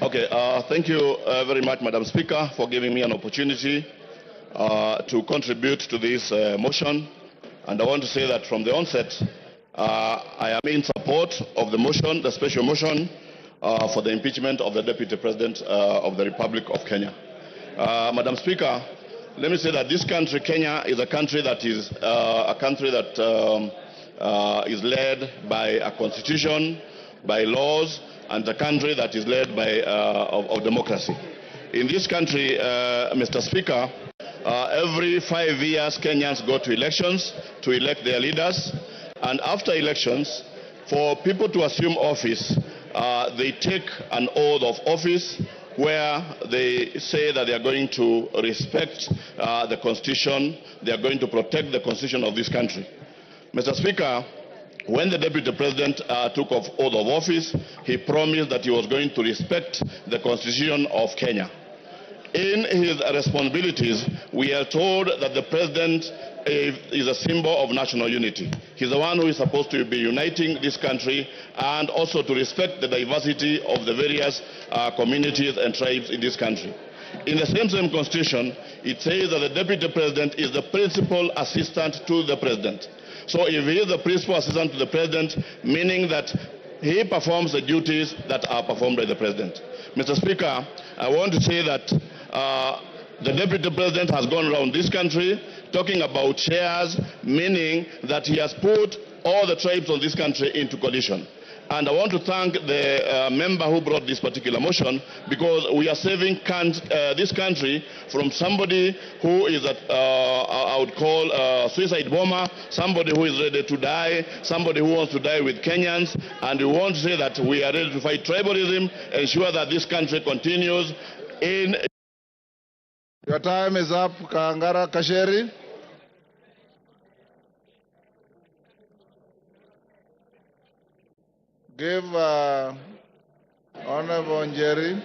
Okay, thank you very much, Madam Speaker, for giving me an opportunity to contribute to this motion. And I want to say that from the onset, I am in support of the motion, the special motion for the impeachment of the Deputy President of the Republic of Kenya. Madam Speaker, let me say that this country, Kenya, is a country that is led by a constitution, by laws, and a country that is led by of democracy. In this country, Mr. Speaker, every 5 years Kenyans go to elections to elect their leaders, and after elections, for people to assume office, they take an oath of office where they say that they are going to respect the Constitution, they are going to protect the Constitution of this country. Mr. Speaker, when the Deputy President took oath of office, he promised that he was going to respect the Constitution of Kenya. In his responsibilities, we are told that the President is a symbol of national unity. He's the one who is supposed to be uniting this country and also to respect the diversity of the various communities and tribes in this country. In the same Constitution, it says that the Deputy President is the principal assistant to the President. So if he is the principal assistant to the President, meaning that he performs the duties that are performed by the President. Mr. Speaker, I want to say that the Deputy President has gone around this country talking about shares, meaning that he has put all the tribes of this country into coalition. And I want to thank the member who brought this particular motion, because we are saving this country from somebody who is, I would call a suicide bomber, somebody who is ready to die, somebody who wants to die with Kenyans. And we want to say that we are ready to fight tribalism, ensure that this country continues in... Your time is up, Kangara Kasheri. Give Honorable Njeri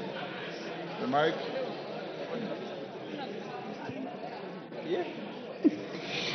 the mic.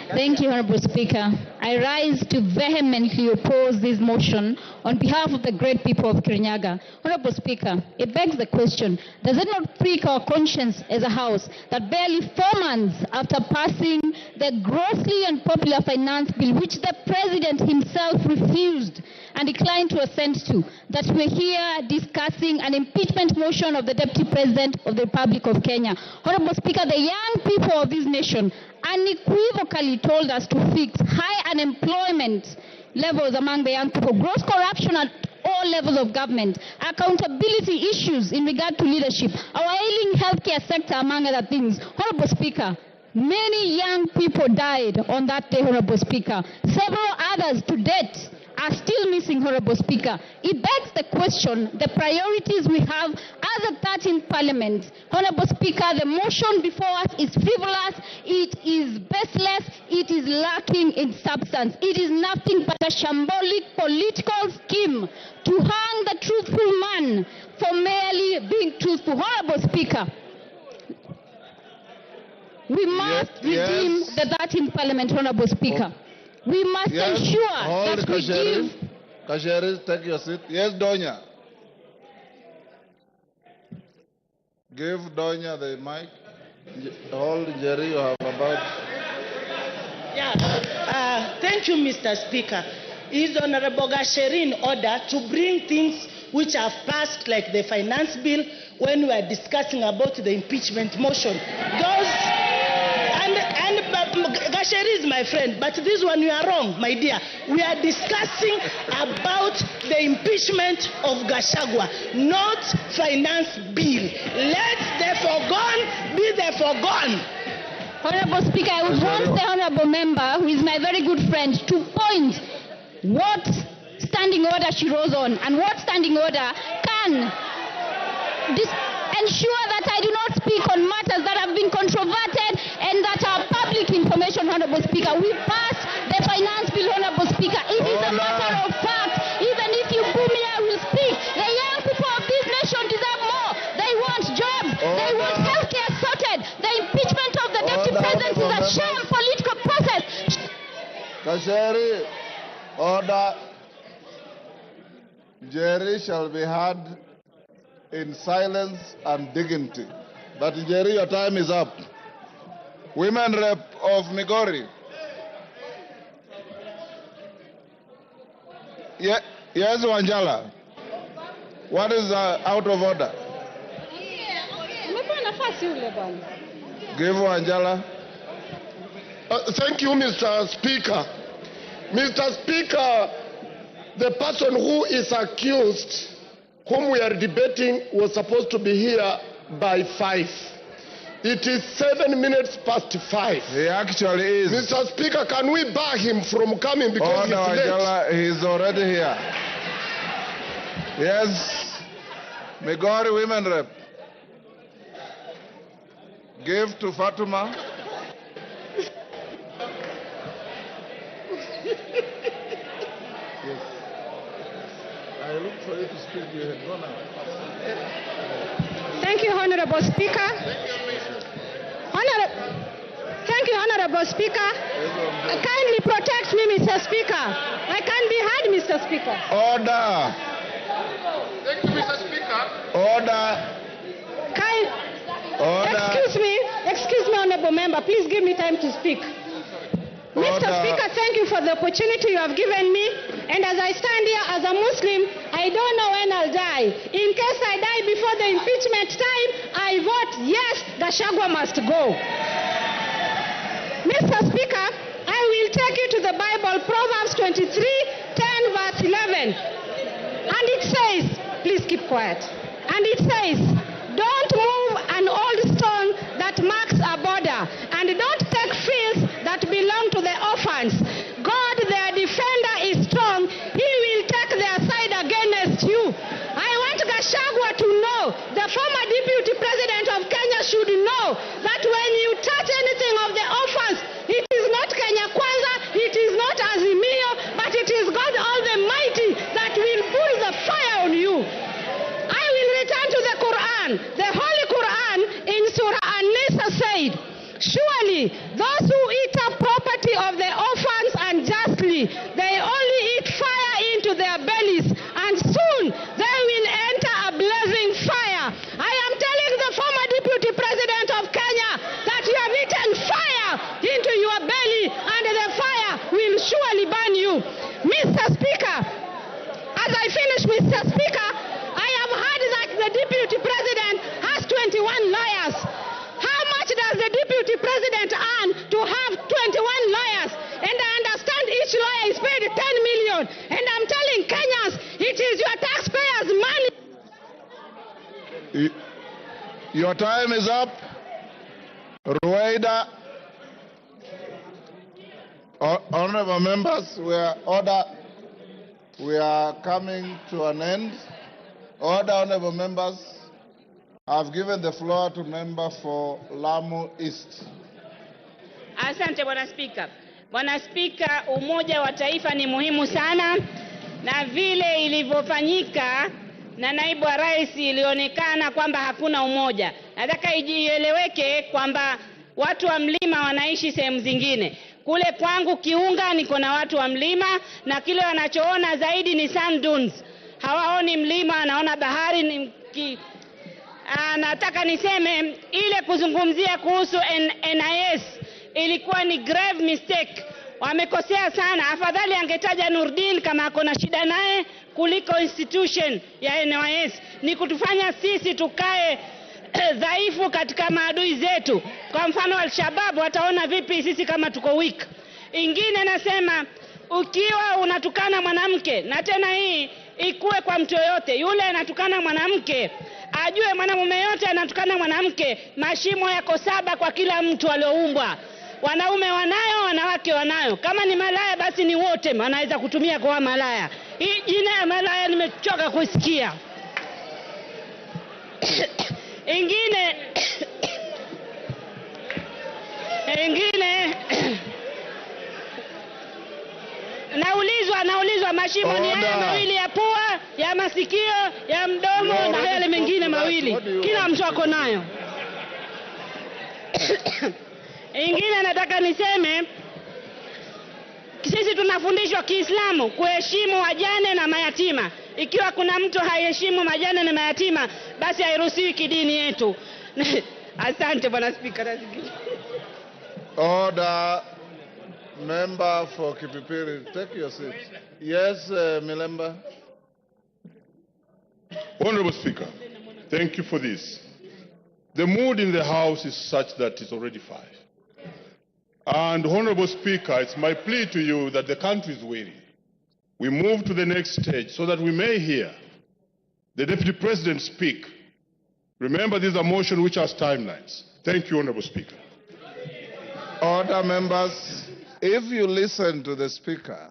Thank you, Honorable Speaker. I rise to vehemently oppose this motion on behalf of the great people of Kirinyaga. Honorable Speaker, it begs the question, does it not prick our conscience as a House that barely 4 months after passing the grossly unpopular finance bill, which the President himself refused and declined to assent to, that we're here discussing an impeachment motion of the Deputy President of the Republic of Kenya? Honorable Speaker, the young people of this nation unequivocally told us to fix high unemployment levels among the young people, gross corruption at all levels of government, accountability issues in regard to leadership, our ailing healthcare sector, among other things. Honorable Speaker, many young people died on that day, Honorable Speaker. Several others to date are still missing, Honorable Speaker. It begs the question, the priorities we have as a 13th Parliament. Honorable Speaker, the motion before us is frivolous, it is baseless, it is lacking in substance. It is nothing but a shambolic political scheme to hang the truthful man for merely being truthful. Honorable Speaker, we must redeem the 13th Parliament, Honorable Speaker. We must ensure that we give... Kasheri, take your seat. Yes, Donya. Give Donya the mic. Hold Jerry, you have about... Yeah, thank you, Mr. Speaker. Is Honorable Gachagua in order to bring things which have passed, like the finance bill, when we are discussing about the impeachment motion? Gachagua is my friend, but this one you are wrong, my dear. We are discussing about the impeachment of Gachagua, not finance bill. Let the foregone be the foregone. Honorable Speaker, I would want the honorable member, who is my very good friend, to point what standing order she rose on and what standing order can ensure that I do not speak on matters that have been controverted and that are public information, Honorable Speaker. We passed the finance bill, Honorable Speaker. It is a matter of fact. Even if you boo me, I will speak. The young people of this nation deserve more. They want jobs. They want healthcare sorted. The impeachment of the Deputy President is a sham political process. Kasheri. Order. Jerry shall be heard in silence and dignity. But Jerry, your time is up. Women Rep of Migori. Yes, Wanjala. What is out of order? Give Wanjala. Thank you, Mr. Speaker. Mr. Speaker, the person who is accused, whom we are debating, was supposed to be here by 5. It is 7 minutes past 5. He actually is. Mr. Speaker, can we bar him from coming because he's late? Wanjala, he's already here. Yes. Migori Women Rep. Give to Fatuma. Yes. I look for you to speak. You had gone out. Thank you, Honorable Speaker. Thank you, Honorable Speaker. Kindly protect me, Mr. Speaker. I can't be heard, Mr. Speaker. Order. Thank you, Mr. Speaker. Order. Excuse me, Honorable Member. Please give me time to speak. Mr. Speaker, thank you for the opportunity you have given me. And as I stand here as a Muslim, I don't know when I'll die. In case I die before the impeachment time, I vote yes, Gachagua must go. Mr. Speaker, I will take you to the Bible, Proverbs 23:10, verse 11. And it says, please keep quiet. And it says, don't move an old stone that marks a border, and don't take fields that belong to the orphans. God, their defender, is strong. He will take their side against you. I want Gachagua to know, the former deputy president of Kenya should know, that when you touch anything of the orphans, it is not Kenya Kwanza, it is not Azimio, but it is God Almighty that will pull the fire on you. I will return to the Quran. The Holy Quran in Surah An-Nisa said, surely those who eat up property of the orphans unjustly, they only eat fire into their bellies, and soon they will enter a blazing fire. I am telling the former deputy president of Kenya that you have eaten fire into your belly, and the fire will surely burn you. Mr. Speaker, as I finish, Mr. Speaker, I have heard that the deputy president has 21 lawyers. How much does the deputy president earn to have 21 lawyers? And I understand each lawyer is paid 10 million. And I'm telling Kenyans, it is your taxpayers' money. Your time is up. Rueda. Honorable members, we are coming to an end. Order, honorable members. I've given the floor to member for Lamu East. Asante Bwana Spika. Bwana Spika, umoja wa taifa ni muhimu sana, na vile ilivyofanyika na naibu wa rais ilionekana kwamba hakuna umoja. Nataka ijieleweke kwamba watu wa mlima wanaishi sehemu zingine. Kule kwangu Kiunga niko na watu wa mlima, na kile wanachoona zaidi ni sand dunes. Hawaoni mlima, wanaona bahari. Nataka niseme ile kuzungumzia kuhusu NIS ilikuwa ni grave mistake. Wamekosea sana. Afadhali angetaja Nurdin kama akona shida naye kuliko institution ya NIS. Ni kutufanya sisi tukae dhaifu katika maadui zetu. Kwa mfano Al-Shabaab wataona vipi sisi kama tuko weak. Ingine nasema, ukiwa unatukana mwanamke, na tena hii ikuwe kwa mtu yoyote, yule anatukana mwanamke ajue mwanamume yote anatukana mwanamke, mashimo yako 7 kwa kila mtu alioumbwa. Wanaume wanayo, wanawake wanayo. Kama ni malaya basi ni wote wanaweza kutumia kwa malaya. Hii jina ya malaya nimechoka kusikia. Ingine naulizwa mashimo ni haya mawili ya pua, ya masikio, ya mdomo na yale mengine mawili. Kila mtu ako nayo. Ingine nataka niseme Sisi tunafundishwa Kiislamu kuheshimu wajane na mayatima. Ikiwa kuna mtu haiheshimu majane na mayatima, basi hairuhusiwi kidini yetu. Asante Bwana Spika. Order. Member for Kipipiri, take your seat. Yes, Milemba. Honorable Speaker, thank you for this. The mood in the House is such that it's already 5. And Honorable Speaker, it's my plea to you that the country is waiting. We move to the next stage so that we may hear the Deputy President speak. Remember, these are motions which has timelines. Thank you, Honorable Speaker. Order, members. If you listen to the Speaker,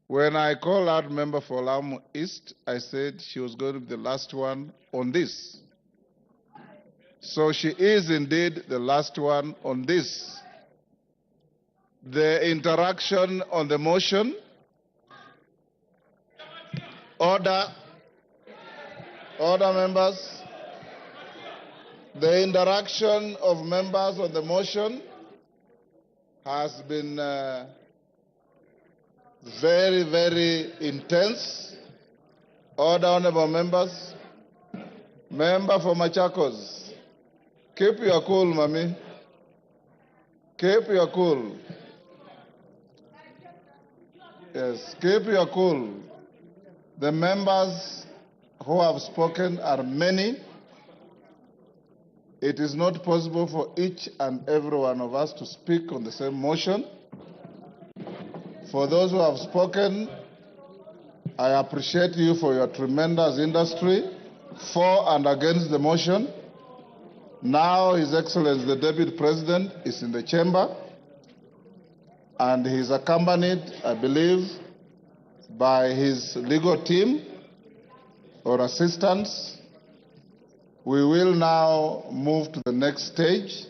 when I called out member for Lamu East, I said she was going to be the last one on this. So she is indeed the last one on this. The interaction on the motion. Order. Order, members. The interaction of members on the motion has been very, very intense. Order, honorable members. Member for Machakos, keep your cool, Mami. Keep your cool. Yes, keep your cool. The members who have spoken are many. It is not possible for each and every one of us to speak on the same motion. For those who have spoken, I appreciate you for your tremendous industry for and against the motion. Now, His Excellency the Deputy President is in the chamber, and he is accompanied, I believe, by his legal team or assistants. We will now move to the next stage.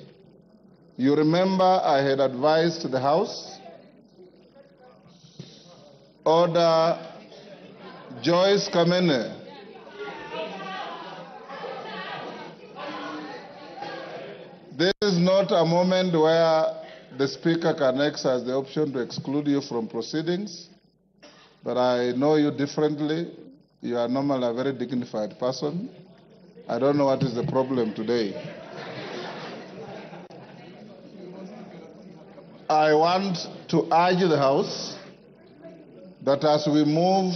You remember I had advised the House. Order. Joyce Kamene. This is not a moment where the Speaker can exercise the option to exclude you from proceedings, but I know you differently. You are normally a very dignified person. I don't know what is the problem today. I want to urge the House that as we move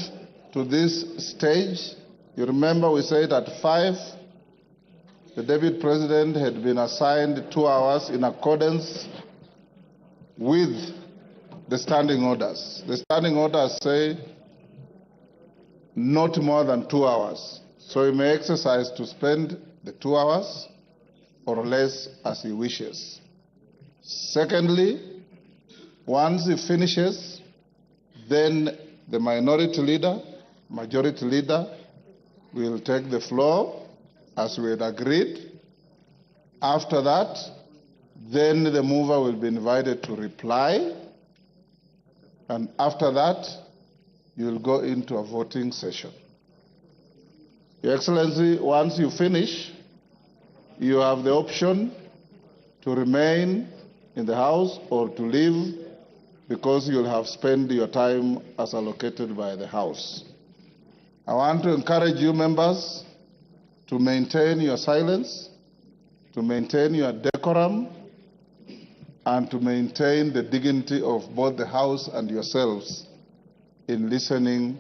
to this stage, you remember we said at 5, the Deputy President had been assigned 2 hours in accordance with the standing orders. The standing orders say not more than 2 hours. So he may exercise to spend the 2 hours or less as he wishes. Secondly, once he finishes, then the minority leader, majority leader will take the floor as we had agreed. After that, then the mover will be invited to reply. And after that, you will go into a voting session. Your Excellency, once you finish, you have the option to remain in the House or to leave because you'll have spent your time as allocated by the House. I want to encourage you members to maintain your silence, to maintain your decorum, and to maintain the dignity of both the House and yourselves in listening.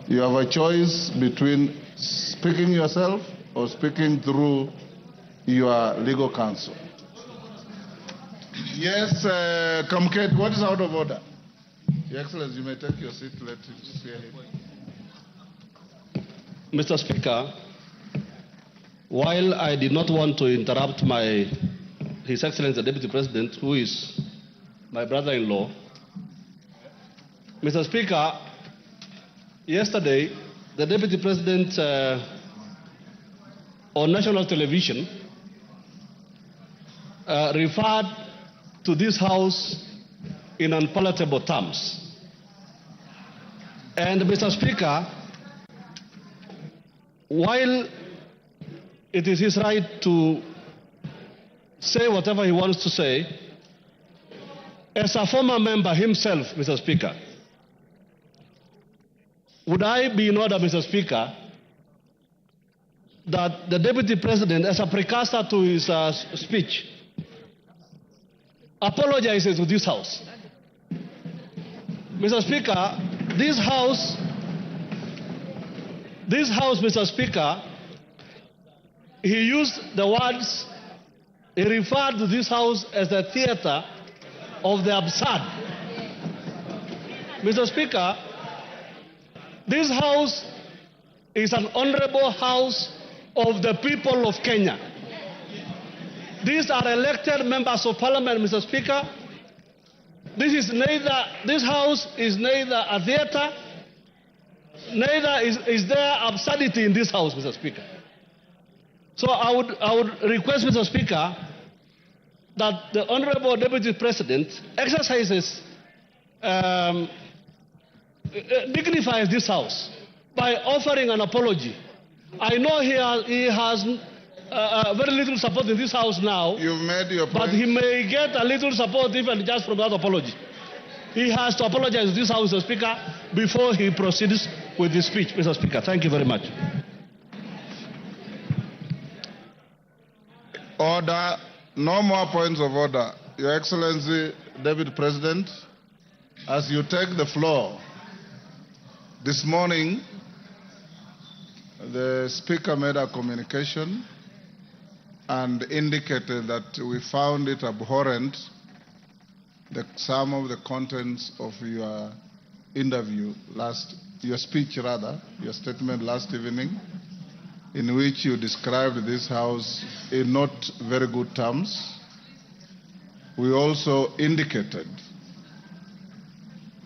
You have a choice between speaking yourself or speaking through your legal counsel. Yes, Kamket, what is out of order? Your Excellency, you may take your seat. Let us hear him. Mr. Speaker, while I did not want to interrupt His Excellency the Deputy President, who is my brother-in-law, Mr. Speaker, yesterday, the Deputy President on national television referred to this House in unpalatable terms. And Mr. Speaker, while it is his right to say whatever he wants to say, as a former member himself, Mr. Speaker, would I be in order, Mr. Speaker, that the Deputy President, as a precursor to his speech, apologizes to this House? Mr. Speaker, this House, Mr. Speaker, he used the words, he referred to this House as the theater of the absurd. Mr. Speaker, this House is an honorable House of the people of Kenya. These are elected members of Parliament, Mr. Speaker. This House is neither a theater, neither is there absurdity in this House, Mr. Speaker. So I would request, Mr. Speaker, that the Honorable Deputy President exercises, dignifies this House by offering an apology. I know he has very little support in this House now. You've made your point. But he may get a little support even just from that apology. He has to apologize to this House, Mr. Speaker, before he proceeds with his speech, Mr. Speaker. Thank you very much. Order. No more points of order. Your Excellency, Deputy President, as you take the floor, this morning, the Speaker made a communication and indicated that we found it abhorrent, some of the contents of your your speech, your statement last evening, in which you described this House in not very good terms. We also indicated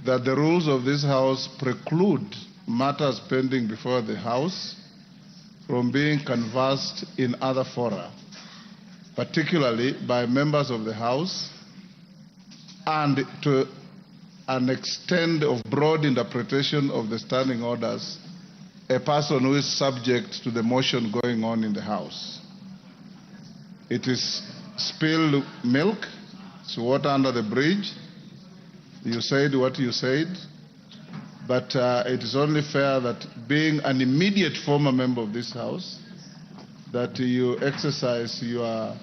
that the rules of this House preclude matters pending before the House from being conversed in other fora, particularly by members of the House, and to an extent of broad interpretation of the standing orders, a person who is subject to the motion going on in the House. It is spilled milk, it's water under the bridge. You said what you said, but it is only fair that, being an immediate former member of this House, that you exercise your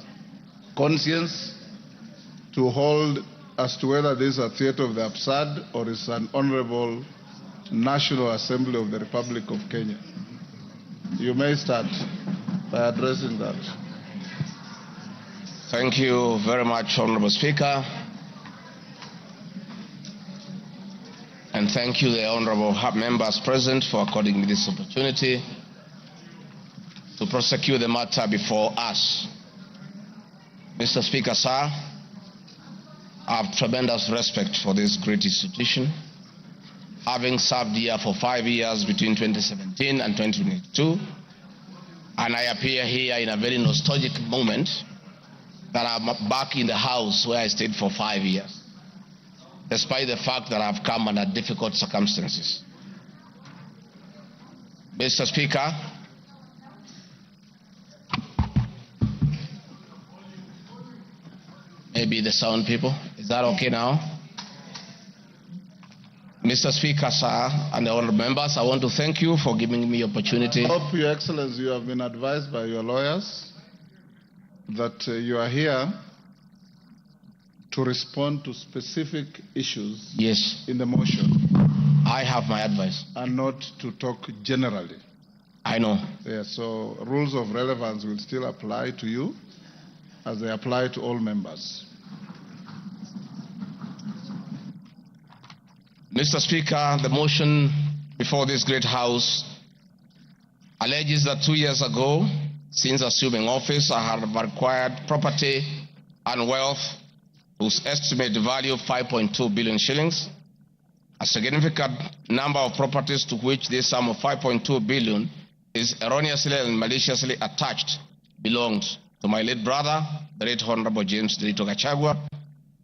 conscience to hold as to whether this is a theater of the absurd or is an honorable National Assembly of the Republic of Kenya. You may start by addressing that. Thank you very much, Honorable Speaker. And thank you, the honorable members present, for according me this opportunity to prosecute the matter before us. Mr. Speaker, sir, I have tremendous respect for this great institution, having served here for 5 years between 2017 and 2022, and I appear here in a very nostalgic moment that I'm back in the House where I stayed for 5 years, despite the fact that I've come under difficult circumstances. Mr. Speaker, maybe the sound people, is that okay now? Mr. Speaker, sir, and the honorable members, I want to thank you for giving me the opportunity. I hope, Your Excellency, you have been advised by your lawyers that you are here to respond to specific issues in the motion. I have my advice. And not to talk generally. I know. Yeah, so rules of relevance will still apply to you as they apply to all members. Mr. Speaker, the motion before this great House alleges that 2 years ago, since assuming office, I have acquired property and wealth whose estimated value of 5.2 billion shillings. A significant number of properties to which this sum of 5.2 billion is erroneously and maliciously attached belongs to my late brother, the late Honorable James Gachagua,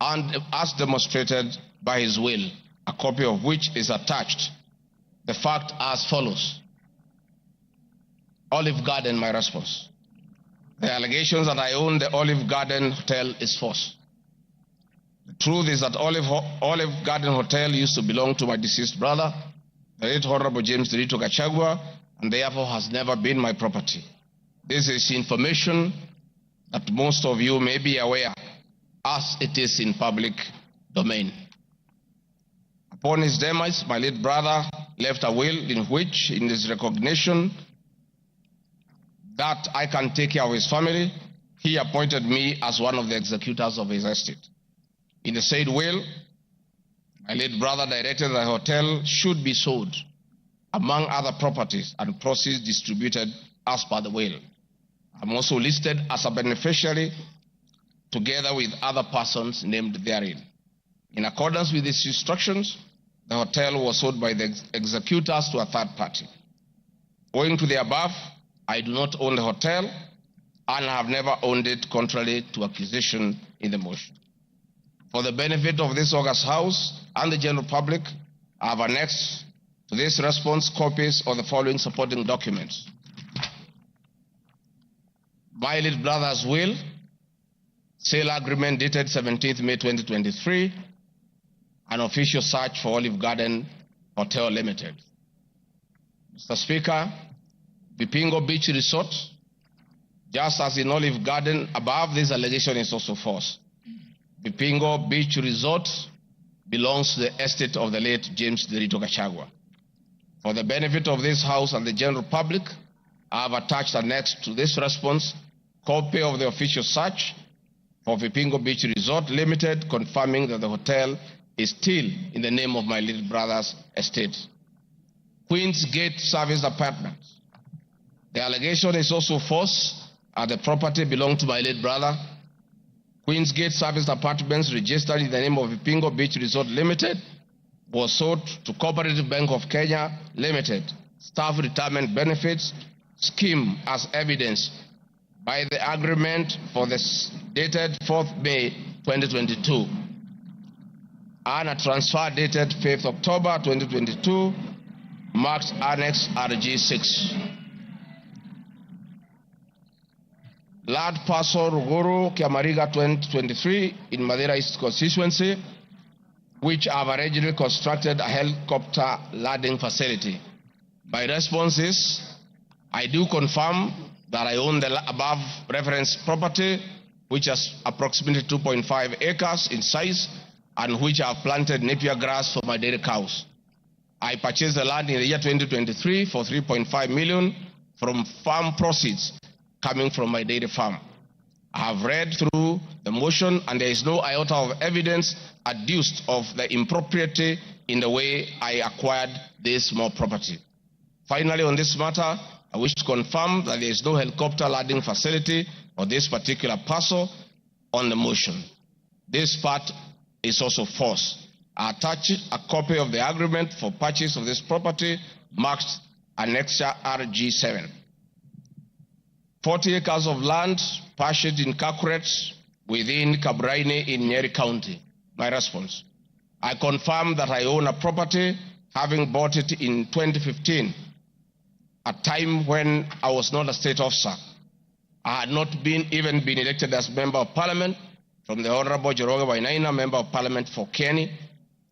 and as demonstrated by his will, a copy of which is attached. The fact as follows. Olive Garden, my response. The allegations that I own the Olive Garden Hotel is false. The truth is that Olive Garden Hotel used to belong to my deceased brother, the late Honorable James Gachagua, and therefore has never been my property. This is information that most of you may be aware, as it is in public domain. Upon his demise, my late brother left a will in which, in his recognition that I can take care of his family, he appointed me as one of the executors of his estate. In the said will, my late brother directed that the hotel should be sold, among other properties, and proceeds distributed as per the will. I'm also listed as a beneficiary together with other persons named therein. In accordance with these instructions, the hotel was sold by the executors to a third party. Owing to the above, I do not own the hotel and have never owned it, contrary to accusation in the motion. For the benefit of this august House and the general public, I have annexed to this response copies of the following supporting documents: my late brother's will, sale agreement dated 17th May 2023, an official search for Olive Garden Hotel Limited. Mr. Speaker, Vipingo Beach Resort, just as in Olive Garden, above this allegation is also false. Vipingo Beach Resort belongs to the estate of the late James Gachagua. For the benefit of this House and the general public, I have attached annexed to this response copy of the official search for Vipingo Beach Resort Limited, confirming that the hotel is still in the name of my little brother's estate. Queen's Gate Service Apartments. The allegation is also false, and the property belonged to my late brother. Queen's Gate Service Apartments, registered in the name of Vipingo Beach Resort Limited, was sold to Cooperative Bank of Kenya Limited, Staff Retirement Benefits Scheme, as evidenced by the agreement for this dated 4th May 2022 and a transfer dated 5th October 2022, marked Annex RG6. Land parcel Ruguru Kiamariga 2023 in Madeira East constituency, which have originally constructed a helicopter landing facility. My response is, I do confirm that I own the above reference property, which has approximately 2.5 acres in size and which I have planted napier grass for my dairy cows. I purchased the land in the year 2023 for 3.5 million from farm proceeds coming from my dairy farm. I have read through the motion and there is no iota of evidence adduced of the impropriety in the way I acquired this small property. Finally, on this matter, I wish to confirm that there is no helicopter landing facility on this particular parcel on the motion. This part is also false. I attach a copy of the agreement for purchase of this property marked Annexure RG7. 40 acres of land purchased in Kakuret within Kabraine in Nyeri County. My response: I confirm that I own a property, having bought it in 2015, a time when I was not a state officer. I had not even been elected as Member of Parliament from the Honorable Joroge Wainaina, Member of Parliament for Kenny,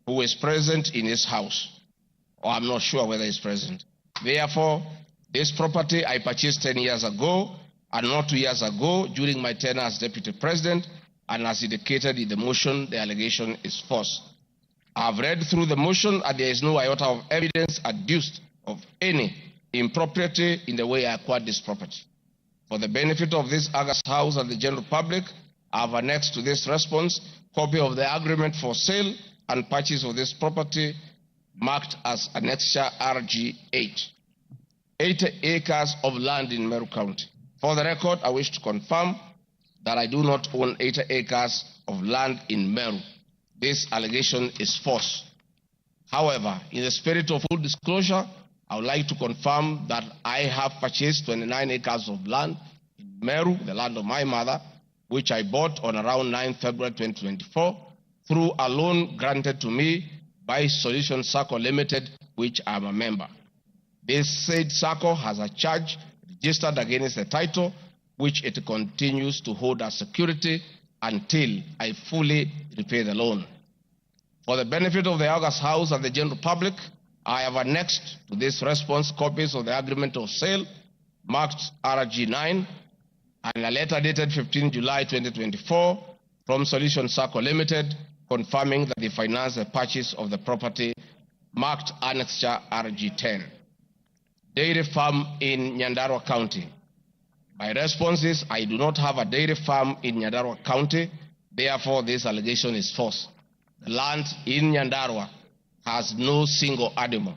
who is present in this House. Or I'm not sure whether he's present. Therefore, this property I purchased 10 years ago and not 2 years ago during my tenure as Deputy President, and as indicated in the motion, the allegation is false. I have read through the motion and there is no iota of evidence adduced of any impropriety in the way I acquired this property. For the benefit of this august House and the general public, I have annexed to this response copy of the agreement for sale and purchase of this property marked as Annexure RG8. 80 acres of land in Meru County. For the record, I wish to confirm that I do not own 80 acres of land in Meru. This allegation is false. However, in the spirit of full disclosure, I would like to confirm that I have purchased 29 acres of land in Meru, the land of my mother, which I bought on around 9 February 2024 through a loan granted to me by Solution Circle Limited, which I am a member. This said circle has a charge registered against the title, which it continues to hold as security until I fully repay the loan. For the benefit of the August House and the general public, I have annexed to this response copies of the agreement of sale marked RG9 and a letter dated 15 July 2024 from Solution Circle Limited confirming that they financed the purchase of the property marked Annexure RG10. Dairy farm in Nyandarua County. My response is I do not have a dairy farm in Nyandarua County, therefore this allegation is false. The land in Nyandarua has no single animal.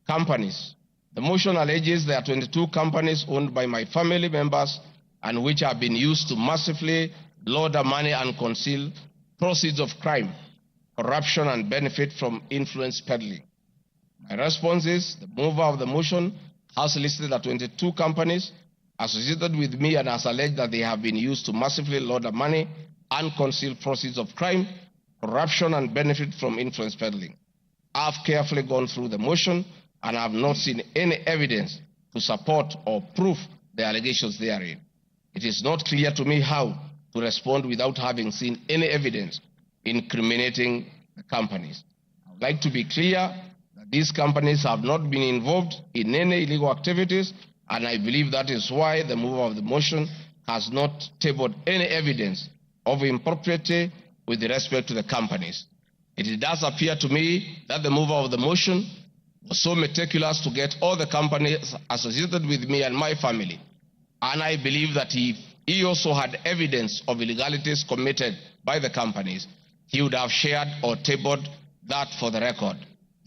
Companies. The motion alleges there are 22 companies owned by my family members and which have been used to massively launder money and conceal proceeds of crime, corruption, and benefit from influence peddling. My response is the mover of the motion has listed the 22 companies associated with me and has alleged that they have been used to massively launder money and conceal proceeds of crime, corruption, and benefit from influence peddling. I have carefully gone through the motion and I have not seen any evidence to support or prove the allegations therein. It is not clear to me how to respond without having seen any evidence incriminating the companies. I would like to be clear that these companies have not been involved in any illegal activities, and I believe that is why the mover of the motion has not tabled any evidence of impropriety with respect to the companies. It does appear to me that the mover of the motion was so meticulous to get all the companies associated with me and my family, and I believe that if he also had evidence of illegalities committed by the companies, he would have shared or tabled that for the record.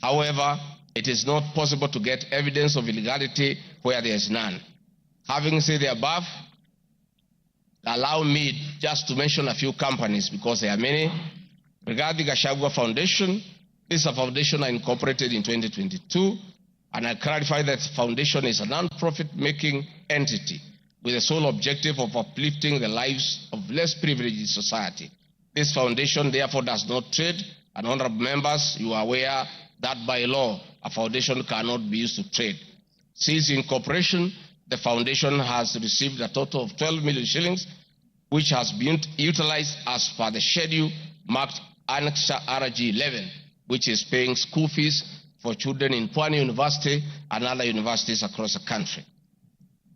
However, it is not possible to get evidence of illegality where there is none. Having said the above, allow me just to mention a few companies because there are many. Regarding Gachagua Foundation, this is a foundation I incorporated in 2022, and I clarify that the foundation is a non-profit making entity with the sole objective of uplifting the lives of less privileged in society. This foundation therefore does not trade, and honorable members, you are aware that by law, a foundation cannot be used to trade. Since incorporation, the foundation has received a total of 12 million shillings, which has been utilized as per the schedule marked Annexure RG11, which is paying school fees for children in Pwani University and other universities across the country.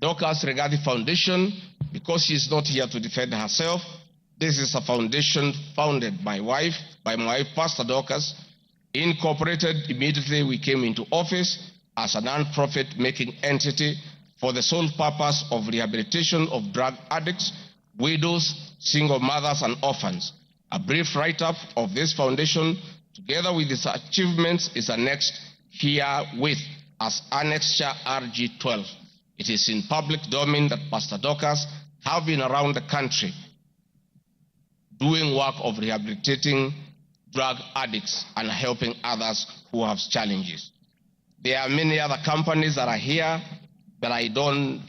Dorcas Regarding Foundation, because she is not here to defend herself, this is a foundation founded by my wife, Pastor Dorcas, incorporated immediately we came into office as a non-profit making entity for the sole purpose of rehabilitation of drug addicts, widows, single mothers, and orphans. A brief write-up of this foundation, together with its achievements, is annexed herewith as Annexure RG12. It is in public domain that Pastor Dorcas have been around the country doing work of rehabilitating drug addicts and helping others who have challenges. There are many other companies that are here, but I don't,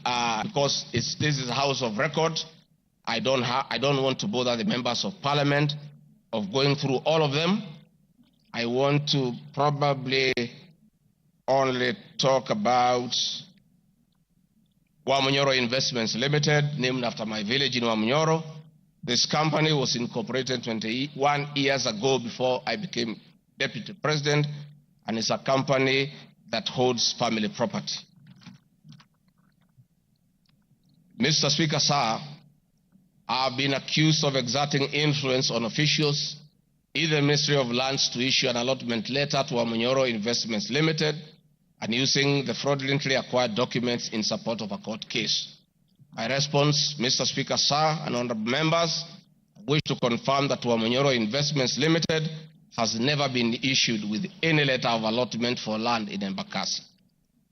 because this is a house of record, I don't want to bother the members of parliament of going through all of them. I want to probably only talk about Wamunyoro Investments Limited, named after my village in Wamunyoro. This company was incorporated 21 years ago before I became deputy president, and it's a company that holds family property. Mr. Speaker, sir, I have been accused of exerting influence on officials in the Ministry of Lands to issue an allotment letter to Wamunyoro Investments Limited and using the fraudulently acquired documents in support of a court case. My response, Mr. Speaker, sir, and honorable members, I wish to confirm that Wamunyoro Investments Limited has never been issued with any letter of allotment for land in Embakasi.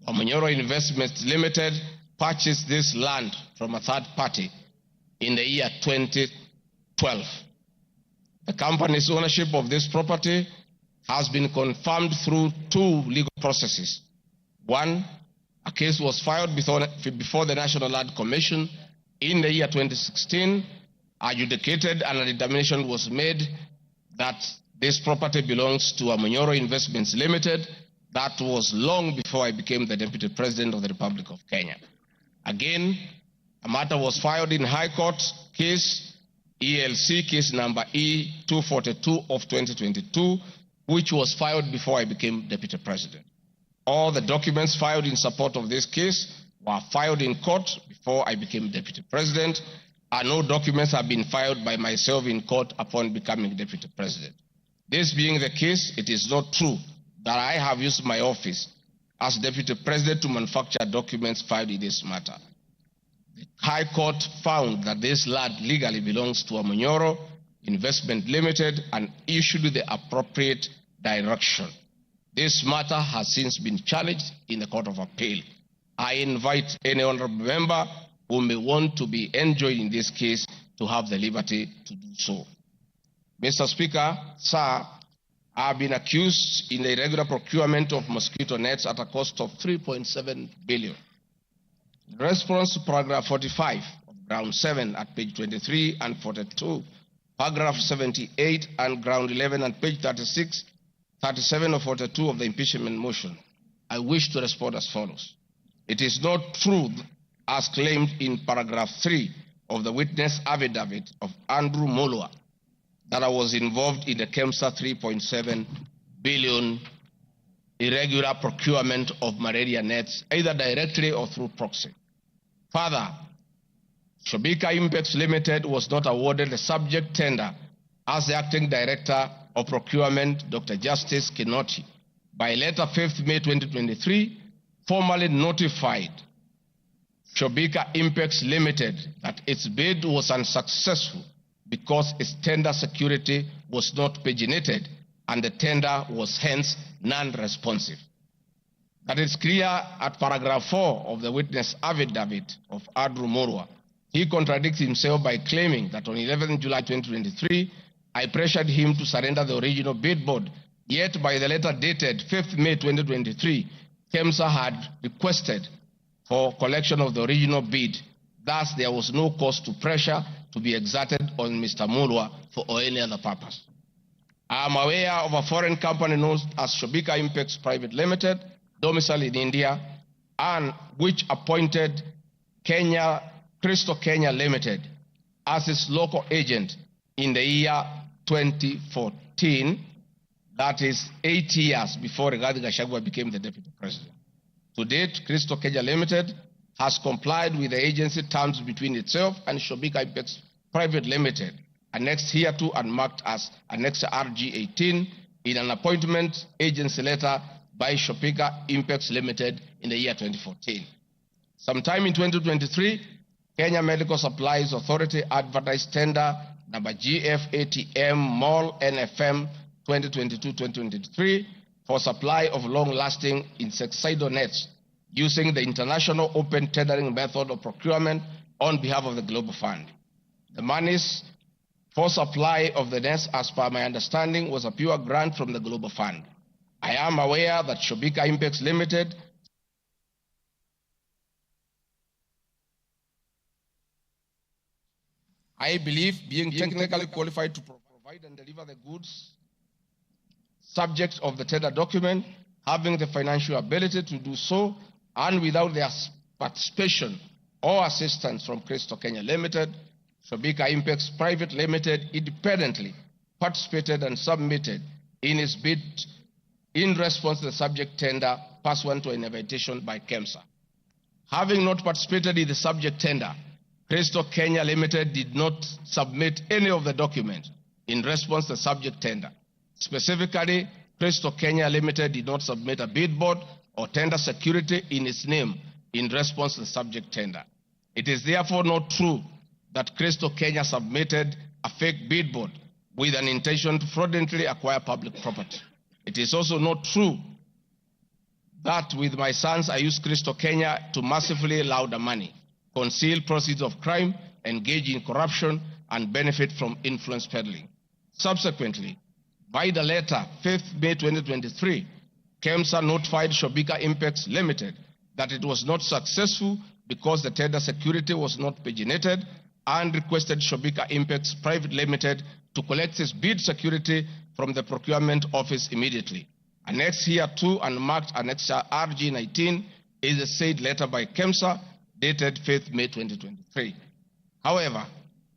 Wamunyoro Investments Limited purchased this land from a third party in the year 2012. The company's ownership of this property has been confirmed through two legal processes. One, a case was filed before the National Land Commission in the year 2016, adjudicated, and a determination was made that this property belongs to Wamunyoro Investments Limited. That was long before I became the Deputy President of the Republic of Kenya. Again, a matter was filed in High Court case, ELC case number E242 of 2022, which was filed before I became Deputy President. All the documents filed in support of this case were filed in court before I became Deputy President, and no documents have been filed by myself in court upon becoming Deputy President. This being the case, it is not true that I have used my office as Deputy President to manufacture documents filed in this matter. The High Court found that this land legally belongs to Amonyoro Investment Limited and issued the appropriate direction. This matter has since been challenged in the Court of Appeal. I invite any honorable member who may want to be enjoined in this case to have the liberty to do so. Mr. Speaker, sir, I have been accused in the irregular procurement of mosquito nets at a cost of 3.7 billion. In response to paragraph 45 of ground 7 at page 23 and 42, paragraph 78 and ground 11 and page 36, 37 or 42 of the impeachment motion, I wish to respond as follows. It is not true, as claimed in paragraph 3 of the witness affidavit of Andrew Molwa, that I was involved in the KEMSA 3.7 billion irregular procurement of malaria nets, either directly or through proxy. Further, Shobika Impex Limited was not awarded the subject tender as the acting director of procurement, Dr. Justice Kinoti, by letter 5th May 2023, formally notified Shobika Impex Limited that its bid was unsuccessful because its tender security was not paginated and the tender was hence non-responsive. That is clear at paragraph 4 of the witness affidavit of Andrew Molwa. He contradicts himself by claiming that on 11 July 2023, I pressured him to surrender the original bid board, yet by the letter dated 5th May 2023, KEMSA had requested for collection of the original bid. Thus, there was no cause to pressure to be exerted on Mr. Molwa for any other purpose. I am aware of a foreign company known as Shobika Impex Private Limited, domiciled in India, and which appointed Crystal Kenya Limited as its local agent in the year 2014, that is 8 years before Rigathi Gachagua became the Deputy President. To date, Crystal Kenya Limited has complied with the agency terms between itself and Shobika Impex Private Limited, annexed hereto and marked as Annex RG18 in an appointment agency letter by Shobika Impex Limited in the year 2014. Sometime in 2023, Kenya Medical Supplies Authority advertised tender number GFATM MOL NFM 2022-2023 for supply of long-lasting insecticidal nets using the international open tendering method of procurement on behalf of the Global Fund. The monies for supply of the nets, as per my understanding, was a pure grant from the Global Fund. I am aware that Shobika Impex Limited I believe being technically qualified to provide and deliver the goods subject of the tender document, having the financial ability to do so, and without their participation or assistance from Crystal Kenya Limited, Shobika Impex Private Limited independently participated and submitted in its bid in response to the subject tender pursuant to an invitation by KEMSA. Having not participated in the subject tender, Crystal Kenya Limited did not submit any of the documents in response to the subject tender. Specifically, Crystal Kenya Limited did not submit a bid board or tender security in its name in response to the subject tender. It is therefore not true that Crystal Kenya submitted a fake bid board with an intention to fraudulently acquire public property. It is also not true that with my sons I used Crystal Kenya to massively launder money, conceal proceeds of crime, engage in corruption, and benefit from influence peddling. Subsequently, by the letter 5th May 2023, KEMSA notified Shobika Impex Limited that it was not successful because the tender security was not paginated, and requested Shobika Impex Private Limited to collect its bid security from the procurement office immediately. Annexed hereto and marked Annex RG19 is a said letter by KEMSA, dated 5th May 2023. However,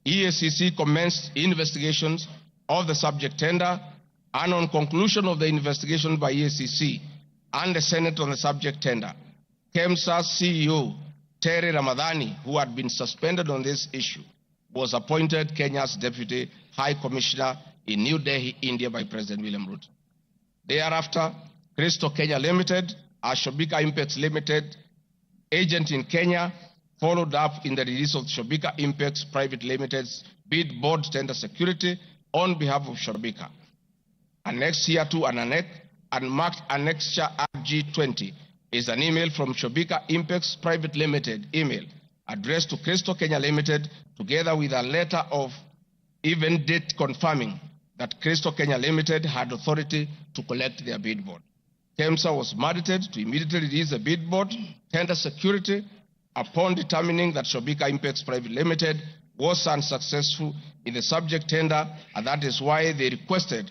EACC commenced investigations of the subject tender, and on conclusion of the investigation by EACC and the Senate on the subject tender, KEMSA CEO Terry Ramadhani, who had been suspended on this issue, was appointed Kenya's Deputy High Commissioner in New Delhi, India by President William Ruto. Thereafter, Crystal Kenya Limited, a Shobika Impex Limited agent in Kenya, followed up in the release of Shobika Impex Private Limited's bid board tender security on behalf of Shobika. Annexed here to and marked Annexure RG20 is an email from Shobika Impex Private Limited email addressed to Crystal Kenya Limited, together with a letter of even date confirming that Crystal Kenya Limited had authority to collect their bid board. KEMSA was mandated to immediately release the bid board tender security upon determining that Shobika Impex Private Limited was unsuccessful in the subject tender, and that is why they requested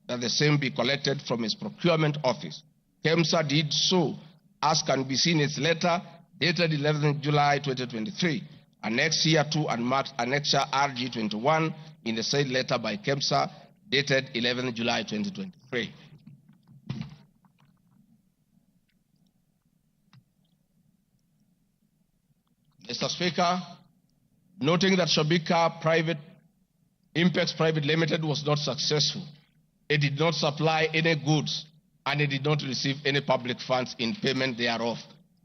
that the same be collected from its procurement office. KEMSA did so, as can be seen in its letter dated 11 July 2023, annexed here to and marked Annexure RG21 in the said letter by KEMSA dated 11 July 2023. Mr. Speaker, noting that Shobika Impex Private Limited was not successful, it did not supply any goods and it did not receive any public funds in payment thereof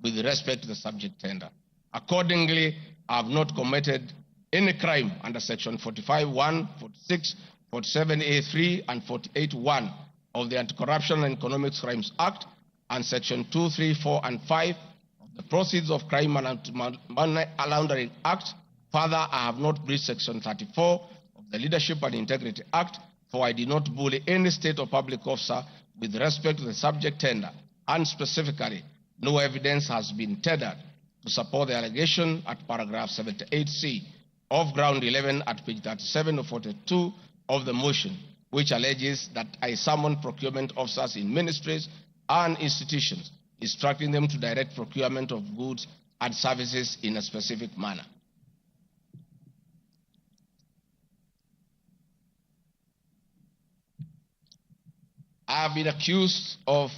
with respect to the subject tender. Accordingly, I have not committed any crime under Section 45(1), 46, 47(a)(3), and 48(1) of the Anti-Corruption and Economic Crimes Act and Section 2, 3, 4, and 5 of the Proceedings of Crime and Money Laundering Act. Further, I have not breached Section 34 of the Leadership and Integrity Act, for I did not bully any state or public officer with respect to the subject tender, and specifically, no evidence has been tendered to support the allegation at paragraph 78C of ground 11 at page 37 or 42 of the motion, which alleges that I summoned procurement officers in ministries and institutions, instructing them to direct procurement of goods and services in a specific manner. I have been accused of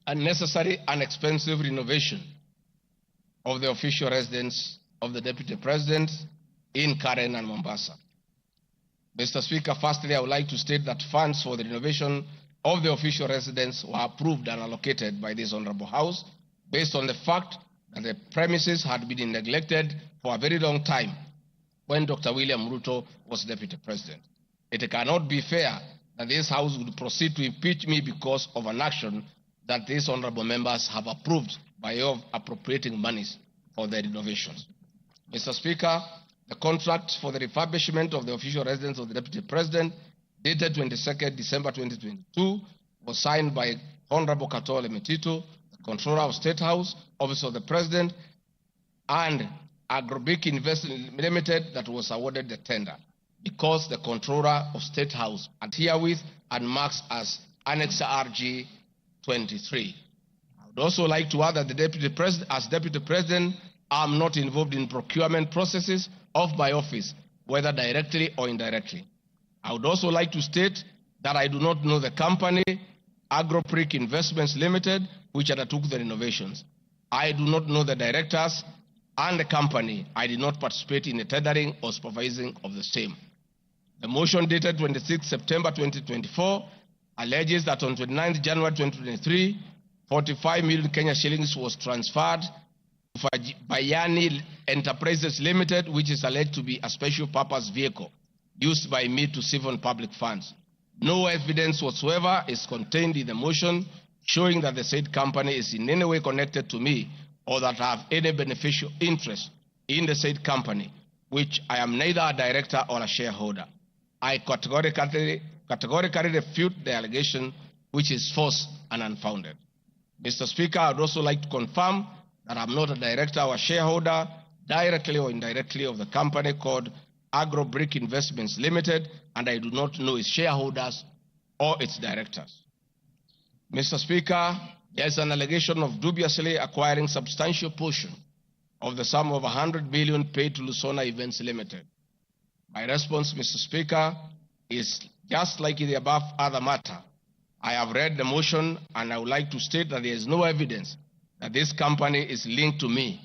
unnecessary and expensive renovation of the official residence of the Deputy President in Karen and Mombasa. Mr. Speaker, firstly, I would like to state that funds for the renovation of the official residence were approved and allocated by this Honorable House based on the fact that the premises had been neglected for a very long time when Dr. William Ruto was Deputy President. It cannot be fair that this House would proceed to impeach me because of an action that these honorable members have approved by way of appropriating monies for the renovations. Mr. Speaker, the contract for the refurbishment of the official residence of the Deputy President, dated 22nd December 2022, was signed by Honorable Katole Metito, the Controller of State House, Office of the President, and Agrobic Investment Limited that was awarded the tender, because the Controller of State House and herewith and marks as Annex RG 23. I would also like to add that the Deputy President, as Deputy President, I am not involved in procurement processes of my office, whether directly or indirectly. I would also like to state that I do not know the company, Agropric Investments Limited, which undertook the renovations. I do not know the directors and the company. I did not participate in the tendering or supervising of the same. The motion dated 26 September 2024 alleges that on 29 January 2023, 45 million Kenya shillings was transferred to Bayani Enterprises Limited, which is alleged to be a special purpose vehicle used by me to siphon public funds. No evidence whatsoever is contained in the motion showing that the said company is in any way connected to me or that I have any beneficial interest in the said company, which I am neither a director or a shareholder. I categorically refute the allegation, which is false and unfounded. Mr. Speaker, I would also like to confirm that I'm not a director or a shareholder, directly or indirectly, of the company called Agrobrick Investments Limited, and I do not know its shareholders or its directors. Mr. Speaker, there is an allegation of dubiously acquiring substantial portion of the sum of 100 billion paid to Lusona Events Limited. My response, Mr. Speaker, is just like in the above other matter. I have read the motion and I would like to state that there is no evidence that this company is linked to me.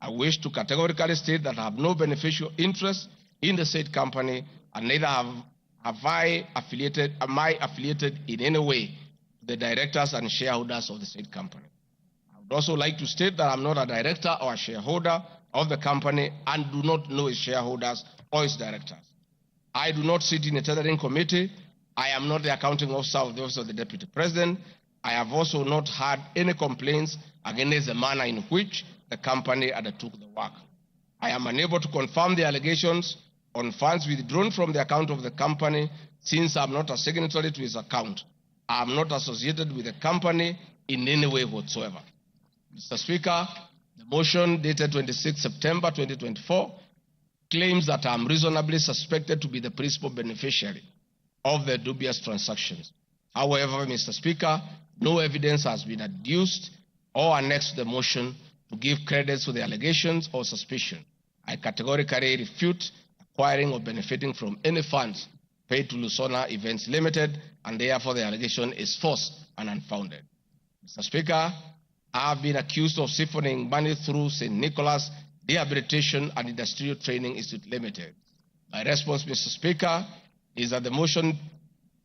I wish to categorically state that I have no beneficial interest in the said company, and neither am I affiliated in any way to the directors and shareholders of the said company. I would also like to state that I'm not a director or a shareholder of the company and do not know its shareholders or its directors. I do not sit in a tendering committee. I am not the accounting officer of the Office of the Deputy President. I have also not had any complaints against the manner in which the company undertook the work. I am unable to confirm the allegations on funds withdrawn from the account of the company since I am not a signatory to its account. I am not associated with the company in any way whatsoever. Mr. Speaker, the motion dated 26 September 2024 claims that I am reasonably suspected to be the principal beneficiary of the dubious transactions. However, Mr. Speaker, no evidence has been adduced or annexed to the motion to give credence to the allegations or suspicion. I categorically refute acquiring or benefiting from any funds paid to Lusona Events Limited, and therefore the allegation is false and unfounded. Mr. Speaker, I have been accused of siphoning money through St. Nicholas Rehabilitation and Industrial Training Institute Limited. My response, Mr. Speaker, is that the motion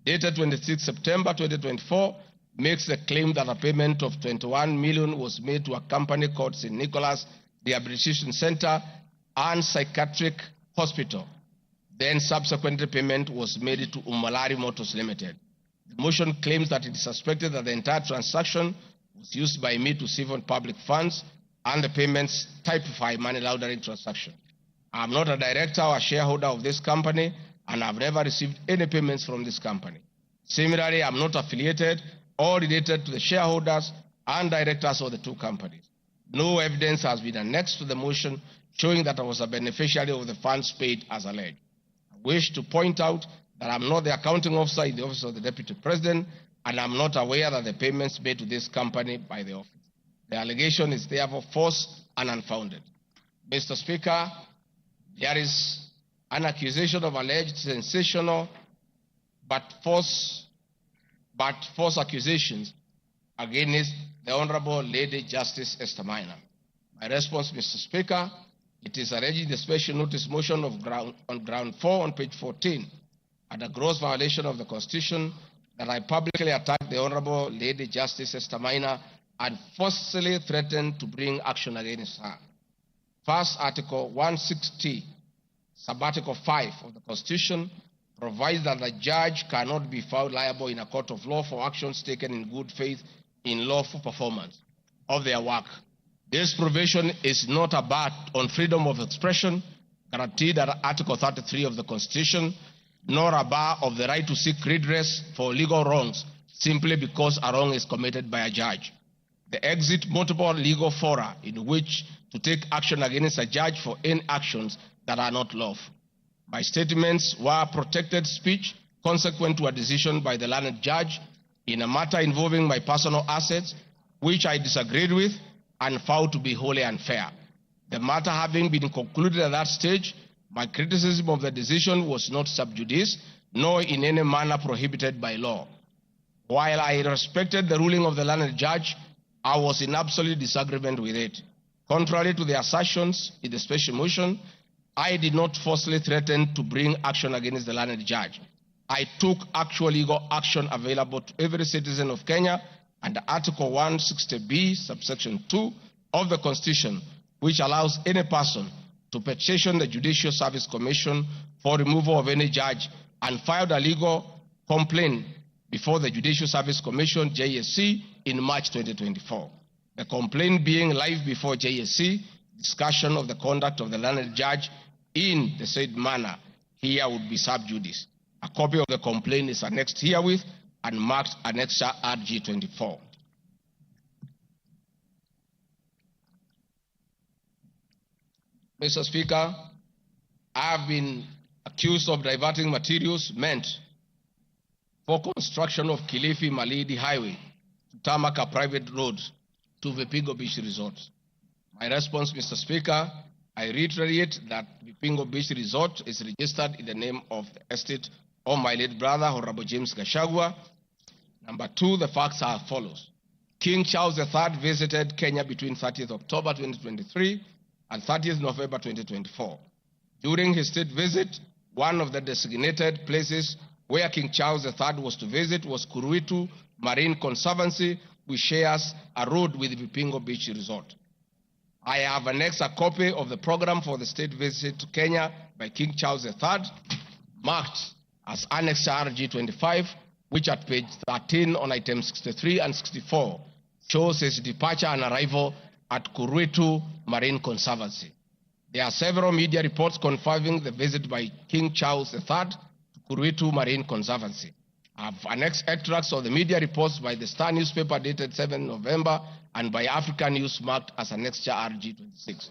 dated 26 September 2024 makes the claim that a payment of 21 million was made to a company called St. Nicholas Rehabilitation Center and Psychiatric Hospital. Then subsequently payment was made to Umalari Motors Limited. The motion claims that it is suspected that the entire transaction was used by me to siphon public funds and the payments typify money laundering transaction. I am not a director or a shareholder of this company and I have never received any payments from this company. Similarly, I am not affiliated or related to the shareholders and directors of the two companies. No evidence has been annexed to the motion showing that I was a beneficiary of the funds paid as alleged. I wish to point out that I am not the accounting officer in the Office of the Deputy President and I am not aware that the payments made to this company by the office. The allegation is therefore false and unfounded. Mr. Speaker, there is an accusation of alleged sensational but false accusations against the Honorable Lady Justice Esther Minor. My response, Mr. Speaker, it is alleged in the special notice motion on ground 4 on page 14 at a gross violation of the Constitution that I publicly attacked the Honorable Lady Justice Esther Minor and forcefully threatened to bring action against her. First, Article 160, Subarticle 5 of the Constitution provides that the judge cannot be found liable in a court of law for actions taken in good faith in lawful performance of their work. This provision is not a bar on freedom of expression guaranteed under Article 33 of the Constitution, nor a bar of the right to seek redress for legal wrongs simply because a wrong is committed by a judge. They exit multiple legal fora in which to take action against a judge for any actions that are not lawful. My statements were protected speech consequent to a decision by the learned judge in a matter involving my personal assets, which I disagreed with and found to be wholly unfair. The matter having been concluded at that stage, my criticism of the decision was not sub judice, nor in any manner prohibited by law. While I respected the ruling of the learned judge, I was in absolute disagreement with it. Contrary to the assertions in the special motion, I did not falsely threaten to bring action against the learned judge. I took actual legal action available to every citizen of Kenya under Article 160B, subsection 2 of the Constitution, which allows any person to petition the Judicial Service Commission for removal of any judge and filed a legal complaint before the Judicial Service Commission, JSC, in March 2024. The complaint being live before JSC, discussion of the conduct of the learned judge in the said manner here would be sub judice. A copy of the complaint is annexed herewith and marked Annexure RG 24. Mr. Speaker, I have been accused of diverting materials meant for construction of Kilifi Malindi Highway to tarmac a private road to Vipigo Beach Resort. My response, Mr. Speaker, I reiterate that Vipingo Beach Resort is registered in the name of the estate of my late brother, Honorable James Gachagua. Number two, the facts are as follows. King Charles III visited Kenya between 30th October 2023 and 30th November 2024. During his state visit, one of the designated places where King Charles III was to visit was Kuruitu Marine Conservancy, which shares a road with Vipingo Beach Resort. I have annexed a copy of the program for the state visit to Kenya by King Charles III, marked as Annex RG 25, which at page 13 on items 63 and 64 shows his departure and arrival at Kuruitu Marine Conservancy. There are several media reports confirming the visit by King Charles III to Kuruitu Marine Conservancy. I have annexed extracts of the media reports by the Star newspaper dated 7 November and by African News marked as Annexure RG 26.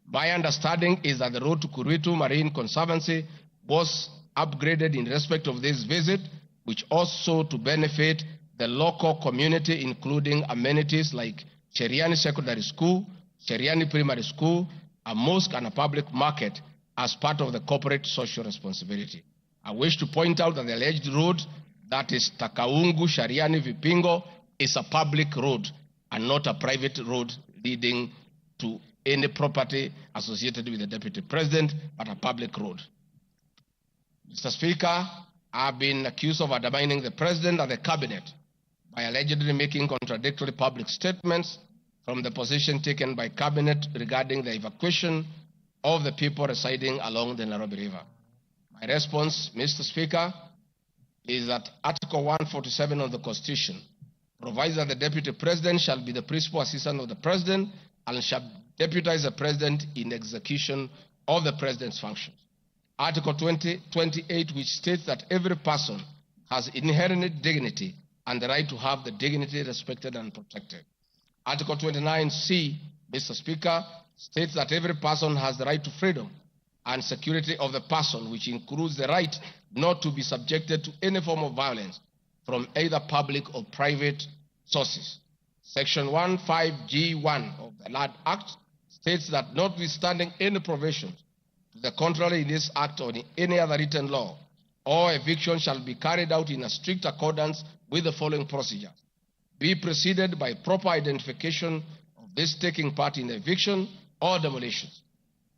My understanding is that the road to Kuruitu Marine Conservancy was upgraded in respect of this visit, which also to benefit the local community, including amenities like Cheriani Secondary School, Cheriani Primary School, a mosque and a public market as part of the corporate social responsibility. I wish to point out that the alleged road, that is Takaungu Shariani Vipingo, is a public road and not a private road leading to any property associated with the Deputy President, but a public road. Mr. Speaker, I have been accused of undermining the President and the Cabinet by allegedly making contradictory public statements from the position taken by Cabinet regarding the evacuation of the people residing along the Nairobi River. My response, Mr. Speaker, is that Article 147 of the Constitution provides that the Deputy President shall be the principal assistant of the President and shall deputize the President in execution of the President's functions. Article 28, which states that every person has inherent dignity and the right to have the dignity respected and protected. Article 29C, Mr. Speaker, states that every person has the right to freedom and security of the person, which includes the right not to be subjected to any form of violence from either public or private sources. Section 15G1 of the Land Act states that notwithstanding any provisions to the contrary in this act or in any other written law, all eviction shall be carried out in a strict accordance with the following procedures. Be preceded by proper identification of this taking part in eviction or demolitions.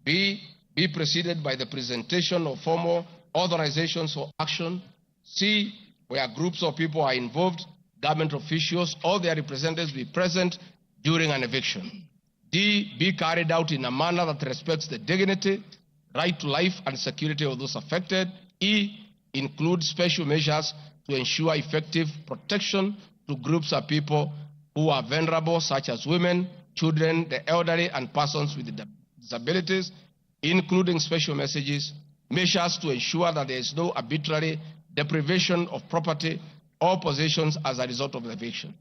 B, be preceded by the presentation of formal authorizations for action. C, where groups of people are involved, government officials or their representatives be present during an eviction. D, be carried out in a manner that respects the dignity, right to life and security of those affected. E, include special measures to ensure effective protection to groups of people who are vulnerable, such as women, children, the elderly, and persons with disabilities, including special measures to ensure that there is no arbitrary deprivation of property or possessions as a result of the eviction.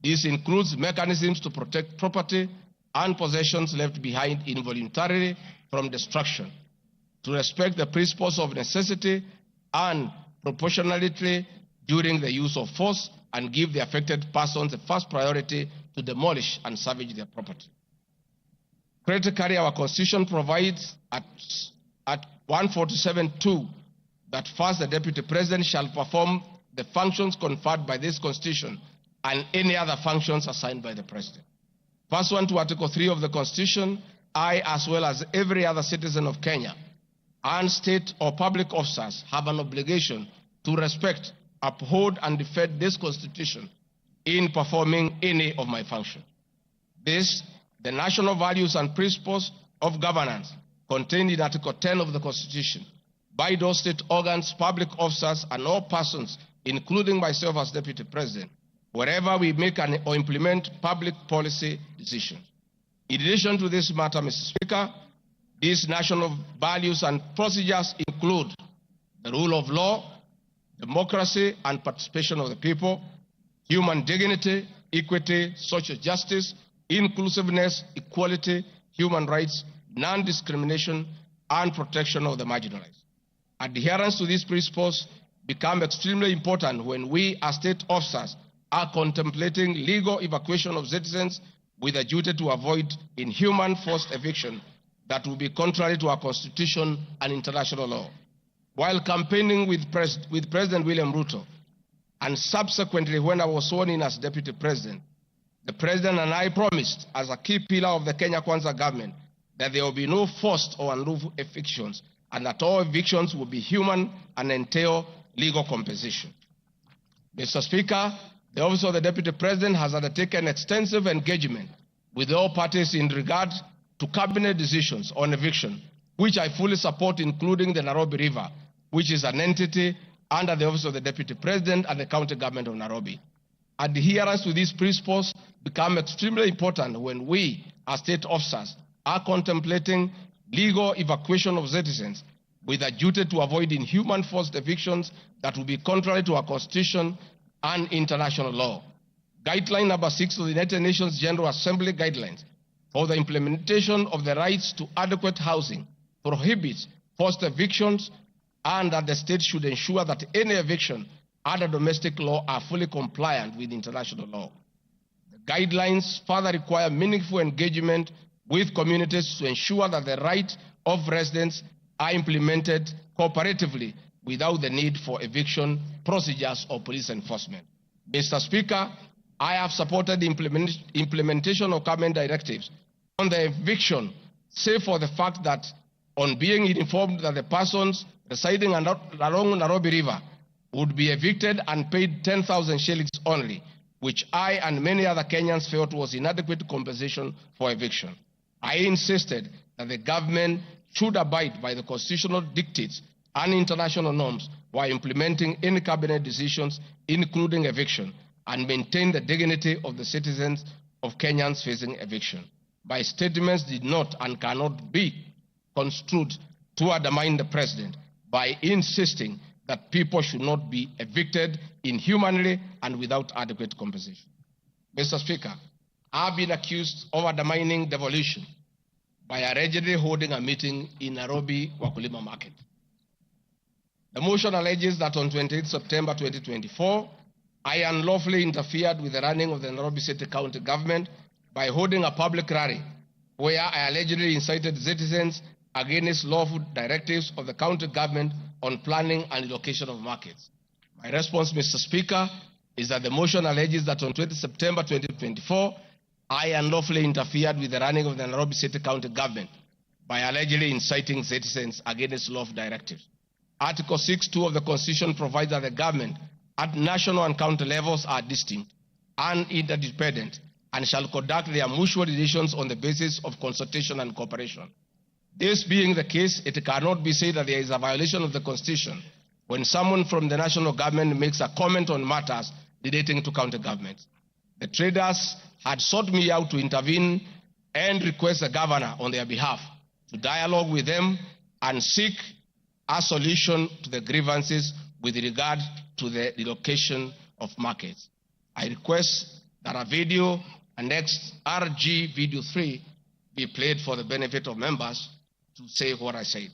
This includes mechanisms to protect property and possessions left behind involuntarily from destruction, to respect the principles of necessity and proportionality during the use of force, and give the affected persons the first priority to demolish and salvage their property. Critically, our Constitution provides at 147(2) that first the Deputy President shall perform the functions conferred by this Constitution and any other functions assigned by the President. Pursuant to Article 3 of the Constitution, I, as well as every other citizen of Kenya, and state or public officers have an obligation to respect, uphold, and defend this Constitution in performing any of my functions. This, the national values and principles of governance contained in Article 10 of the Constitution, by those state organs, public officers, and all persons, including myself as Deputy President, wherever we make or implement public policy decisions. In addition to this matter, Mr. Speaker, these national values and procedures include the rule of law, democracy and participation of the people, human dignity, equity, social justice, inclusiveness, equality, human rights, non-discrimination, and protection of the marginalized. Adherence to these principles become extremely important when we as state officers are contemplating legal evacuation of citizens with a duty to avoid inhuman forced eviction that will be contrary to our Constitution and international law. While campaigning with President William Ruto, and subsequently when I was sworn in as Deputy President, the President and I promised, as a key pillar of the Kenya Kwanza government, that there will be no forced or unlawful evictions, and that all evictions will be human and entail legal compensation. Mr. Speaker, the Office of the Deputy President has undertaken extensive engagement with all parties in regard to cabinet decisions on eviction, which I fully support, including the Nairobi River, which is an entity under the Office of the Deputy President and the County Government of Nairobi. Adherence to these principles become extremely important when we, as state officers, are contemplating legal evacuation of citizens with a duty to avoid inhuman forced evictions that will be contrary to our Constitution and international law. Guideline number 6 of the United Nations General Assembly Guidelines for the implementation of the rights to adequate housing prohibits forced evictions, and that the state should ensure that any eviction under domestic law are fully compliant with international law. The guidelines further require meaningful engagement with communities to ensure that the rights of residents are implemented cooperatively without the need for eviction procedures or police enforcement. Mr. Speaker, I have supported the implementation of government directives on the eviction, save for the fact that on being informed that the persons residing along Nairobi River would be evicted and paid 10,000 shillings only, which I and many other Kenyans felt was inadequate compensation for eviction. I insisted that the government should abide by the constitutional dictates and international norms while implementing any cabinet decisions, including eviction, and maintain the dignity of the citizens of Kenyans facing eviction. My statements did not and cannot be construed to undermine the President by insisting that people should not be evicted inhumanly and without adequate compensation. Mr. Speaker, I have been accused of undermining devolution by allegedly holding a meeting in Nairobi Wakulima Market. The motion alleges that on 28 September 2024, I unlawfully interfered with the running of the Nairobi City County government by holding a public rally where I allegedly incited citizens against lawful directives of the county government on planning and allocation of markets. My response, Mr. Speaker, is that the motion alleges that on 20 September 2024, I unlawfully interfered with the running of the Nairobi City County government by allegedly inciting citizens against lawful directives. Article 6(2) of the Constitution provides that the government at national and county levels are distinct and interdependent and shall conduct their mutual relations on the basis of consultation and cooperation. This being the case, it cannot be said that there is a violation of the Constitution when someone from the national government makes a comment on matters relating to county governments. The traders had sought me out to intervene and request the governor on their behalf to dialogue with them and seek a solution to the grievances with regard to the relocation of markets. I request that a video annexed RG Video 3 be played for the benefit of members to say what I said.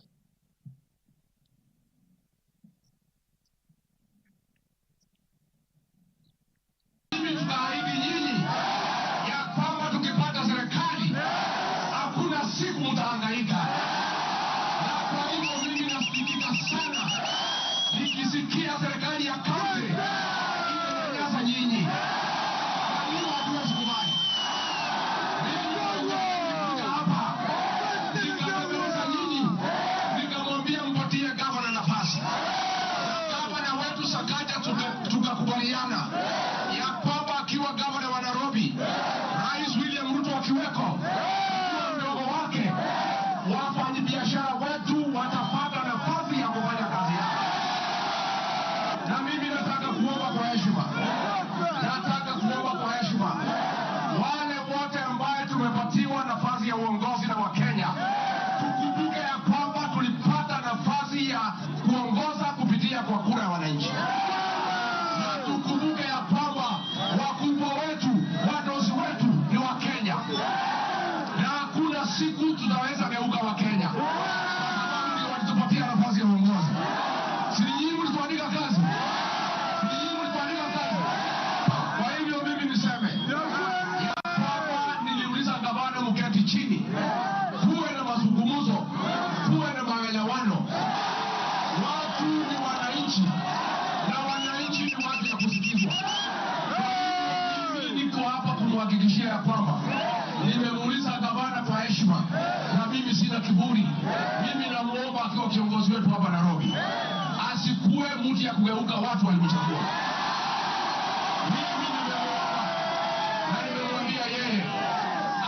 Siku tutaweza geuka wa Kenya. na kiburi. Mimi namuomba akiwa kiongozi wetu hapa Nairobi, asikuwe mtu ya kugeuka watu walimchagua. Mimi nimeomba na nimemwambia yeye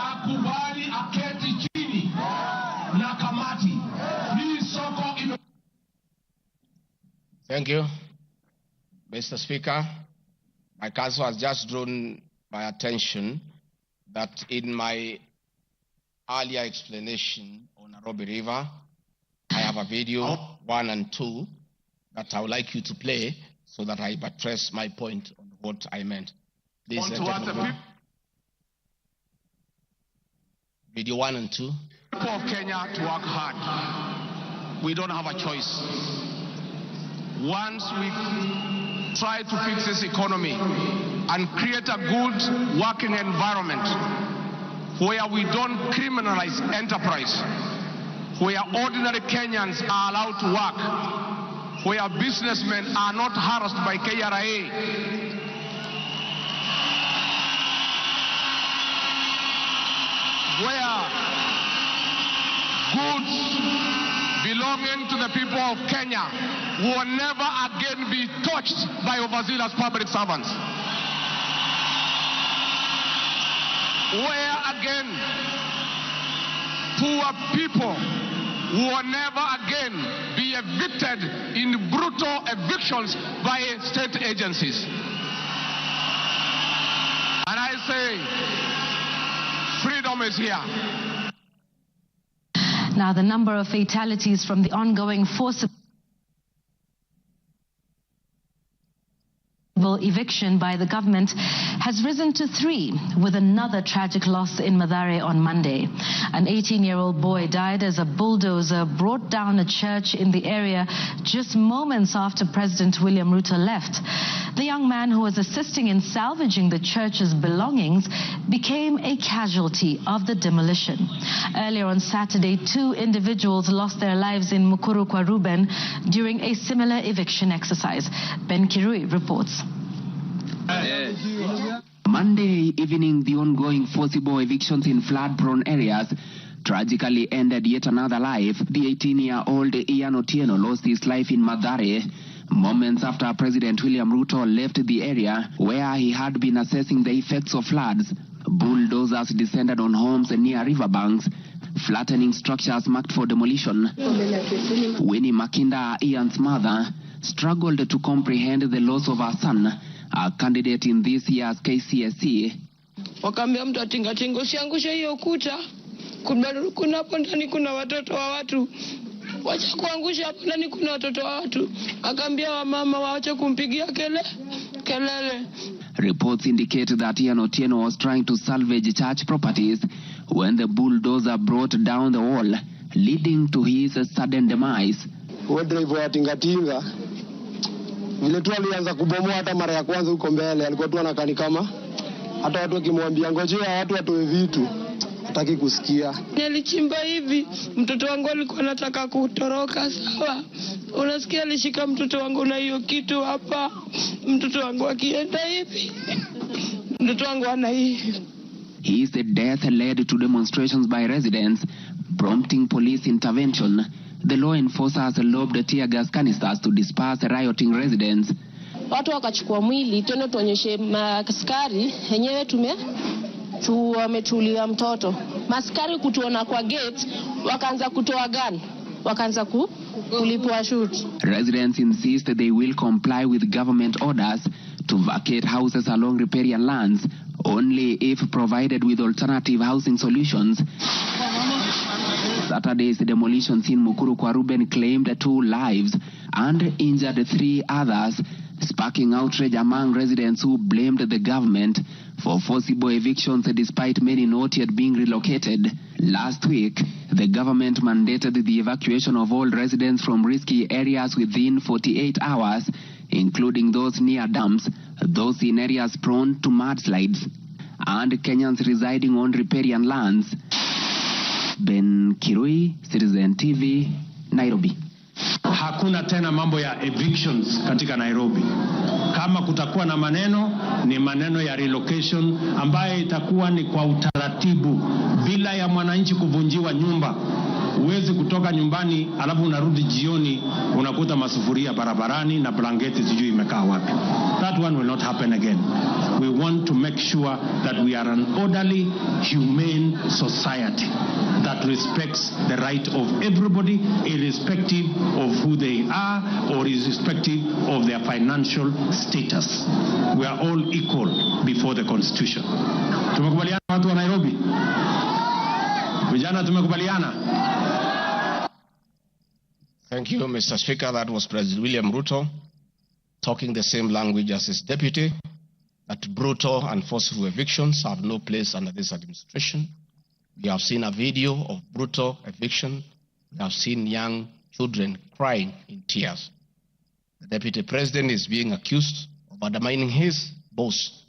akubali aketi chini na kamati. Hii soko ime... Thank you, Mr. Speaker. My counsel has just drawn my attention that in my earlier explanation on Nairobi River, I have a video 1 and 2 that I would like you to play so that I buttress my point on what I meant. This video 1 and 2. People of Kenya to work hard. We don't have a choice. Once we try to fix this economy and create a good working environment where we don't criminalize enterprise, where ordinary Kenyans are allowed to work, where businessmen are not harassed by KRA, where goods belonging to the people of Kenya will never again be touched by overzealous public servants. Where again poor people will never again be evicted in brutal evictions by state agencies. And I say, freedom is here. Now, the number of fatalities from the ongoing forcible eviction by the government has risen to 3, with another tragic loss in Mathare on Monday. An 18-year-old boy died as a bulldozer brought down a church in the area just moments after President William Ruto left. The young man, who was assisting in salvaging the church's belongings, became a casualty of the demolition. Earlier on Saturday, 2 individuals lost their lives in Mukuru kwa Ruben during a similar eviction exercise. Ben Kirui reports. Monday evening, the ongoing forcible evictions in flood-prone areas tragically ended yet another life. The 18-year-old Ian Otieno lost his life in Mathare moments after President William Ruto left the area where he had been assessing the effects of floods. Bulldozers descended on homes near riverbanks, flattening structures marked for demolition. Winnie Makinda, Ian's mother, struggled to comprehend the loss of her son, a candidate in this year's KCSE. Wakaambia mtu atingatinga usiangushe hiyo ukuta. Kuna hapo ndani kuna watoto wa watu. Wacha kuangusha hapo ndani kuna watoto wa watu. Akaambia wamama waache kumpigia kelele. Reports indicate that Ian Otieno was trying to salvage church properties when the bulldozer brought down the wall, leading to his sudden demise. Driver wa tingatinga vile tu alianza kubomoa hata mara ya kwanza huko mbele, alikuwa tu anakani kama hata watu wakimwambia ngojea watu watoe vitu hataki kusikia. Nilichimba hivi, mtoto wangu alikuwa anataka kutoroka, sawa. Unasikia alishika mtoto wangu na hiyo kitu hapa. Mtoto wangu akienda hivi. Mtoto wangu ana hivi. His death led to demonstrations by residents, prompting police intervention. The law enforcers lobbed tear gas canisters to disperse rioting residents. Watu wakachukua mwili tena tuonyeshe maskari yenyewe wametulia mtoto. Maskari kutuona kwa gate wakaanza kutoa gun, wakaanza kulipua shoot. Residents insist they will comply with government orders to vacate houses along riparian lands only if provided with alternative housing solutions. Saturday's demolitions in Mukuru kwa Ruben claimed 2 lives and injured 3 others, sparking outrage among residents who blamed the government for forcible evictions despite many not yet being relocated. Last week, the government mandated the evacuation of all residents from risky areas within 48 hours, including those near dams, those in areas prone to mudslides, and Kenyans residing on riparian lands. Ben Kirui, Citizen TV, Nairobi. Hakuna tena mambo ya evictions katika Nairobi. Kama kutakuwa na maneno, ni maneno ya relocation ambayo itakuwa ni kwa utaratibu bila ya mwananchi kuvunjiwa nyumba Huwezi kutoka nyumbani alafu unarudi jioni unakuta masufuria barabarani na blanketi sijui imekaa wapi. That one will not happen again. We want to make sure that we are an orderly, humane society that respects the right of everybody, irrespective of who they are or irrespective of their financial status. We are all equal before the Constitution. Tumekubaliana watu wa Nairobi? Vijana tumekubaliana? Thank you, Mr. Speaker. That was President William Ruto talking the same language as his deputy, that brutal and forceful evictions have no place under this administration. We have seen a video of brutal eviction. We have seen young children crying in tears. The deputy president is being accused of undermining his boss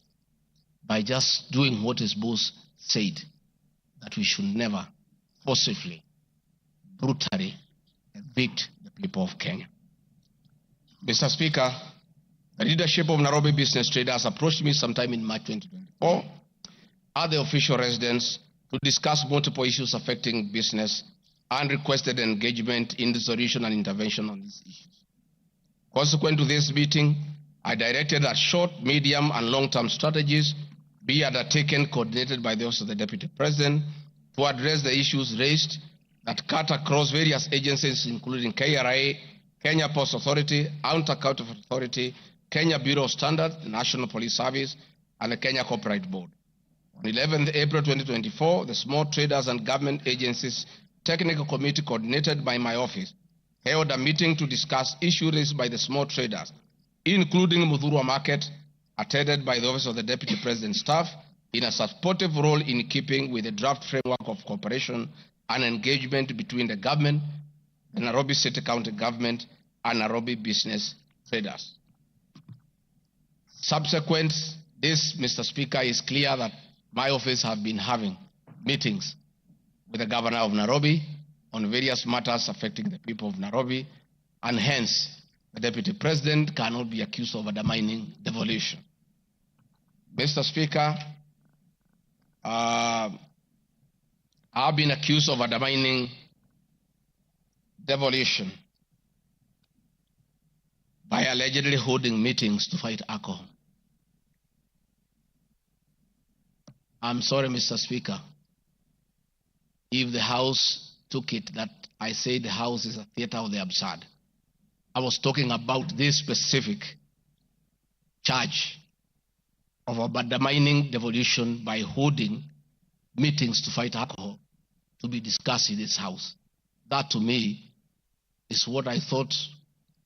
by just doing what his boss said, that we should never forcibly, brutally evict the people of Kenya. Mr. Speaker, the leadership of Nairobi business traders approached me sometime in March 2024 at the official residence to discuss multiple issues affecting business and requested engagement in the solution and intervention on these issues. Consequent to this meeting, I directed that short, medium, and long-term strategies be undertaken, coordinated by the Office of the Deputy President, to address the issues raised that cut across various agencies, including KRA, Kenya Post Authority, Anti-Counterfeit Authority, Kenya Bureau of Standards, the National Police Service, and the Kenya Copyright Board. On 11th April 2024, the Small Traders and Government Agencies Technical Committee, coordinated by my office, held a meeting to discuss issues raised by the small traders, including Mudhurwa Market, attended by the Office of the Deputy President's staff, in a supportive role in keeping with the draft framework of cooperation and engagement between the government, the Nairobi City County government, and Nairobi business traders. Subsequent this, Mr. Speaker, is clear that my office have been having meetings with the governor of Nairobi on various matters affecting the people of Nairobi, and hence the Deputy President cannot be accused of undermining devolution. Mr. Speaker, I've been accused of undermining devolution by allegedly holding meetings to fight alcohol. I'm sorry, Mr. Speaker, if the House took it that I say the House is a theater of the absurd. I was talking about this specific charge of undermining devolution by holding meetings to fight alcohol to be discussed in this House. That to me is what I thought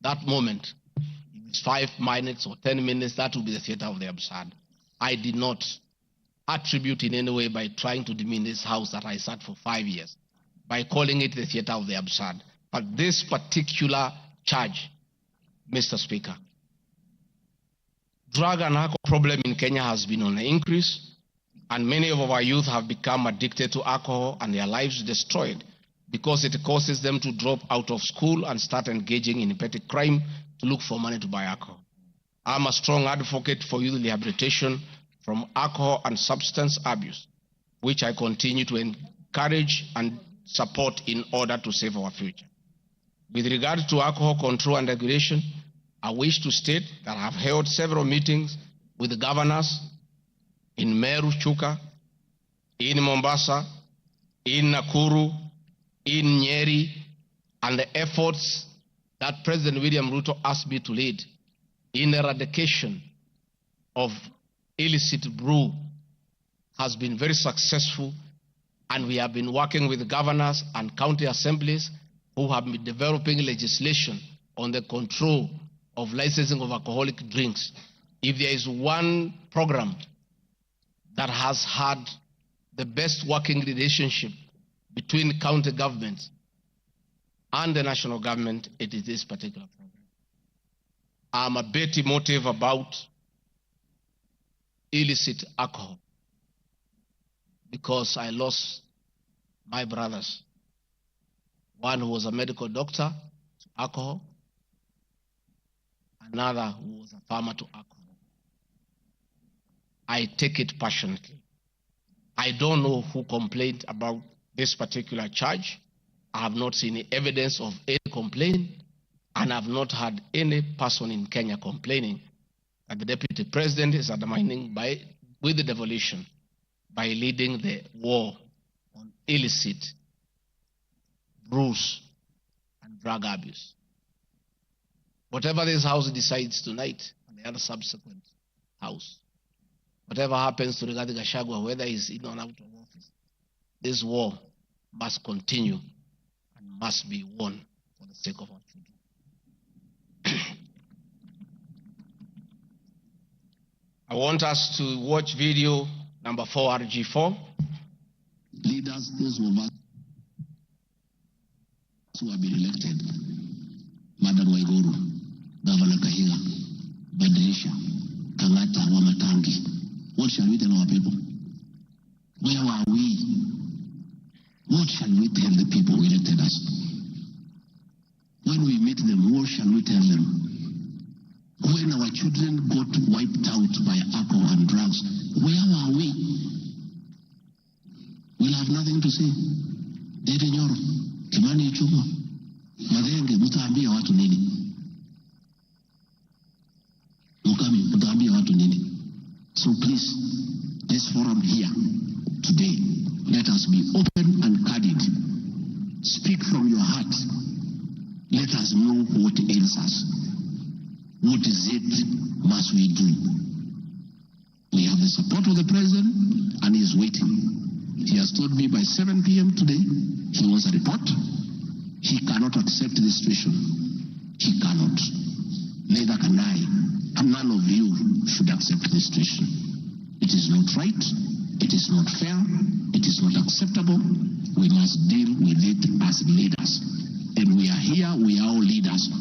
that moment. If it's 5 minutes or 10 minutes, that would be the theater of the absurd. I did not attribute in any way by trying to demean this House that I sat for 5 years, by calling it the theater of the absurd. But this particular charge, Mr. Speaker, drug and alcohol problem in Kenya has been on the increase, and many of our youth have become addicted to alcohol and their lives destroyed because it causes them to drop out of school and start engaging in petty crime to look for money to buy alcohol. I'm a strong advocate for youth rehabilitation from alcohol and substance abuse, which I continue to encourage and support in order to save our future. With regard to alcohol control and regulation, I wish to state that I have held several meetings with the governors in Meru, Chuka, in Mombasa, in Nakuru, in Nyeri, and the efforts that President William Ruto asked me to lead in eradication of illicit brew has been very successful, and we have been working with governors and county assemblies who have been developing legislation on the control of licensing of alcoholic drinks. If there is one program that has had the best working relationship between county governments and the national government, it is this particular program. I'm a bit emotive about illicit alcohol because I lost my brothers. One who was a medical doctor to alcohol, another who was a farmer to alcohol. I take it passionately. I don't know who complained about this particular charge, I have not seen evidence of any complaint, and I have not had any person in Kenya complaining that the Deputy President is undermining with the devolution by leading the war on illicit, brews, and drug abuse. Whatever this House decides tonight, and the other subsequent House, whatever happens to Rigathi Gachagua, whether he's in or out of office, this war must continue and must be won for the sake of our children. I want us to watch video number 4, RG4. Leaders, those of us who have been elected, Madam Waiguru, Governor Kahiga, Badilisha, Kangata, Wamatangi, what shall we tell our people? Where are we? What shall we tell the people who elected us? When we meet them, what shall we tell them? When our children got wiped out by alcohol and drugs, where are we? We'll have nothing to say. Dede Nyoro, Kimani Ichung'wa, Madenge, mutaambia watu nini? Mukami, mutaambia watu nini? So please, this forum here today, let us be open and candid. Speak from your heart. Let us know what ails us. What is it must we do? We have the support of the President, and he is waiting. He has told me by 7 p.m. today, he wants a report. He cannot accept the situation. He cannot. Neither can I. And none of you should accept the situation. It is not right. It is not fair. It is not acceptable. We must deal with it as leaders. And we are here. We are all leaders.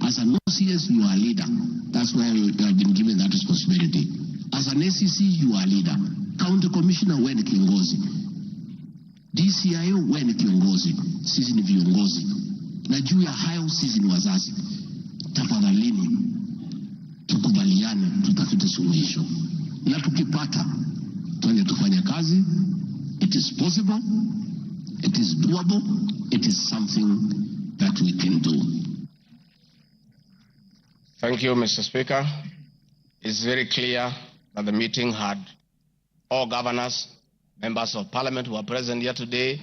As an OCS, you are a leader. That's why you have been given that responsibility. As an ACC, you are a leader. County Commissioner, wewe ni kiongozi. DCIO, wewe ni kiongozi. Sisi ni viongozi. Na juu ya hayo, sisi ni wazazi. Tafadhalini, tukubaliane, tutafute suluhisho. Na tukipata, tuende tufanye kazi. It is possible. It is doable. It is something that we can do. Thank you, Mr. Speaker. It's very clear that the meeting had all governors, members of parliament who are present here today,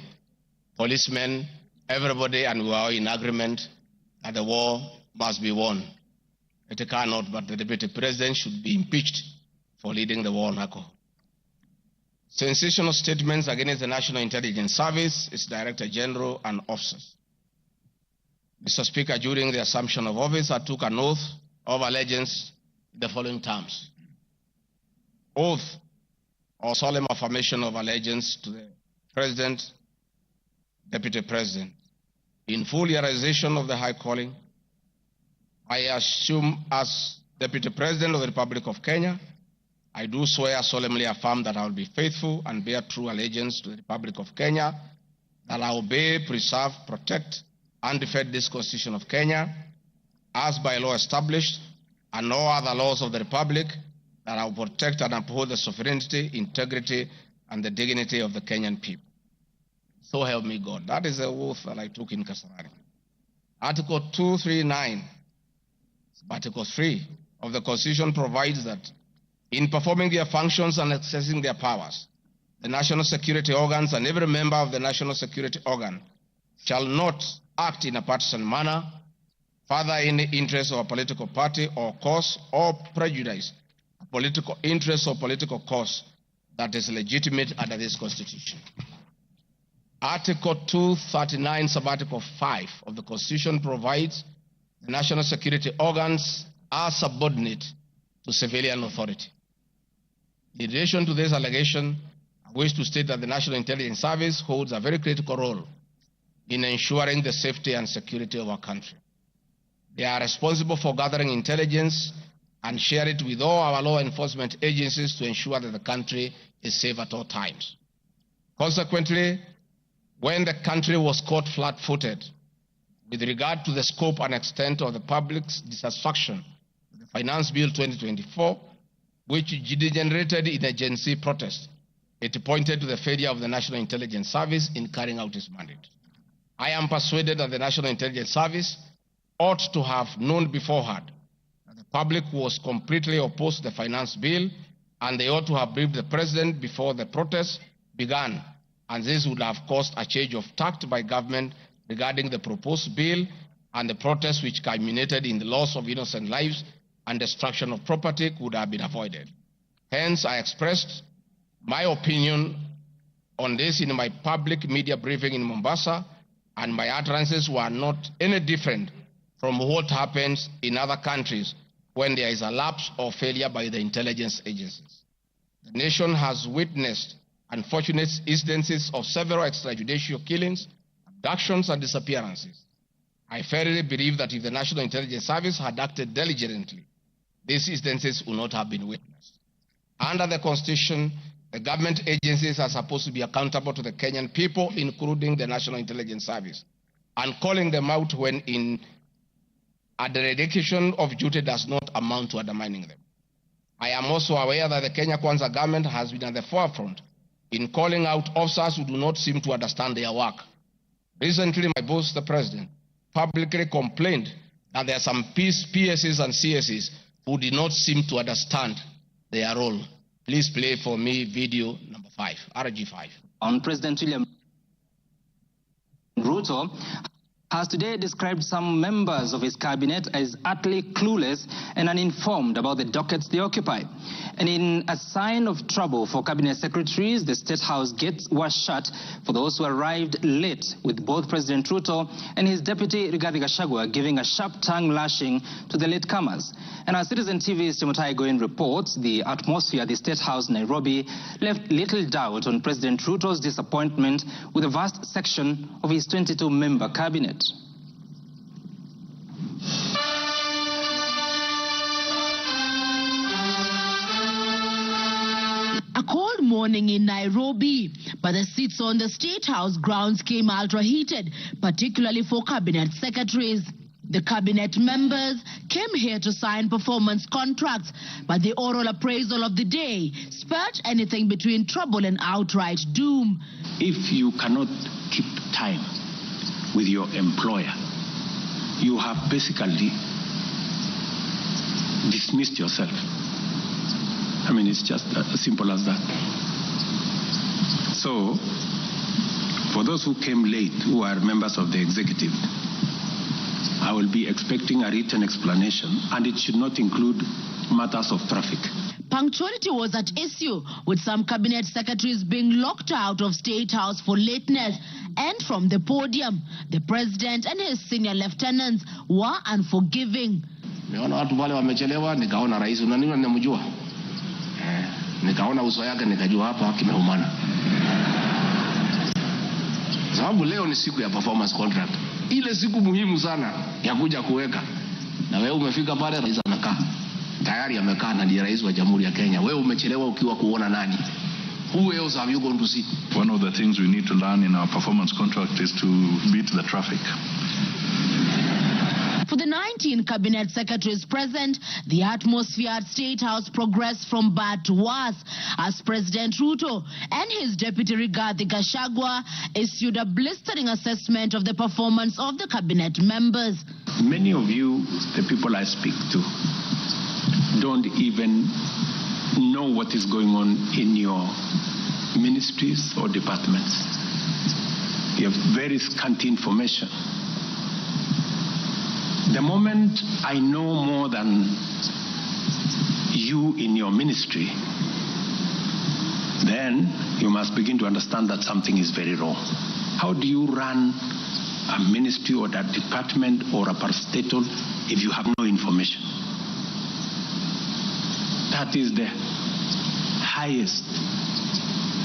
policemen, everybody, and we are all in agreement that the war must be won. It cannot, but the Deputy President should be impeached for leading the war on alcohol. Sensational statements against the National Intelligence Service, its Director General, and officers. Mr. Speaker, during the assumption of office, I took an oath of allegiance in the following terms. Oath or solemn affirmation of allegiance to the President, Deputy President. In full realization of the high calling, I assume as Deputy President of the Republic of Kenya, I do swear solemnly affirm that I will be faithful and bear true allegiance to the Republic of Kenya, that I will obey, preserve, protect, and defend this Constitution of Kenya, as by law established, and all other laws of the Republic, that I will protect and uphold the sovereignty, integrity, and the dignity of the Kenyan people. So help me God. That is the oath that I took in Kasarani. Article 239, Article 3 of the Constitution provides that in performing their functions and accessing their powers, the national security organs and every member of the national security organ shall not act in a partisan manner, further any interest of a political party or cause, or prejudice a political interest or political cause that is legitimate under this Constitution. Article 239, Subarticle 5 of the Constitution provides the national security organs are subordinate to civilian authority. In relation to this allegation, I wish to state that the National Intelligence Service holds a very critical role in ensuring the safety and security of our country. They are responsible for gathering intelligence and share it with all our law enforcement agencies to ensure that the country is safe at all times. Consequently, when the country was caught flat-footed with regard to the scope and extent of the public's dissatisfaction with the Finance Bill 2024, which degenerated in a Gen Z protest, it pointed to the failure of the National Intelligence Service in carrying out its mandate. I am persuaded that the National Intelligence Service ought to have known beforehand that the public was completely opposed to the finance bill, and they ought to have briefed the President before the protests began, and this would have caused a change of tact by government regarding the proposed bill, and the protests which culminated in the loss of innocent lives and destruction of property could have been avoided. Hence, I expressed my opinion on this in my public media briefing in Mombasa, and my utterances were not any different from what happens in other countries when there is a lapse or failure by the intelligence agencies. The nation has witnessed unfortunate instances of several extrajudicial killings, abductions, and disappearances. I firmly believe that if the National Intelligence Service had acted diligently, these instances would not have been witnessed. Under the Constitution, the government agencies are supposed to be accountable to the Kenyan people, including the National Intelligence Service, and calling them out when a dereliction of duty does not amount to undermining them. I am also aware that the Kenya Kwanza government has been at the forefront in calling out officers who do not seem to understand their work. Recently, my boss, the President, publicly complained that there are some PSs and CSs who did not seem to understand their role. Please play for me video number 5, RG5. On President William Ruto has today described some members of his cabinet as utterly clueless and uninformed about the dockets they occupy. And in a sign of trouble for cabinet secretaries, the State House gates were shut for those who arrived late, with both President Ruto and his deputy Gachagua giving a sharp tongue lashing to the latecomers. And our Citizen TV's Timotai Goin reports the atmosphere at the State House Nairobi left little doubt on President Ruto's disappointment with a vast section of his 22-member cabinet. A cold morning in Nairobi, but the seats on the State House grounds came ultra-heated, particularly for cabinet secretaries. The cabinet members came here to sign performance contracts, but the oral appraisal of the day spurred anything between trouble and outright doom. If you cannot keep time with your employer, you have basically dismissed yourself. I mean, it's just as simple as that. So, for those who came late, who are members of the executive, I will be expecting a written explanation, and it should not include matters of traffic. Punctuality was at issue, with some cabinet secretaries being locked out of State House for lateness. And from the podium, the president and his senior lieutenants were unforgiving. Nimeona watu wale wamechelewa, nikaona rais unaniona ninamjua. Nikaona uso yake nikajua hapa kimeumana. Sababu leo ni siku ya performance contract. Ile siku muhimu sana ya kuja kuweka. Na wewe umefika pale rais anakaa. Tayari amekaa na ndiye rais wa Jamhuri ya Kenya. Wewe umechelewa ukiwa kuona nani? Who else have you gone to see? One of the things we need to learn in our performance contract is to beat the traffic. For the 19 cabinet secretaries present, the atmosphere at State House progressed from bad to worse as President Ruto and his deputy Rigathi Gachagua issued a blistering assessment of the performance of the cabinet members. Many of you, the people I speak to, don't even know what is going on in your ministries or departments. You have very scanty information. The moment I know more than you in your ministry, then you must begin to understand that something is very wrong. How do you run a ministry or a department or a parastatal if you have no information? That is the highest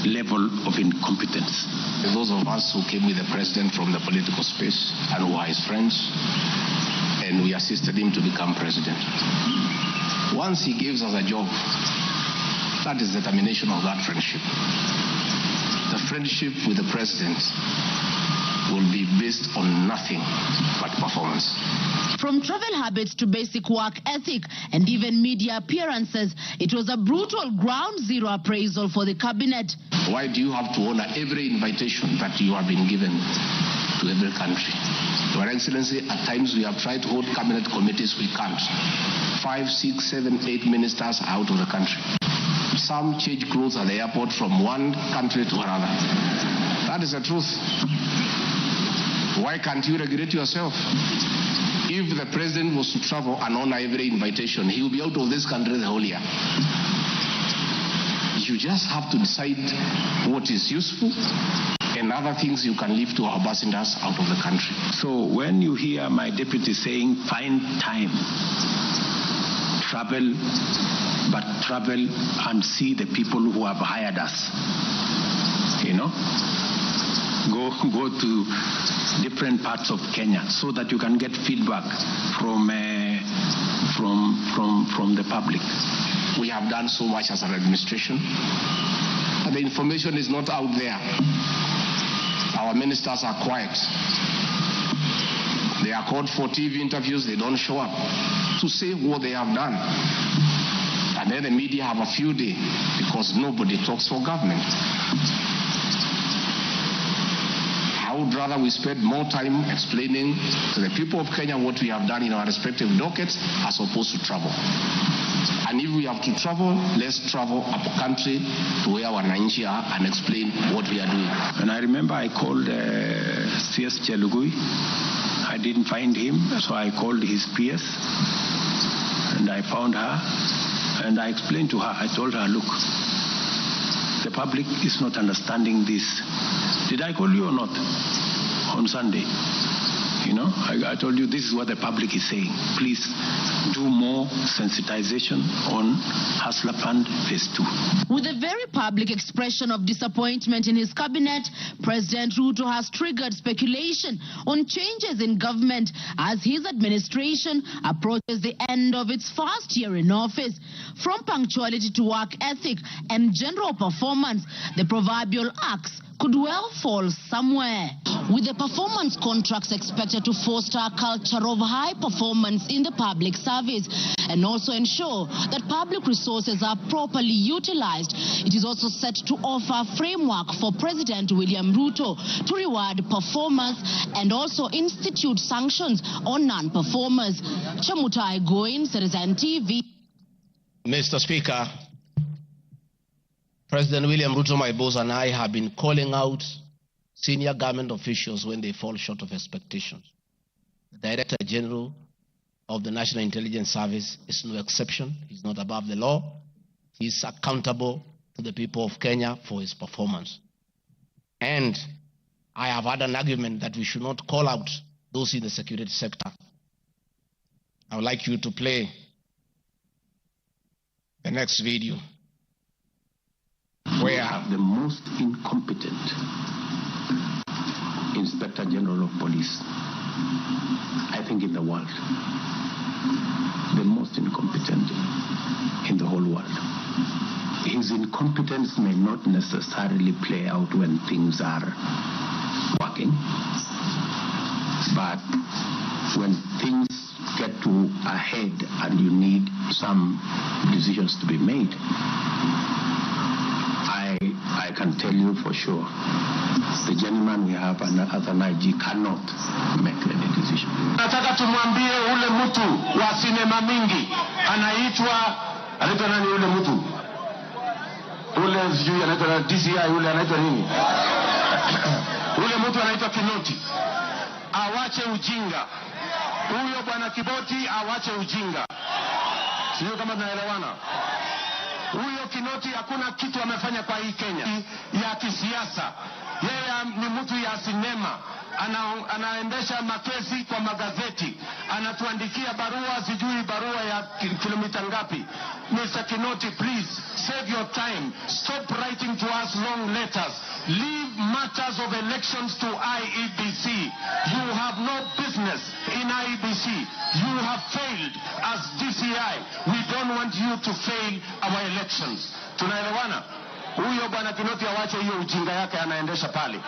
level of incompetence. Those of us who came with the president from the political space and who are his friends, and we assisted him to become president. Once he gives us a job, that is the termination of that friendship. The friendship with the president will be based on nothing but performance. From travel habits to basic work ethic and even media appearances, it was a brutal ground zero appraisal for the cabinet. Why do you have to honor every invitation that you have been given to to every country. Your Excellency, at times we have tried to hold cabinet committees, we can't. 5, 6, 7, 8 ministers are out of the country. Some change clothes at the airport from one country to another. That is the truth. Why can't you regulate yourself? If the president was to travel and honor every invitation, he will be out of this country the whole year. You just have to decide what is useful and other things you can leave to our ambassadors out of the country. So when you hear my deputy saying, find time, travel, but travel and see the people who have hired us, go to different parts of Kenya so that you can get feedback from the public. We have done so much as an administration, but the information is not out there. Our ministers are quiet. They are called for TV interviews, they don't show up to say what they have done. And then the media have a field day because nobody talks for government. I would rather we spend more time explaining to the people of Kenya what we have done in our respective dockets as opposed to travel. And if we have to travel, let's travel up country to where our Wananchi are and explain what we are doing. And I remember I called CS Chelugui. I didn't find him, so I called his PS and I found her and I explained to her, I told her, look, the public is not understanding this. Did I call you or not on Sunday? I told you this is what the public is saying. Please do more sensitization on Hustler Fund Phase 2. With a very public expression of disappointment in his cabinet, President Ruto has triggered speculation on changes in government as his administration approaches the end of its first year in office. From punctuality to work ethic and general performance, the proverbial axe could well fall somewhere. With the performance contracts expected to foster a culture of high performance in the public service and also ensure that public resources are properly utilized, it is also set to offer a framework for President William Ruto to reward performers and also institute sanctions on non-performers. Chamutai Goin, Citizen TV. Mr. Speaker, President William Ruto, my boss, and I have been calling out senior government officials when they fall short of expectations. The Director General of the National Intelligence Service is no exception. He's not above the law. He's accountable to the people of Kenya for his performance. And I have had an argument that we should not call out those in the security sector. I would like you to play the next video. We have the most incompetent Inspector General of Police, I think, in the world. The most incompetent in the whole world. His incompetence may not necessarily play out when things are working, but when things get to a head and you need some decisions to be made, I can tell you for sure, the gentleman we have as an IG cannot make any decision. Nataka tumwambie ule mtu wa sinema mingi anaitwa nani ule mtu? Ule sijui anaitwa DCI, ule anaitwa nini? Ule mtu anaitwa Kinoti. Awache ujinga. Huyo bwana Kiboti awache ujinga. Sio kama tunaelewana. Huyo Kinoti hakuna kitu amefanya kwa hii Kenya ya kisiasa. Yeye ni mtu ya sinema. Anaendesha makesi kwa magazeti. Anatuandikia barua, sijui barua ya kilomita ngapi. Mr. Kinoti, please save your time. Stop writing to us long letters. Leave matters of elections to IEBC. You have no business in IEBC. You have failed as DCI. We don't want you to fail our elections. Tunaelewana? Huyo bwana Kinoti awache hiyo ujinga yake anaendesha pale.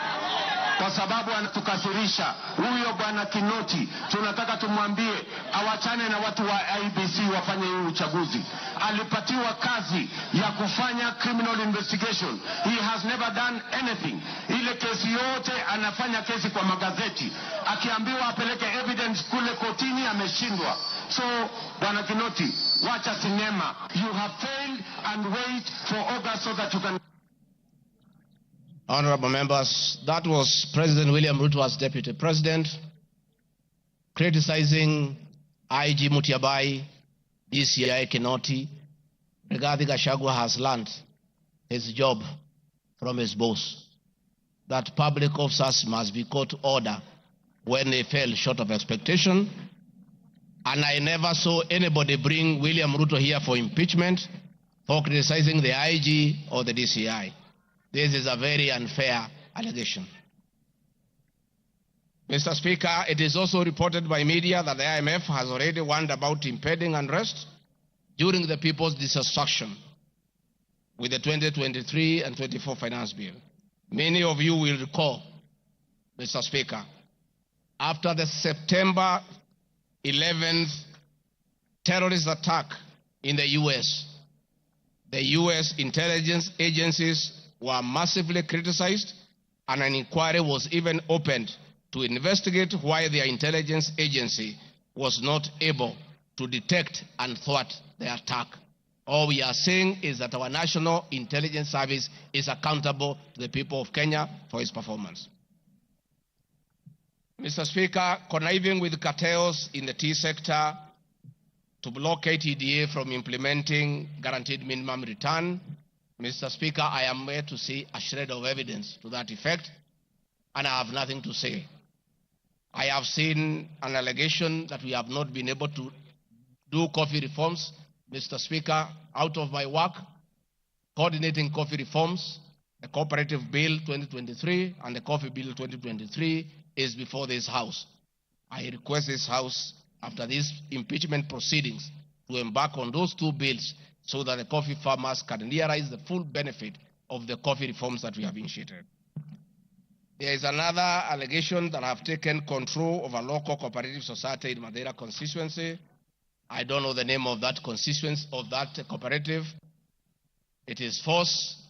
kwa sababu anatukasirisha. Huyo bwana Kinoti tunataka tumwambie awachane na watu wa IBC wafanye hii uchaguzi. Alipatiwa kazi ya kufanya criminal investigation. He has never done anything. Ile kesi yote anafanya kesi kwa magazeti. Akiambiwa apeleke evidence kule kotini ameshindwa. So bwana Kinoti, wacha sinema. You have failed and wait for August so that you can... Honorable members, that was President William Ruto as Deputy President, criticizing IG Mutiabai, DCI Kinoti. Rigathi Gachagua has learned his job from his boss, that public officers must be called to order when they fell short of expectation. And I never saw anybody bring William Ruto here for impeachment for criticizing the IG or the DCI. This is a very unfair allegation. Mr. Speaker, it is also reported by media that the IMF has already warned about impending unrest during the people's dissatisfaction with the 2023 and 24 finance bill. Many of you will recall, Mr. Speaker, after the September 11th terrorist attack in the the US intelligence agencies were massively criticized, and an inquiry was even opened to investigate why their intelligence agency was not able to detect and thwart the attack. All we are saying is that our National Intelligence Service is accountable to the people of Kenya for its performance. Mr. Speaker, conniving with cartels in the tea sector to block KTDA from implementing guaranteed minimum return, Mr. Speaker, I am here to see a shred of evidence to that effect, and I have nothing to say. I have seen an allegation that we have not been able to do coffee reforms. Mr. Speaker, out of my work, coordinating coffee reforms, the Cooperative Bill 2023 and the Coffee Bill 2023 is before this House. I request this House, after these impeachment proceedings, to embark on those two bills so that the coffee farmers can realize the full benefit of the coffee reforms that we have initiated. There is another allegation that I have taken control of a local cooperative society in Madeira constituency. I don't know the name of that constituency, of that cooperative. It is false.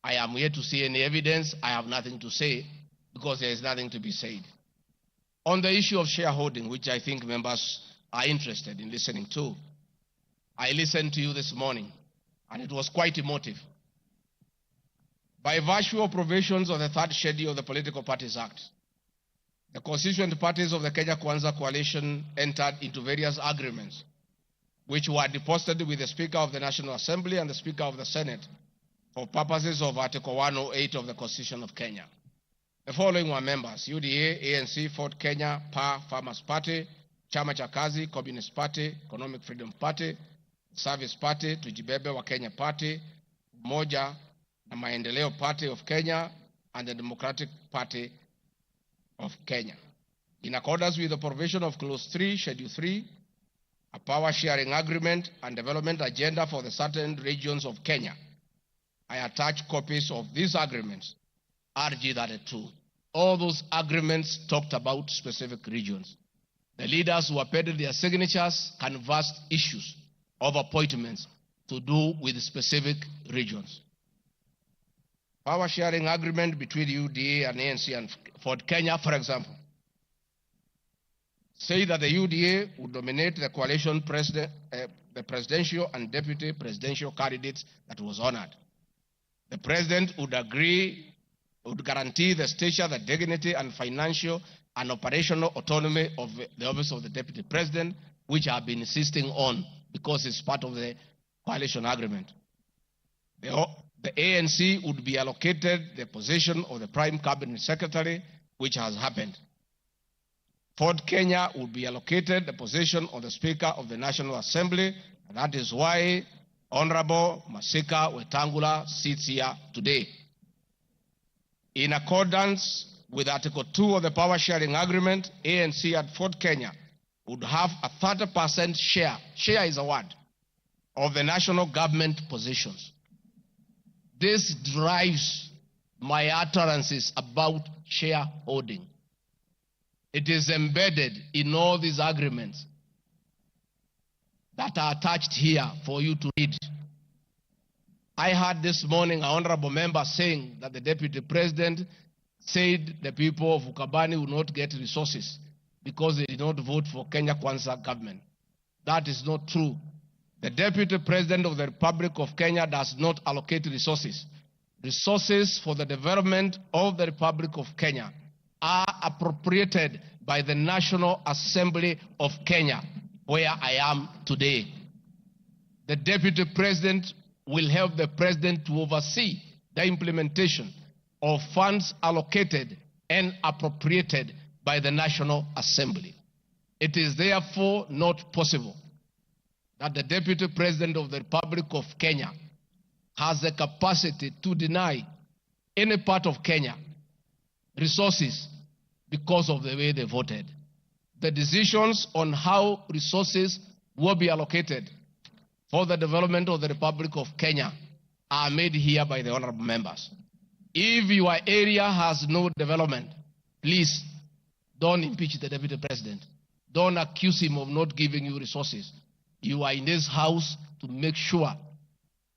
I am here to see any evidence. I have nothing to say because there is nothing to be said. On the issue of shareholding, which I think members are interested in listening to, I listened to you this morning, and it was quite emotive. By virtue of provisions of the third schedule of the Political Parties Act, the constituent parties of the Kenya Kwanza coalition entered into various agreements, which were deposited with the Speaker of the National Assembly and the Speaker of the Senate for purposes of Article 108 of the Constitution of Kenya. The following were members: UDA, ANC, Ford Kenya, PAR, Farmers Party, Chama cha Kazi, Communist Party, Economic Freedom Party, Service Party, Tujibebe wa Kenya Party, Umoja na Maendeleo Party of Kenya, and the Democratic Party of Kenya. In accordance with the provision of Clause 3, Schedule 3, a power sharing agreement and development agenda for the certain regions of Kenya, I attach copies of these agreements, RG32. All those agreements talked about specific regions. The leaders who appended their signatures canvassed issues of appointments to do with specific regions. Power sharing agreement between UDA and ANC and Ford Kenya, for example, say that the UDA would nominate the coalition president, the presidential and deputy presidential candidates that was honored. The president would guarantee the stature, the dignity, and financial and operational autonomy of the office of the deputy president, which I have been insisting on because it's part of the coalition agreement. The ANC would be allocated the position of the prime cabinet secretary, which has happened. Ford Kenya would be allocated the position of the Speaker of the National Assembly, and that is why Honorable Masika Wetangula sits here today. In accordance with Article 2 of the Power Sharing Agreement, ANC at Ford Kenya would have a 30% share is a word, of the national government positions. This drives my utterances about shareholding. It is embedded in all these agreements that are attached here for you to read. I heard this morning an honorable member saying that the deputy president said the people of Ukambani will not get resources because they did not vote for Kenya Kwanza government. That is not true. The deputy president of the Republic of Kenya does not allocate resources. Resources for the development of the Republic of Kenya are appropriated by the National Assembly of Kenya, where I am today. The deputy president will help the president to oversee the implementation of funds allocated and appropriated by the National Assembly. It is therefore not possible that the deputy president of the Republic of Kenya has the capacity to deny any part of Kenya resources because of the way they voted. The decisions on how resources will be allocated for the development of the Republic of Kenya are made here by the honorable members. If your area has no development, please don't impeach the deputy president. Don't accuse him of not giving you resources. You are in this house to make sure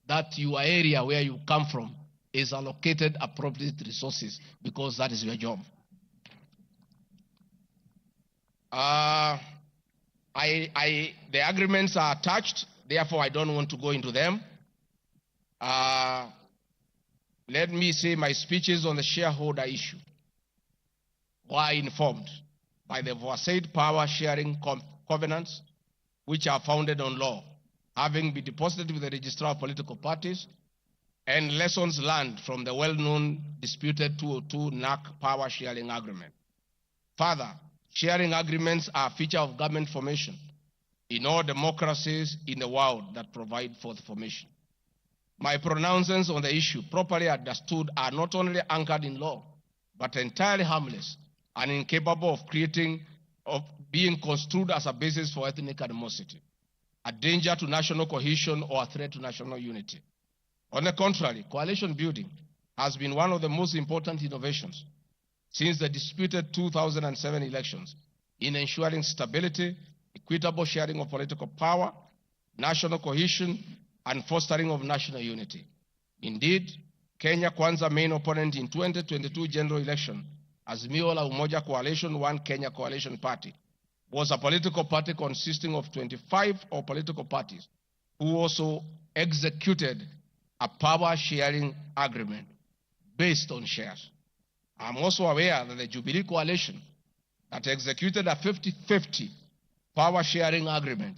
that your area where you come from is allocated appropriate resources, because that is your job. The agreements are attached, therefore I don't want to go into them. Let me say my speeches on the shareholder issue were informed by the foresaid power sharing covenants, which are founded on law, having been deposited with the registrar of political parties, and lessons learned from the well-known disputed 202 NAC power sharing agreement. Further, sharing agreements are a feature of government formation in all democracies in the world that provide for the formation. My pronouncements on the issue, properly understood, are not only anchored in law, but entirely harmless and incapable of being construed as a basis for ethnic animosity, a danger to national cohesion, or a threat to national unity. On the contrary, coalition building has been one of the most important innovations since the disputed 2007 elections in ensuring stability, equitable sharing of political power, national cohesion, and fostering of national unity. Indeed, Kenya Kwanza main opponent in 2022 general election, Azimio la Umoja Coalition, One Kenya Coalition Party, was a political party consisting of 25 political parties who also executed a power-sharing agreement based on shares. I'm also aware that the Jubilee Coalition that executed a 50-50 power-sharing agreement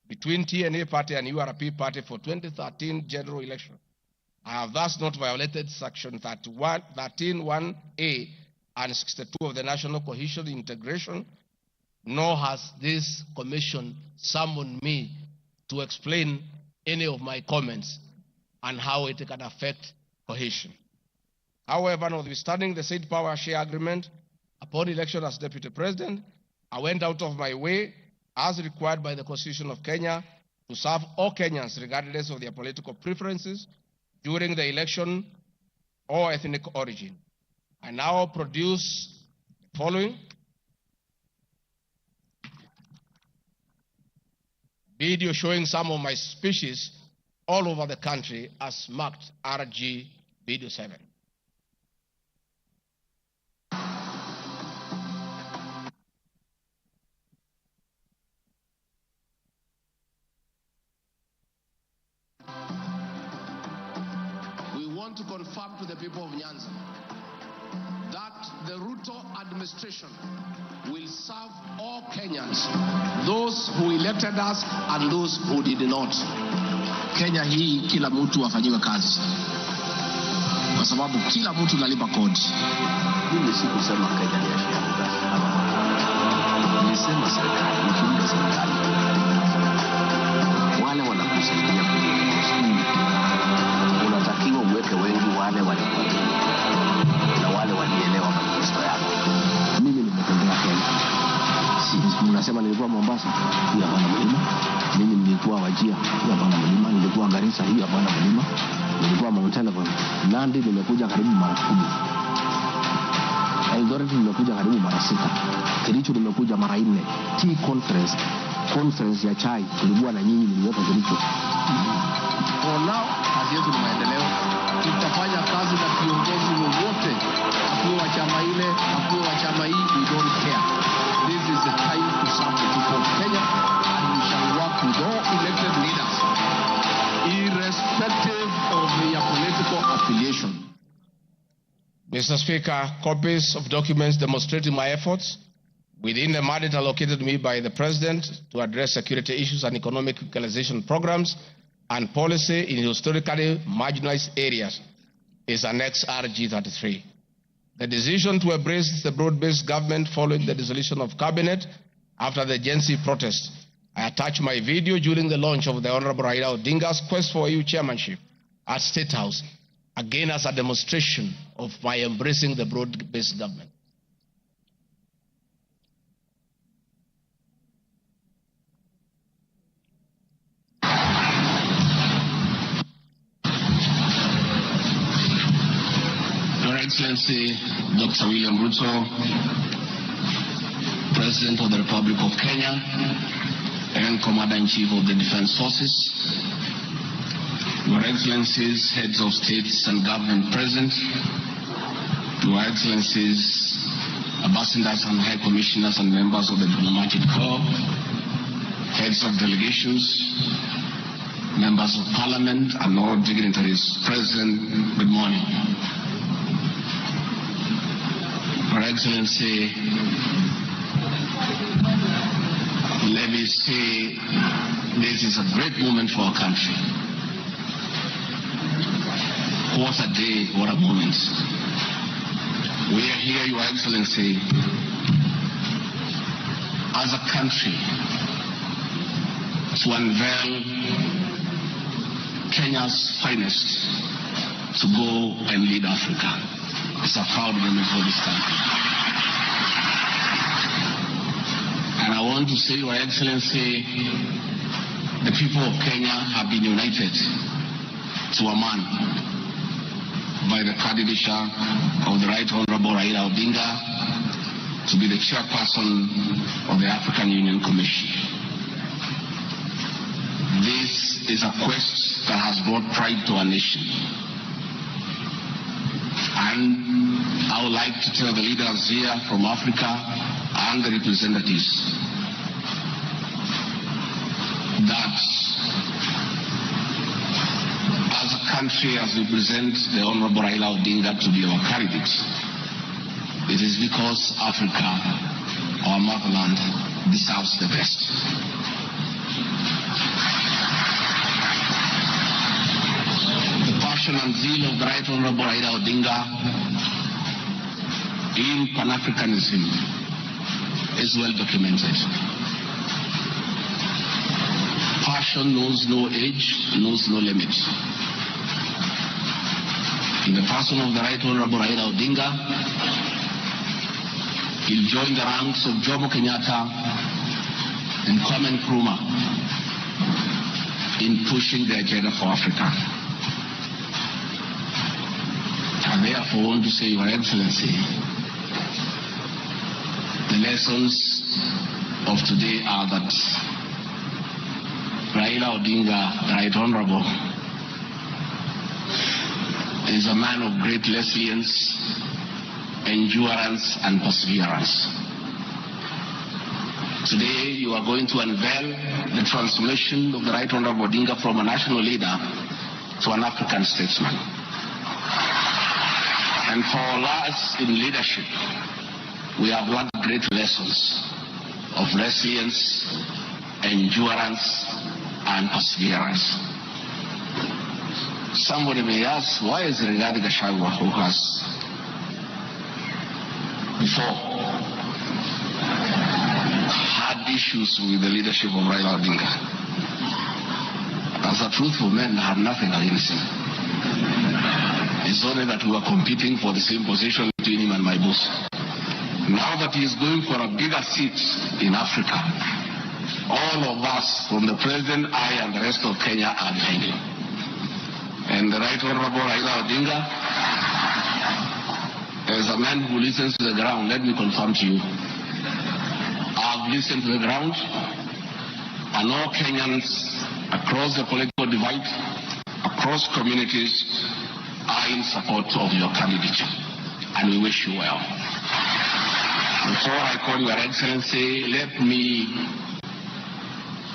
between TNA Party and URP Party for 2013 general election. I have thus not violated Section 13(1)(a) and 62 of the National Cohesion Integration, nor has this commission summoned me to explain any of my comments and how it can affect cohesion. However, notwithstanding the said power share agreement, upon election as Deputy President, I went out of my way, as required by the Constitution of Kenya, to serve all Kenyans regardless of their political preferences during the election or ethnic origin. I now produce the following. Video showing some of my speeches all over the country as marked RG Video 7. We want to confirm to the people of Nyanza that the Ruto administration will serve all Kenyans, those who elected us and those who did not. Kenya hii kila mtu afanyiwe kazi, kwa sababu kila mtu nalipa kodi. Mimi sikusema Kenya ni ya shareholders. Nilisema serikali, ukiunda serikali, wale wanakusaidia kuongoza, unatakiwa uweke wengi wale walikuwa na wale walielewa manifesto yako. Mimi nimetembea Kenya. Mnasema nilikuwa Mombasa, hiyo hapana mlima. Mimi nilikuwa Wajir, hiyo hapana mlima. Nilikuwa Garissa, hiyo hapana mlima. nilikuwa Mount Elgon. Nandi nimekuja karibu mara 10. Eldoret nimekuja karibu mara 6. Kericho nimekuja mara 4. Key conference ya chai tulikuwa na nyinyi niliopa Kericho. For now, kazi yetu ni maendeleo. Tutafanya kazi na viongozi wote, akiwa wa chama ile, akiwa wa chama hii, we don't care. This is the time to serve the people of Kenya, and we shall work with all elected leaders, irrespective of their political affiliation. Mr. Speaker, copies of documents demonstrating my efforts within the mandate allocated me by the President to address security issues and economic equalization programs and policy in historically marginalized areas is Annex RG33. The decision to embrace the broad-based government following the dissolution of cabinet after the Gen Z protest. I attached my video during the launch of the Honorable Raila Odinga's quest for EU chairmanship at State House, again as a demonstration of my embracing the broad-based government. Your Excellency, Dr. William Ruto, President of the Republic of Kenya and Commander-in-Chief of the Defense Forces, Your Excellencies, Heads of States and Government present, Your Excellencies, Ambassadors and High Commissioners and members of the Diplomatic Corps, Heads of Delegations, Members of Parliament and all dignitaries present, good morning. Your Excellency, let me say this is a great moment for our country. What a day, what a moment. We are here, Your Excellency, as a country to unveil Kenya's finest to go and lead Africa. It's a proud moment for this country. And I want to say, Your Excellency, the people of Kenya have been united to a man by the candidature of the Right Honorable Raila Odinga to be the chairperson of the African Union Commission. This is a quest that has brought pride to our nation. And I would like to tell the leaders here from Africa and the representatives that as a country, as we present the Honorable Raila Odinga to be our candidate, it is because Africa, our motherland, deserves the best. The passion and zeal of the Right Honorable Raila Odinga in Pan-Africanism is well documented. Passion knows no age, knows no limit. In the person of the Right Honorable Raila Odinga, he'll join the ranks of Jomo Kenyatta and Kwame Nkrumah in pushing the agenda for Africa. I therefore want to say, Your Excellency, the lessons of today are that Raila Odinga, the Right Honorable, is a man of great resilience, endurance, and perseverance. Today, you are going to unveil the transformation of the Right Honorable Odinga from a national leader to an African statesman. And for us in leadership, we have learned great lessons of resilience, endurance, and perseverance. Somebody may ask, why is it regarding Gachagua, who has before had issues with the leadership of Raila Odinga? As a truthful man, I have nothing against him. It's only that we were competing for the same position between him and my boss. Now that he is going for a bigger seat in Africa, all of us, from the president, I, and the rest of Kenya, are behind him. And the Right Honorable Raila Odinga, as a man who listens to the ground, let me confirm to you, I've listened to the ground, and all Kenyans across the political divide, across communities, are in support of your candidature, and we wish you well. Before I call Your Excellency, let me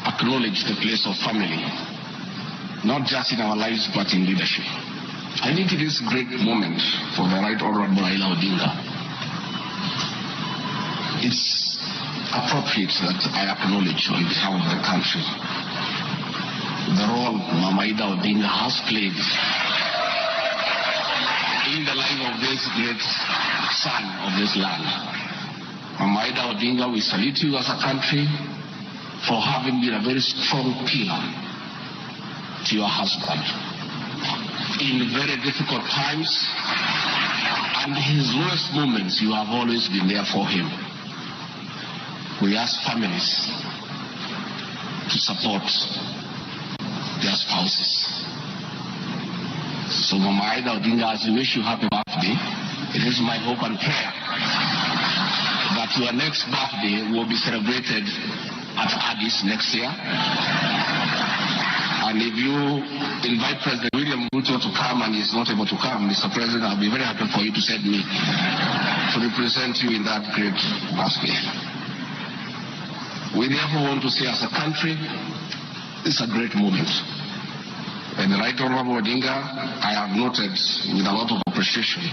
acknowledge the place of family, not just in our lives but in leadership. I think it is a great moment for the Right Honorable Raila Odinga. It's appropriate that I acknowledge on behalf of the country the role Mama Ida Odinga has played in the life of this great son of this land. Mama Ida Odinga, we salute you as a country for having been a very strong pillar to your husband in very difficult times, and his lowest moments you have always been there for him. We ask families to support their spouses. So Mama Ida Odinga, as we wish you happy birthday, it is my hope and prayer that your next birthday will be celebrated at Addis next year. And if you invite President William Ruto to come and he's not able to come, Mr. President, I'll be very happy for you to send me to represent you in that great birthday. We therefore want to say as a country, it's a great moment. And the Right Honorable Odinga, I have noted with a lot of appreciation,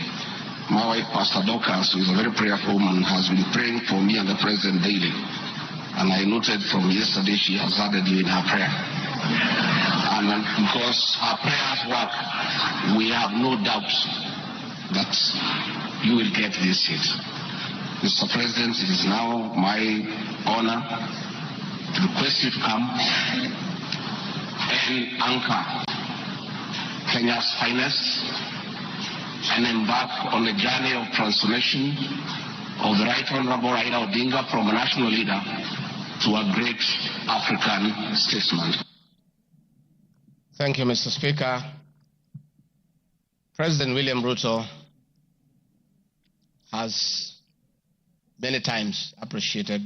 my wife, Pastor Dorcas, who is a very prayerful woman, has been praying for me and the President daily. And I noted from yesterday she has added you in her prayer. And because her prayers work, we have no doubt that you will get this seat. Mr. President, it is now my honor to request you to come and anchor Kenya's finest and embark on the journey of transformation of the Right Honorable Raila Odinga from a national leader to a great African statesman. Thank you, Mr. Speaker. President William Ruto has many times appreciated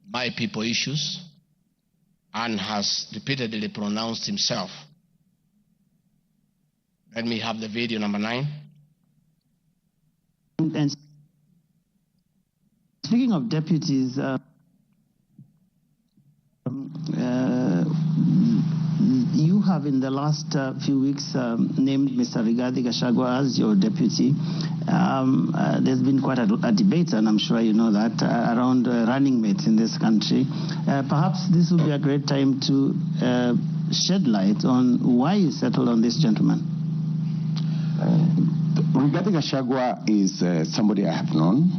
my people issues and has repeatedly pronounced himself. Let me have the video number 9. And speaking of deputies, you have in the last few weeks named Mr. Rigathi Gachagua as your deputy. There's been quite a debate, and I'm sure you know that, around running mates in this country. Perhaps this would be a great time to shed light on why you settled on this gentleman. Rigathi Gachagua is somebody I have known.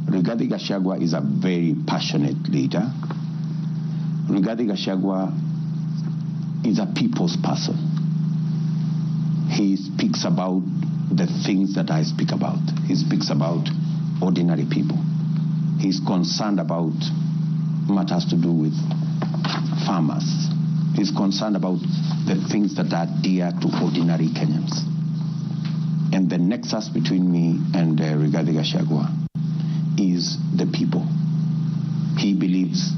Rigathi Gachagua is a very passionate leader. Rigathi Gachagua is a people's person. He speaks about the things that I speak about. He speaks about ordinary people. He's concerned about matters to do with farmers. He's concerned about the things that are dear to ordinary Kenyans. And the nexus between me and Rigathi Gachagua is the people. He believes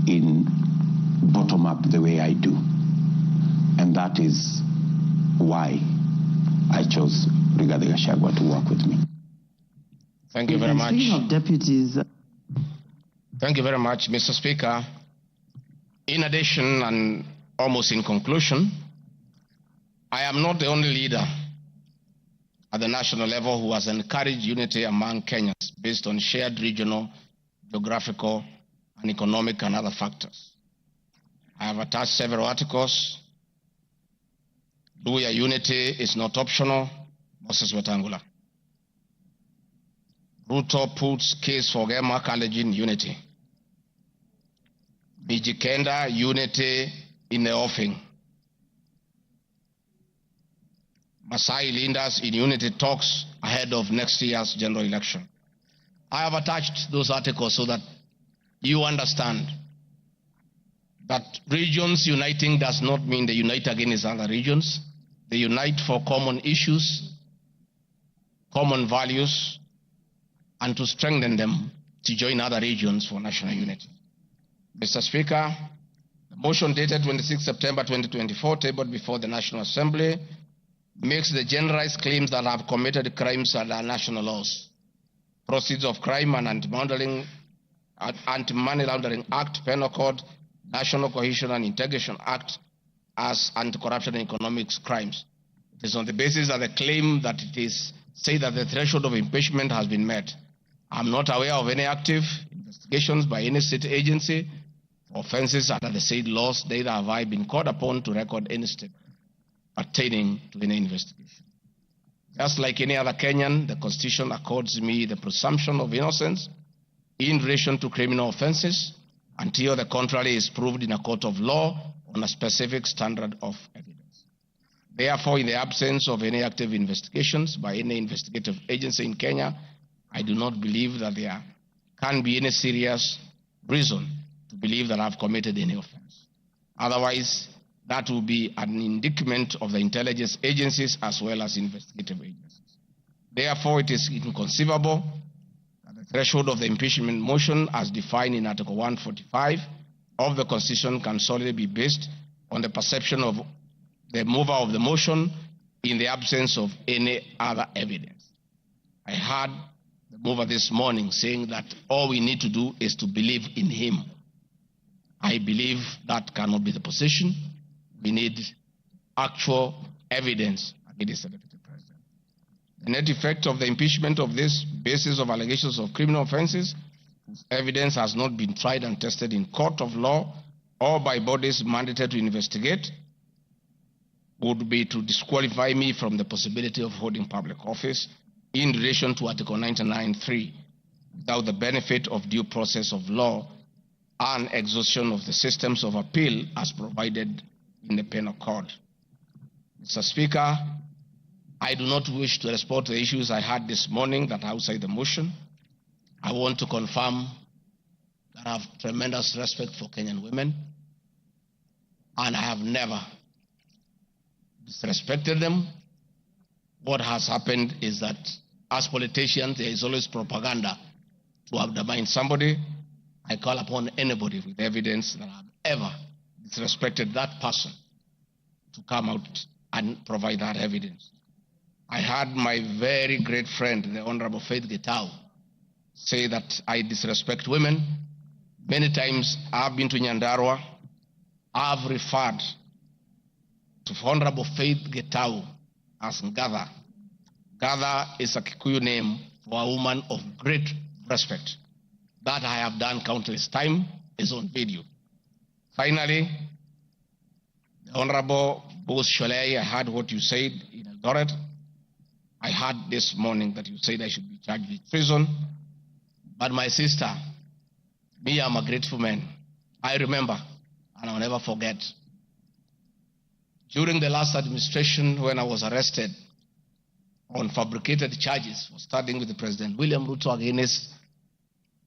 in bottom up the way I do. And that is why I chose Rigathi Gachagua to work with me. Thank you very much. Speaking of deputies. Thank you very much, Mr. Speaker. In addition, and almost in conclusion, I am not the only leader at the national level who has encouraged unity among Kenyans based on shared regional, geographical, and economic and other factors. I have attached several articles. Luya unity is not optional. Moses Wetangula. Ruto puts case for Gema Kalenjin unity. Bijikenda unity in the offing. Masai leaders in unity talks ahead of next year's general election. I have attached those articles so that you understand that regions uniting does not mean they unite against other regions. They unite for common issues, common values, and to strengthen them to join other regions for national unity. Mr. Speaker, the motion dated 26 September 2024, tabled before the National Assembly, makes the generalized claims that have committed crimes under national laws, Proceeds of Crime and Anti-Money Laundering Act, Penal Code, National Cohesion and Integration Act as anti-corruption and economic crimes. It is on the basis of the claim that it is said that the threshold of impeachment has been met. I'm not aware of any active investigations by any state agency for offences under the said laws, neither have I been called upon to record any step pertaining to any investigation. Just like any other Kenyan, the Constitution accords me the presumption of innocence in relation to criminal offences until the contrary is proved in a court of law on a specific standard of evidence. Therefore, in the absence of any active investigations by any investigative agency in Kenya, I do not believe that there can be any serious reason to believe that I've committed any offense. Otherwise, that will be an indictment of the intelligence agencies as well as investigative agencies. Therefore, it is inconceivable that the threshold of the impeachment motion as defined in Article 145 of the Constitution can solely be based on the perception of the mover of the motion in the absence of any other evidence. I heard the mover this morning saying that all we need to do is to believe in him. I believe that cannot be the position. We need actual evidence against the Deputy President. The net effect of the impeachment of this basis of allegations of criminal offences, whose evidence has not been tried and tested in court of law or by bodies mandated to investigate, would be to disqualify me from the possibility of holding public office in relation to Article 99(3) without the benefit of due process of law and exhaustion of the systems of appeal as provided in the Penal Code. Mr. Speaker, I do not wish to respond to the issues I had this morning that are outside the motion. I want to confirm that I have tremendous respect for Kenyan women, and I have never disrespected them. What has happened is that as politicians, there is always propaganda to undermine somebody. I call upon anybody with evidence that I have ever disrespected that person to come out and provide that evidence. I had my very great friend, the Honorable Faith Getau, say that I disrespect women. Many times I've been to Nyandarua. I've referred to Honorable Faith Getau as Ngatha. Ngatha is a Kikuyu name for a woman of great respect. That I have done countless times, is on video. Finally, the Honorable Bose Sholei, I heard what you said in Eldoret. I heard this morning that you said I should be charged with treason. But my sister, me, I'm a grateful man. I remember, and I'll never forget, during the last administration when I was arrested on fabricated charges for standing with the President William Ruto against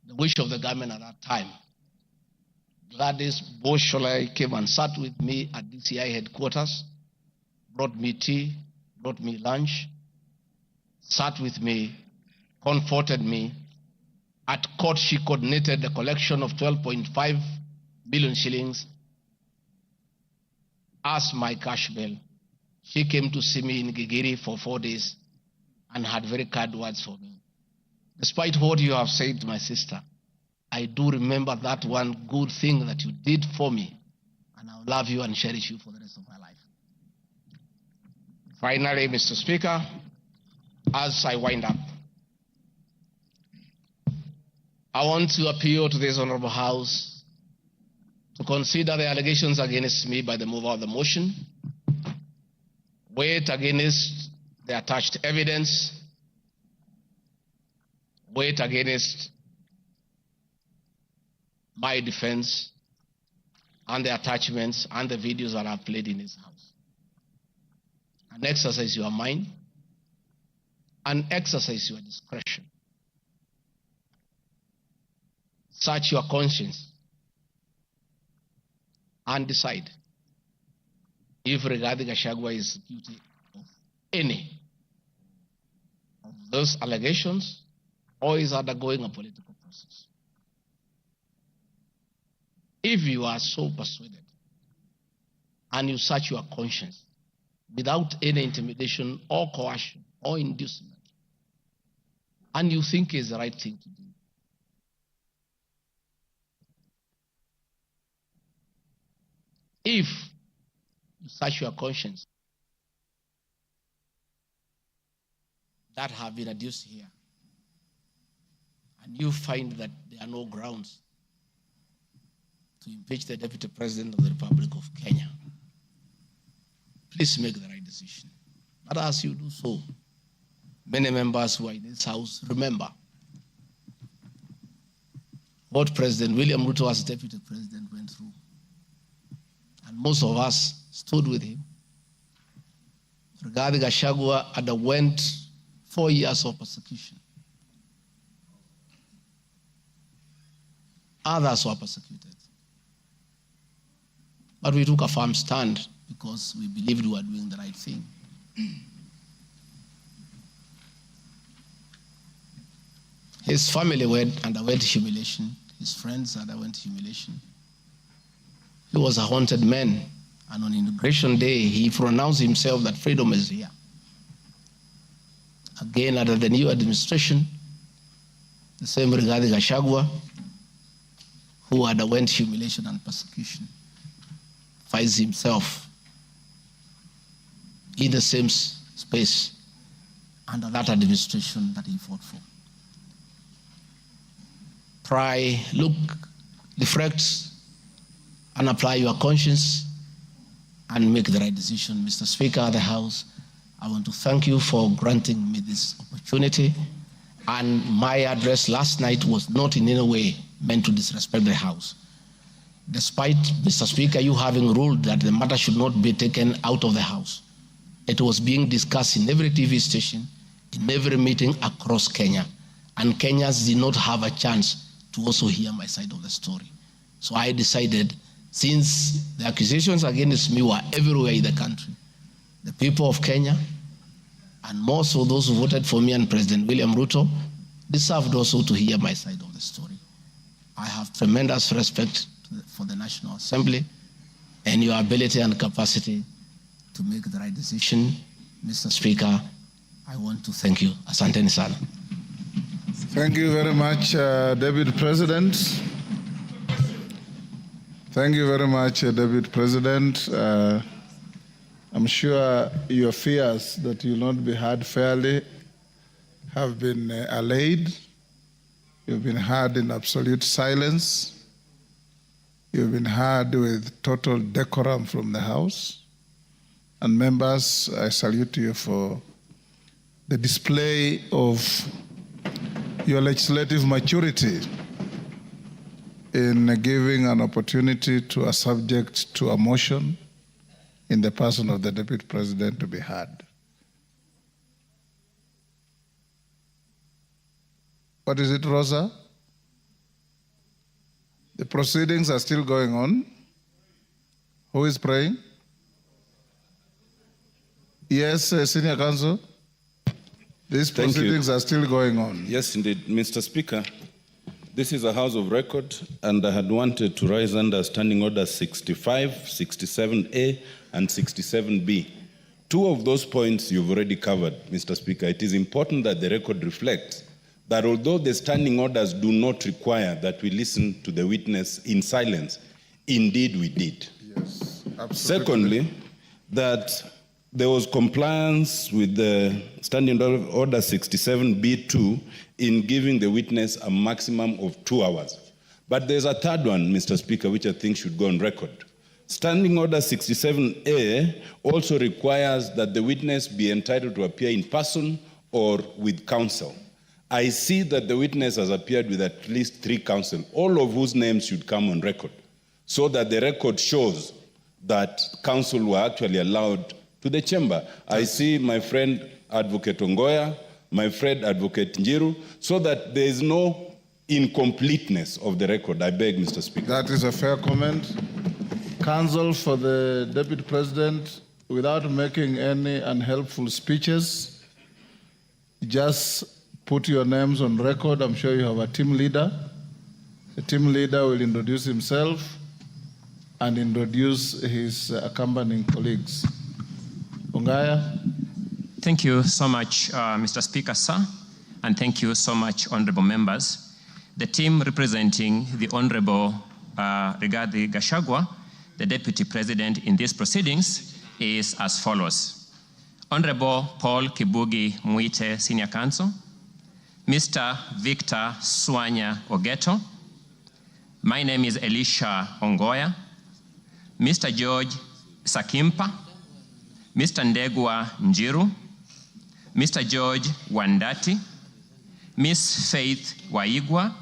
the wish of the government at that time, Gladys Bosholai came and sat with me at DCI headquarters, brought me tea, brought me lunch, sat with me, comforted me. At court, she coordinated the collection of 12.5 billion shillings as my cash bail. She came to see me in Gigiri for 4 days and had very kind words for me. Despite what you have said, my sister, I do remember that one good thing that you did for me, and I'll love you and cherish you for the rest of my life. Finally, Mr. Speaker, as I wind up, I want to appeal to this Honorable House to consider the allegations against me by the mover of the motion, weigh it against the attached evidence, weigh it against my defense and the attachments and the videos that I've played in this house. And exercise your mind and exercise your discretion. Search your conscience and decide if Rigathi Gachagua is guilty of any of those allegations or is undergoing a political process. If you are so persuaded and you search your conscience without any intimidation or coercion or inducement, and you think is the right thing to do, if you search your conscience that have been adduced here, and you find that there are no grounds to impeach the Deputy President of the Republic of Kenya, please make the right decision. But as you do so, many members who are in this House remember what President William Ruto as Deputy President went through. And most of us stood with him. Rigathi Gachagua underwent 4 years of persecution. Others were persecuted. But we took a firm stand because we believed we were doing the right thing. His family underwent humiliation. His friends underwent humiliation. He was a haunted man. And on Inauguration Day, he pronounced himself that freedom is here. Again, under the new administration, the same Rigathi Gachagua, who underwent humiliation and persecution, finds himself in the same space under that administration that he fought for. Try, look, reflect, and apply your conscience and make the right decision. Mr. Speaker of the House, I want to thank you for granting me this opportunity. And my address last night was not in any way meant to disrespect the House. Despite, Mr. Speaker, you having ruled that the matter should not be taken out of the House, it was being discussed in every TV station, in every meeting across Kenya. And Kenyans did not have a chance to also hear my side of the story. So I decided, since the accusations against me were everywhere in the country, the people of Kenya, and more so those who voted for me and President William Ruto, deserved also to hear my side of the story. I have tremendous respect for the National Assembly and your ability and capacity to make the right decision. Mr. Speaker, I want to thank you. Asanteni sana. Thank you very much, Deputy President. Thank you very much, Deputy President. I'm sure your fears that you will not be heard fairly have been allayed. You've been heard in absolute silence. You've been heard with total decorum from the House. And members, I salute you for the display of your legislative maturity in giving an opportunity to a subject to a motion in the person of the Deputy President to be heard. What is it, Rosa? The proceedings are still going on. Who is praying? Yes, Senior Counsel. These proceedings are still going on. Yes, indeed. Mr. Speaker, this is a House of Record, and I had wanted to rise under Standing Orders 65, 67A, and 67B. Two of those points you've already covered, Mr. Speaker. It is important that the record reflects that although the standing orders do not require that we listen to the witness in silence, indeed we did. Yes, absolutely. Secondly, that there was compliance with the Standing Order 67B2 in giving the witness a maximum of 2 hours. But there's a third one, Mr. Speaker, which I think should go on record. Standing Order 67A also requires that the witness be entitled to appear in person or with counsel. I see that the witness has appeared with at least 3 counsel, all of whose names should come on record, so that the record shows that counsel were actually allowed to the chamber. I see my friend Advocate Ongoya, my friend Advocate Njiru, so that there is no incompleteness of the record. I beg, Mr. Speaker. That is a fair comment. counsel for the Deputy President, without making any unhelpful speeches, just put your names on record. I'm sure you have a team leader. The team leader will introduce himself and introduce his accompanying colleagues. Ongaya. Thank you so much, Mr. Speaker, sir, and thank you so much, honorable members. The team representing the Honorable Rigathi Gachagua, the Deputy President in these proceedings, is as follows. Honorable Paul Kibugi Muite, Senior Counsel, Mr. Victor Swanya Ogeto, my name is Elisha Ongoya, Mr. George Sakimpa, Mr. Ndegwa Njiru, Mr. George Wandati, Miss Faith Waigwa,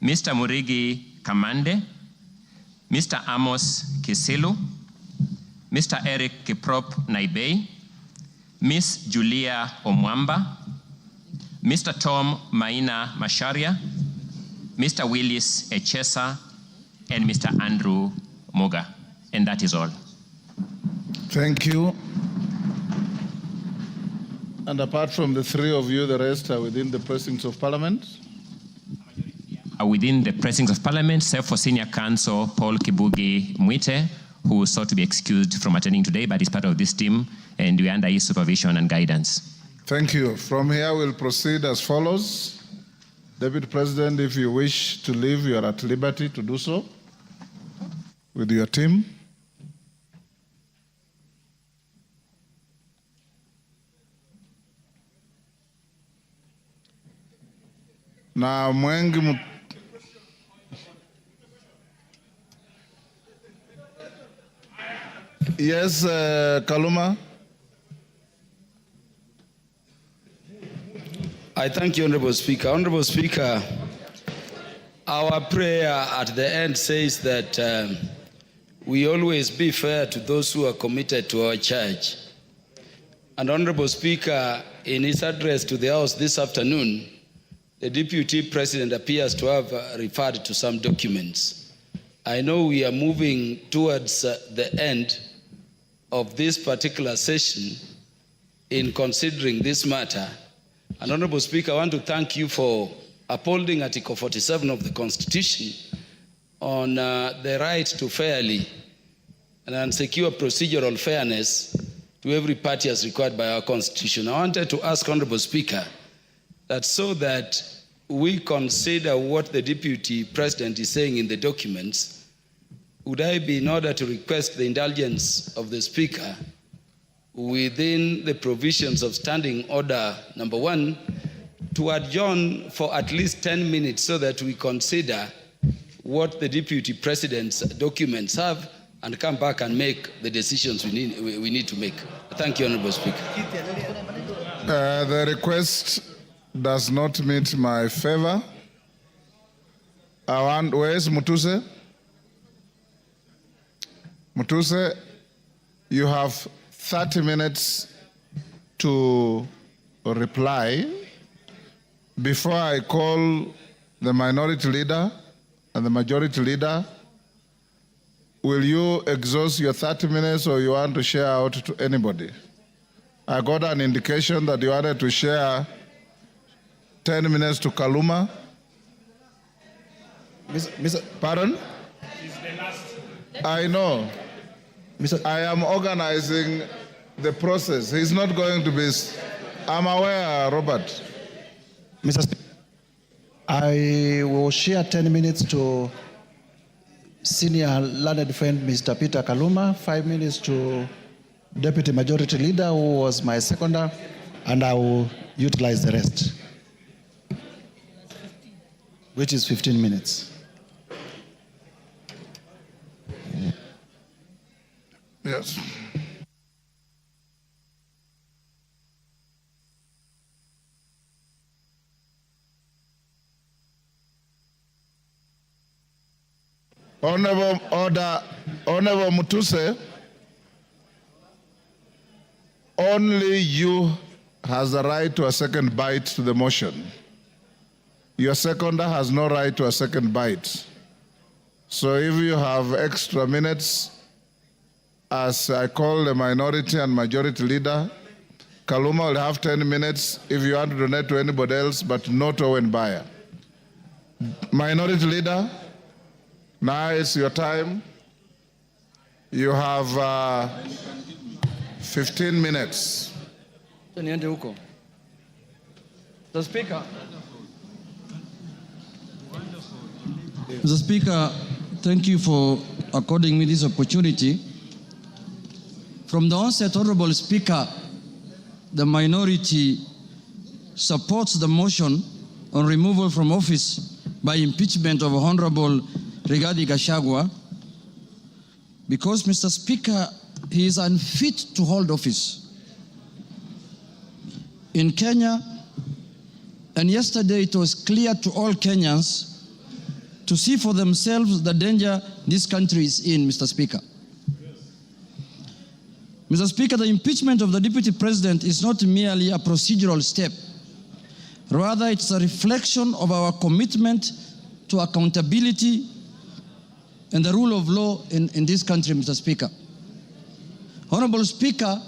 Mr. Murigi Kamande, Mr. Amos Kisilu, Mr. Eric Kiprop Naibei, Miss Julia Omwamba, Mr. Tom Maina Masharia, Mr. Willis Echesa, and Mr. Andrew Moga. And that is all. Thank you. And apart from the three of you, the rest are within the precincts of Parliament? Are within the precincts of Parliament, save for Senior Counsel Paul Kibugi Muite, who sought to be excused from attending today, but is part of this team, and we are under his supervision and guidance. Thank you. From here, we'll proceed as follows. Deputy President, if you wish to leave, you are at liberty to do so with your team. Na mwengi Yes, Kaluma. I thank you, Honorable Speaker. Honorable Speaker, our prayer at the end says that we always be fair to those who are committed to our church. And Honorable Speaker, in his address to the House this afternoon, the Deputy President appears to have referred to some documents. I know we are moving towards the end of this particular session in considering this matter. And Honorable Speaker, I want to thank you for upholding Article 47 of the Constitution on the right to fairly and secure procedural fairness to every party as required by our Constitution. I wanted to ask Honorable Speaker that so that we consider what the Deputy President is saying in the documents, would I be in order to request the indulgence of the Speaker within the provisions of Standing Order number 1 to adjourn for at least 10 minutes so that we consider what the Deputy President's documents have and come back and make the decisions we need to make. Thank you, Honorable Speaker. The request does not meet my favor. Where is Mutuse? Mutuse, you have 30 minutes to reply. Before I call the minority leader and the majority leader, will you exhaust your 30 minutes or you want to share out to anybody? I got an indication that you wanted to share 10 minutes to Kaluma. Pardon? I know. I am organizing the process. He's not going to be... I'm aware, Robert. Mr. Speaker, I will share 10 minutes to senior learned friend Mr. Peter Kaluma, 5 minutes to Deputy Majority Leader, who was my seconder, and I will utilize the rest, which is 15 minutes. Yes. Honorable Mutuse, only you has the right to a second bite to the motion. Your seconder has no right to a second bite. So So if you have extra minutes, as I call the minority and majority leader, Kaluma will have 10 minutes if you want to donate to anybody else, but not Owen Bayer. Minority leader, now it's your time. You have 15 minutes. Mr. Speaker. Mr. Speaker, thank you for according me this opportunity. From the onset, Honorable Speaker, the minority supports the motion on removal from office by impeachment of Honorable Rigathi Gachagua because, Mr. Speaker, he is unfit to hold office. In Kenya, and yesterday it was clear to all Kenyans to see for themselves the danger this country is in, Mr. Speaker. Mr. Speaker, the impeachment of the Deputy President is not merely a procedural step. Rather, it's a reflection of our commitment to accountability and the rule of law in this country, Mr. Speaker. Honorable Speaker,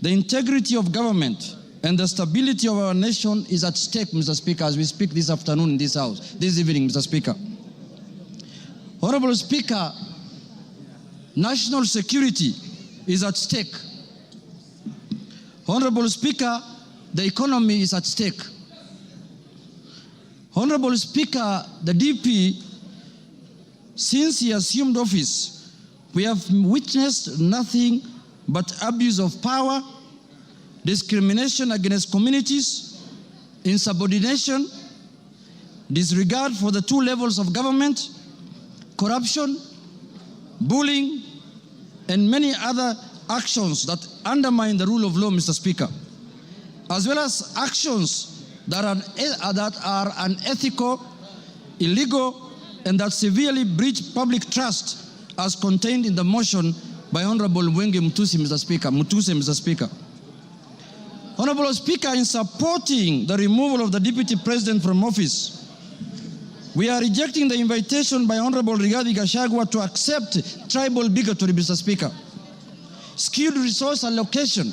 the integrity of government and the stability of our nation is at stake, Mr. Speaker, as we speak this afternoon in this House, this evening, Mr. Speaker. Honorable Speaker, national security is at stake. Honorable Speaker, the economy is at stake. Honorable Speaker, the DP, since he assumed office, we have witnessed nothing but abuse of power, discrimination against communities, insubordination, disregard for the two levels of government, corruption, bullying, and many other actions that undermine the rule of law, Mr. Speaker, as well as actions that are unethical, illegal, and that severely breach public trust as contained in the motion by Honorable Mwenge Mutuse, Mr. Speaker. Honorable Speaker, in supporting the removal of the Deputy President from office, we are rejecting the invitation by Honorable Rigathi Gachagua to accept tribal bigotry, Mr. Speaker, skewed resource allocation,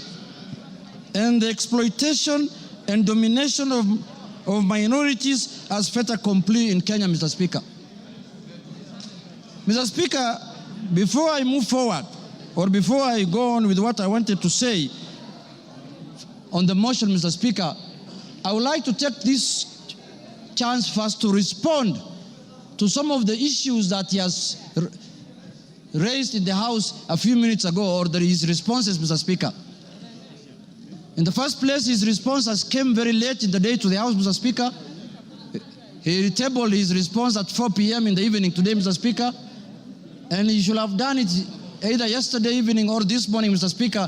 and the exploitation and domination of minorities as fait accompli in Kenya, Mr. Speaker. Mr. Speaker, before I move forward, or before I go on with what I wanted to say on the motion, Mr. Speaker, I would like to take this chance first to respond to some of the issues that he has raised in the House a few minutes ago, or his responses, Mr. Speaker. In the first place, his responses came very late in the day to the House, Mr. Speaker. He tabled his response at 4 p.m. in the evening today, Mr. Speaker, and he should have done it either yesterday evening or this morning, Mr. Speaker,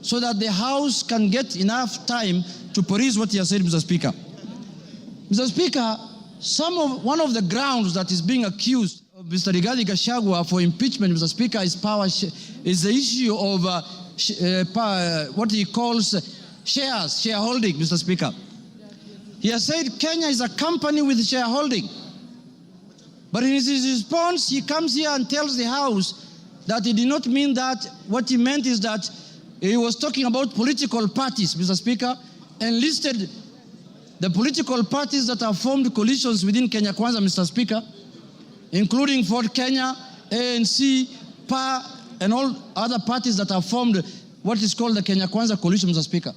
so that the House can get enough time to peruse what he has said, Mr. Speaker. Mr. Speaker, one of the grounds that is being accused of Mr. Rigathi Gachagua for impeachment, Mr. Speaker, is the issue of what he calls shareholding, Mr. Speaker. He has said Kenya is a company with shareholding. But in his response, he comes here and tells the House that he did not mean that. What he meant is that he was talking about political parties, Mr. Speaker, and listed the political parties that have formed coalitions within Kenya Kwanza, Mr. Speaker, including Ford Kenya, ANC, PA, and all other parties that have formed what is called the Kenya Kwanza coalition, Mr. Speaker.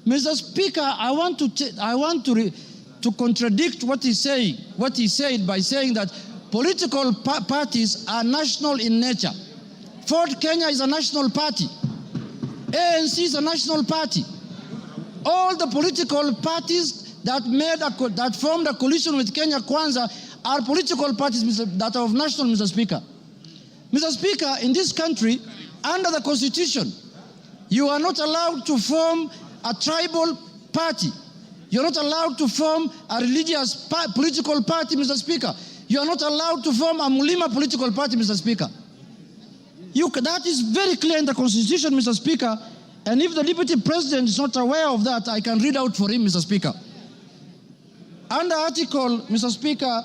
Mr. Speaker, I want to contradict what he's saying. What he said by saying that political parties are national in nature. Ford Kenya is a national party. ANC is a national party. All the political parties that formed a coalition with Kenya Kwanza are political parties that are of national, Mr. Speaker. Mr. Speaker, in this country, under the Constitution, you are not allowed to form a tribal party. You're not allowed to form a religious political party, Mr. Speaker. You are not allowed to form a Mulima political party, Mr. Speaker. That is very clear in the Constitution, Mr. Speaker. And if the Deputy President is not aware of that, I can read out for him, Mr. Speaker. Under Article, Mr. Speaker,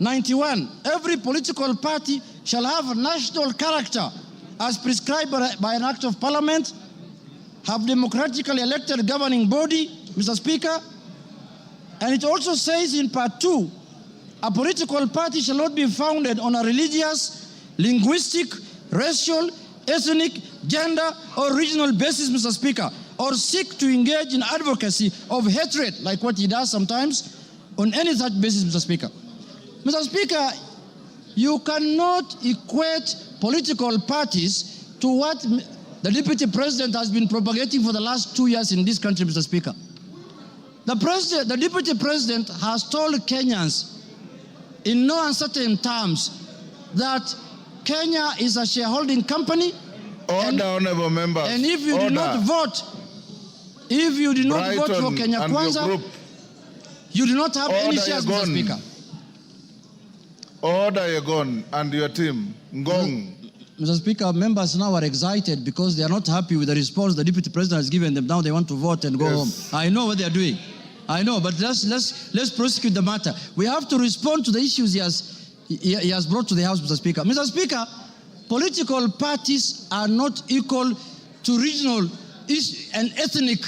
91, every political party shall have a national character as prescribed by an act of parliament, have democratically elected governing body, Mr. Speaker. And it also says in part 2, a political party shall not be founded on a religious, linguistic, racial, ethnic, gender, or regional basis, Mr. Speaker, or seek to engage in advocacy of hatred, like what he does sometimes, on any such basis, Mr. Speaker. Mr. Speaker, you cannot equate political parties to what the Deputy President has been propagating for the last 2 years in this country, Mr. Speaker. The Deputy President has told Kenyans in no uncertain terms that Kenya is a shareholding company. Order, honorable members. And if you do not vote, if you do not vote for Kenya Kwanza, you do not have any shares, Mr. Speaker. Order, Yegon, and your team. Ngong. Mr. Speaker, members now are excited because they are not happy with the response the Deputy President has given them. Now they want to vote and go home. I know what they are doing. I know, but let's prosecute the matter. We have to respond to the issues he has brought to the House, Mr. Speaker. Mr. Speaker, political parties are not equal to regional and ethnic,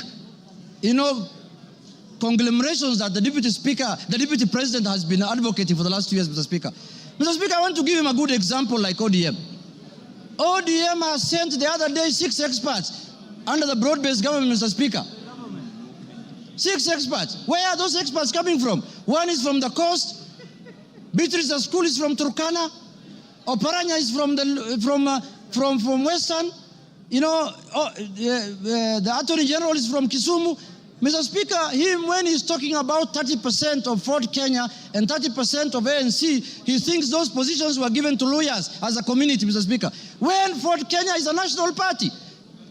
conglomerations that the Deputy President has been advocating for the last 2 years, Mr. Speaker. Mr. Speaker, I want to give him a good example like ODM. ODM has sent the other day 6 experts under the broad-based government, Mr. Speaker. 6 experts. Where are those experts coming from? One is from the coast. Beatrice School is from Turkana. Oparanya is from Western. The Attorney General is from Kisumu. Mr. Speaker, when he's talking about 30% of Fort Kenya and 30% of ANC, he thinks those positions were given to lawyers as a community, Mr. Speaker. When Fort Kenya is a national party,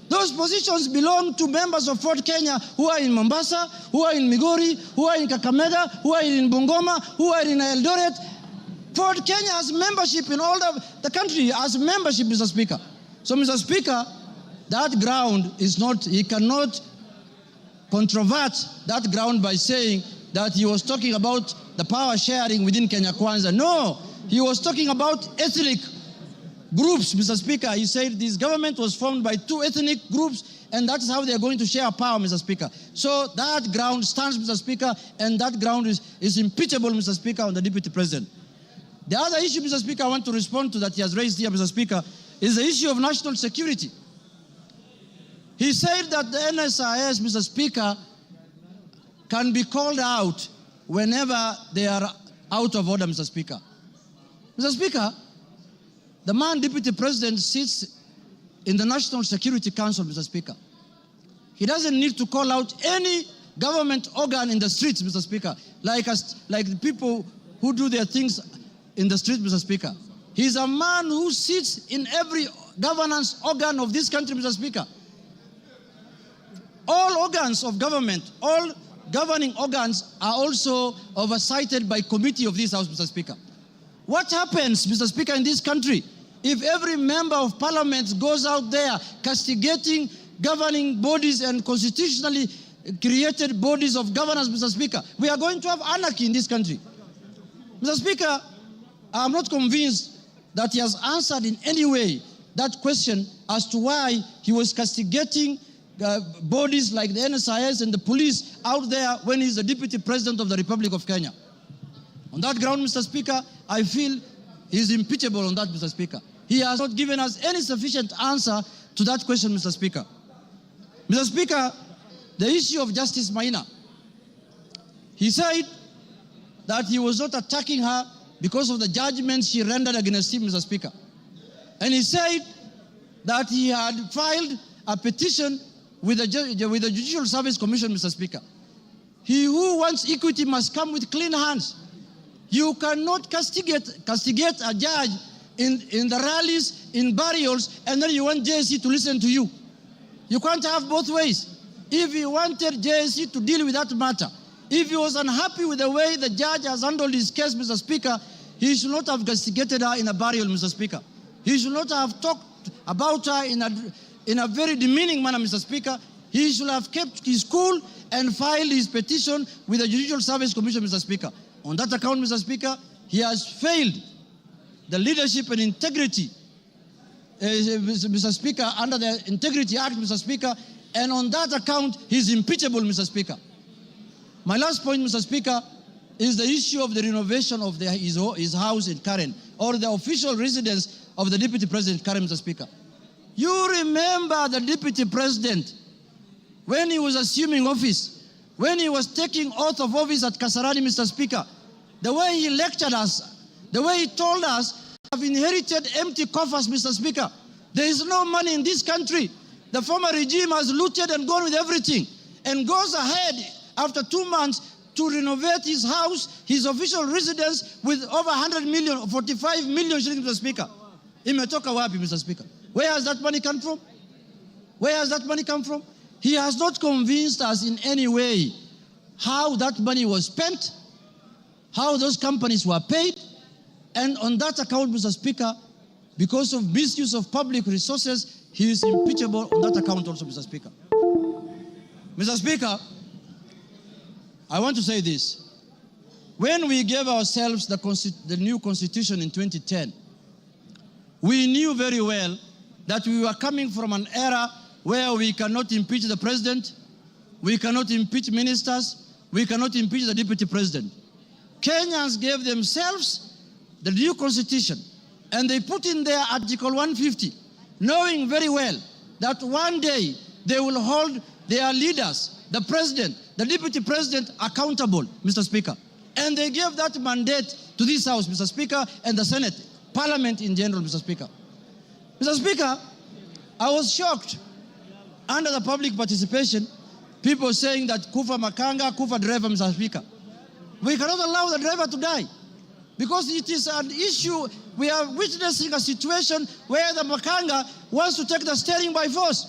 those positions belong to members of Fort Kenya who are in Mombasa, who are in Migori, who are in Kakamega, who are in Bungoma, who are in Eldoret. Fort Kenya has membership in all the country, has membership, Mr. Speaker. So, Mr. Speaker, that ground is not, he cannot controvert that ground by saying that he was talking about the power sharing within Kenya Kwanza. No, he was talking about ethnic groups, Mr. Speaker. He said this government was formed by 2 ethnic groups, and that is how they are going to share power, Mr. Speaker. So that ground stands, Mr. Speaker, and that ground is impeachable, Mr. Speaker, on the Deputy President. The other issue, Mr. Speaker, I want to respond to that he has raised here, Mr. Speaker, is the issue of national security. He said that the NSIS, Mr. Speaker, can be called out whenever they are out of order, Mr. Speaker. Mr. Speaker, the man, Deputy President, sits in the National Security Council, Mr. Speaker. He doesn't need to call out any government organ in the streets, Mr. Speaker, like the people who do their things in the streets, Mr. Speaker. He's a man who sits in every governance organ of this country, Mr. Speaker. All organs of government, all governing organs are also oversighted by committee of this House, Mr. Speaker. What happens, Mr. Speaker, in this country if every member of parliament goes out there castigating governing bodies and constitutionally created bodies of governance, Mr. Speaker? We are going to have anarchy in this country. Mr. Speaker, I am not convinced that he has answered in any way that question as to why he was castigating bodies like the NSIS and the police out there when he's the Deputy President of the Republic of Kenya. On that ground, Mr. Speaker, I feel he's impeachable on that, Mr. Speaker. He has not given us any sufficient answer to that question, Mr. Speaker. Mr. Speaker, the issue of Justice Maina. He said that he was not attacking her because of the judgments she rendered against him, Mr. Speaker. And he said that he had filed a petition with the Judicial Service Commission, Mr. Speaker. He who wants equity must come with clean hands. You cannot castigate a judge in the rallies, in burials, and then you want JSC to listen to you. You can't have both ways. If he wanted JSC to deal with that matter, if he was unhappy with the way the judge has handled his case, Mr. Speaker, he should not have castigated her in a burial, Mr. Speaker. He should not have talked about her in a very demeaning manner, Mr. Speaker. He should have kept his cool and filed his petition with the Judicial Service Commission, Mr. Speaker. On that account, Mr. Speaker, he has failed the leadership and integrity, Mr. Speaker, under the Integrity Act, Mr. Speaker, and on that account, he's impeachable, Mr. Speaker. My last point, Mr. Speaker, is the issue of the renovation of his house in Karen, or the official residence of the Deputy President Karen, Mr. Speaker. You remember the Deputy President, when he was assuming office, when he was taking oath of office at Kasarani, Mr. Speaker, the way he lectured us, the way he told us, have inherited empty coffers, Mr. Speaker. There is no money in this country. The former regime has looted and gone with everything, and goes ahead after 2 months to renovate his house, his official residence, with over 100 million, 45 million shillings, Mr. Speaker. Imetoka wapi, Mr. Speaker? Where has that money come from? Where has that money come from? He has not convinced us in any way how that money was spent, how those companies were paid, and on that account, Mr. Speaker, because of misuse of public resources, he is impeachable on that account also, Mr. Speaker. Mr. Speaker, I want to say this. When we gave ourselves the new constitution in 2010, we knew very well that we were coming from an era where we cannot impeach the president, we cannot impeach ministers, we cannot impeach the deputy president. Kenyans gave themselves the new constitution, and they put in there Article 150, knowing very well that one day they will hold their leaders, the president, the deputy president, accountable, Mr. Speaker. And they gave that mandate to this House, Mr. Speaker, and the Senate, Parliament in general, Mr. Speaker. Mr. Speaker, I was shocked under the public participation, people saying that Kufa Makanga, Kufa driver, Mr. Speaker. We cannot allow the driver to die because it is an issue. We are witnessing a situation where the Makanga wants to take the steering by force.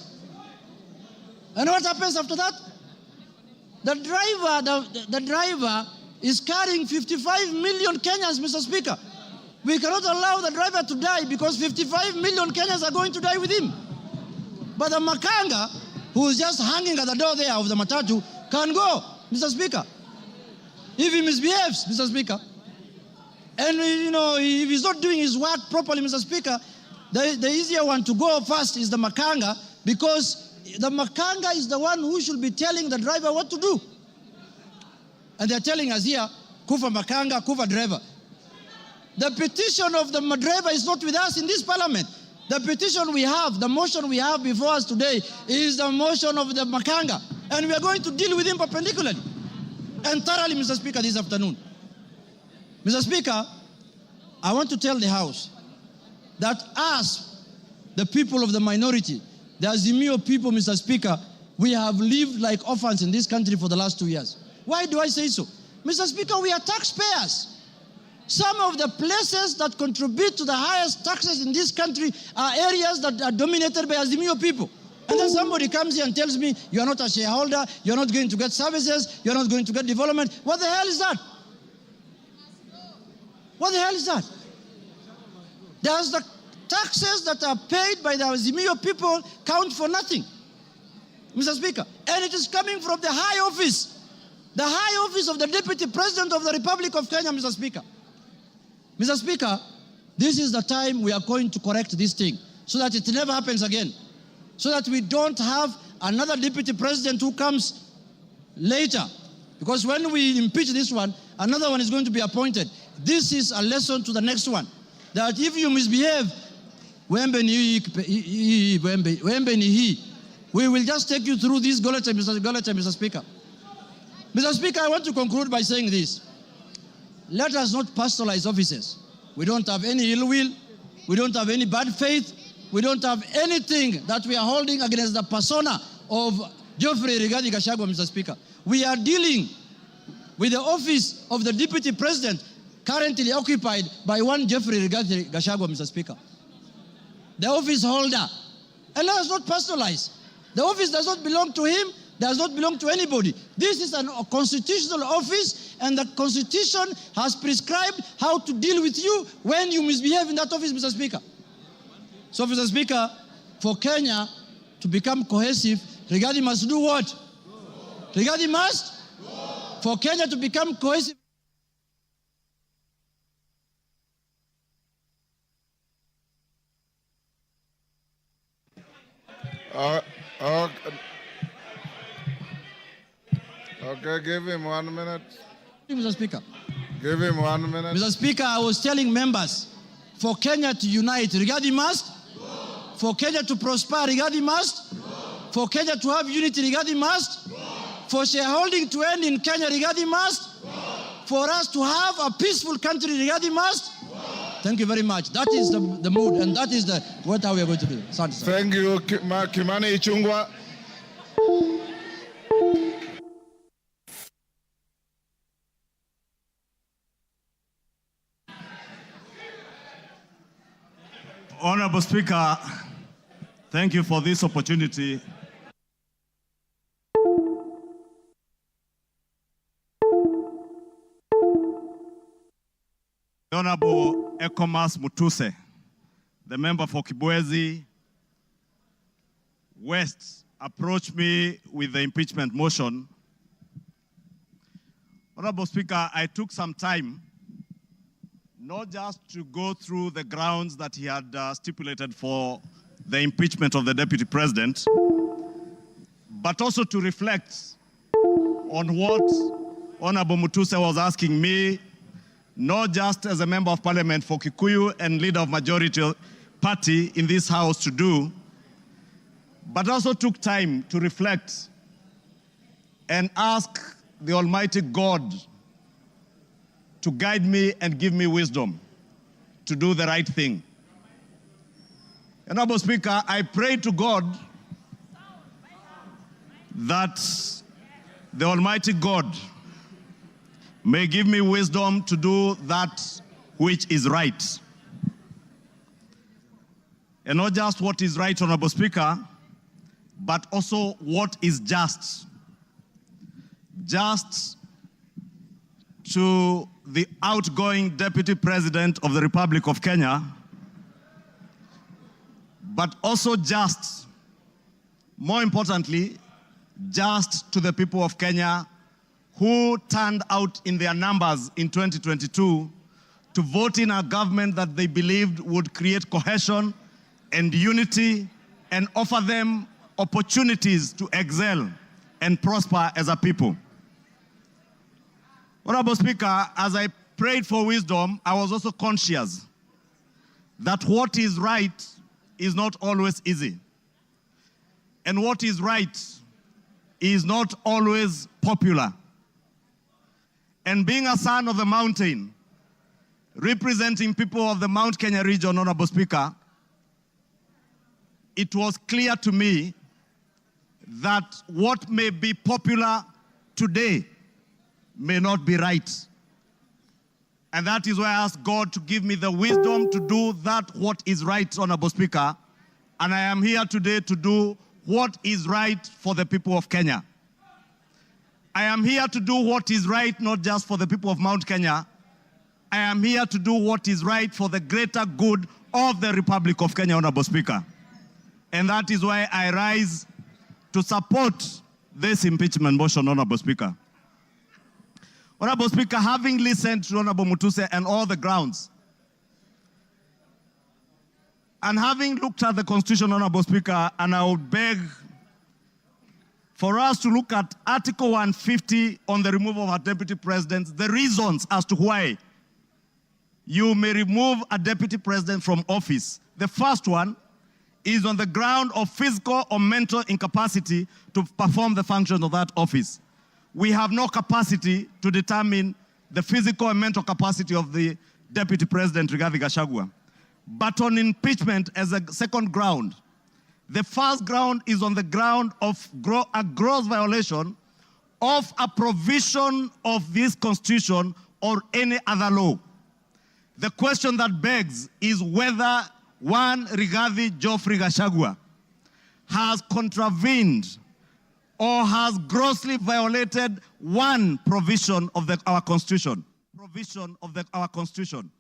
And what happens after that? The driver is carrying 55 million Kenyans, Mr. Speaker. We cannot allow the driver to die because 55 million Kenyans are going to die with him. But the Makanga, who is just hanging at the door there of the matatu, can go, Mr. Speaker. If he misbehaves, Mr. Speaker. And, if he's not doing his work properly, Mr. Speaker, the easier one to go first is the Makanga, because the Makanga is the one who should be telling the driver what to do. And they're telling us here, Kufa Makanga, Kufa driver. The petition of the driver is not with us in this parliament. The petition we have, the motion we have before us today is the motion of the Makanga. And we are going to deal with him perpendicularly and thoroughly, Mr. Speaker, this afternoon. Mr. Speaker, I want to tell the House that us, the people of the minority, the Azimio people, Mr. Speaker, we have lived like orphans in this country for the last 2 years. Why do I say so? Mr. Speaker, we are taxpayers. Some of the places that contribute to the highest taxes in this country are areas that are dominated by Azimio people. And then somebody comes here and tells me, you are not a shareholder, you're not going to get services, you're not going to get development. What the hell is that? What the hell is that? Does the taxes that are paid by the Azimio people count for nothing, Mr. Speaker? And it is coming from the high office of the Deputy President of the Republic of Kenya, Mr. Speaker. Mr. Speaker, this is the time we are going to correct this thing so that it never happens again, so that we don't have another Deputy President who comes later. Because when we impeach this one, another one is going to be appointed. This is a lesson to the next one, that if you misbehave, we will just take you through this Goleta, Mr. Speaker. Mr. Speaker, I want to conclude by saying this. Let us not personalize offices. We don't have any ill will. We don't have any bad faith. We don't have anything that we are holding against the persona of Geoffrey Rigathi Gachagua, Mr. Speaker. We are dealing with the office of the Deputy President currently occupied by one Geoffrey Rigathi Gachagua, Mr. Speaker. The office holder. And let us not personalize. The office does not belong to him, does not belong to anybody. This is a constitutional office, and the Constitution has prescribed how to deal with you when you misbehave in that office, Mr. Speaker. So, Mr. Speaker, for Kenya to become cohesive, Rigathi must do what? Rigathi must? For Kenya to become cohesive. Okay, give him 1 minute. Mr. Speaker. Give him 1 minute. Mr. Speaker, I was telling members, for Kenya to unite, Rigathi must. For Kenya to prosper, Rigathi must. For Kenya to have unity, Rigathi must. For shareholding to end in Kenya, Rigathi must. For us to have a peaceful country, Rigathi must. Thank you very much. That is the mood, and that is what we are going to do. Thank you, Kimani Ichung'wah. Honorable Speaker, thank you for this opportunity. Honorable Ekomas Mutuse, the member for Kibwezi West, approached me with the impeachment motion. Honorable Speaker, I took some time not just to go through the grounds that he had stipulated for the impeachment of the Deputy President, but also to reflect on what Honorable Mutuse was asking me, not just as a member of Parliament for Kikuyu and leader of majority party in this House to do, but also took time to reflect and ask the Almighty God to guide me and give me wisdom to do the right thing. Honorable Speaker, I pray to God that the Almighty God may give me wisdom to do that which is right. And not just what is right, Honorable Speaker, but also what is just. Just to the outgoing Deputy President of the Republic of Kenya, but also just, more importantly, just to the people of Kenya who turned out in their numbers in 2022 to vote in a government that they believed would create cohesion and unity and offer them opportunities to excel and prosper as a people. Honorable Speaker, as I prayed for wisdom, I was also conscious that what is right is not always easy. And what is right is not always popular. And being a son of the mountain, representing people of the Mount Kenya region, Honorable Speaker, it was clear to me that what may be popular today may not be right. And that is why I asked God to give me the wisdom to do that what is right, Honorable Speaker. And I am here today to do what is right for the people of Kenya. I am here to do what is right, not just for the people of Mount Kenya. I am here to do what is right for the greater good of the Republic of Kenya, Honorable Speaker. And that is why I rise to support this impeachment motion, Honorable Speaker. Honorable Speaker, having listened to Honorable Mutuse and all the grounds, and having looked at the Constitution, Honorable Speaker, and I would beg for us to look at Article 150 on the removal of our Deputy President, the reasons as to why you may remove a Deputy President from office. The first one is on the ground of physical or mental incapacity to perform the functions of that office. We have no capacity to determine the physical and mental capacity of the Deputy President, Rigathi Gachagua. But on impeachment as a second ground, the first ground is on the ground of a gross violation of a provision of this Constitution or any other law. The question that begs is whether one Rigathi Geoffrey Gachagua has contravened or has grossly violated one provision of our Constitution. Our Constitution.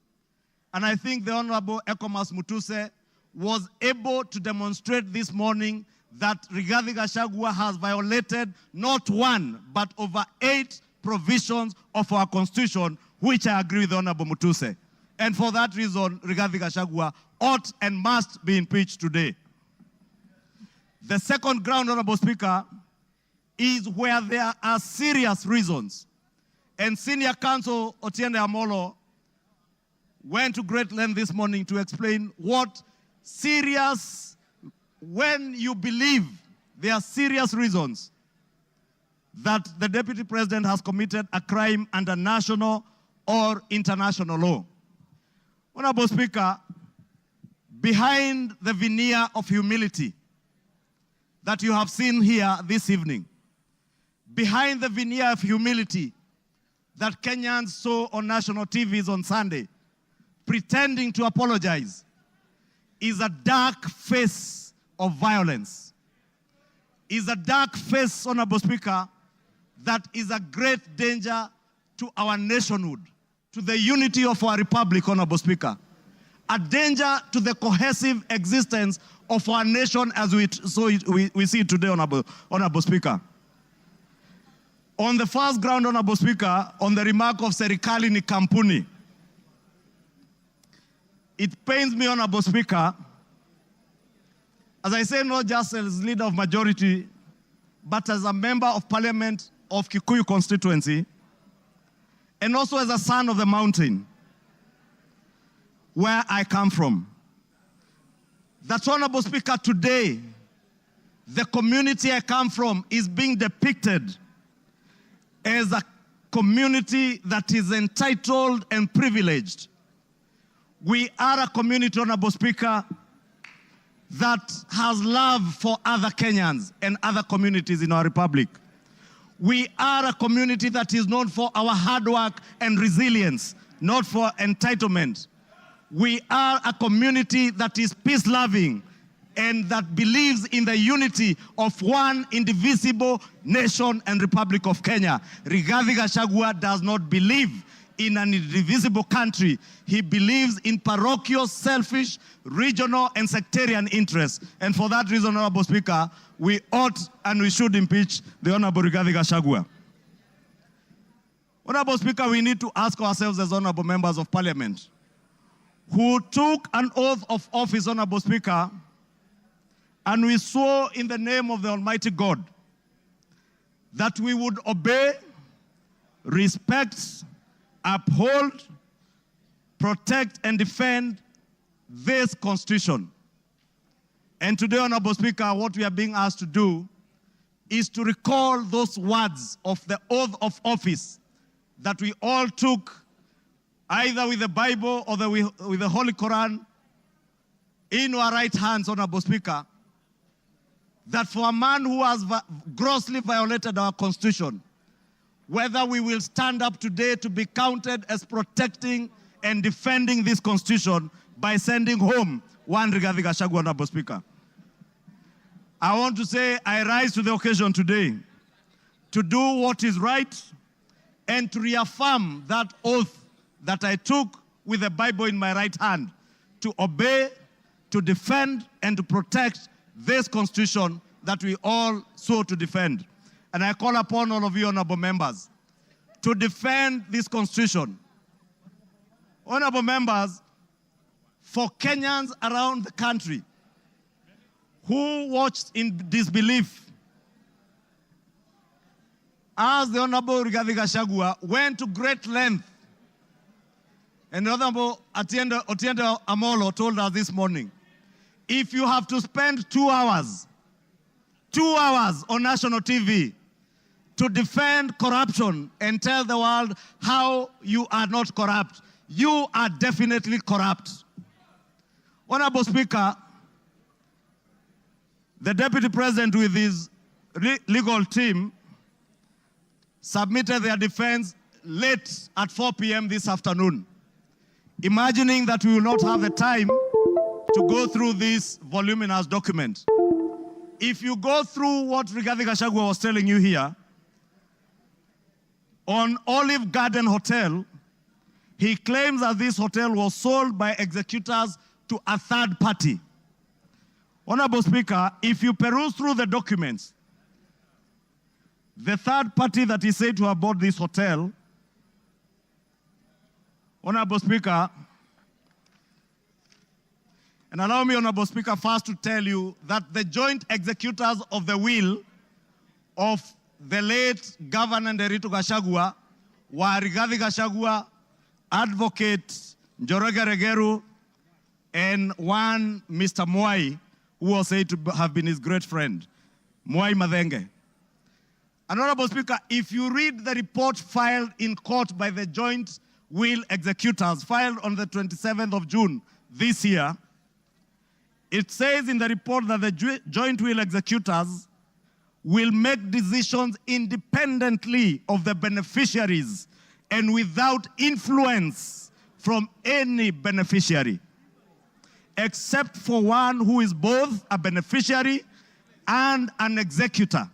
And I think the Honorable Ekomas Mutuse was able to demonstrate this morning that Rigathi Gachagua has violated not one, but over 8 provisions of our Constitution, which I agree with the Honorable Mutuse. And for that reason, Rigathi Gachagua ought and must be impeached today. The second ground, Honorable Speaker, is where there are serious reasons. And Senior Counsel Otiende Amolo went to great length this morning to explain what serious, when you believe there are serious reasons that the Deputy President has committed a crime under national or international law. Honorable Speaker, behind the veneer of humility that you have seen here this evening, behind the veneer of humility that Kenyans saw on national TVs on Sunday, pretending to apologize, is a dark face of violence, is a dark face, Honorable Speaker, that is a great danger to our nationhood, to the unity of our republic, Honorable Speaker, a danger to the cohesive existence of our nation as we see it today, Honorable Speaker. On the first ground, Honorable Speaker, on the remark of serikali ni kampuni, it pains me, Honorable Speaker, as I say, not just as leader of majority, but as a member of parliament of Kikuyu constituency, and also as a son of the mountain, where I come from. That, Honorable Speaker, today, the community I come from is being depicted as a community that is entitled and privileged. We are a community, Honorable Speaker, that has love for other Kenyans and other communities in our republic. We are a community that is known for our hard work and resilience, not for entitlement. We are a community that is peace-loving and that believes in the unity of one indivisible nation and Republic of Kenya. Rigathi Gachagua does not believe in an indivisible country. He believes in parochial, selfish, regional, and sectarian interests. And for that reason, Honorable Speaker, we ought and we should impeach the Honorable Rigathi Gachagua. Honorable Speaker, we need to ask ourselves as honorable members of parliament, who took an oath of office, Honorable Speaker, and we swore in the name of the Almighty God that we would obey, respect, uphold, protect, and defend this Constitution. And today, Honorable Speaker, what we are being asked to do is to recall those words of the oath of office that we all took either with the Bible or with the Holy Quran in our right hands, Honorable Speaker, that for a man who has grossly violated our Constitution, whether we will stand up today to be counted as protecting and defending this Constitution by sending home one Rigathi Gachagua, Honorable Speaker. I want to say I rise to the occasion today to do what is right and to reaffirm that oath that I took with the Bible in my right hand, to obey, to defend, and to protect this Constitution that we all swore to defend. And I call upon all of you, honorable members, to defend this Constitution. Honorable members, for Kenyans around the country who watched in disbelief as the Honorable Rigathi Gachagua went to great length, and Honorable Otiende Amolo told us this morning, if you have to spend 2 hours on national TV to defend corruption and tell the world how you are not corrupt, you are definitely corrupt. Honorable Speaker, the Deputy President with his legal team submitted their defense late at 4 p.m. this afternoon, imagining that we will not have the time to go through this voluminous document. If you go through what Rigathi Gachagua was telling you here, on Olive Garden Hotel, he claims that this hotel was sold by executors to a third party. Honorable Speaker, if you peruse through the documents, the third party that he said to have bought this hotel, Honorable Speaker, And allow me, Honorable Speaker, first to tell you that the joint executors of the will of the late Governor Nderitu Gachagua were Rigathi Gachagua, Advocate Njoroge Regeru, and one Mr. Mwai, who was said to have been his great friend, Mwai Madhenge. Honorable Speaker, if you read the report filed in court by the joint will executors, filed on the 27th of June this year, it says in the report that the joint will executors will make decisions independently of the beneficiaries and without influence from any beneficiary, except for one who is both a beneficiary and an executor.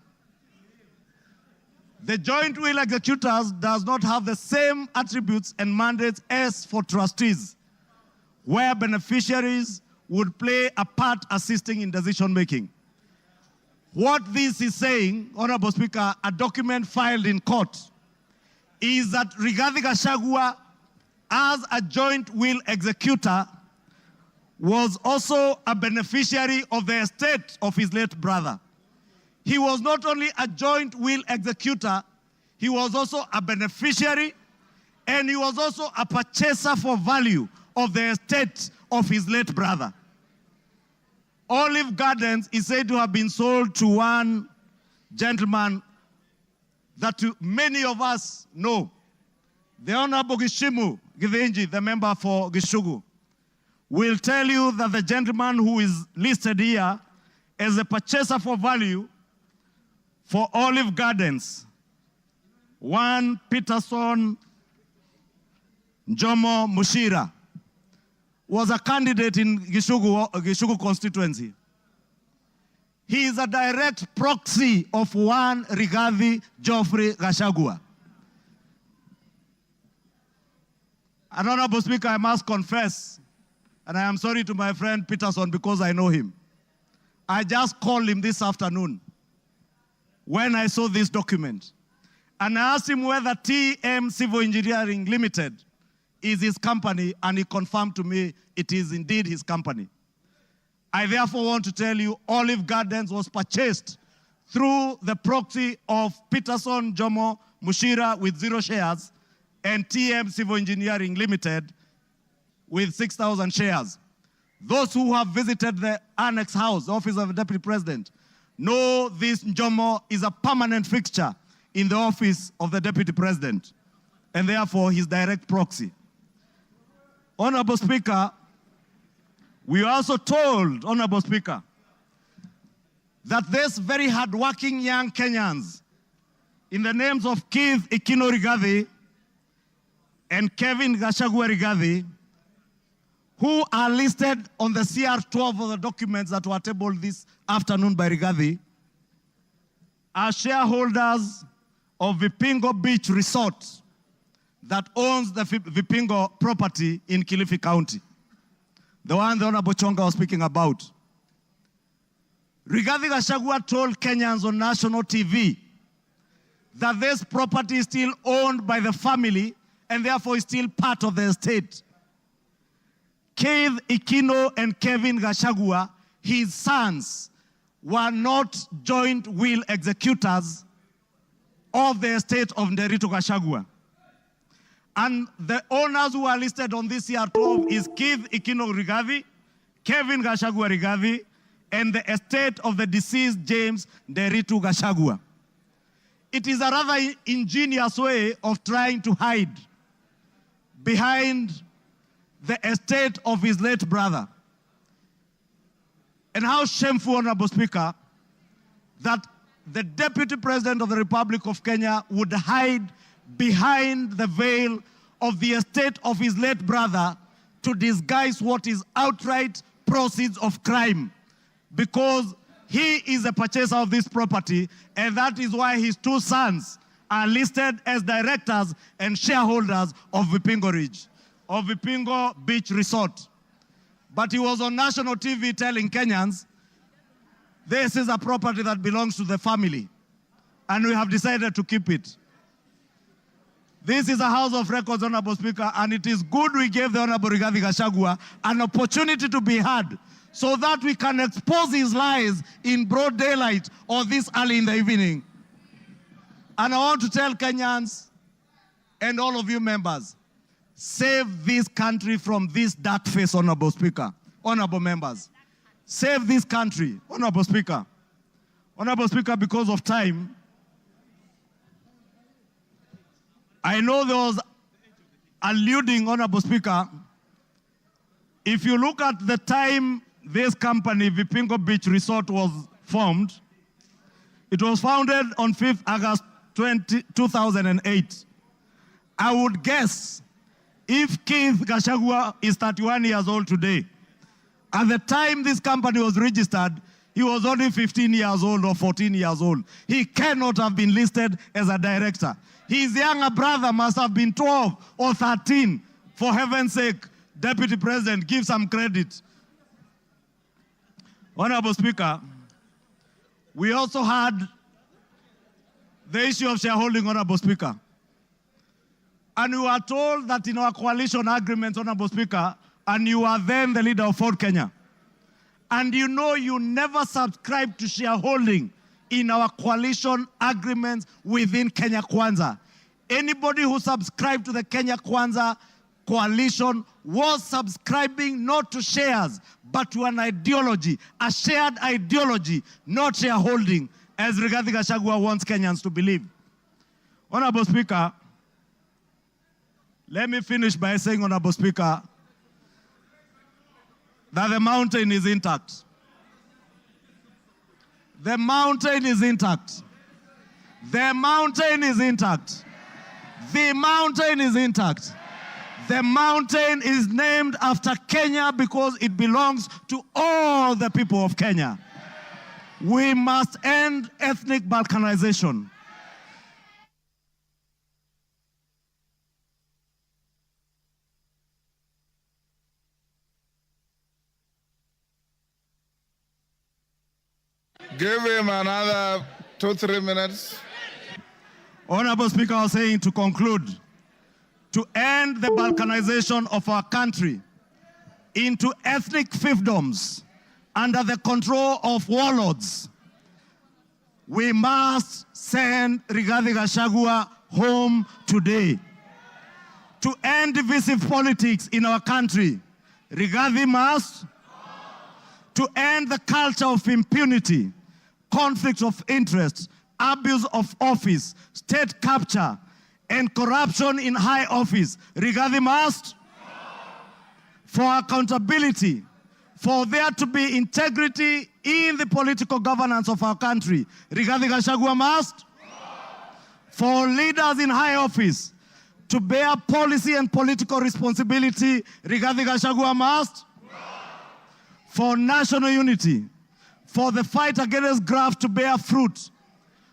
The joint will executors does not have the same attributes and mandates as for trustees, where beneficiaries would play a part assisting in decision making. What this is saying, Honorable Speaker, a document filed in court, is that Rigathi Gachagua, as a joint will executor, was also a beneficiary of the estate of his late brother. He was not only a joint will executor, he was also a beneficiary, and he was also a purchaser for value of the estate of his late brother. Olive Gardens is said to have been sold to one gentleman that many of us know, the Honorable Gishimu Githinji, the member for Gishugu, will tell you that the gentleman who is listed here as a purchaser for value for Olive Gardens, one Peterson Jomo Mushira, was a candidate in Gishugu constituency. He is a direct proxy of one Rigathi Geoffrey Gachagua. And Honorable Speaker, I must confess, and I am sorry to my friend Peterson because I know him. I just called him this afternoon when I saw this document. And I asked him whether TM Civil Engineering Limited is his company, and he confirmed to me it is indeed his company. I therefore want to tell you Olive Gardens was purchased through the proxy of Peterson Jomo Mushira with 0 shares and TM Civil Engineering Limited with 6,000 shares. Those who have visited the Annex House, the Office of the Deputy President, know this Jomo is a permanent fixture in the Office of the Deputy President, and therefore his direct proxy. Honorable Speaker, we are also told, Honorable Speaker, that these very hardworking young Kenyans, in the names of Keith Ikino Rigathi and Kevin Gachagua Rigathi, who are listed on the CR12 of the documents that were tabled this afternoon by Rigathi, are shareholders of Vipingo Beach Resort that owns the Vipingo property in Kilifi County, the one the Honorable Chonga was speaking about. Rigathi Gachagua told Kenyans on national TV that this property is still owned by the family and therefore is still part of the estate. Keith Ikino and Kevin Gachagua, his sons, were not joint will executors of the estate of Nderitu Gachagua. And the owners who are listed on this CR12 is Keith Ikino Rigathi, Kevin Gachagua Rigathi, and the estate of the deceased James Nderitu Gachagua. It is a rather ingenious way of trying to hide behind the estate of his late brother. And how shameful, Honorable Speaker, that the Deputy President of the Republic of Kenya would hide behind the veil of the estate of his late brother to disguise what is outright proceeds of crime, because he is a purchaser of this property, and that is why his 2 sons are listed as directors and shareholders of Vipingo Ridge, of Vipingo Beach Resort. But he was on national TV telling Kenyans, this is a property that belongs to the family, and we have decided to keep it. This is a House of Records, Honorable Speaker, and it is good we gave the Honorable Rigathi Gachagua an opportunity to be heard so that we can expose his lies in broad daylight or this early in the evening. And I want to tell Kenyans and all of you members, save this country from this dark face, Honorable Speaker, honorable members. Save this country, Honorable Speaker. Honorable Speaker, because of time, I know there was alluding, Honorable Speaker, if you look at the time this company, Vipingo Beach Resort, was formed, it was founded on 5th August 2008. I would guess if Keith Gachagua is 31 years old today, at the time this company was registered, he was only 15 years old or 14 years old. He cannot have been listed as a director. His younger brother must have been 12 or 13. For heaven's sake, Deputy President, give some credit. Honorable Speaker, we also had the issue of shareholding, Honorable Speaker. And we were told that in our coalition agreements, Honorable Speaker, and you are then the leader of Ford Kenya, and you know you never subscribed to shareholding in our coalition agreements within Kenya Kwanza. Anybody who subscribed to the Kenya Kwanza coalition was subscribing not to shares, but to an ideology, a shared ideology, not shareholding, as Rigathi Gachagua wants Kenyans to believe. Honorable Speaker, let me finish by saying, Honorable Speaker, that the mountain is intact. The mountain is intact. The mountain is intact. The mountain is intact. The mountain is named after Kenya because it belongs to all the people of Kenya. We must end ethnic balkanization. Give him another 2-3 minutes. Honorable Speaker, I was saying to conclude, to end the balkanization of our country into ethnic fiefdoms under the control of warlords, we must send Rigathi Gachagua home today. To end divisive politics in our country, Rigathi must. To end the culture of impunity, conflict of interest, abuse of office, state capture, and corruption in high office, Rigathi must. For accountability, for there to be integrity in the political governance of our country, Rigathi Gachagua must. For leaders in high office to bear policy and political responsibility, Rigathi Gachagua must. For national unity, for the fight against graft to bear fruit,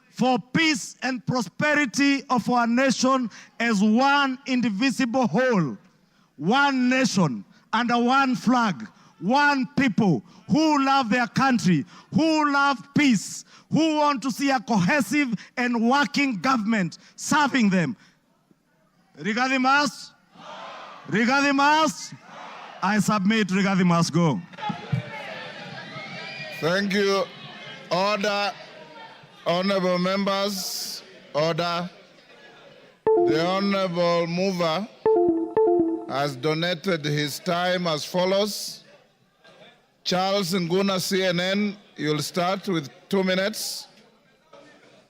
for peace and prosperity of our nation as one indivisible whole, one nation under one flag, one people who love their country, who love peace, who want to see a cohesive and working government serving them. Rigathi must? Rigathi must? I submit, Rigathi must go. Thank you. Order. Honorable members, order. The honorable mover has donated his time as follows. Charles Nguna, CNN, you'll start with 2 minutes.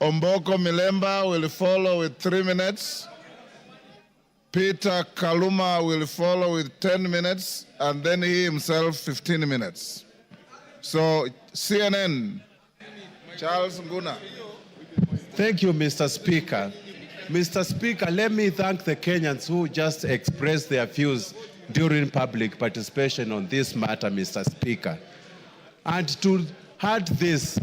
Omboko Milemba will follow with 3 minutes. Peter Kaluma will follow with 10 minutes, and then he himself 15 minutes. So, CNN, Charles Nguna. Thank you, Mr. Speaker. Mr. Speaker, let me thank the Kenyans who just expressed their views during public participation on this matter, Mr. Speaker. And to add this,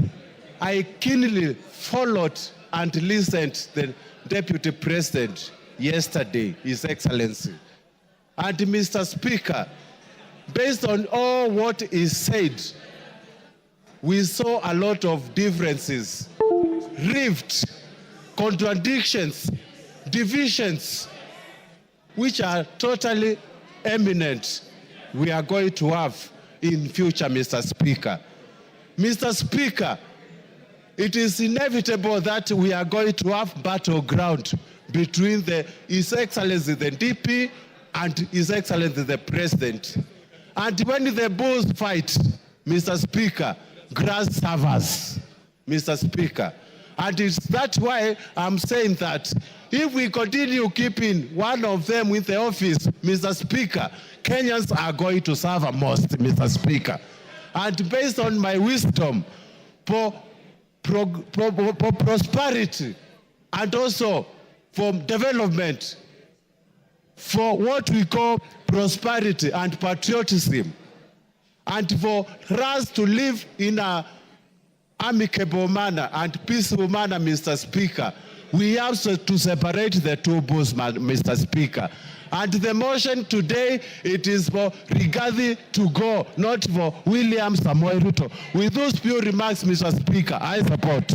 I keenly followed and listened to the Deputy President yesterday, His Excellency. And Mr. Speaker, based on all what is said, we saw a lot of differences, rift, contradictions divisions which are totally eminent we are going to have in future, Mr. Speaker. Mr. Speaker, it is inevitable that we are going to have battleground between His Excellency the DP and His Excellency the President. And when the bulls fight, Mr. Speaker, grass suffers, Mr. Speaker. And it's that's why I'm saying that if we continue keeping one of them in the office, Mr. Speaker, Kenyans are going to suffer most, Mr. Speaker. And based on my wisdom, for prosperity and also for development, for what we call prosperity and patriotism, and for us to live in a amicable manner and peaceful manner, Mr. Speaker, we have to separate the two bulls, Mr. Speaker. And the motion today, it is for Rigathi to go, not for William Samoei Ruto. With those few remarks, Mr. Speaker, I support.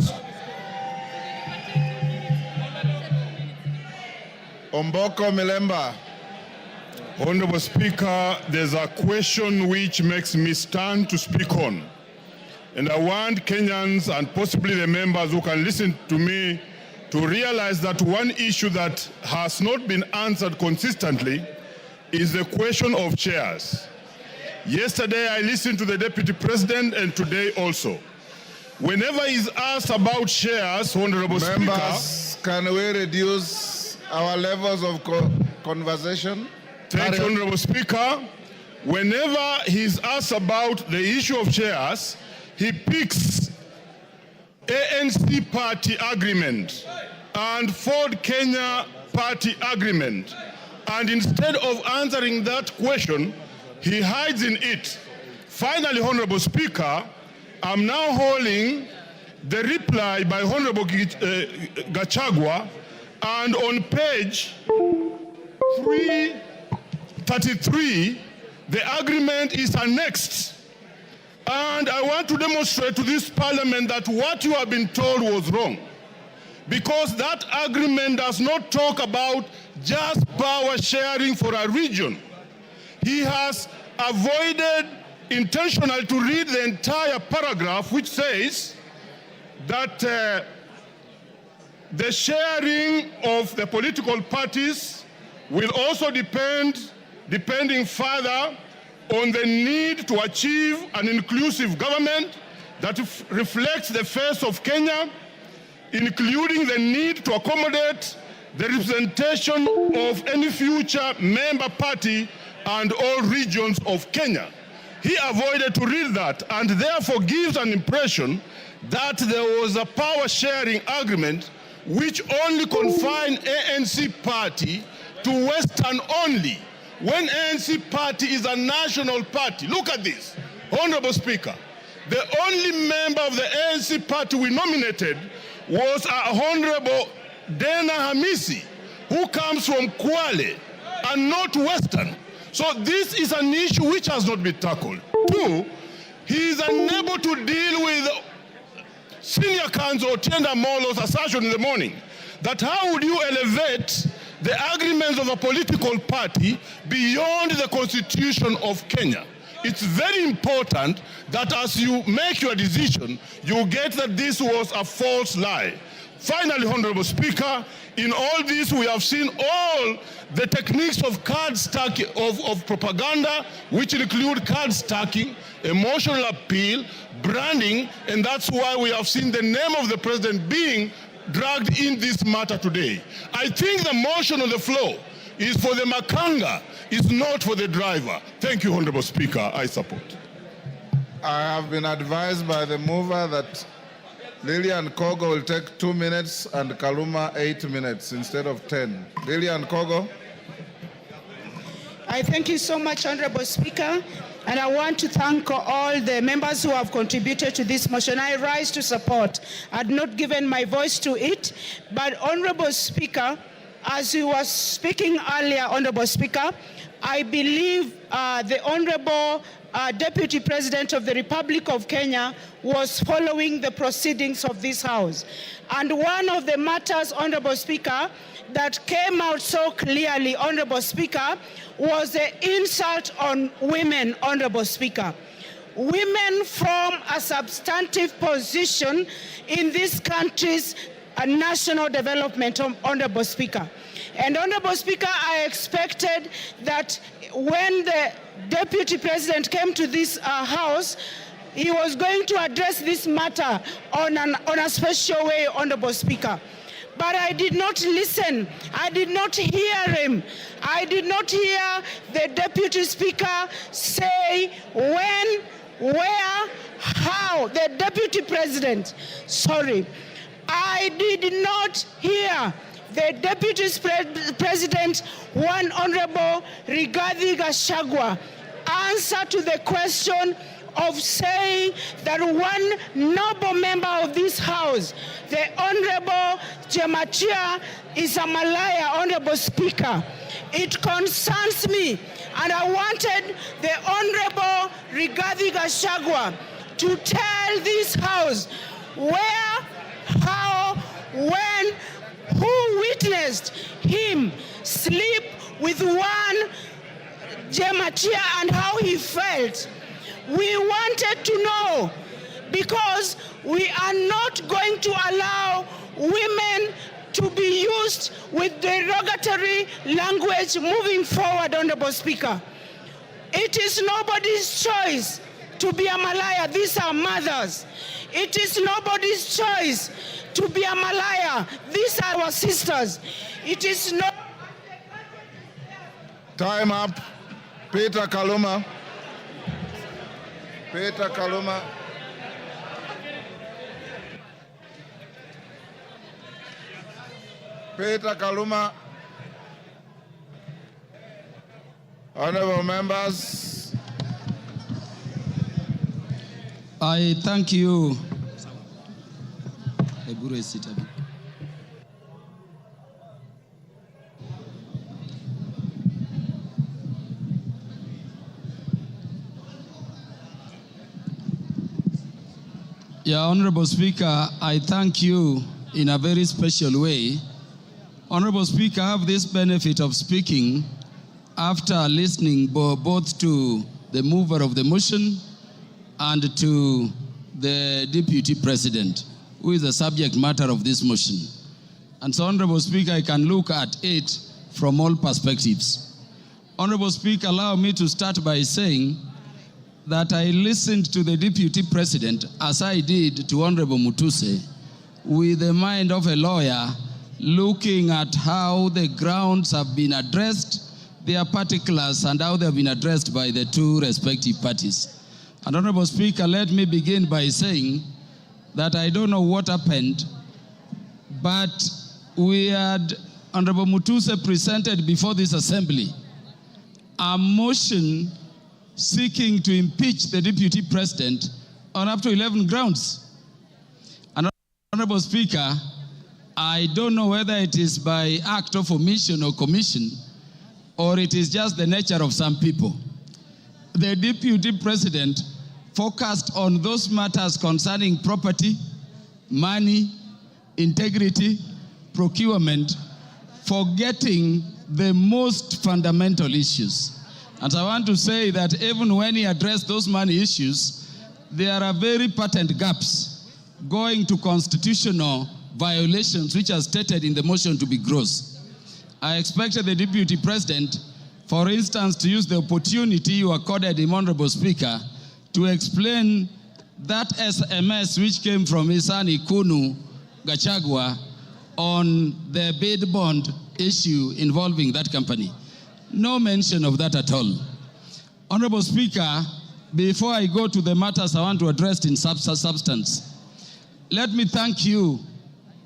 Omboko Milemba. Honorable Speaker, there's a question which makes me stand to speak on. And I want Kenyans and possibly the members who can listen to me to realize that one issue that has not been answered consistently is the question of chairs. Yesterday I listened to the Deputy President and today also. Whenever he's asked about chairs, Honorable Members, Speaker, can we reduce our levels of conversation? Thank you, Honorable Speaker. Whenever he's asked about the issue of chairs, he picks ANC party agreement and Ford Kenya party agreement. And instead of answering that question, he hides in it. Finally, Honorable Speaker, I'm now holding the reply by Honorable Gachagua, and on page 333, the agreement is annexed. And I want to demonstrate to this parliament that what you have been told was wrong. Because that agreement does not talk about just power sharing for a region. He has avoided intentionally to read the entire paragraph, which says that the sharing of the political parties will also depending further on the need to achieve an inclusive government that reflects the face of Kenya, including the need to accommodate the representation of any future member party and all regions of Kenya. He avoided to read that and therefore gives an impression that there was a power-sharing agreement which only confined ANC party to Western only, when ANC party is a national party. Look at this, Honorable Speaker. The only member of the ANC party we nominated was Honorable Dena Hamisi, who comes from Kwale and not Western. So this is an issue which has not been tackled. Two, he is unable to deal with Senior Counsel Tienda Molo's assertion in the morning that how would you elevate the agreements of a political party beyond the Constitution of Kenya? It's very important that as you make your decision, you get that this was a false lie. Finally, Honorable Speaker, in all this we have seen all the techniques of card stacking, of propaganda, which include card stacking, emotional appeal, branding, and that's why we have seen the name of the president being dragged in this matter today. I think the motion on the floor is for the makanga, is not for the driver. Thank you, Honorable Speaker. I support. I have been advised by the mover that Lillian Kogo will take 2 minutes and Kaluma 8 minutes instead of 10. Lillian Kogo. I thank you so much, Honorable Speaker, and I want to thank all the members who have contributed to this motion. I rise to support. I had not given my voice to it, but Honorable Speaker, as you were speaking earlier, Honorable Speaker, I believe the Honorable Deputy President of the Republic of Kenya was following the proceedings of this House. And one of the matters, Honorable Speaker, that came out so clearly, Honorable Speaker, was the insult on women, Honorable Speaker. Women from a substantive position in this country's national development, Honorable Speaker. And Honorable Speaker, I expected that when the Deputy President came to this House, he was going to address this matter on a special way, Honorable Speaker. But I did not listen. I did not hear him. I did not hear the Deputy Speaker say when, where, how. The Deputy President, sorry. I did not hear the Deputy President, one Honorable Rigathi Gachagua, answer to the question of saying that one noble member of this House, the Honorable Jemachia, is a Malaya, Honorable Speaker. It concerns me, and I wanted the Honorable Rigathi Gachagua to tell this House where, how, when, who witnessed him sleep with one Jemachia and how he felt. We wanted to know, because we are not going to allow women to be used with derogatory language moving forward, Honorable Speaker. It is nobody's choice to be a Malaya. These are mothers. It is nobody's choice to be a Malaya. These are our sisters. It is not... Time up. Peter Kaluma. Peter Kaluma. Peter Kaluma. Honorable members. I thank you. Yeah, Honorable Speaker, I thank you in a very special way. Honorable Speaker, I have this benefit of speaking after listening both to the mover of the motion and to the Deputy President, who is the subject matter of this motion. And so, Honorable Speaker, I can look at it from all perspectives. Honorable Speaker, allow me to start by saying that I listened to the Deputy President, as I did to Honorable Mutuse, with the mind of a lawyer, looking at how the grounds have been addressed, their particulars, and how they have been addressed by the two respective parties. And Honorable Speaker, let me begin by saying that I don't know what happened, but we had Honorable Mutuse presented before this assembly a motion seeking to impeach the Deputy President on up to 11 grounds. And Honorable Speaker, I don't know whether it is by act of omission or commission, or it is just the nature of some people. The Deputy President focused on those matters concerning property, money, integrity, procurement, forgetting the most fundamental issues. And I want to say that even when he addressed those money issues, there are very patent gaps going to constitutional violations which are stated in the motion to be gross. I expected the Deputy President, for instance, to use the opportunity you accorded him, Honorable Speaker, to explain that SMS which came from his son Ikunu Gachagua on the bid bond issue involving that company. No mention of that at all. Honorable Speaker, before I go to the matters I want to address in substance, let me thank you,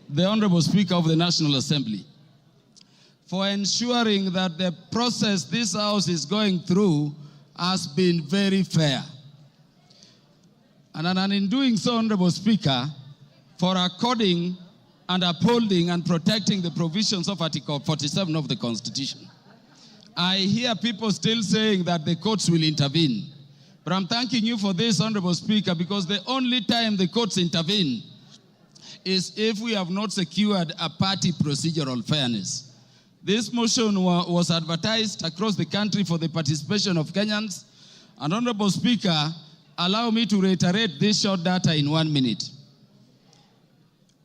the Honorable Speaker of the National Assembly, for ensuring that the process this House is going through has been very fair. And in doing so, Honorable Speaker, for according and upholding and protecting the provisions of Article 47 of the Constitution. I hear people still saying that the courts will intervene. But I'm thanking you for this, Honorable Speaker, because the only time the courts intervene is if we have not secured a party procedural fairness. This motion was advertised across the country for the participation of Kenyans. And Honorable Speaker, allow me to reiterate this short data in 1 minute.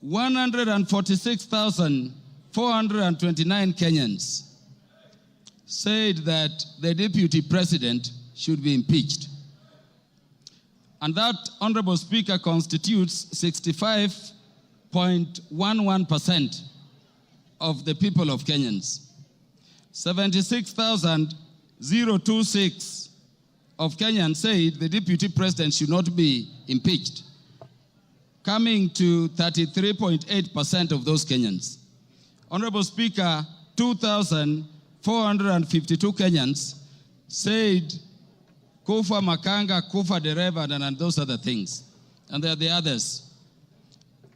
146,429 Kenyans said that the deputy president should be impeached. And that, Honorable Speaker, constitutes 65.11% of the people of Kenyans. 76,026 of Kenyans said the deputy president should not be impeached, coming to 33.8% of those Kenyans. Honorable Speaker, 2,452 Kenyans said Kufa Makanga, Kufa Dereva, and those other things. And there are the others.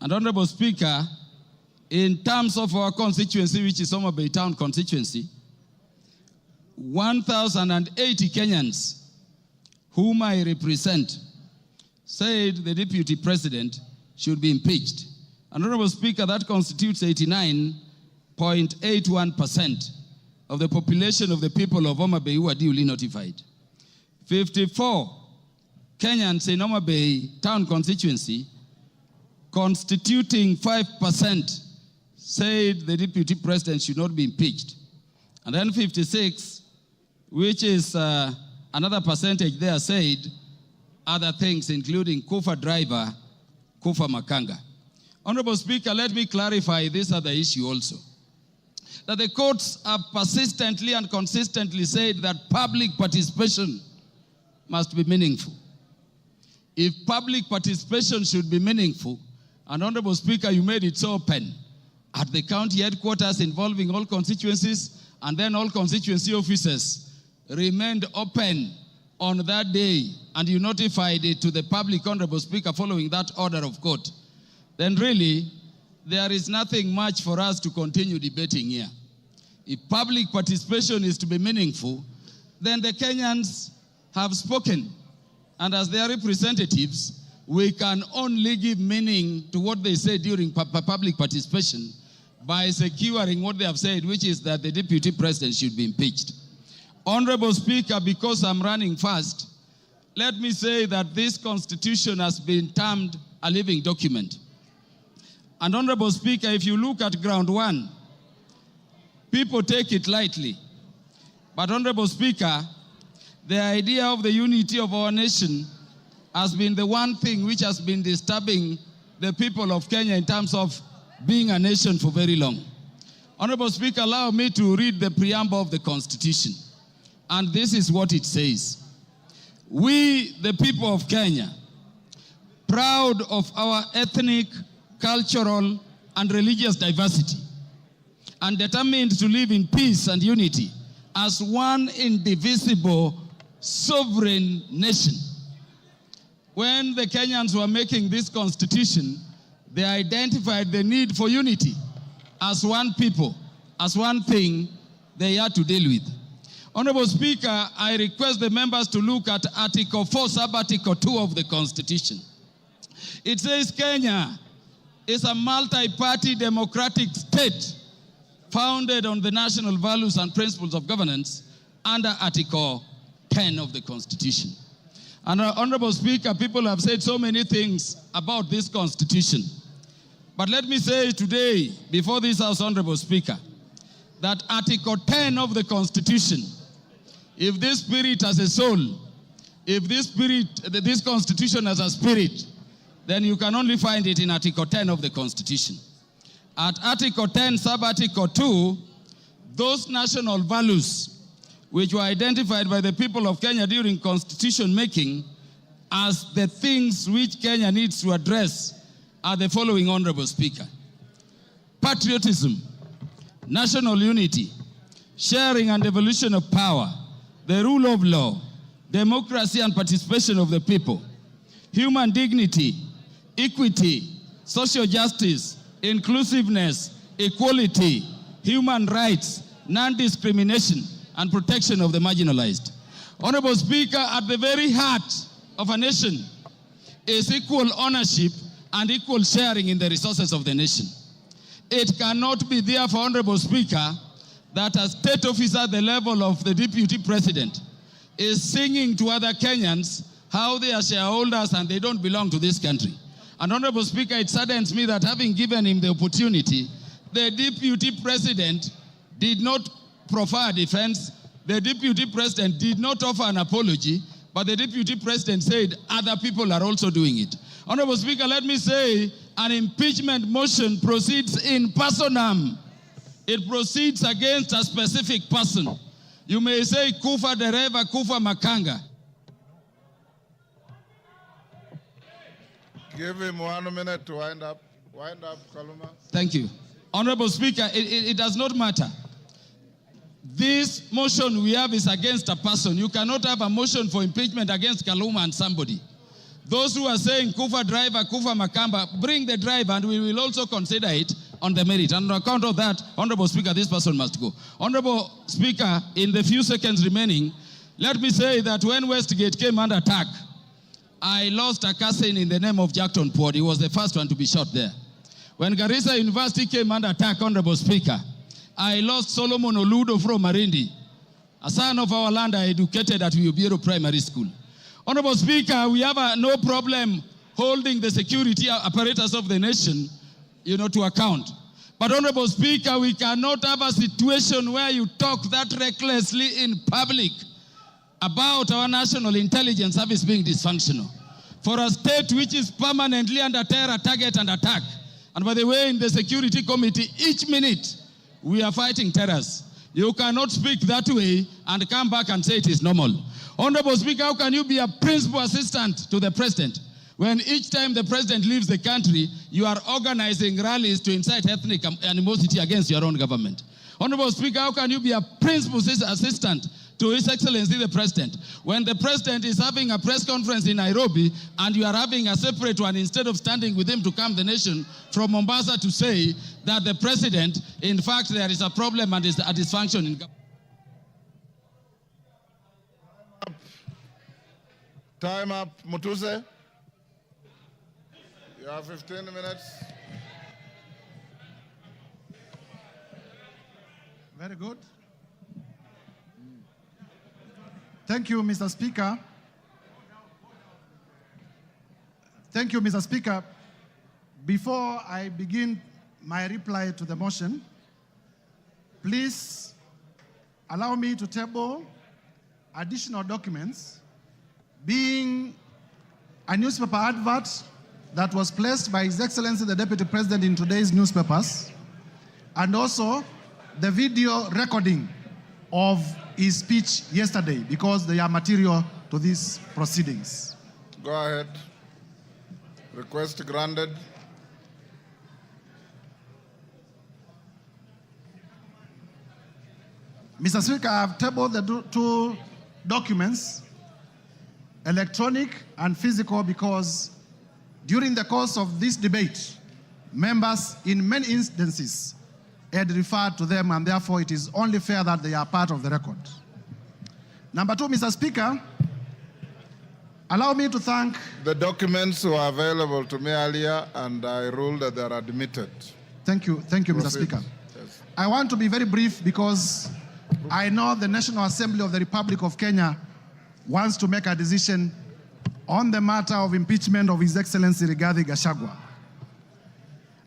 And Honorable Speaker, in terms of our constituency, which is Homa Bay Town constituency, 1,080 Kenyans whom I represent said the deputy president should be impeached. And Honorable Speaker, that constitutes 89.81% of the population of the people of Homa Bay who are duly notified. 54 Kenyans in Homa Bay Town constituency, constituting 5%, said the deputy president should not be impeached. And then 56, which is another percentage there, said other things, including Kufa driver, Kufa Makanga. Honorable Speaker, let me clarify this other issue also. That the courts have persistently and consistently said that public participation must be meaningful. If public participation should be meaningful, and Honorable Speaker, you made it so open at the county headquarters involving all constituencies, and then all constituency offices remained open on that day, and you notified it to the public, Honorable Speaker, following that order of court, then really there is nothing much for us to continue debating here. If public participation is to be meaningful, then the Kenyans have spoken, and as their representatives, we can only give meaning to what they say during public participation by securing what they have said, which is that the deputy president should be impeached. Honorable Speaker, because I'm running fast, let me say that this constitution has been termed a living document. And Honorable Speaker, if you look at ground one, people take it lightly. But Honorable Speaker, the idea of the unity of our nation has been the one thing which has been disturbing the people of Kenya in terms of being a nation for very long. Honorable Speaker, allow me to read the preamble of the Constitution. And this is what it says. We, the people of Kenya, proud of our ethnic, cultural, and religious diversity, and determined to live in peace and unity as one indivisible sovereign nation. When the Kenyans were making this constitution, they identified the need for unity as one people, as one thing they had to deal with. Honorable Speaker, I request the members to look at Article 4, Sub-Article 2 of the Constitution. It says Kenya is a multi-party democratic state founded on the national values and principles of governance under Article 10 of the Constitution. And Honorable Speaker, people have said so many things about this Constitution. But let me say today, before this House, Honorable Speaker, that Article 10 of the Constitution, if this spirit has a soul, if this Constitution has a spirit, then you can only find it in Article 10 of the Constitution. At Article 10, Sub-Article 2, those national values which were identified by the people of Kenya during constitution making as the things which Kenya needs to address are the following, Honorable Speaker. Patriotism, national unity, sharing and devolution of power, the rule of law, democracy and participation of the people, human dignity, equity, social justice, inclusiveness, equality, human rights, non-discrimination, and protection of the marginalized. Honorable Speaker, at the very heart of a nation is equal ownership and equal sharing in the resources of the nation. It cannot be therefore, Honorable Speaker, that a state officer at the level of the Deputy President is singing to other Kenyans how they are shareholders and they don't belong to this country. And Honorable Speaker, it saddens me that having given him the opportunity, the Deputy President did not proffer a defense, the Deputy President did not offer an apology, but the Deputy President said other people are also doing it. Honorable Speaker, let me say an impeachment motion proceeds in personam. It proceeds against a specific person. You may say Kufa Dereva, Kufa Makanga. Give him 1 minute to wind up. Wind up, Kaluma. Thank you. Honorable Speaker, it does not matter. This motion we have is against a person. You cannot have a motion for impeachment against Kaluma and somebody. Those who are saying Kufa driver, Kufa Makamba, bring the driver and we will also consider it on the merit. And on account of that, Honorable Speaker, this person must go. Honorable Speaker, in the few seconds remaining, let me say that when Westgate came under attack, I lost a cousin in the name of Jackton Port. He was the first one to be shot there. When Garissa University came under attack, Honorable Speaker, I lost Solomon Oludo from Marindi, a son of our land I educated at Uyubiero Primary School. Honorable Speaker, we have no problem holding the security apparatus of the nation, to account. But Honorable Speaker, we cannot have a situation where you talk that recklessly in public about our national intelligence service being dysfunctional. For a state which is permanently under terror, target, and attack. And by the way, in the Security Committee, each minute we are fighting terrorists. You cannot speak that way and come back and say it is normal. Honorable Speaker, how can you be a principal assistant to the President when each time the President leaves the country, you are organizing rallies to incite ethnic animosity against your own government? Honorable Speaker, how can you be a principal assistant to His Excellency the President when the President is having a press conference in Nairobi and you are having a separate one instead of standing with him to calm the nation from Mombasa to say that the President, in fact, there is a problem and is a dysfunction in government? Time up, Mutuse. You have 15 minutes. Very good. Thank you, Mr. Speaker. Thank you, Mr. Speaker. Before I begin my reply to the motion, please allow me to table additional documents, being a newspaper advert that was placed by His Excellency the Deputy President in today's newspapers, and also the video recording of his speech yesterday, because they are material to these proceedings. Go ahead. Request granted. Mr. Speaker, I have tabled the two documents, electronic and physical, because during the course of this debate, members in many instances had referred to them, and therefore it is only fair that they are part of the record. Number two, Mr. Speaker, allow me to thank... The documents were available to me earlier, and I ruled that they are admitted. Thank you, Mr. Speaker. Yes. I want to be very brief because I know the National Assembly of the Republic of Kenya wants to make a decision on the matter of impeachment of His Excellency Rigathi Gachagua.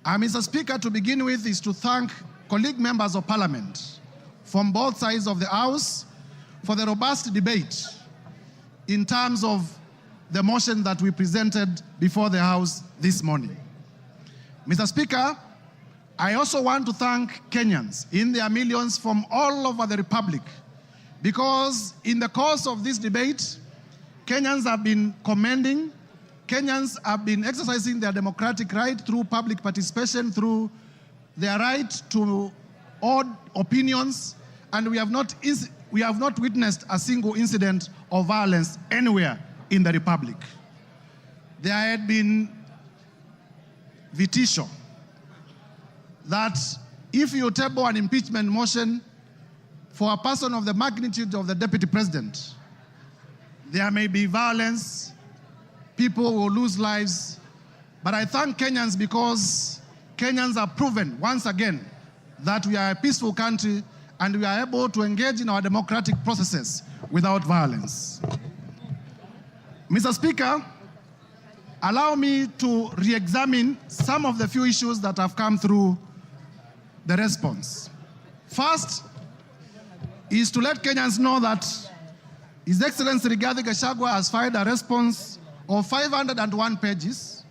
Mr. Speaker, to begin with is to thank colleague members of Parliament from both sides of the House for the robust debate in terms of the motion that we presented before the House this morning. Mr. Speaker, I also want to thank Kenyans in their millions from all over the Republic, because in the course of this debate, Kenyans have been commending, Kenyans have been exercising their democratic right through public participation, through their right to odd opinions, and we have not witnessed a single incident of violence anywhere in the Republic. There had been vitisho that if you table an impeachment motion for a person of the magnitude of the Deputy President, there may be violence, people will lose lives, but I thank Kenyans because Kenyans have proven once again that we are a peaceful country and we are able to engage in our democratic processes without violence. Mr. Speaker, allow me to re-examine some of the few issues that have come through the response. First is to let Kenyans know that His Excellency Rigathi Gachagua has filed a response of 501 pages,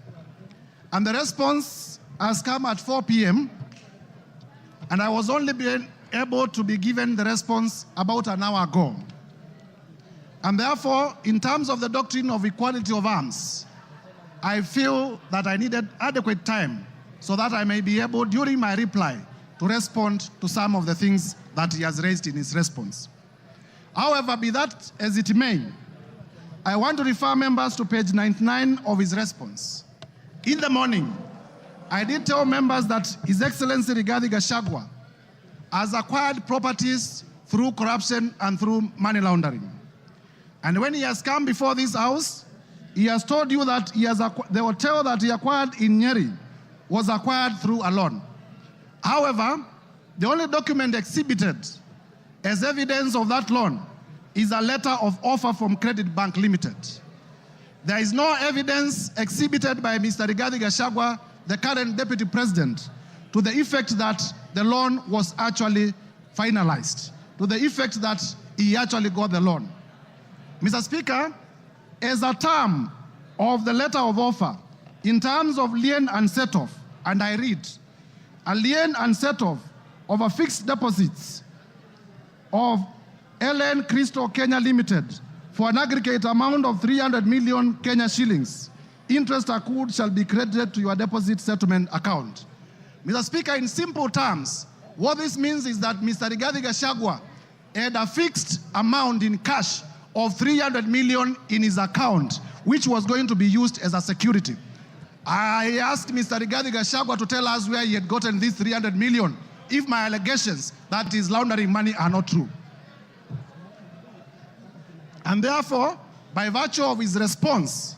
and the response has come at 4 p.m., and I was only being able to be given the response about an hour ago. And therefore, in terms of the doctrine of equality of arms, I feel that I needed adequate time so that I may be able, during my reply, to respond to some of the things that he has raised in his response. However, be that as it may, I want to refer members to page 99 of his response. In the morning, I did tell members that His Excellency Rigathi Gachagua has acquired properties through corruption and through money laundering. And when he has come before this house, he has told you that the hotel that he acquired in Nyeri was acquired through a loan. However, the only document exhibited as evidence of that loan is a letter of offer from Credit Bank Limited. There is no evidence exhibited by Mr. Rigathi Gachagua, the current Deputy President, to the effect that the loan was actually finalized, to the effect that he actually got the loan. Mr. Speaker, as a term of the letter of offer, in terms of lien and set-off, and I read, a lien and set-off of a fixed deposits of LN Crystal Kenya Limited for an aggregate amount of 300 million Kenya shillings. Interest accrued shall be credited to your deposit settlement account. Mr. Speaker, in simple terms, what this means is that Mr. Rigathi Gachagua had a fixed amount in cash of 300 million in his account, which was going to be used as a security. I asked Mr. Rigathi Gachagua to tell us where he had gotten this 300 million if my allegations that he's laundering money are not true. And therefore, by virtue of his response,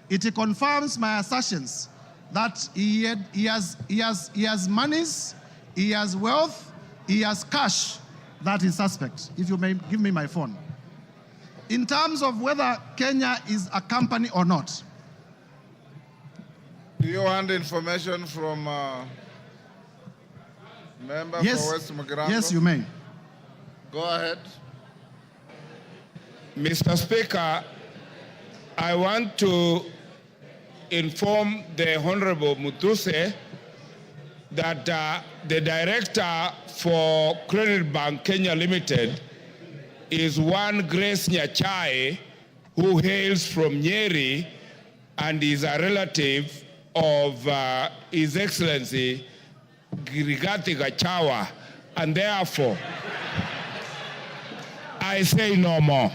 it confirms my assertions that he has monies, he has wealth, he has cash that is suspect. If you may give me my phone. In terms of whether Kenya is a company or not. Do you want information from member for West Mugirango? Yes, you may. Go ahead. Mr. Speaker, I want to inform the Honorable Mutuse that the director for Credit Bank Kenya Limited is one Grace Nyachai, who hails from Nyeri and is a relative of His Excellency Rigathi Gachagua, and therefore I say no more.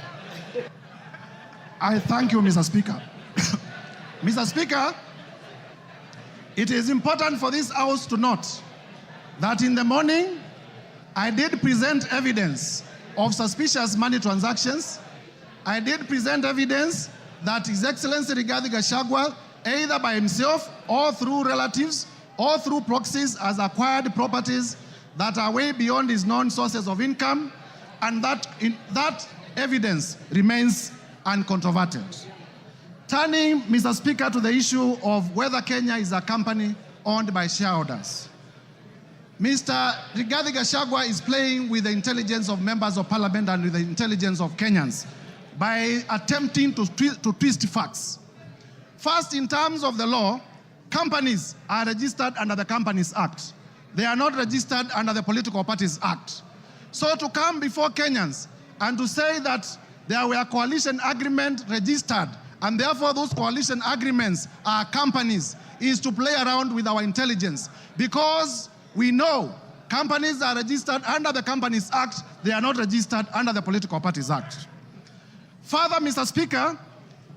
I thank you, Mr. Speaker. Mr. Speaker, it is important for this House to note that in the morning, I did present evidence of suspicious money transactions. I did present evidence that His Excellency Rigathi Gachagua, either by himself or through relatives or through proxies, has acquired properties that are way beyond his known sources of income, and that evidence remains uncontroverted. Turning, Mr. Speaker, to the issue of whether Kenya is a company owned by shareholders. Mr. Rigathi Gachagua is playing with the intelligence of members of parliament and with the intelligence of Kenyans by attempting to twist facts. First, in terms of the law, companies are registered under the Companies Act. They are not registered under the Political Parties Act. So to come before Kenyans and to say that there were coalition agreements registered and therefore those coalition agreements are companies is to play around with our intelligence, because we know companies are registered under the Companies Act, they are not registered under the Political Parties Act. Further, Mr. Speaker,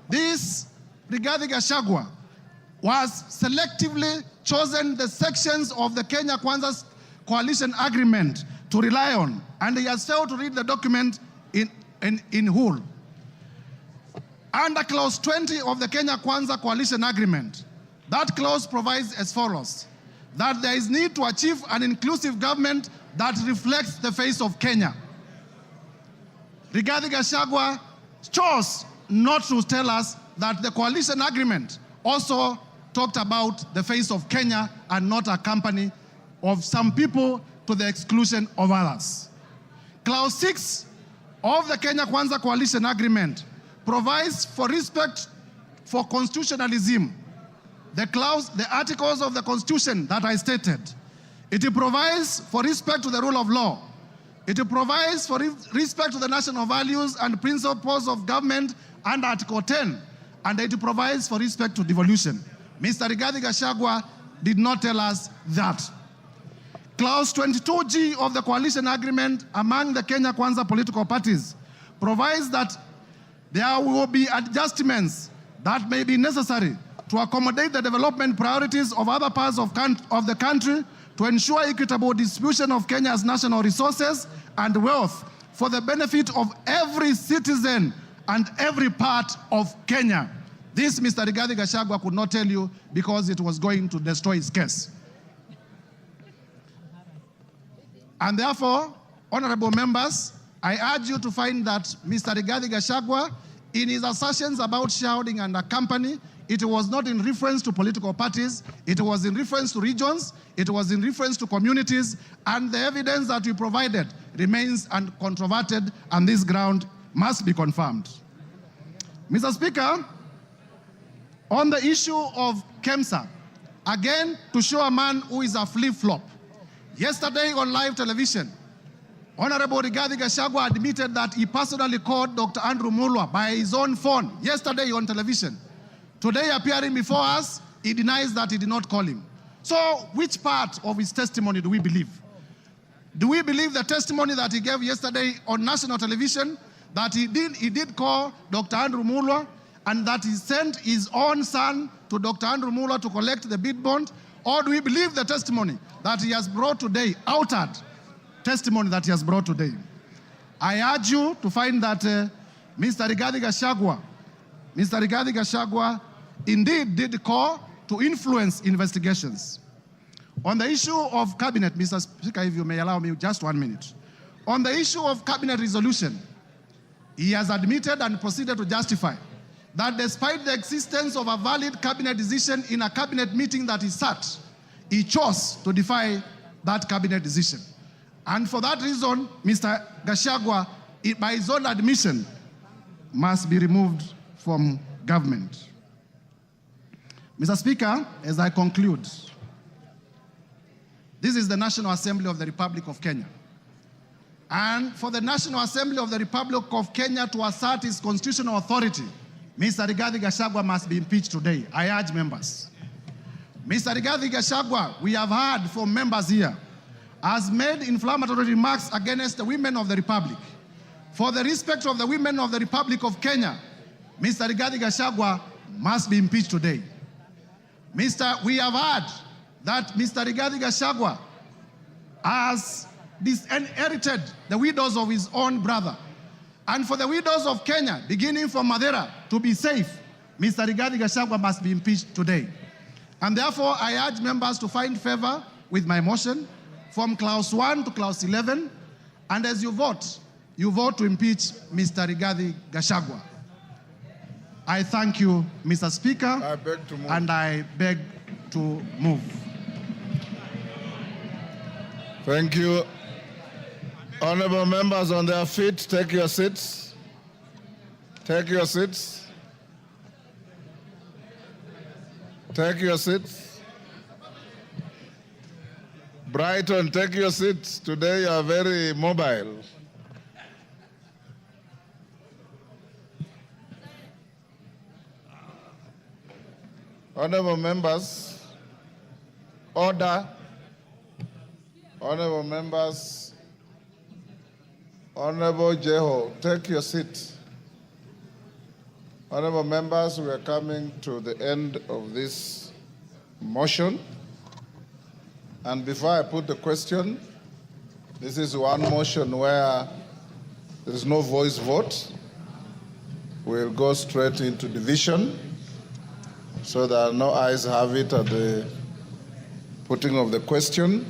this Rigathi Gachagua was selectively chosen the sections of the Kenya Kwanza coalition agreement to rely on, and he has failed to read the document in whole. Under clause 20 of the Kenya Kwanza coalition agreement, that clause provides as follows: that there is need to achieve an inclusive government that reflects the face of Kenya. Rigathi Gachagua chose not to tell us that the coalition agreement also talked about the face of Kenya and not a company of some people to the exclusion of others. Clause 6 of the Kenya Kwanza coalition agreement provides for respect for constitutionalism. The articles of the Constitution that I stated. It provides for respect to the rule of law. It provides for respect to the national values and principles of government under Article 10. And it provides for respect to devolution. Mr. Rigathi Gachagua did not tell us that. Clause 22G of the coalition agreement among the Kenya Kwanza political parties provides that there will be adjustments that may be necessary to accommodate the development priorities of other parts of the country to ensure equitable distribution of Kenya's national resources and wealth for the benefit of every citizen and every part of Kenya. This Mr. Rigathi Gachagua could not tell you because it was going to destroy his case. And therefore, honorable members, I urge you to find that Mr. Rigathi Gachagua, in his assertions about shareholding and a company, it was not in reference to political parties, it was in reference to regions, it was in reference to communities, and the evidence that we provided remains uncontroverted, and this ground must be confirmed. Mr. Speaker, on the issue of KEMSA, again, to show a man who is a flip-flop, yesterday on live television, Honorable Rigathi Gachagua admitted that he personally called Dr. Andrew Mulwa by his own phone yesterday on television. Today, appearing before us, he denies that he did not call him. So, which part of his testimony do we believe? Do we believe the testimony that he gave yesterday on national television, that he did call Dr. Andrew Mulwa, and that he sent his own son to Dr. Andrew Mulwa to collect the bid bond? Or do we believe the testimony that he has brought today, altered testimony that he has brought today? I urge you to find that Mr. Rigathi Gachagua indeed did call to influence investigations. On the issue of cabinet, Mr. Speaker, if you may allow me just 1 minute. On the issue of cabinet resolution, he has admitted and proceeded to justify that despite the existence of a valid cabinet decision in a cabinet meeting that he sat, he chose to defy that cabinet decision. And for that reason, Mr. Gachagua, by his own admission, must be removed from government. Mr. Speaker, as I conclude, this is the National Assembly of the Republic of Kenya. And for the National Assembly of the Republic of Kenya to assert its constitutional authority, Mr. Rigathi Gachagua must be impeached today. I urge members. Mr. Rigathi Gachagua, we have heard from members here, has made inflammatory remarks against the women of the Republic. For the respect of the women of the Republic of Kenya, Mr. Rigathi Gachagua must be impeached today. We have heard that Mr. Rigathi Gachagua has disinherited the widows of his own brother. And for the widows of Kenya, beginning from Madeira, to be safe, Mr. Rigathi Gachagua must be impeached today. And therefore, I urge members to find favor with my motion from clause 1 to clause 11. And as you vote to impeach Mr. Rigathi Gachagua. I thank you, Mr. Speaker, I beg to move. and I beg to move. Thank you. Honorable members on their feet, take your seats. Take your seats. Take your seats. Brighton, take your seats. Today you are very mobile. Honorable members, order. Honorable members, Honorable Jeho, take your seat. Honorable members, we are coming to the end of this motion. And before I put the question, this is one motion where there is no voice vote. We'll go straight into division, so that no ayes have it at the putting of the question.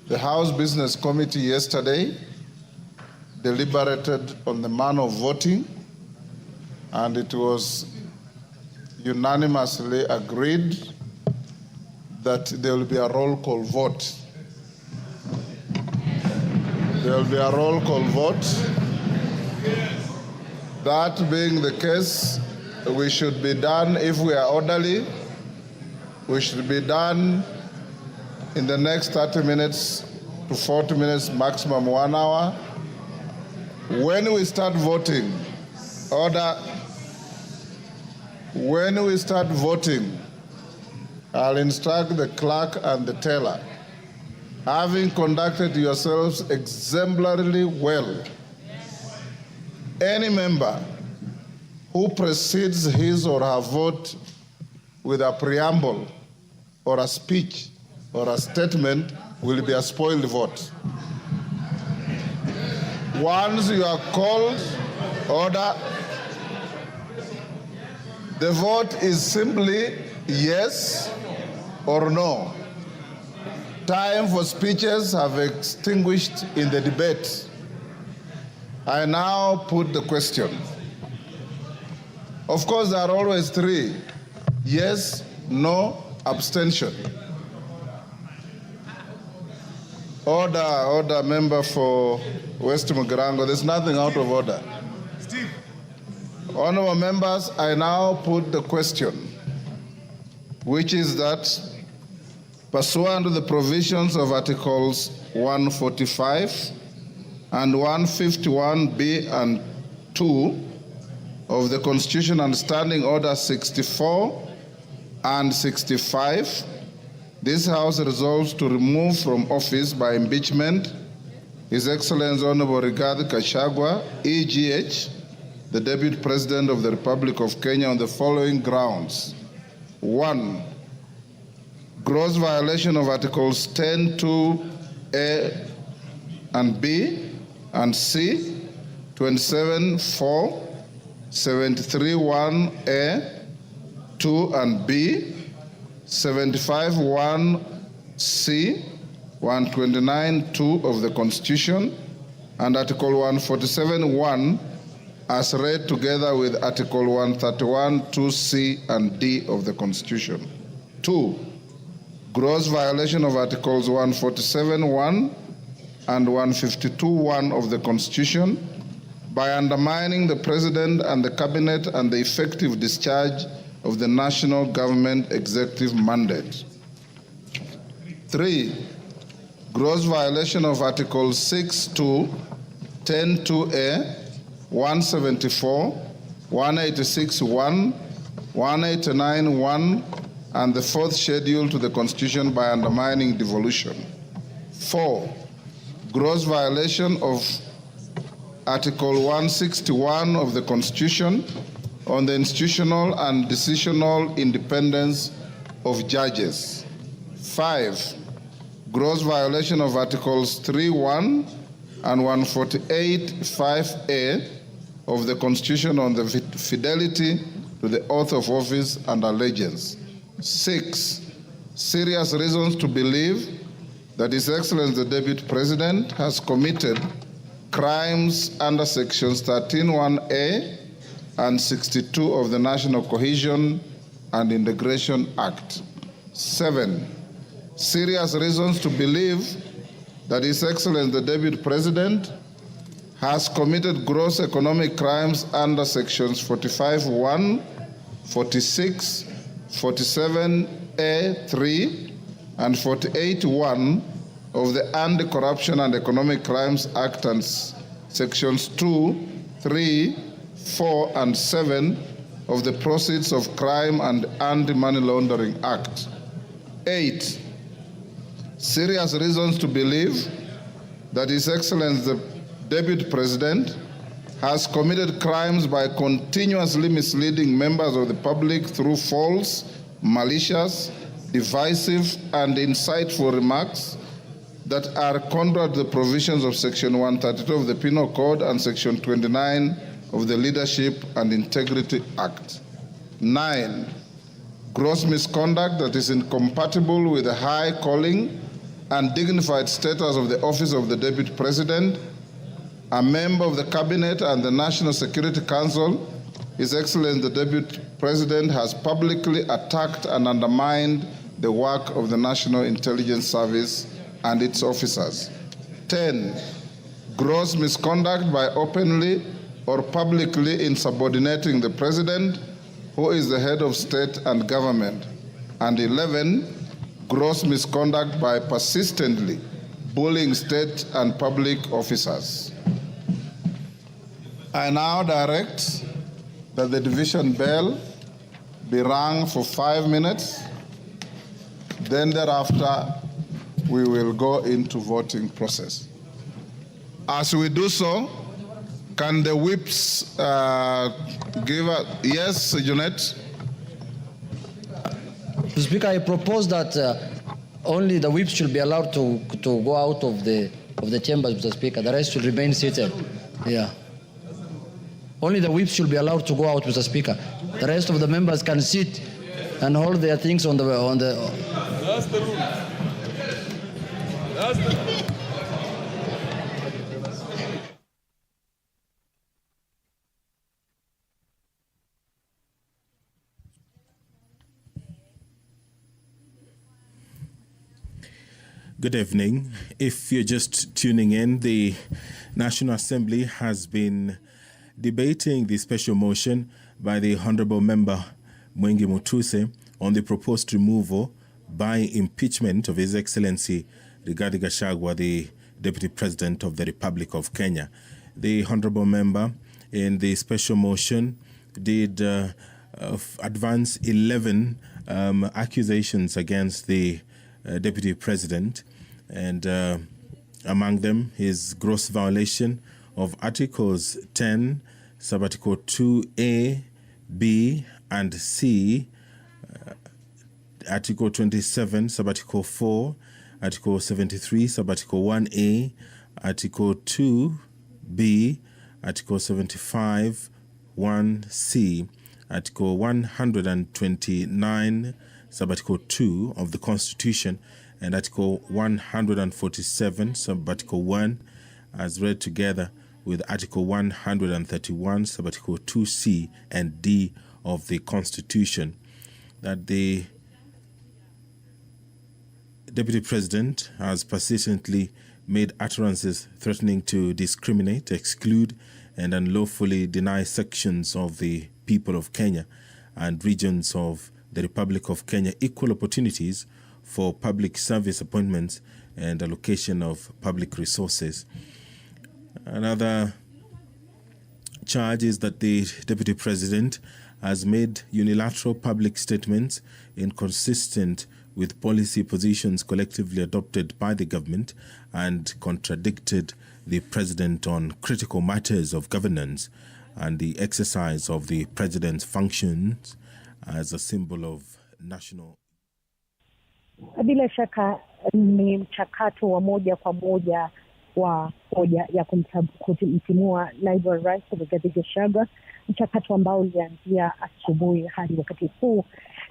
The House Business Committee yesterday deliberated on the manner of voting, and it was unanimously agreed that there will be a roll call vote. There will be a roll call vote. That being the case, we should be done, if we are orderly, we should be done in the next 30 minutes to 40 minutes, maximum 1 hour. When we start voting, when we start voting, I'll instruct the clerk and the teller, having conducted yourselves exemplarily well, any member who precedes his or her vote with a preamble or a speech or a statement will be a spoiled vote. Once you are called, order. The vote is simply yes or no. Time for speeches have extinguished in the debate. I now put the question. Of course, there are always three: yes, no, abstention. Order, member for West Mugirango. There's nothing out of order. Steve. Honorable members, I now put the question, which is that pursuant to the provisions of Articles 145 and 151B and 2 of the Constitution and Standing Order 64 and 65, this House resolves to remove from office by impeachment His Excellency Honorable Rigathi Gachagua, EGH, the Deputy President of the Republic of Kenya, on the following grounds. 1. Gross violation of Articles 10(2)A and B and C, 27(4), 73(1)A, 2 and B, 75(1)C, 129(2) of the Constitution, and Article 147(1) as read together with Article 131(2)C and D of the Constitution. 2. Gross violation of Articles 147(1) and 152(1) of the Constitution by undermining the President and the Cabinet and the effective discharge of the national government executive mandate. 3. Gross violation of Articles 6(2), 10(2)A, 174, 186(1), 189(1), and the 4th schedule to the Constitution by undermining devolution. 4. Gross violation of Article 161 of the Constitution on the institutional and decisional independence of judges. 5. Gross violation of Articles 3(1) and 148(5)A of the Constitution on the fidelity to the oath of office and allegiance. 6. Serious reasons to believe that His Excellency the Deputy President has committed crimes under Sections 13(1)A and 62 of the National Cohesion and Integration Act. 7. Serious reasons to believe that His Excellency the Deputy President has committed gross economic crimes under Sections 45(1), 46, 47(a)(3), and 48(1) of the Anti-Corruption and Economic Crimes Act and Sections 2, 3, 4, and 7 of the Proceeds of Crime and Anti-Money Laundering Act. 8. Serious reasons to believe that His Excellency the Deputy President has committed crimes by continuously misleading members of the public through false, malicious, divisive, and insightful remarks that are contrary to the provisions of Section 132 of the Penal Code and Section 29 of the Leadership and Integrity Act. 9, gross misconduct that is incompatible with the high calling and dignified status of the office of the Deputy President, a member of the Cabinet and the National Security Council. His Excellency the Deputy President has publicly attacked and undermined the work of the National Intelligence Service and its officers. 10, gross misconduct by openly or publicly insubordinating the President, who is the head of state and government. And 11, gross misconduct by persistently bullying state and public officers. I now direct that the division bell be rung for 5 minutes. Then thereafter, we will go into voting process. As we do so, can the whips give us? Yes, Jeanette? Mr. Speaker, I propose that only the whips should be allowed to go out of the chambers, Mr. Speaker. The rest should remain seated. Yeah. Only the whips should be allowed to go out, Mr. Speaker. The rest of the members can sit and hold their things on the. That's the rule. That's the rule. Good evening. If you're just tuning in, the National Assembly has been debating the special motion by the Honourable Member Mwengi Mutuse on the proposed removal by impeachment of His Excellency Rigathi Gachagua, the Deputy President of the Republic of Kenya. The Honourable Member in the special motion did advance 11 accusations against the Deputy President, and among them his gross violation of Articles 10, Subarticle 2A, B, and C, Article 27, Subarticle 4, Article 73, Subarticle 1A, Article 2B, Article 75, 1C, Article 129, Subarticle 2 of the Constitution, and Article 147, Subarticle 1, as read together with Article 131, Subarticle 2C and D of the Constitution, that the Deputy President has persistently made utterances threatening to discriminate, exclude, and unlawfully deny sections of the people of Kenya and regions of the Republic of Kenya equal opportunities for public service appointments and allocation of public resources. Another charge is that the Deputy President has made unilateral public statements inconsistent with policy positions collectively adopted by the government and contradicted the President on critical matters of governance and the exercise of the President's functions as a symbol of national. Bila shaka ni mchakato wa moja kwa moja wa hoja ya kumtimua naibu wa rais Rigathi Gachagua, mchakato ambao ulianzia asubuhi hadi wakati huu,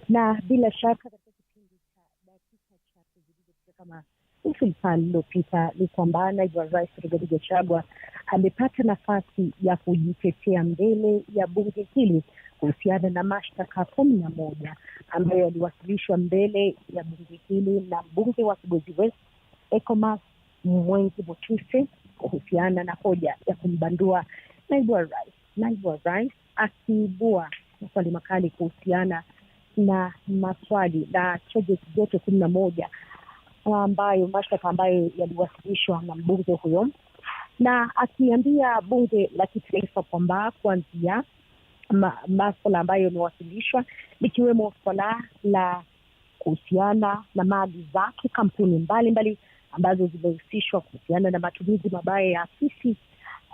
na bila shaka katika kipindi cha dakika chache zilizopita kama nusu saa iliyopita ni kwamba naibu wa rais Rigathi Gachagua amepata nafasi ya kujitetea mbele ya bunge hili kuhusiana na mashtaka 11 ambayo yaliwasilishwa mbele ya bunge hili na mbunge wa Kibwezi West Ecomas Mwengi Mutuse kuhusiana na hoja ya kumbandua naibu wa rais. Naibu wa rais akiibua maswali makali kuhusiana na maswali na charges zote 11 ambayo mashtaka ambayo yaliwasilishwa na mbunge huyo, na akiambia bunge la kitaifa kwamba kuanzia masuala ambayo yamewasilishwa likiwemo swala la kuhusiana na mali zake kampuni mbalimbali ambazo zimehusishwa kuhusiana na matumizi mabaya ya afisi,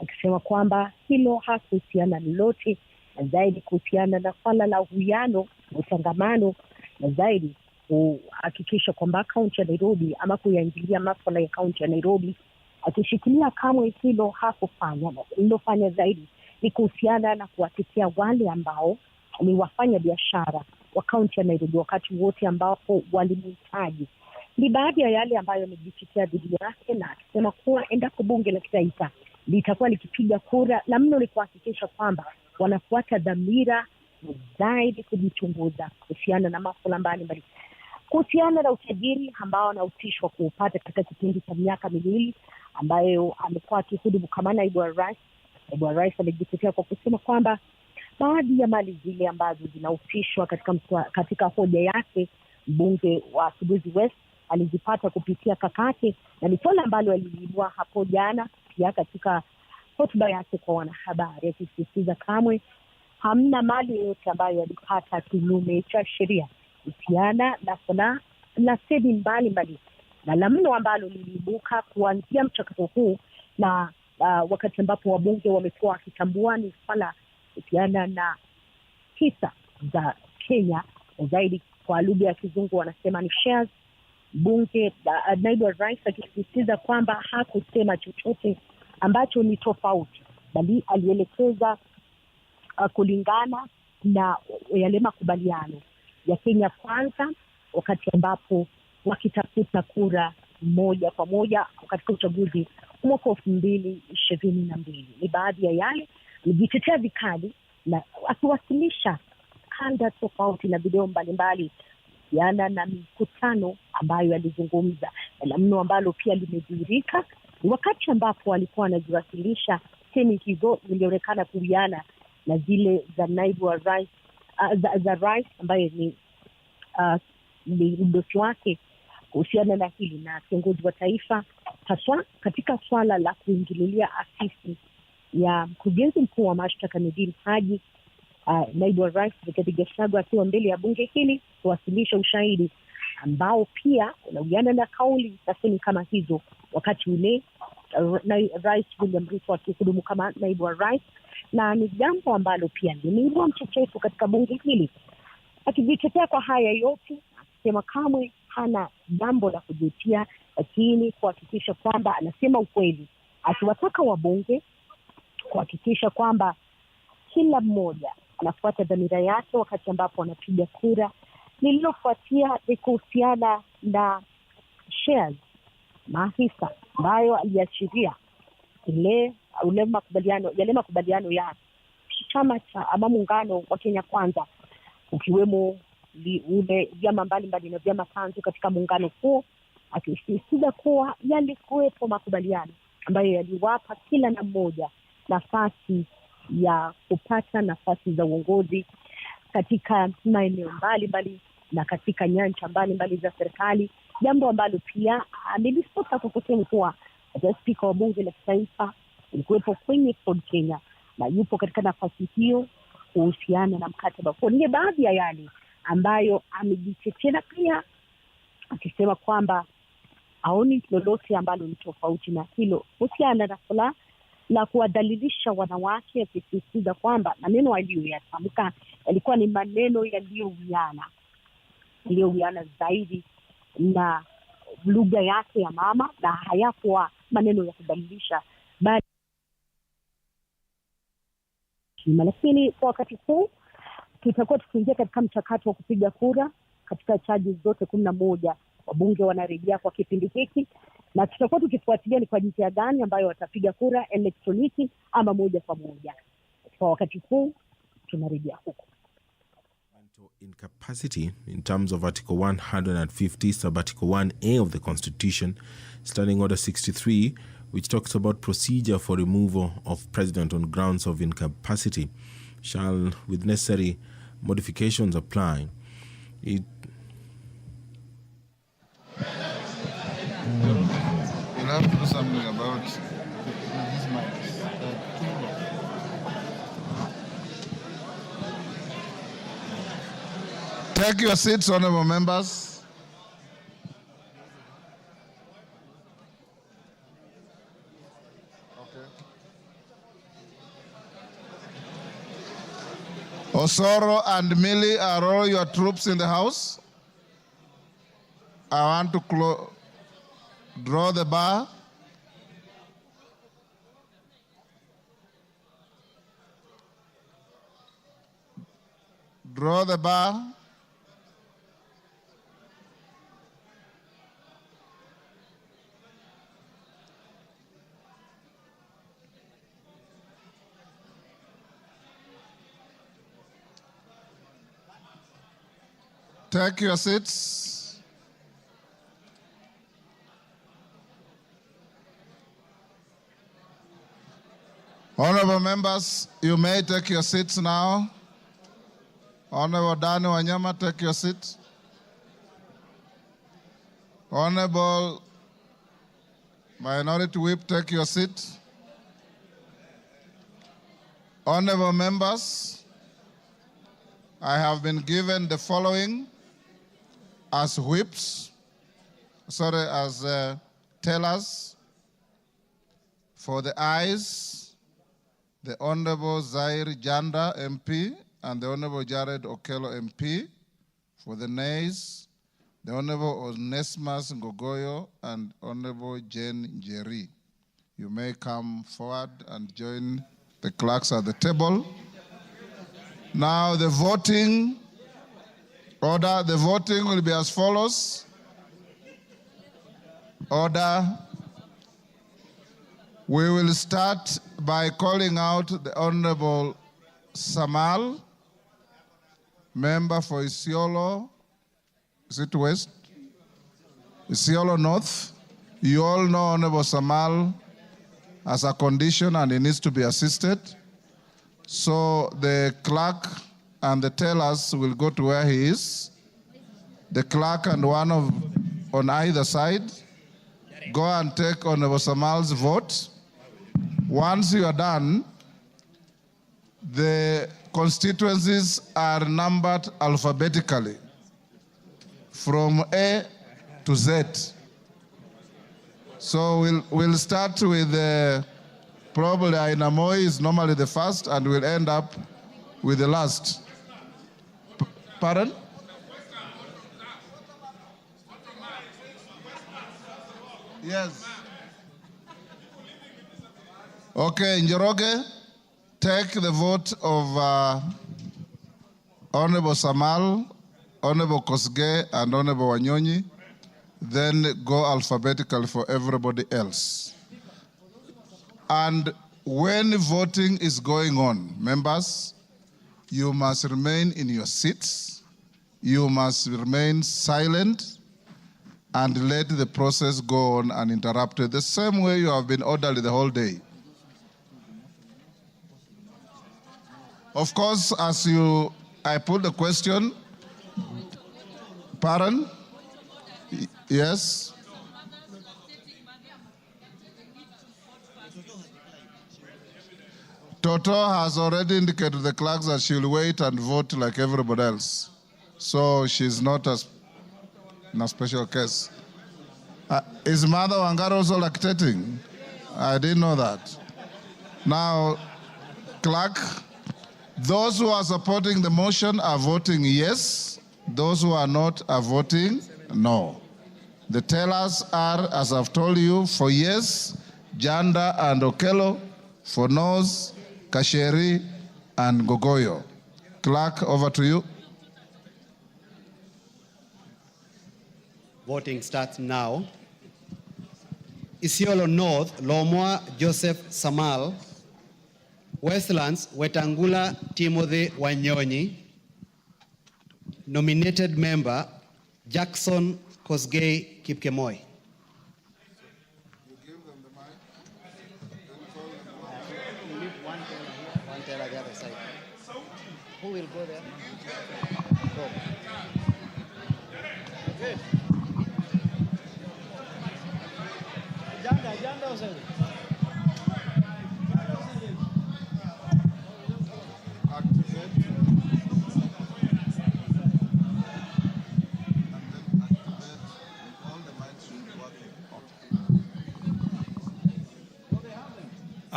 akisema kwamba hilo hakuhusiana lolote, na zaidi kuhusiana na swala la uwiano, utangamano, na zaidi kuhakikisha kwamba kaunti ya Nairobi ama kuyaingilia masuala ya kaunti ya Nairobi, akishikilia kamwe hilo hakufanya. Lilofanya zaidi ni kuhusiana na kuwatetea wale ambao ni wafanya biashara wa kaunti ya Nairobi wakati wote ambapo walimhitaji. Ni baadhi ya yale ambayo amejitetea dhidi yake, na akisema kuwa endapo bunge la kitaifa litakuwa likipiga kura, la mno ni kuhakikisha kwamba wanafuata dhamira zaidi kujichunguza kuhusiana na masuala mbalimbali, kuhusiana na utajiri ambao anahusishwa kuupata katika kipindi cha miaka miwili ambayo amekuwa akihudumu kama naibu wa rais. Naibu wa rais amejitetea kwa kusema kwamba baadhi ya mali zile ambazo zinahusishwa katika hoja yake, mbunge wa Kibwezi West alizipata kupitia kakake, na ni swala ambalo aliliibua hapo jana pia katika hotuba yake kwa wanahabari, akisisitiza kamwe hamna mali yoyote ambayo alipata kinyume cha sheria kuhusiana na swala la sedi mbalimbali. Na la mno ambalo liliibuka kuanzia mchakato huu na wakati ambapo wabunge wamekuwa wakitambua ni swala kuhusiana na hisa za Kenya, zaidi kwa lugha ya kizungu wanasema ni shares. Bunge naibu wa rais akisisitiza kwamba hakusema chochote ambacho ni tofauti, bali alielekeza kulingana na yale makubaliano ya Kenya Kwanza, wakati ambapo wakitafuta kura moja kwa moja katika uchaguzi mwaka 2022. Ni baadhi ya yale alijitetea vikali na akiwasilisha kanda tofauti na video mbalimbali yana na mikutano ambayo alizungumza. Na mno ambalo pia limedhihirika wakati ambapo alikuwa anajiwasilisha, semi hizo zilionekana kuwiana na zile za naibu wa rais za rais ambaye ni mdosi wake kuhusiana na hili, na kiongozi wa taifa haswa katika swala la kuingililia afisi ya mkurugenzi mkuu wa mashtaka Nurdin Haji. Naibu wa rais Gachagua akiwa mbele ya bunge hili kuwasilisha ushahidi ambao pia unawiana na kauli tasemi kama hizo wakati ule rais William Ruto akihudumu kama naibu wa rais, na ni jambo ambalo pia limeibua mchecheto katika bunge hili. Akijitetea kwa haya yote, akisema kamwe hana jambo la kujutia, lakini kuhakikisha kwamba anasema ukweli, akiwataka wabunge kuhakikisha kwamba kila mmoja anafuata dhamira yake wakati ambapo anapiga kura. Lililofuatia ni kuhusiana na shares, mahisa ambayo aliashiria yale makubaliano ya chama cha ama muungano wa Kenya Kwanza, ukiwemo ule vyama mbalimbali na vyama tanzu katika muungano huo, akisisitiza kuwa yalikuwepo makubaliano ambayo yaliwapa kila na mmoja nafasi ya kupata nafasi za uongozi katika maeneo mbalimbali na katika nyanja mbalimbali za serikali, jambo ambalo pia amelisota kwa kusema kuwa spika wa bunge la kitaifa ilikuwepo kwenye Ford Kenya na yupo katika nafasi hiyo kuhusiana na mkataba huo. Ni baadhi ya yale ambayo amejitetea, pia akisema kwamba haoni lolote ambalo ni tofauti na hilo kuhusiana na swala la kuwadhalilisha wanawake, akisisitiza kwamba maneno aliyoyatamka yalikuwa ni maneno yaliyowiana zaidi na lugha yake ya mama, na hayakuwa maneno ya kudhalilisha bali. Lakini kwa wakati huu tutakuwa tukiingia katika mchakato wa kupiga kura katika charges zote 11. Wabunge wanarejea kwa kipindi hiki na tutakuwa tukifuatilia ni kwa njia gani ambayo watapiga kura, elektroniki ama moja kwa moja. Kwa wakati huu tunarejea huko. Incapacity in terms of Article 150 sub-Article 1A of the Constitution, Standing Order 63, which talks about procedure for removal of president on grounds of incapacity, shall, with necessary modifications, apply. You'll have to do something about these matters. Take your seats, honorable members. Okay. Osoro and Millie, are all your troops in the house? I want to draw the bar. Draw the bar. Take your seats. Honorable members, you may take your seats now. Honorable Dani Wanyama, take your seat. Honorable Minority Whip, take your seat. Honorable members, I have been given the following as whips, as tellers. For the ayes, the Honorable Zaire Janda MP and the Honorable Jared Okello MP. For the nays, the Honorable Onesmus Ngogoyo and Honorable Jane Njeri. You may come forward and join the clerks at the table. Now the voting order, the voting will be as follows. Order. We will start by calling out the Honorable Samal, member for Isiolo. Is it West? Isiolo North. You all know Honorable Samal has a condition and he needs to be assisted. So the clerk and the tellers will go to where he is. The clerk and one on either side go and take Honorable Samal's vote. Once you are done, the constituencies are numbered alphabetically from A to Z. So we'll start with probably Ainamoi is normally the first, and we'll end up with the last. Pardon? Yes. Okay, Njoroge, take the vote of Honorable Samal, Honorable Kosgei, and Honorable Wanyonyi. Then go alphabetically for everybody else. And when voting is going on, members, you must remain in your seats. You must remain silent and let the process go on uninterrupted, the same way you have been orderly the whole day. Of course, I put the question, pardon? Yes? Toto has already indicated to the clerks that she'll wait and vote like everybody else. So she's not in a special case. Is Mother Wangara also lactating? I didn't know that. Now, clerk, those who are supporting the motion are voting yes. Those who are not are voting no. The tellers are, as I've told you, for yes, Janda and Okello, for no's, Kasheri and Gogoyo. Clerk, over to you. Voting starts now. Isiolo North, Lomwa Joseph Samal. Westlands, Wetangula Timothy Wanyonyi. Nominated member, Jackson Kosgei Kipkemoi. One teller the other side. Who will go there? Go. Good. Janda also.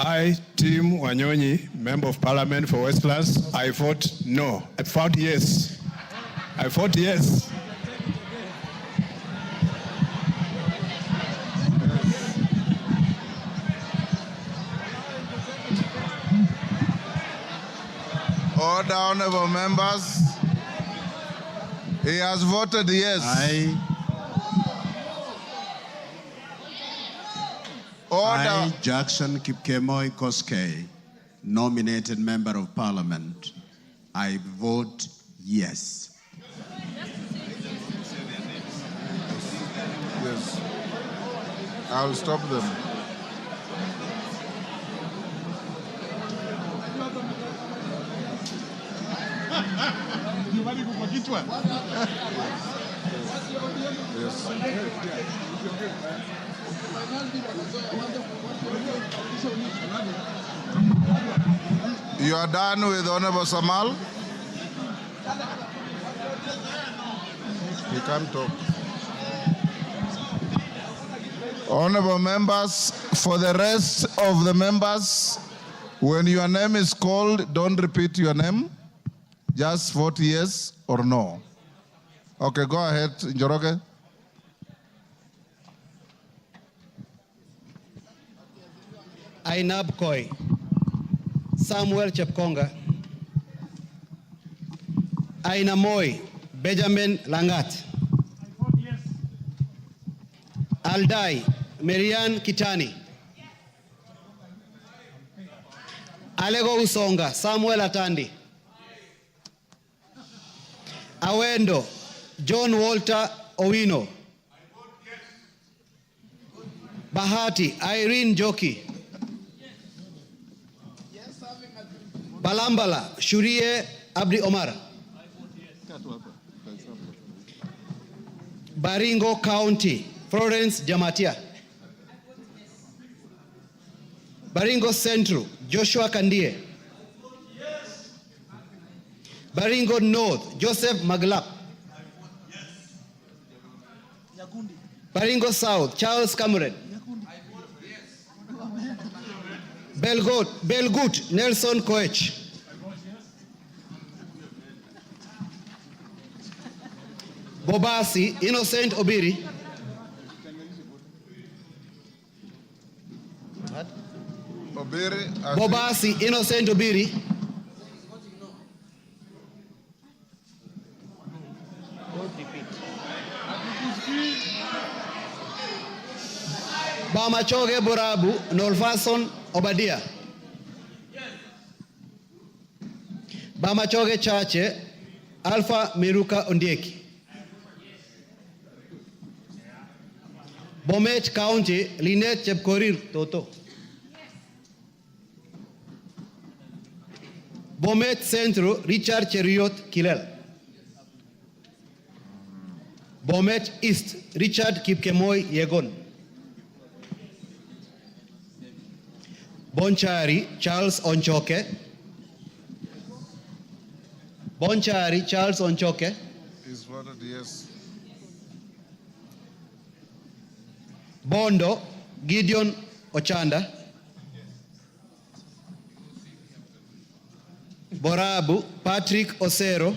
I, Tim Wanyonyi, Member of Parliament for Westlands, I vote no. I vote yes. I vote yes. Order, honorable members. He has voted yes. I, Order. Jackson Kipkemoi Koskei, nominated member of parliament, I vote yes. Yes. I'll stop them. Yes. You are done with Honorable Samal? He can't talk. Honorable members, for the rest of the members, when your name is called, don't repeat your name. Just vote yes or no. Okay, go ahead, Njoroge. Ainab Koi, Samuel Chepkonga, Aina Moi, Benjamin Langat, Aldai, Marian Kitani, Alego Usonga, Samuel Atandi, Awendo, John Walter Owino, Bahati, Irene Joki, Balambala, Shurie Abdi Omar, Baringo County, Florence Jamatia, Baringo Central, Joshua Kandie, Baringo North, Joseph Maglap, Baringo South, Charles Cameron, Belgut, Nelson Koech, Bobasi, Innocent Obiri, Bobasi, Innocent Obiri, Bamachoge Borabu, Nolfason Obadia, Bamachoge Chache, Alpha Miruka Ondieki, Bomet County, Linet Chepkorir Toto, Bomet Centro, Richard Cheriot Kilel, Bomet East, Richard Kipkemoi Yegon, Bonchari, Charles Onchoke, Bonchari, Charles Onchoke, Is voted yes. Bondo, Gideon Ochanda, Borabu, Patrick Osero,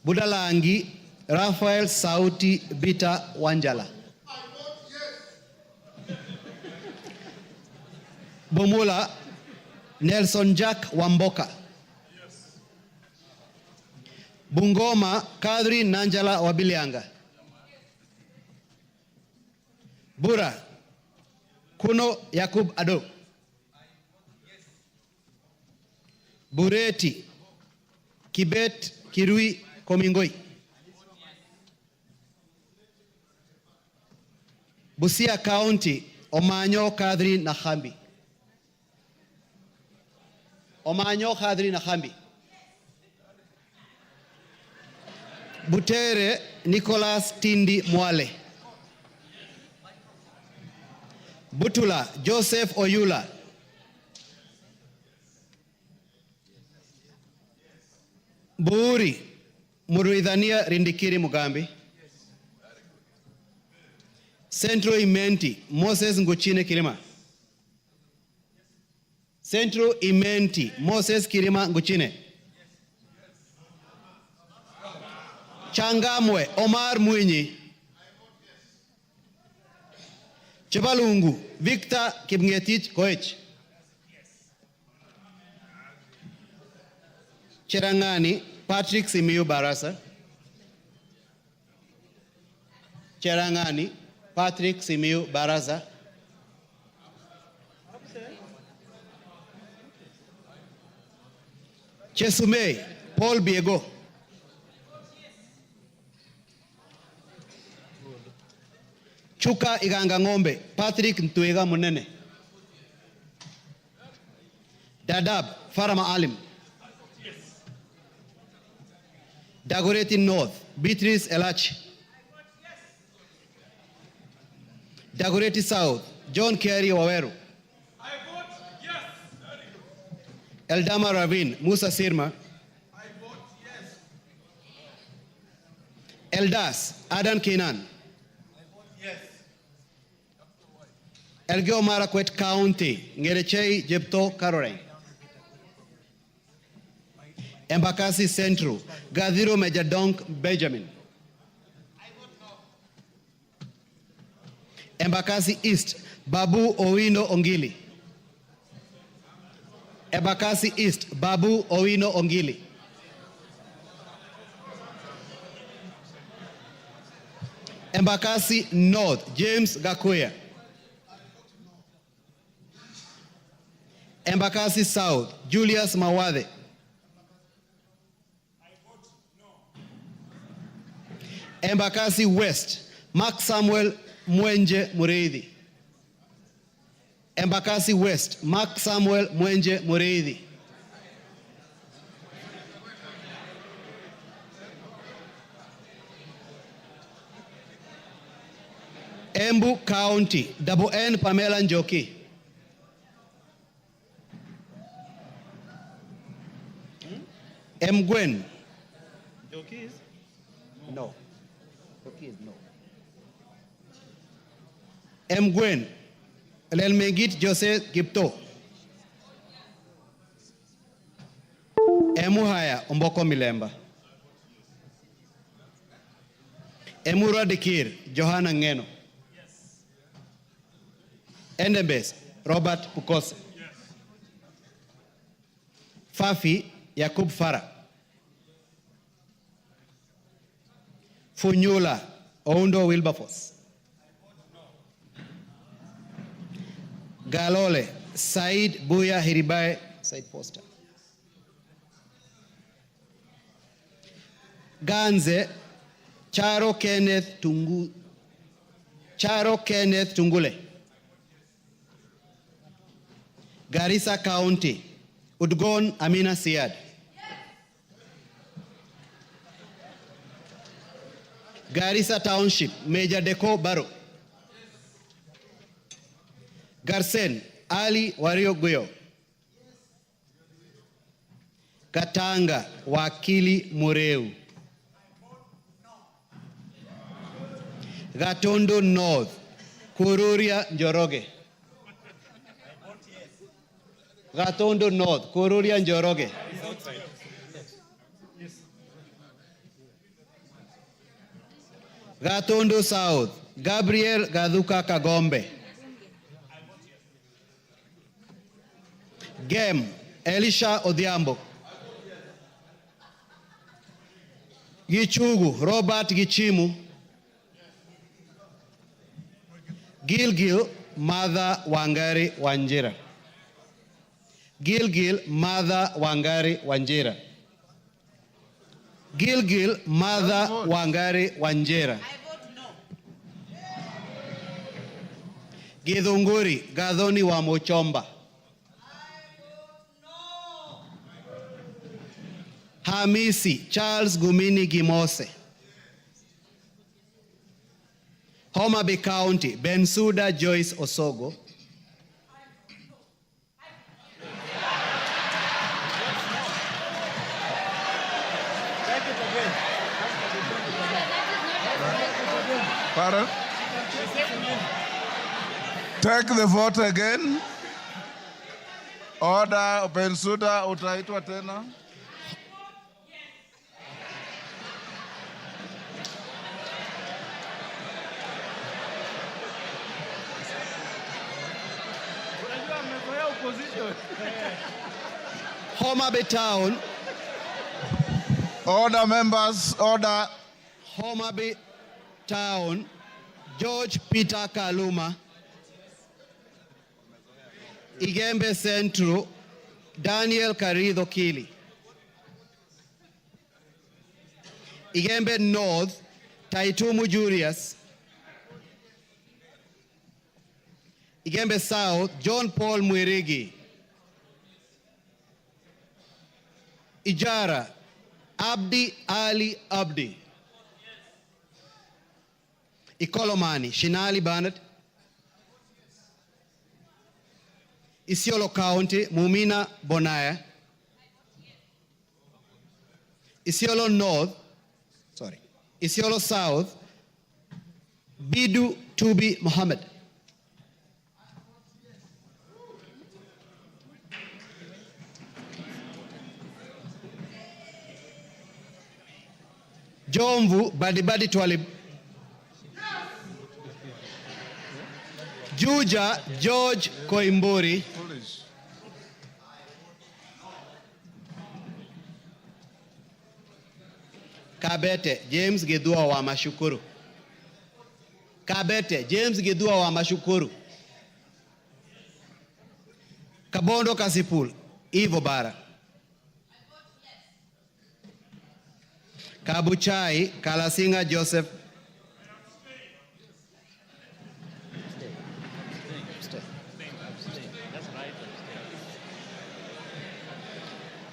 Budalangi, Raphael Sauti Bita Wanjala, Bomula, Nelson Jack Wamboka, Bungoma, Kadri Nanjala Wabilianga, Bura, Kuno Yakub Ado, Bureti, Kibet Kirui Komingoi, Busia County, Omanyo Kadri Nahambi, Omanyo Kadri Nahambi, Butere Nicholas Tindi Mwale, Butula Joseph Oyula, Buuri Muruidhania Rindikiri Mugambi, Central Imenti Moses Nguchine Kirima, Central Imenti Moses Kirima Nguchine, Changamwe Omar Mwinyi, Chebalungu Victor Kipngetich Koech, Cherangani, Patrick Simiyu Barasa. Cherangani, Patrick Simiyu Barasa. Chesumei, Paul Biego. Chuka Iganga Ng'ombe, Patrick Ntwega Munene. Dadaab, Farama Alim. Dagoretti North, Beatrice Elachi. Dagoretti South, John Kerry Waweru. Eldama Ravine, Musa Sirma. Eldas, Adan Kenan. Elgeyo Marakwet County, Ngerechei Jepto Karoreng. Embakasi Central, Gadhiro Majadonk Benjamin. Embakasi East, Babu Owino Ongili. Embakasi East, Babu Owino Ongili. Embakasi North, James Gakuya. Embakasi South, Julius Mawade. Embakasi West, Mark Samuel Mwenje Mureithi. Embakasi West, Mark Samuel Mwenje Mureithi. Embu County, Double N Pamela Njoki. Mgwen. Njoki is? No. Njoki is no. Mgwen. Lelmegit Jose Gipto. Emuhaya Omboko Milemba. Emura Dikir Johanna Ngeno. Endebes Robert Pukose. Fafi Yakub Farah. Funyula Oundo Wilberforce. Galole Said Buya Hiribae Said Poster. Ganze Charo Kenneth Tungule. Garissa County, Udgon Amina Siad. Garissa Township, Major Deko Baro. Garsen, Ali Wario Guyo. Katanga, Wakili Mureu. Gatondo North, Kururia Njoroge. Gatondo North, Kururia Njoroge. Gatondo South, Gabriel Gaduka Kagombe. Gem, Elisha Odhiambo. Gichugu, Robert Gichimu. Gilgil, Mother Wangari Wanjira. Gilgil, Mother Wangari Wanjira. Gilgil, Mother Wangari Wanjira. Githunguri, Gathoni wa Mochomba. Hamisi, Charles Gumini Gimose. Homa Bay County, Bensuda Joyce Osogo. Pardon? Take the vote again. Order, Bensuda, utaitwa tena. Homa Bay Town, Order, members, order. Homa Bay Town, George Peter Kaluma. Igembe Central, Daniel Karido Kili. Igembe North, Taitumu Julius. Igembe South, John Paul Mwirigi. Ijara, Abdi Ali Abdi. Ikolomani, Shinali Bernard. Isiolo County, Mumina Bonaya. Isiolo North, Isiolo South, Bidu Tubi Mohammed. Jomvu Badibadi Twalib. Juja George Koimburi. Kabete James Gedua wa Mashukuru. Kabete James Gedua wa Mashukuru. Kabondo Kasipul Ivo Bara. Kabuchai Kalasinga Joseph.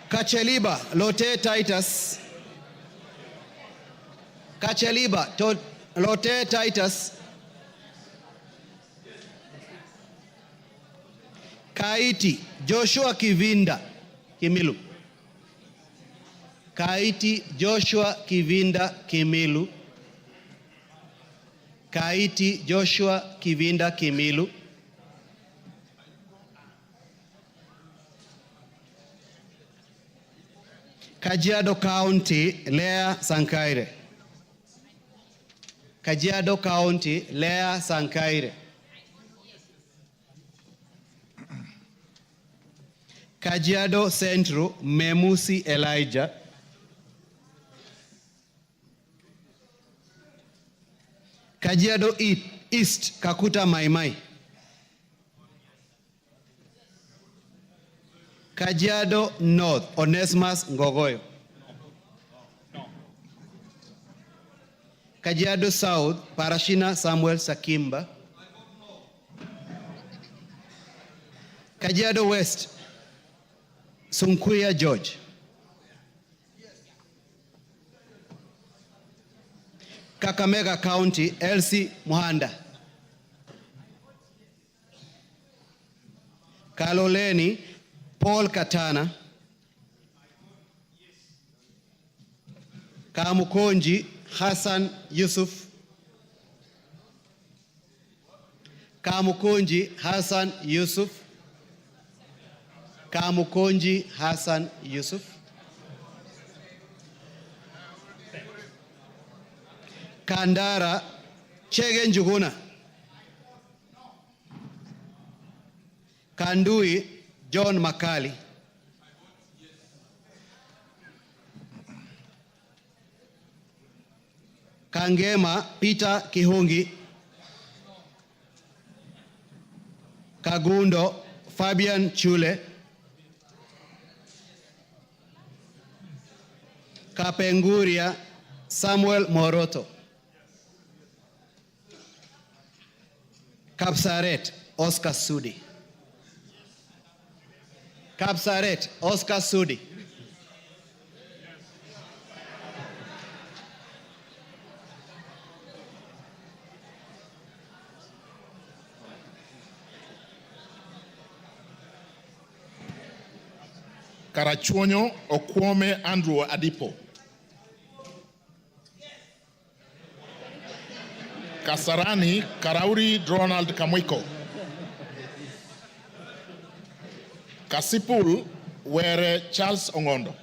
Kacheliba Lote Titus. Kacheliba Lote Titus. Kaiti Joshua Kivinda Kimilu. Kaiti Joshua Kivinda Kimilu. Kaiti Joshua Kivinda Kimilu. Kajiado County, Lea Sankaire. Kajiado County, Lea Sankaire. Kajiado Central, Memusi Elijah. Kajiado East, Kakuta Maimai. Kajiado North, Onesimus Ngogoyo. Kajiado South, Parashina Samuel Sakimba. Kajiado West, Sunkuya George. Kakamega County, Elsie Muhanda. Kaloleni, Paul Katana. Kamukonji, Hassan Yusuf. Kamukonji, Hassan Yusuf. Kamukonji, Hassan Yusuf. Kandara, Chege Njuguna. Kandui, John Makali. Kangema, Peter Kihungi. Kagundo, Fabian Chule. Kapenguria, Samuel Moroto. Kapsaret, Oscar Sudi. Kapsaret, Oscar Sudi. Karachuonyo Okwome Andrew Adipo. Kasarani Karauri Ronald Kamwiko. Kasipul Were Charles Ongondo.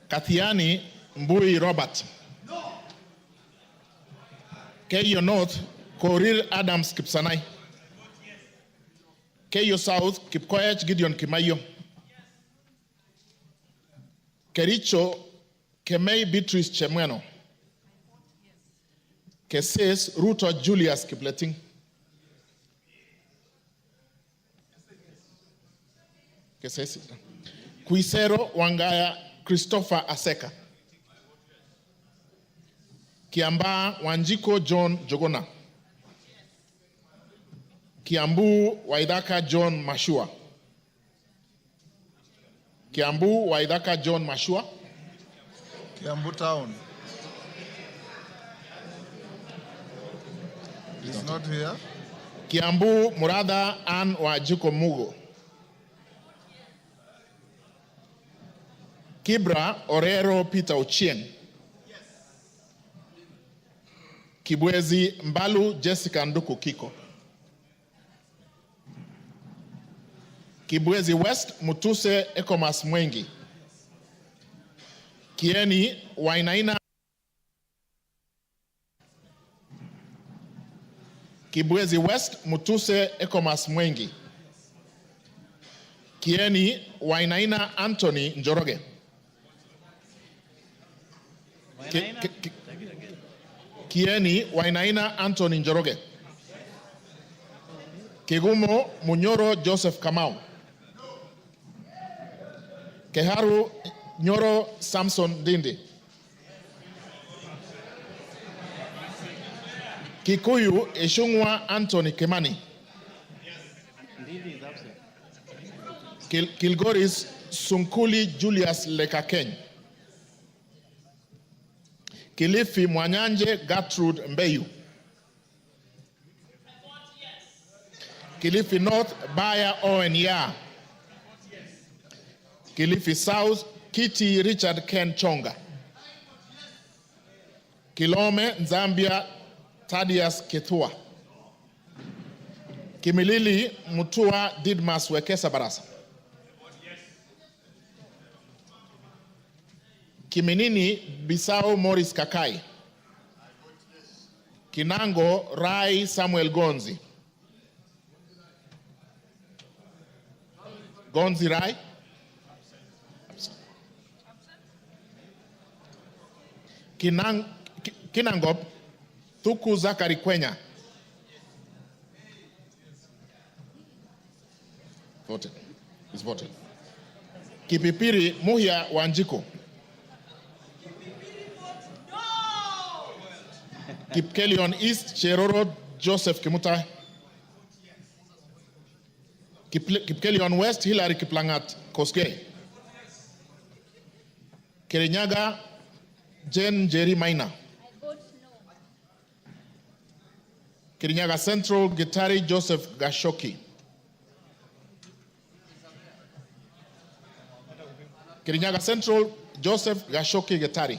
Kathiani Mbui Robert. Keyo North Korir Adams Kipsanai. Keyo South, Kipkoech Gideon Kimayo. Kericho, Kemei Beatrice Chemweno. Keses, Ruto Julius Kipleting. Keses. Kuisero Wangaya Christopher Aseka. Kiamba Wanjiko John Jogona. Kiambu Waidaka John Mashua. Kiambu Waidaka John Mashua. Kiambu Town. He's not here. Kiambu Murada Ann Wajiko Mugo. Kibra Orero Peter Ochieng. Kibwezi Mbalu Jessica Nduku Kiko. Kibwezi West Mutuse Ekomas Mwengi. Kieni Wainaina. Kibwezi West Mutuse Ekomas Mwengi. Kieni Wainaina Anthony Njoroge. Kieni Wainaina Anthony Njoroge. Kigumo Munyoro Joseph Kamau. Keharu Nyoro Samson Dindi. Kikuyu Eshungwa Anthony Kemani. Kilgoris Sunkuli Julius Lekakeny. Kilifi Mwanyanje Gertrude Mbeyu. Kilifi North Baya Owen Ya. Kilifi South Kitty Richard Ken Chonga. Kilome Zambia Thaddeus Kithua. Kimilili Mutua Didmas Wekesa Barasa. Kiminini Bisao Morris Kakai. Kinango Rai Samuel Gonzi. Gonzi Rai. Kinangop Thuku Zakari Kwenya. Voted. It's voted. Kipipiri Muhia Wanjiko. Kipkelion East Cheroro Joseph Kimutai. Kipkelion West Hilary Kiplangat Koskei. Kirinyaga Jen Jerry Maina. Kirinyaga Central Gitari Joseph Gashoki. Kirinyaga Central Joseph Gashoki Gitari.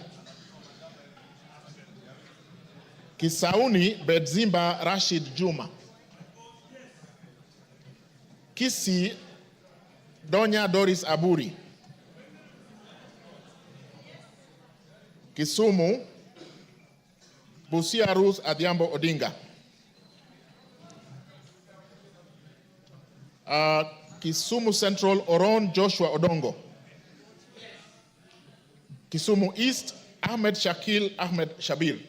Kisauni Bedzimba Rashid Juma. Kisi Donya Doris Aburi. Kisumu Busia Ruth Adhiambo Odinga. Kisumu Central Oron Joshua Odongo. Kisumu East Ahmed Shakil Ahmed Shabir.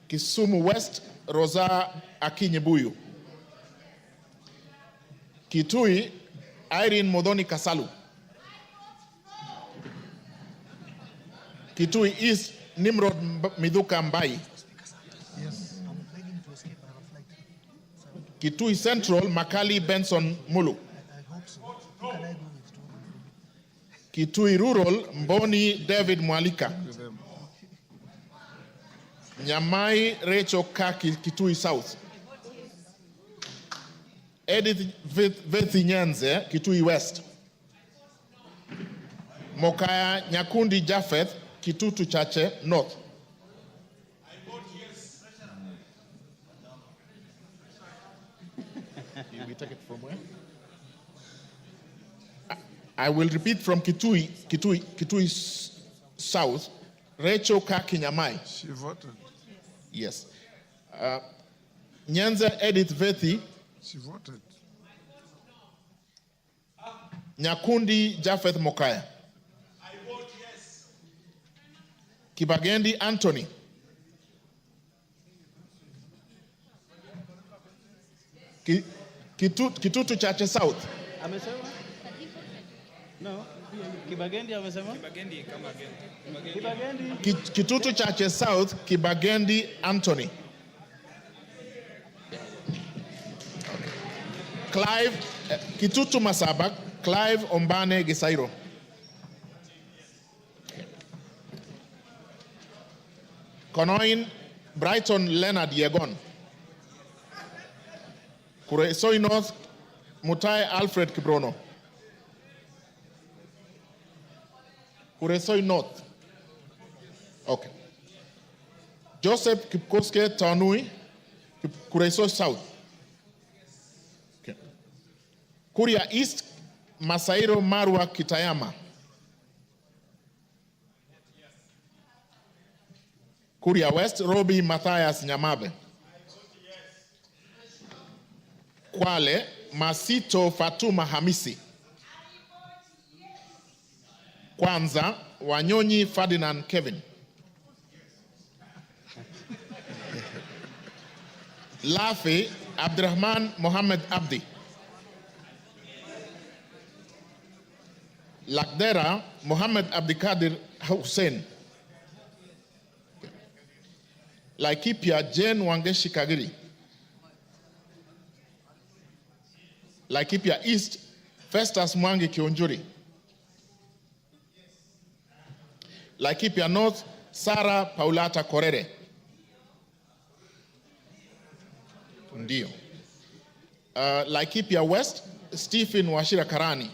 Kisumu West Rosa Akinyebuyu. Kitui Irene Modoni Kasalu. Kitui East Nimrod Miduka Mbai. Kitui Central Makali Benson Mulu. Kitui Rural Mboni David Mwalika. Nyamai Rachel Kaki Kitui South. Edith Vethi Nyanze Kitui West. Mokaya Nyakundi Japheth Kitutu Chache North. We take it from where? I will repeat from Kitui South. Rachel Kaki Nyamai. She voted. Yes. Nyanza Edith Vethi She voted. Nyakundi Japheth Mokaya. I vote yes. Kibagendi Anthony. Kitutu Chache South. Amesema? No. Kibagendi amesema? Kibagendi. Kitutu Chache South, Kibagendi Anthony. Clive, Kitutu Masabak, Clive Ombane Gisairo. Konoin Brighton Leonard Yegon. Kuresoi North Mutai Alfred Kibrono. Kuresoi North. Okay. Joseph Kipkoske Tanui, Kuresoi South. Okay. Kuria East, Masairo Marwa Kitayama. Kuria West, Robi Matthias Nyamabe. Kwale, Masito Fatuma Hamisi. Kwanza, Wanyonyi Ferdinand Kevin. Lafi, Abdurrahman Mohammed Abdi. Lakdera, Mohammed Abdikadir Hussein. Laikipia, Jane Wangeshi Kagiri. Laikipia East, Festus Mwangi Kionjuri. Laikipia North, Sarah Paulata Korere. Ndio. Laikipia West, Stephen Washira Karani.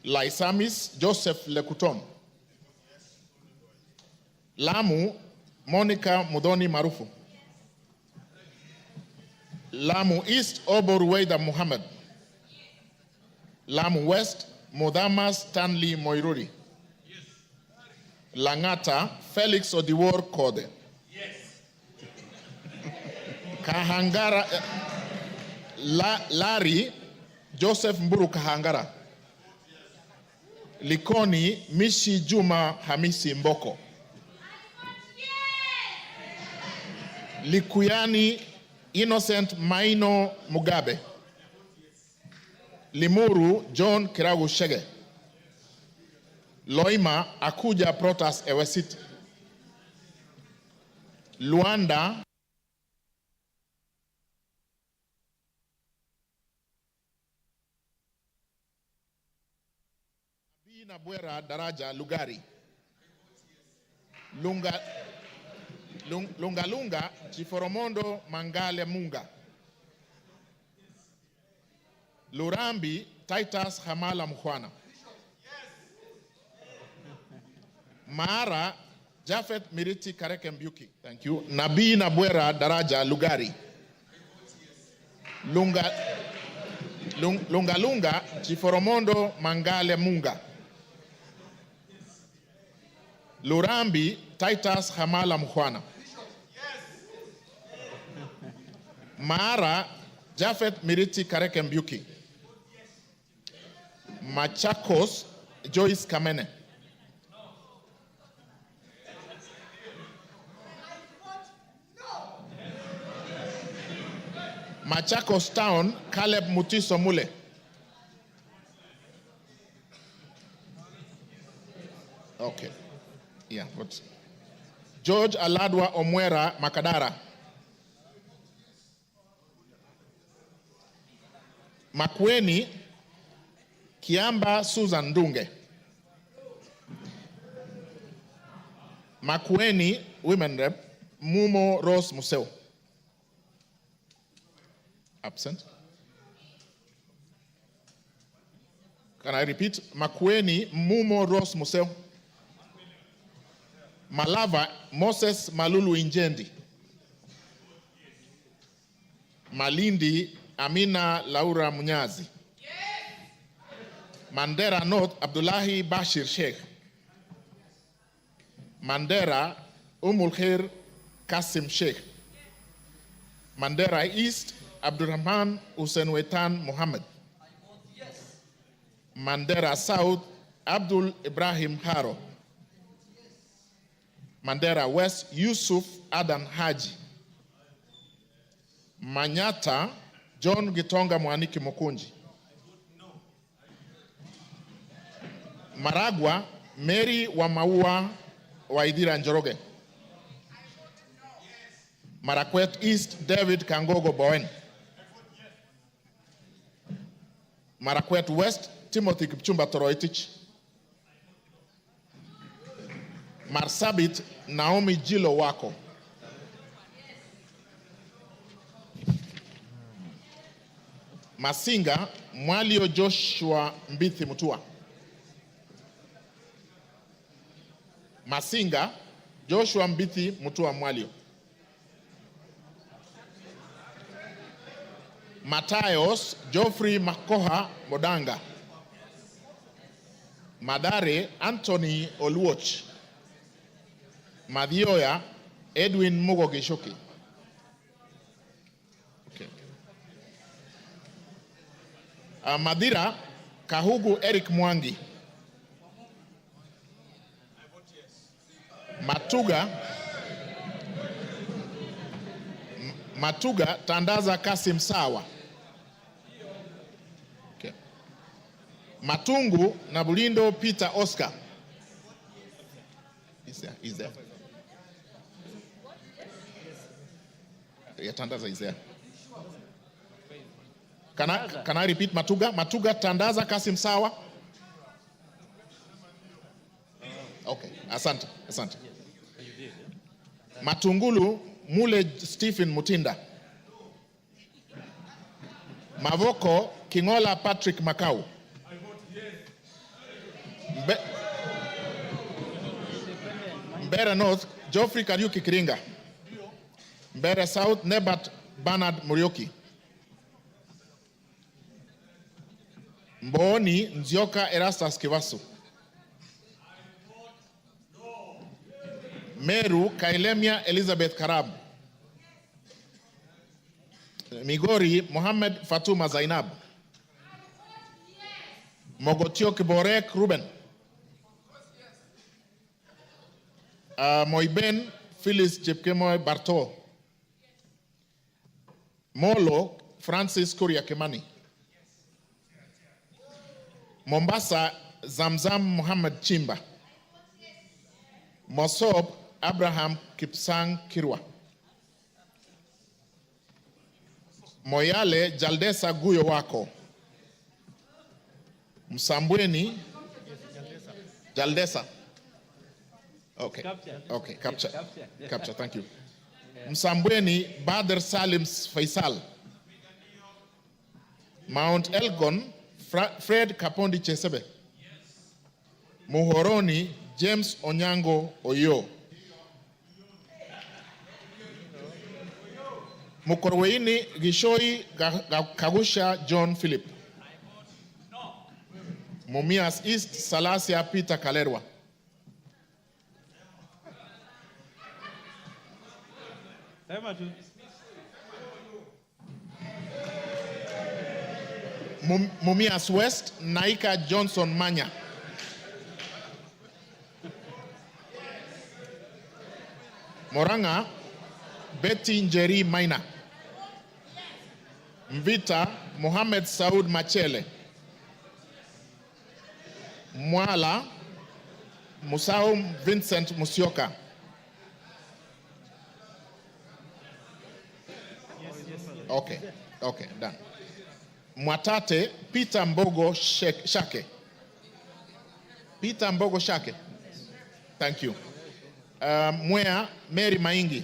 Laisamis, Joseph Lekutom. Lamu, Monica Mudoni Marufu. Lamu East, Obor Weida Muhammad. Lamu West, Modama Stanley Moiruri. Langata, Felix Odiwor Kode. Yes. Kahangara, Larry, Joseph Mburu Kahangara. Likoni, Mishi Juma Hamisi Mboko. Likuyani, Innocent Maino Mugabe. Limuru, John Kiragu Shege. Loima, Akuja Protas Ewesit. Luanda, Abina Bwera Daraja Lugari. Lunga Chiforomondo Mangale Munga. Lurambi Titus Hamala Mkhwana. Maara Japheth Miriti Kareke Mbyuki. Thank you. Nabii Nabwera Daraja Lugari. Lunga Chiforomondo Mangale Munga. Lurambi Titus Hamala Mkhwana. Maara Japheth Miriti Kareke Mbyuki. Machakos Joyce Kamene. Machakos Town, Caleb Mutiso Mule. Okay. Yeah, but George Aladwa Omwera Makadara. Makweni Kiamba Susan Dunge. Makweni Women Rep Mumo Rose Museo. Absent. Can I repeat? Makweni Mumo Rose Museo. Malava Moses Malulu Injendi. Malindi Amina Laura Munyazi. Mandera North Abdullahi Bashir Sheikh. Mandera Umul Khair Kasim Sheikh. Mandera East, Abdurrahman Hussein Wetan Mohammed. Mandera South, Abdul Ibrahim Haro. Mandera West, Yusuf Adan Haji. Manyata, John Gitonga Mwaniki Mokunji. Maragwa, Mary Wamaua Waidira Njoroge. Marakwet East, David Kangogo Bowen. Marakwet West, Timothy Kipchumba Toroitich. Marsabit, Naomi Jilo Wako. Masinga, Mwalio Joshua Mbithi Mutua. Masinga, Joshua Mbithi Mutua Mwalio. Matayos, Geoffrey Makoha Modanga. Madare, Anthony Oluoch. Madhioya, Edwin Mugo Gishoki. Okay. Madira, Kahugu Eric Mwangi. Matuga, Tandaza Kasim Sawa. Okay. Matungu, Nabulindo Peter Oscar. Is there? Yeah, Tandaza is there. Can I repeat Matuga? Matuga, Tandaza Kasim Sawa. Okay, asante. Matungulu, Mule Stephen Mutinda. Mavoko, Kingola Patrick Makau. Mbera North, Geoffrey Kariuki Kiringa. Mbera South, Nebat Bernard Murioki. Mboni, Nzioka Erastus Kivasu. Meru, Kailemia Elizabeth Karab. Migori, Mohammed Fatuma Zainab. Mogotio Kiborek Ruben. Moiben Phyllis Jepkemoy Barto. Molo Francis Kuria Kimani. Mombasa Zamzam Muhammad Chimba. Mosob Abraham Kipsang Kirwa. Moyale Jaldesa Guyo Wako. Msambweni Jaldesa. Okay, capture, thank you. Msambweni Badr Salim Faisal. Mount Elgon Fred Kapondi Chesebe. Muhoroni James Onyango Oyo. Mukorweini Gishoi Kagusha John Philip. Mumias East Salasia Peter Kalerwa. Mumias West Naika Johnson Manya. Moranga Betty Njeri Maina. Mvita Mohamed Saud Machele. Mwala Musau Vincent Musioka. Okay, done. Mwatate Peter Mbogo Shake. Peter Mbogo Shake. Thank you. Mwea Mary Maingi.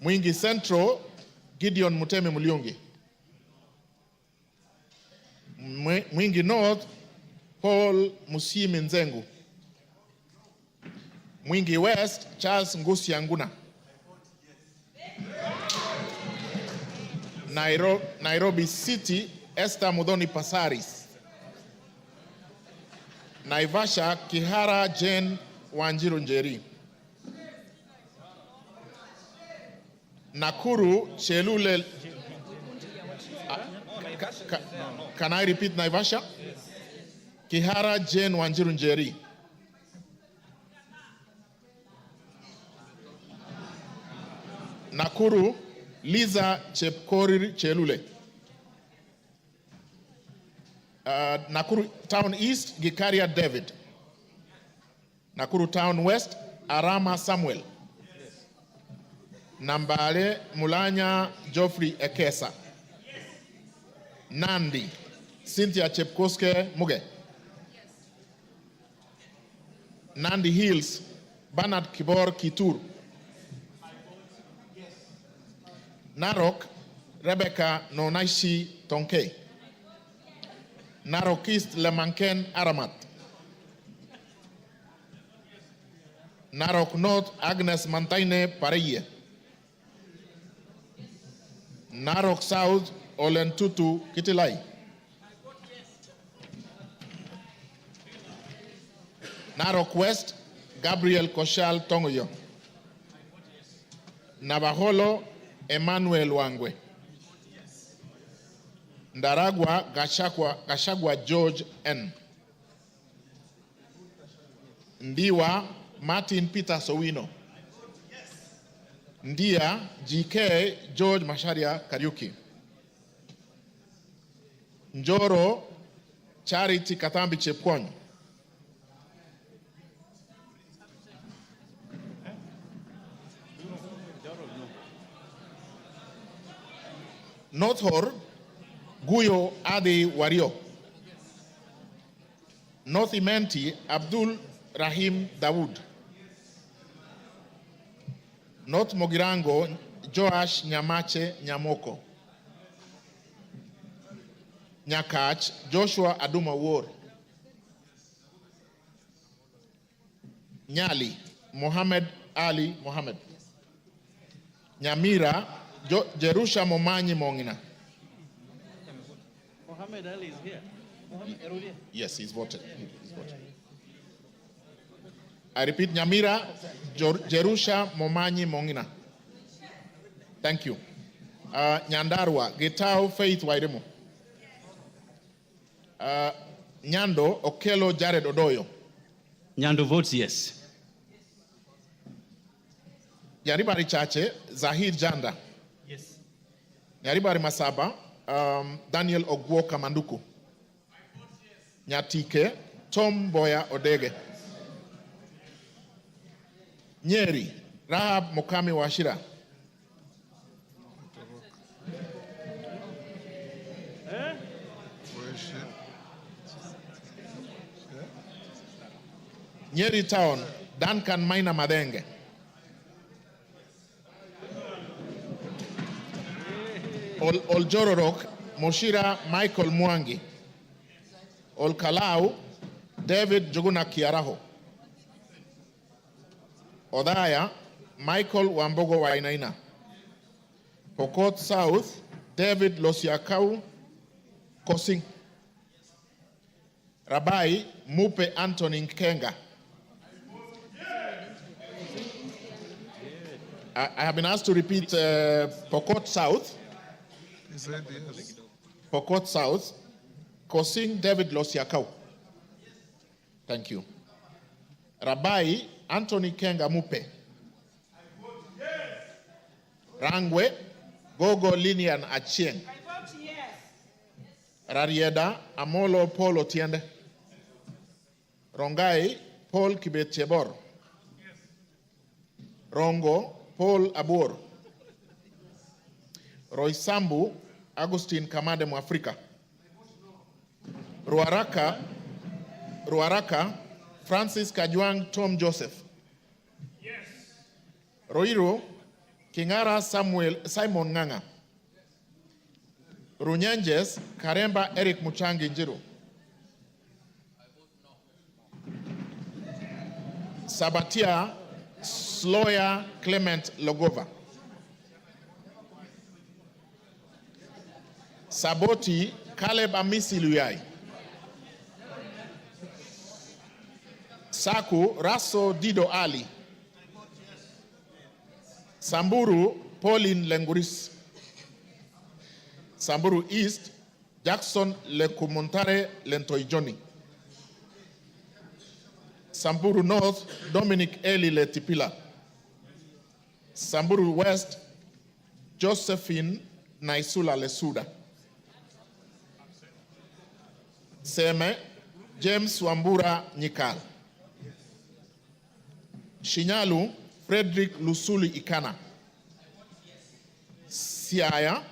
Mwingi Central Gideon Muteme Muliungi. Mwingi North Paul Musimi Nzengu. Mwingi West Charles Ngusi Anguna. Nairobi City Esther Mudhoni Pasaris. Naivasha Kihara Jane Wanjiru Njeri. Nakuru Chelule. Can I repeat Naivasha? Kihara Jane Wanjiru Njeri. Nakuru Liza Chepkorir Chelule. Nakuru Town East Gikaria David. Nakuru Town West Arama Samuel. Nambale Mulanya Geoffrey Ekesa. Nandi Cynthia Chepkoske Muge. Nandi Hills Bernard Kibor Kitur. Narok Rebecca Nonaishi Tonke. Narok East Lemanken Aramat. Narok North Agnes Mantaine Pareye. Narok South Olentutu Kitilai. Narok West Gabriel Koshal Tongoyo. Navaholo Emmanuel Wangwe. Ndaragwa Gachagua George N. Ndiwa Martin Peter Sowino. Ndia GK George Masharia Kariuki. Njoro Charity Katambi Chepkwony. North Hor Guyo Adi Wario. North Imenti Abdul Rahim Dawood. North Mogirango Joash Nyamache Nyamoko. Nyakach Joshua Aduma War. Nyali Mohammed Ali Mohammed. Nyamira Jerusha Momanyi Mongina. Mohammed Ali is here. Yes, he's voted. I repeat, Nyamira Jerusha Momanyi Mongina. Thank you. Nyandarua Gitao Faith Wairemo. Nyando Okelo Jared Odoyo. Nyando votes yes. Nyaribari Chache Zahir Janda. Yes. Nyaribari Masaba Daniel Ogwo Kamanduku. Nyatike Tom Boya Odege. Nyeri Rahab Mokami Washira. Nyeri Town Duncan Maina Madenge. Oljororok Moshira Michael Mwangi. Olkalau David Juguna Kiaraho. Odaya Michael Wambogo Wainaina. Pokot South David Losiakau Kosing. Rabai Mupe Anthony Nkenga. I have been asked to repeat Pokot South. He said yes. Pokot South, Kosing David Losiakau. Thank you. Rabai Anthony Kenga Mupe. Rangwe Gogo Linian Achieng. Rarieda Amolo Paul Otiende. Rongai Paul Kibetchebor. Rongo Paul Abor. Roysambu Agustin Kamade Mwafrika. Ruaraka Francis Kajwang Tom Joseph. Yes. Roiro Kingara Simon Nganga. Runyanjes Karemba Eric Muchangi Njiru. Sabatia Sloya Clement Logova. Saboti Caleb Amisi Luyai. Saku Raso Dido Ali. Samburu Pauline Lenguris. Samburu East, Jackson Lekumuntare Lentoijoni. Samburu North, Dominic Eli Letipila. Samburu West, Josephine Naisula Lesuda. Seme, James Wambura Nyikal. Shinyalu, Frederick Lusuli Ikana. Siaya,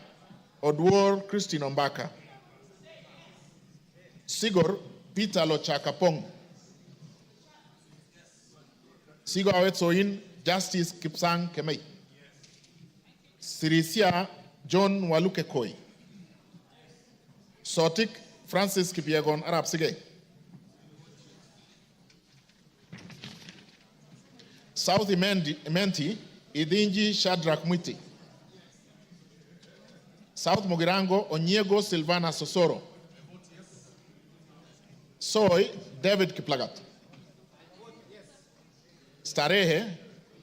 Odwor Christine Ombaka. Sigor, Peter Lochakapong. Sigor Awetsoin, Justice Kipsang Kemei. Sirisia, John Waluke Koi. Sotik, Francis Kipiegon Arab Sige. South Imenti, Idinji Shadrach Mwiti. South Mogirango, Onyego Silvana Sosoro. Soy, David Kiplagat. Starehe,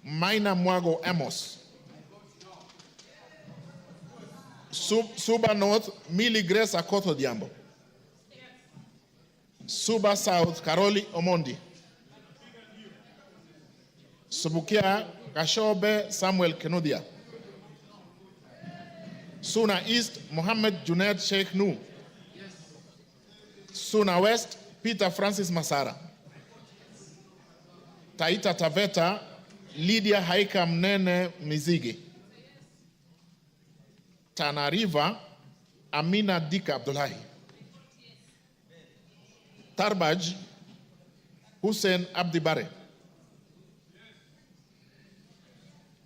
Maina Mwago Amos. Suba North, Millie Grace Akoto Diambo. Suba South, Karoli Omondi. Subukia, Kashobe Samuel Kenudia. Suna East, Mohammed Junaid Sheikh Nu. Suna West, Peter Francis Masara. Taita Taveta, Lydia Haika Mnene Mizigi. Tana River, Amina Dika Abdullahi. Tarbaj, Hussein Abdibare.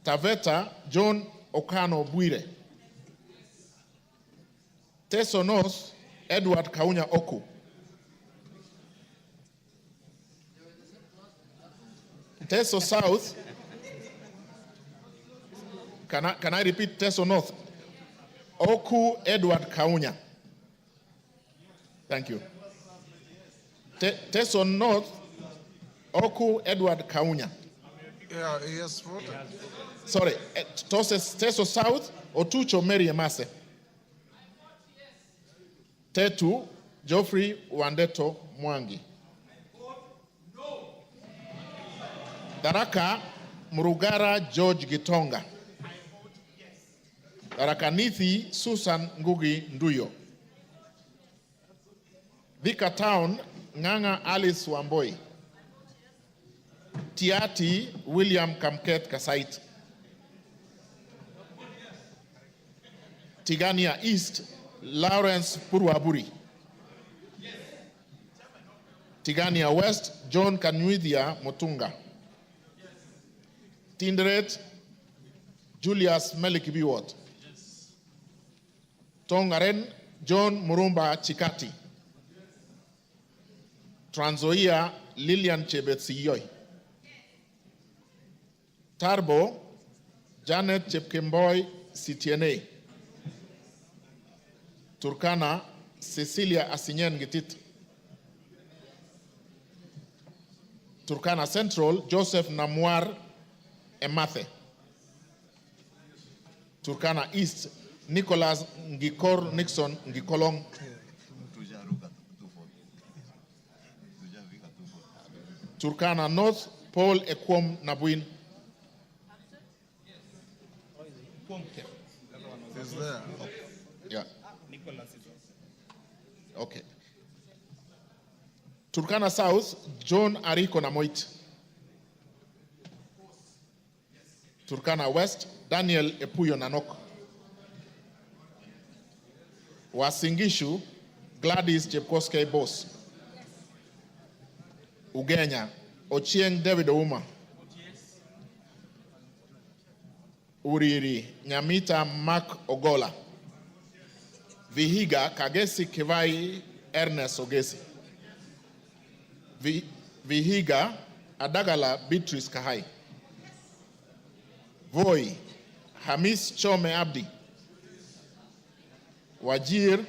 Taveta, John Okano Bwire. Teso North, Edward Kaunya Oku. Teso South, can I repeat Teso North? Oku Edward Kaunya. Thank you. Teso North, Oku Edward Kaunya. Yeah, he has voted. Sorry, Teso South, Otucho Mary Emase. Tetu, Geoffrey Wandeto Mwangi. Daraka, Murugara George Gitonga. Daraka Nithi, Susan Ngugi Nduyo. Thika Town, Nganga Alice Wamboi. Tiati, William Kamket Kasait. Tigania East, Lawrence Purwaburi. Tigania West, John Kanwithia Motunga. Tinderet, Julius Melikibiwot. Tongaren, John Murumba Chikati. Transoia, Lilian Chebetsiyoy. Tarbo, Janet Chepkemboy Sitiene. Turkana, Cecilia Asinyen Gitit. Turkana Central, Joseph Namwar Emathe. Turkana East, Nicholas Ngikor Nixon Ngikolong. Turkana North, Paul Ekwom Nabuin. Is there? Yeah. Okay. Turkana South, John Ariko Namoit. Turkana West, Daniel Epuyo Nanok. Wasingishu, Gladys Chepkoskei Boss. Ugenya, Ochieng David Ouma. Uriri, Nyamita Mark Ogola. Vihiga, Kagesi Kivai Ernest Ogesi. Vihiga, Adagala Beatrice Kahai. Voi, Hamis Chome Abdi. Wajir,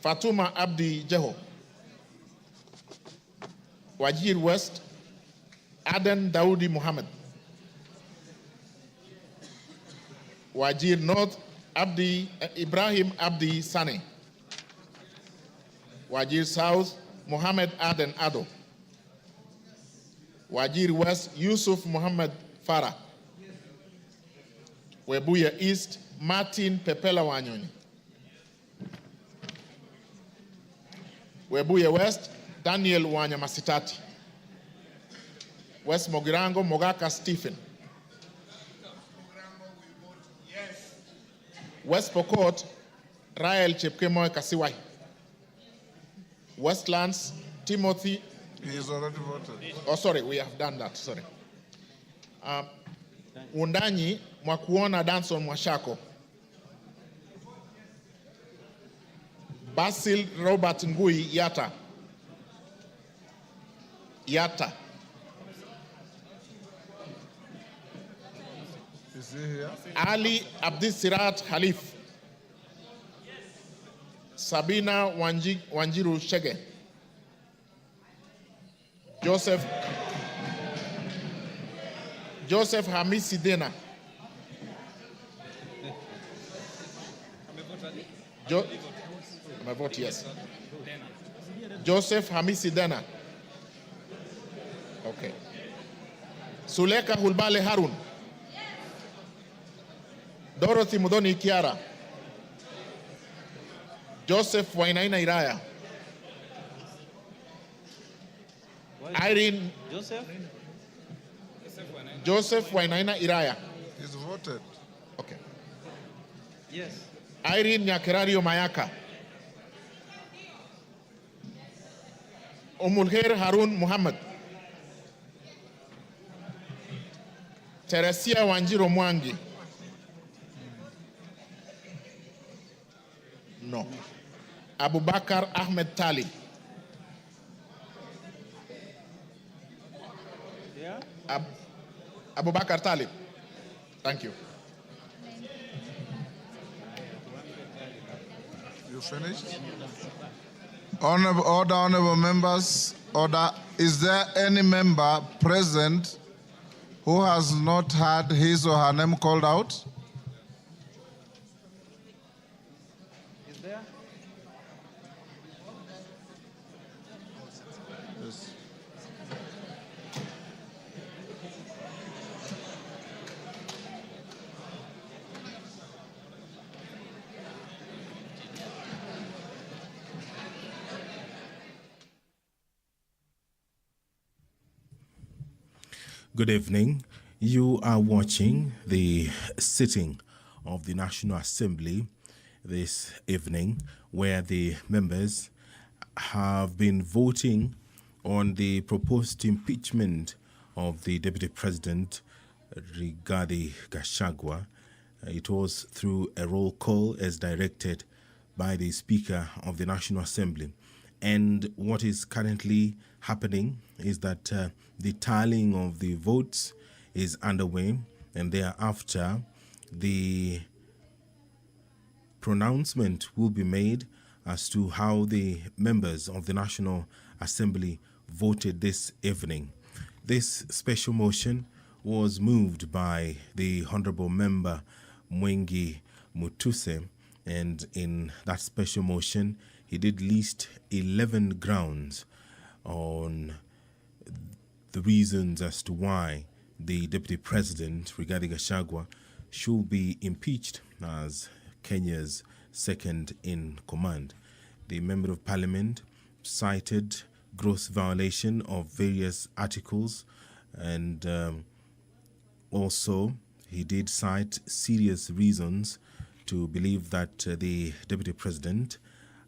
Fatuma Abdi Jeho. Wajir West, Aden Daudi Muhammad. Wajir North, Ibrahim Abdi Sane. Wajir South, Mohammed Aden Ado. Wajir West, Yusuf Muhammad Farah. Webuye East, Martin Pepela Wanyoni. Webuye West, Daniel Wanyamasitati. West Mogirango, Mogaka Stephen. West Pokot, Rael Chepkemoy Kasiwai. Westlands, Timothy. He is already voted. Oh, sorry, we have done that, sorry. Undanyi, Mwakuona Danson Mwashako. Basil Robert Ngui Yata. Yata. Is he here? Ali Abdisirat Khalif. Sabina Wanjiru Shege. Joseph Hamisi Dena. My vote, yes. Joseph Hamisi Dena. Okay. Suleka Hulbale Harun. Dorothy Mudoni Kiara. Joseph Wainaina Iraya. Irene. Joseph Wainaina Iraya. He's voted. Okay. Yes. Irene Nyakerario Mayaka. Umulher Harun Muhammad. Teresia Wanjiro Mwangi. No. Abubakar Ahmed Talib. Yeah? Abubakar Talib. Thank you. You finished? Honorable members, order. Is there any member present who has not had his or her name called out? Is there? Yes. Good evening. You are watching the sitting of the National Assembly this evening, where the members have been voting on the proposed impeachment of the Deputy President, Rigathi Gachagua. It was through a roll call as directed by the Speaker of the National Assembly. And what is currently happening is that the tallying of the votes is underway, and thereafter the pronouncement will be made as to how the members of the National Assembly voted this evening. This special motion was moved by the Honorable Member Mwengi Mutuse, and in that special motion he did list 11 grounds on the reasons as to why the Deputy President, Rigathi Gachagua, should be impeached as Kenya's second in command. The Member of Parliament cited gross violation of various articles, and also he did cite serious reasons to believe that the Deputy President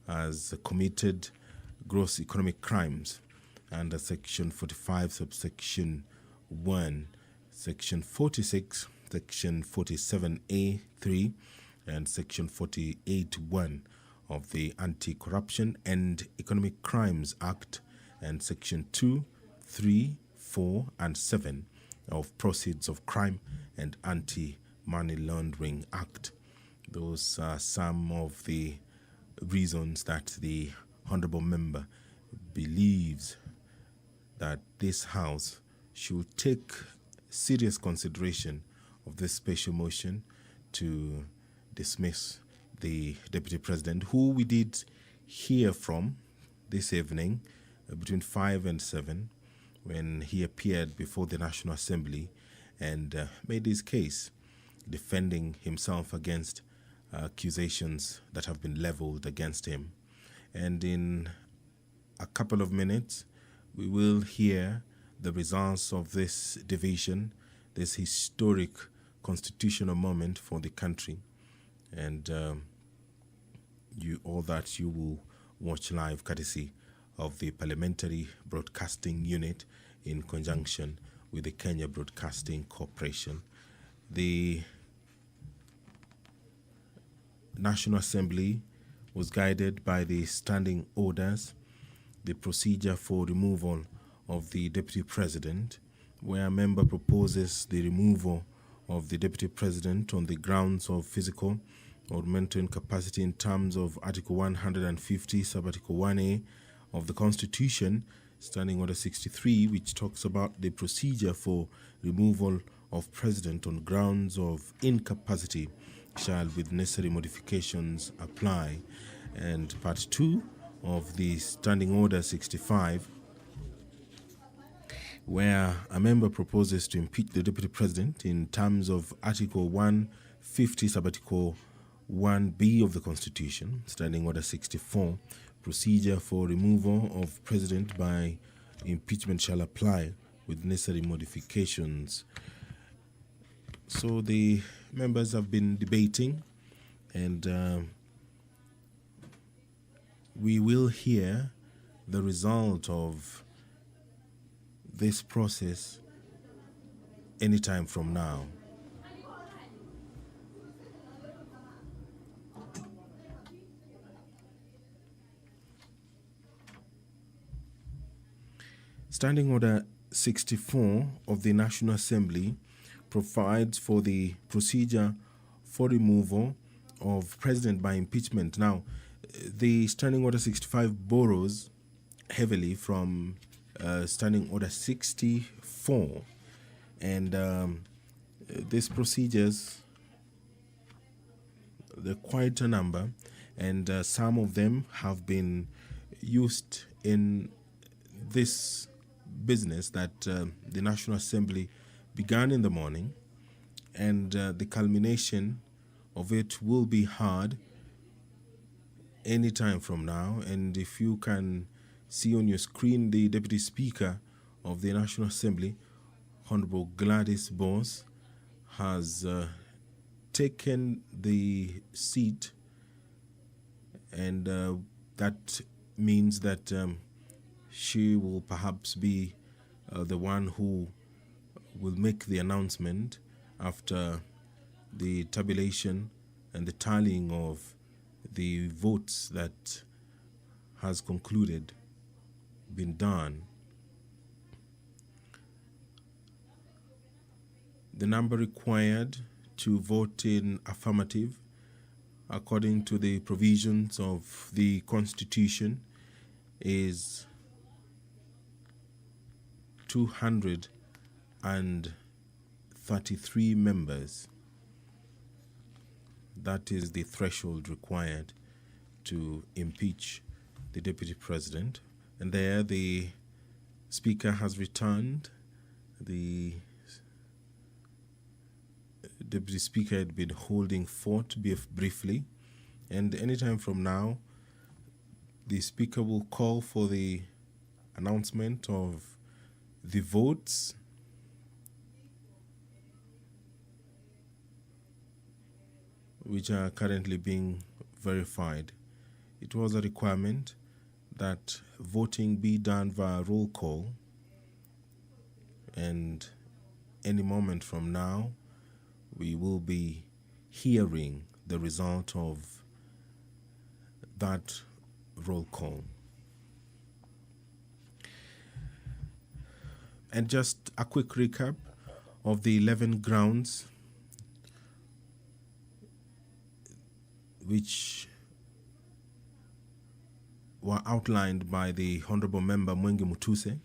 has committed gross economic crimes under Section 45, subsection 1, Section 46, Section 47A3, and Section 48(1) of the Anti-Corruption and Economic Crimes Act, and Section 2, 3, 4, and 7 of Proceeds of Crime and Anti-Money Laundering Act. Those are some of the reasons that the Honourable Member believes that this House should take serious consideration of this special motion to dismiss the Deputy President, who we did hear from this evening between 5 and 7 when he appeared before the National Assembly and made his case, defending himself against accusations that have been leveled against him. And in a couple of minutes, we will hear the results of this division, this historic constitutional moment for the country. And all that you will watch live courtesy of the Parliamentary Broadcasting Unit in conjunction with the Kenya Broadcasting Corporation. The National Assembly was guided by the standing orders, the procedure for removal of the Deputy President, where a member proposes the removal of the Deputy President on the grounds of physical or mental incapacity in terms of Article 150, Sub-Article 1A of the Constitution, Standing Order 63, which talks about the procedure for removal of President on grounds of incapacity shall, with necessary modifications, apply. And Part 2 of the Standing Order 65, where a member proposes to impeach the Deputy President in terms of Article 150, Sub-Article 1B of the Constitution, Standing Order 64, procedure for removal of President by impeachment shall apply with necessary modifications. So the members have been debating, and we will hear the result of this process anytime from now. Standing Order 64 of the National Assembly provides for the procedure for removal of President by impeachment. Now, the Standing Order 65 borrows heavily from Standing Order 64, and these procedures, they're quite a number, and some of them have been used in this business that the National Assembly began in the morning, and the culmination of it will be heard any time from now. And if you can see on your screen, the Deputy Speaker of the National Assembly, Honorable Gladys Bose, has taken the seat, and that means that she will perhaps be the one who will make the announcement after the tabulation and the tallying of the votes that has concluded, been done. The number required to vote in affirmative, according to the provisions of the Constitution, is 233 members. That is the threshold required to impeach the Deputy President. And there the Speaker has returned. The Deputy Speaker had been holding fort briefly, and anytime from now, the Speaker will call for the announcement of the votes, which are currently being verified. It was a requirement that voting be done via roll call, and any moment from now, we will be hearing the result of that roll call. And just a quick recap of the 11 grounds which were outlined by the Honorable Member Mwengi Mutuse.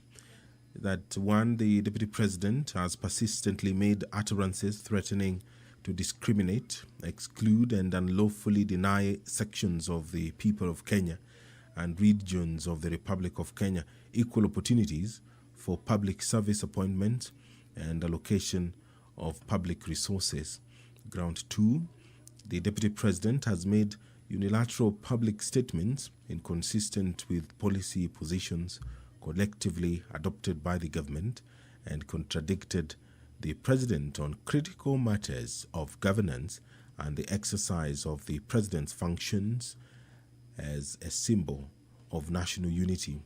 That one, the Deputy President has persistently made utterances threatening to discriminate, exclude, and unlawfully deny sections of the people of Kenya and regions of the Republic of Kenya equal opportunities for public service appointment and allocation of public resources. Ground 2, the Deputy President has made unilateral public statements inconsistent with policy positions collectively adopted by the government and contradicted the President on critical matters of governance and the exercise of the President's functions as a symbol of national unity.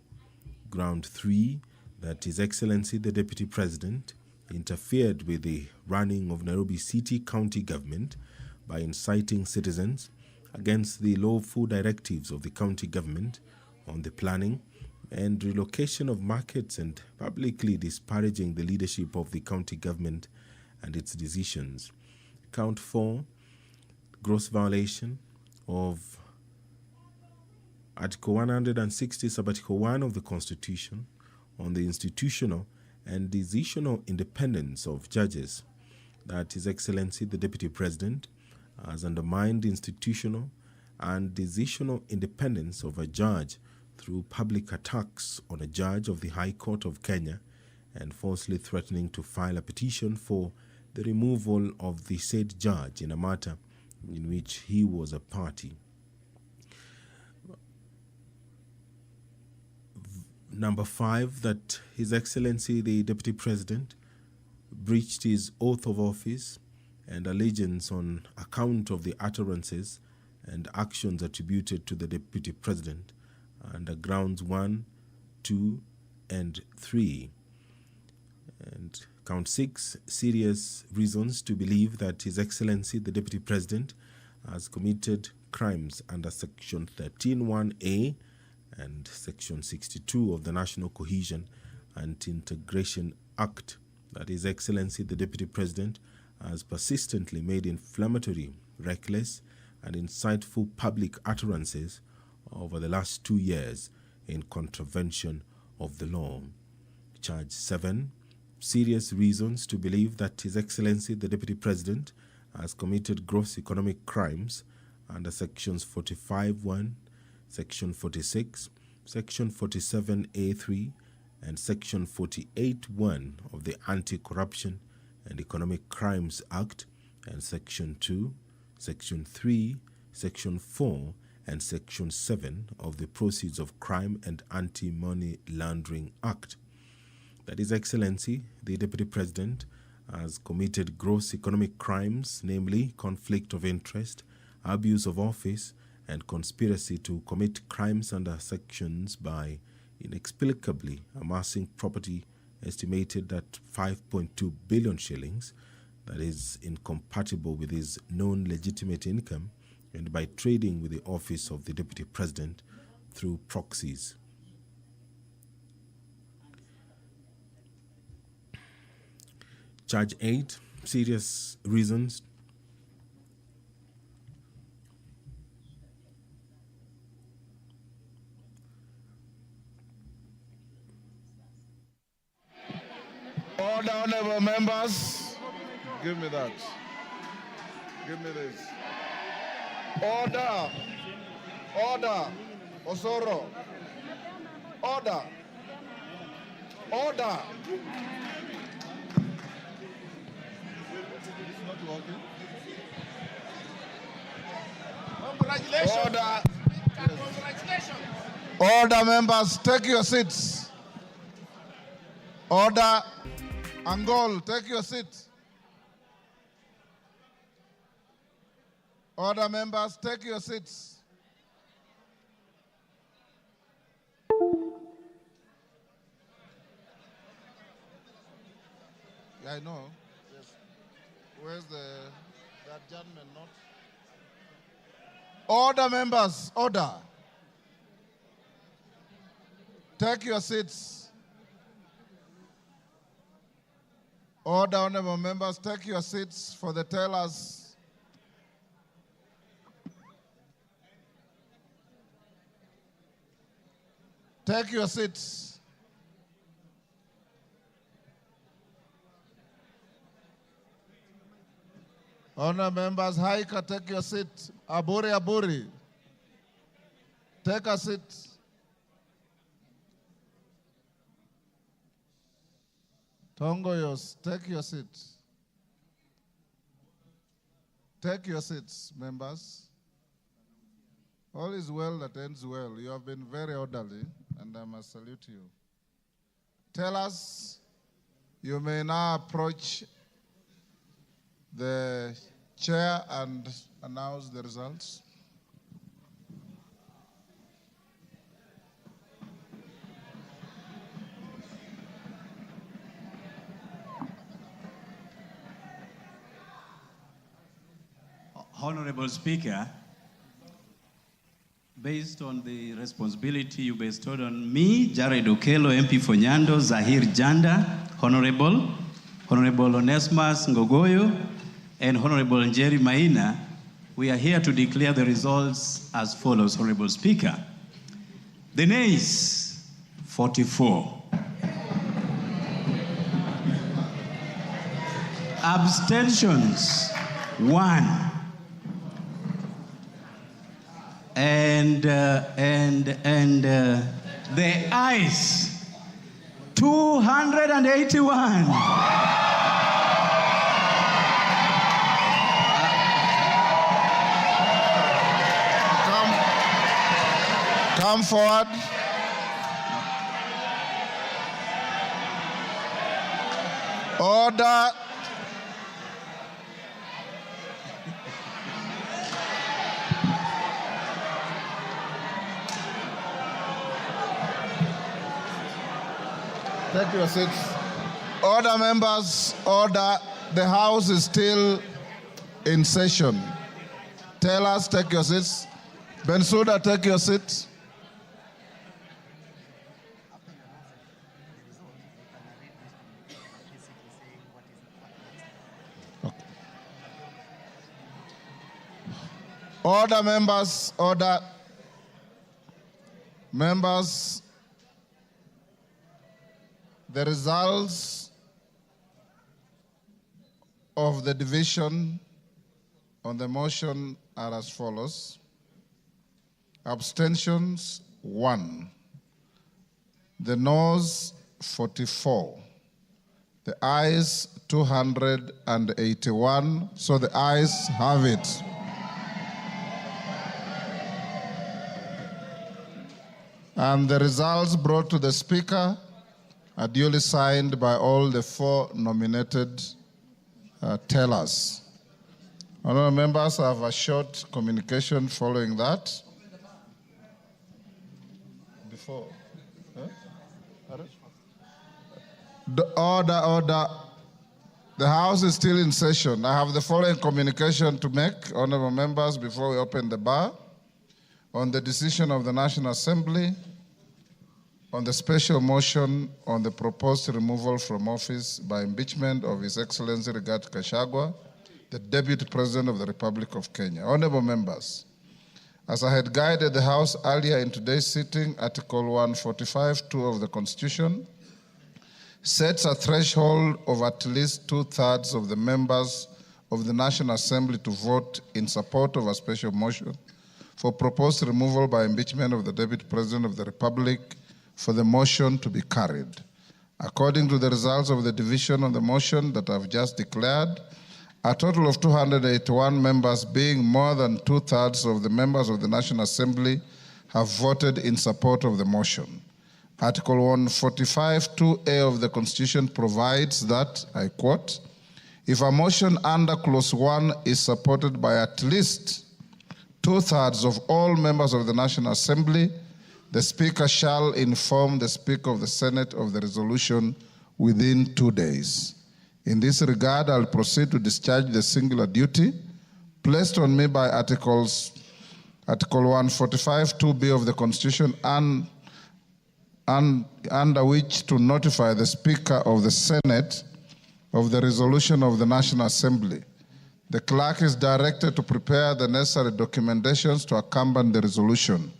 Ground 3, that His Excellency the Deputy President interfered with the running of Nairobi City County Government by inciting citizens against the lawful directives of the county government on the planning and relocation of markets and publicly disparaging the leadership of the county government and its decisions. Count 4, gross violation of Article 160, Sub-Article 1 of the Constitution on the institutional and decisional independence of judges, that His Excellency the Deputy President has undermined institutional and decisional independence of a judge through public attacks on a judge of the High Court of Kenya and falsely threatening to file a petition for the removal of the said judge in a matter in which he was a party. Number 5, that His Excellency the Deputy President breached his oath of office and allegiance on account of the utterances and actions attributed to the Deputy President under grounds 1, 2, and 3. And count 6, serious reasons to believe that His Excellency the Deputy President has committed crimes under Section 13(1)(a) and Section 62 of the National Cohesion and Integration Act, that His Excellency the Deputy President has persistently made inflammatory, reckless, and insightful public utterances over the last 2 years in contravention of the law. Charge 7, serious reasons to believe that His Excellency the Deputy President has committed gross economic crimes under Sections 45(1), Section 46, Section 47(a)(3), and Section 48(1) of the Anti-Corruption and Economic Crimes Act, and Section 2, Section 3, Section 4, and Section 7 of the Proceeds of Crime and Anti-Money Laundering Act. That His Excellency, the Deputy President, has committed gross economic crimes, namely conflict of interest, abuse of office, and conspiracy to commit crimes under sections by inexplicably amassing property estimated at 5.2 billion shillings, that is incompatible with his known legitimate income, and by trading with the office of the Deputy President through proxies. Charge 8, serious reasons Order, honorable members. Give me that. Give me this. Order. Order. Osoro. Order. Order. Congratulations. Order. Congratulations. Order, members. Take your seats. Order. Angol, take your seat. Order, members, take your seats. Yeah, I know. Yes. Where's that gentleman not? Order, members, order. Take your seats. Order, honorable members, take your seats for the tellers. Take your seats. Honor members, Haika, take your seat. Aburi, take a seat. Tongoyos, take your seat. Take your seats, members. All is well that ends well. You have been very orderly, and I must salute you. Tell us, you may now approach the chair and announce the results. Honorable Speaker, based on the responsibility you bestowed on me, Jared Okello, MP for Nyando, Zahir Janda, Honorable Onesmus Ngogoyo, and Honorable Njeri Maina, we are here to declare the results as follows, Honorable Speaker. The nays, 44. Abstentions, 1. And the ayes, 281. Come forward. Order. Take your seats. Order, members, order. The House is still in session. Tell us, take your seats. Bensouda, take your seat. Order, members, order. Members, the results of the division on the motion are as follows. Abstentions, 1. The noes, 44. The ayes, 281. So the ayes have it. And the results brought to the Speaker are duly signed by all the 4 nominated tellers. Honourable members, I have a short communication following that. Before. Order. The House is still in session. I have the following communication to make, honourable members, before we open the bar. On the decision of the National Assembly on the special motion on the proposed removal from office by impeachment of His Excellency Gachagua, the Deputy President of the Republic of Kenya. Honorable members, as I had guided the House earlier in today's sitting, Article 145(2) of the Constitution sets a threshold of at least 2/3 of the members of the National Assembly to vote in support of a special motion for proposed removal by impeachment of the Deputy President of the Republic for the motion to be carried. According to the results of the division on the motion that I've just declared, a total of 281 members, being more than 2/3 of the members of the National Assembly, have voted in support of the motion. Article 145(2)(a) of the Constitution provides that, I quote, if a motion under Clause 1 is supported by at least 2/3 of all members of the National Assembly, the Speaker shall inform the Speaker of the Senate of the resolution within 2 days. In this regard, I'll proceed to discharge the singular duty placed on me by Article 145(2)(b) of the Constitution and under which to notify the Speaker of the Senate of the resolution of the National Assembly. The clerk is directed to prepare the necessary documentations to accompany the resolution.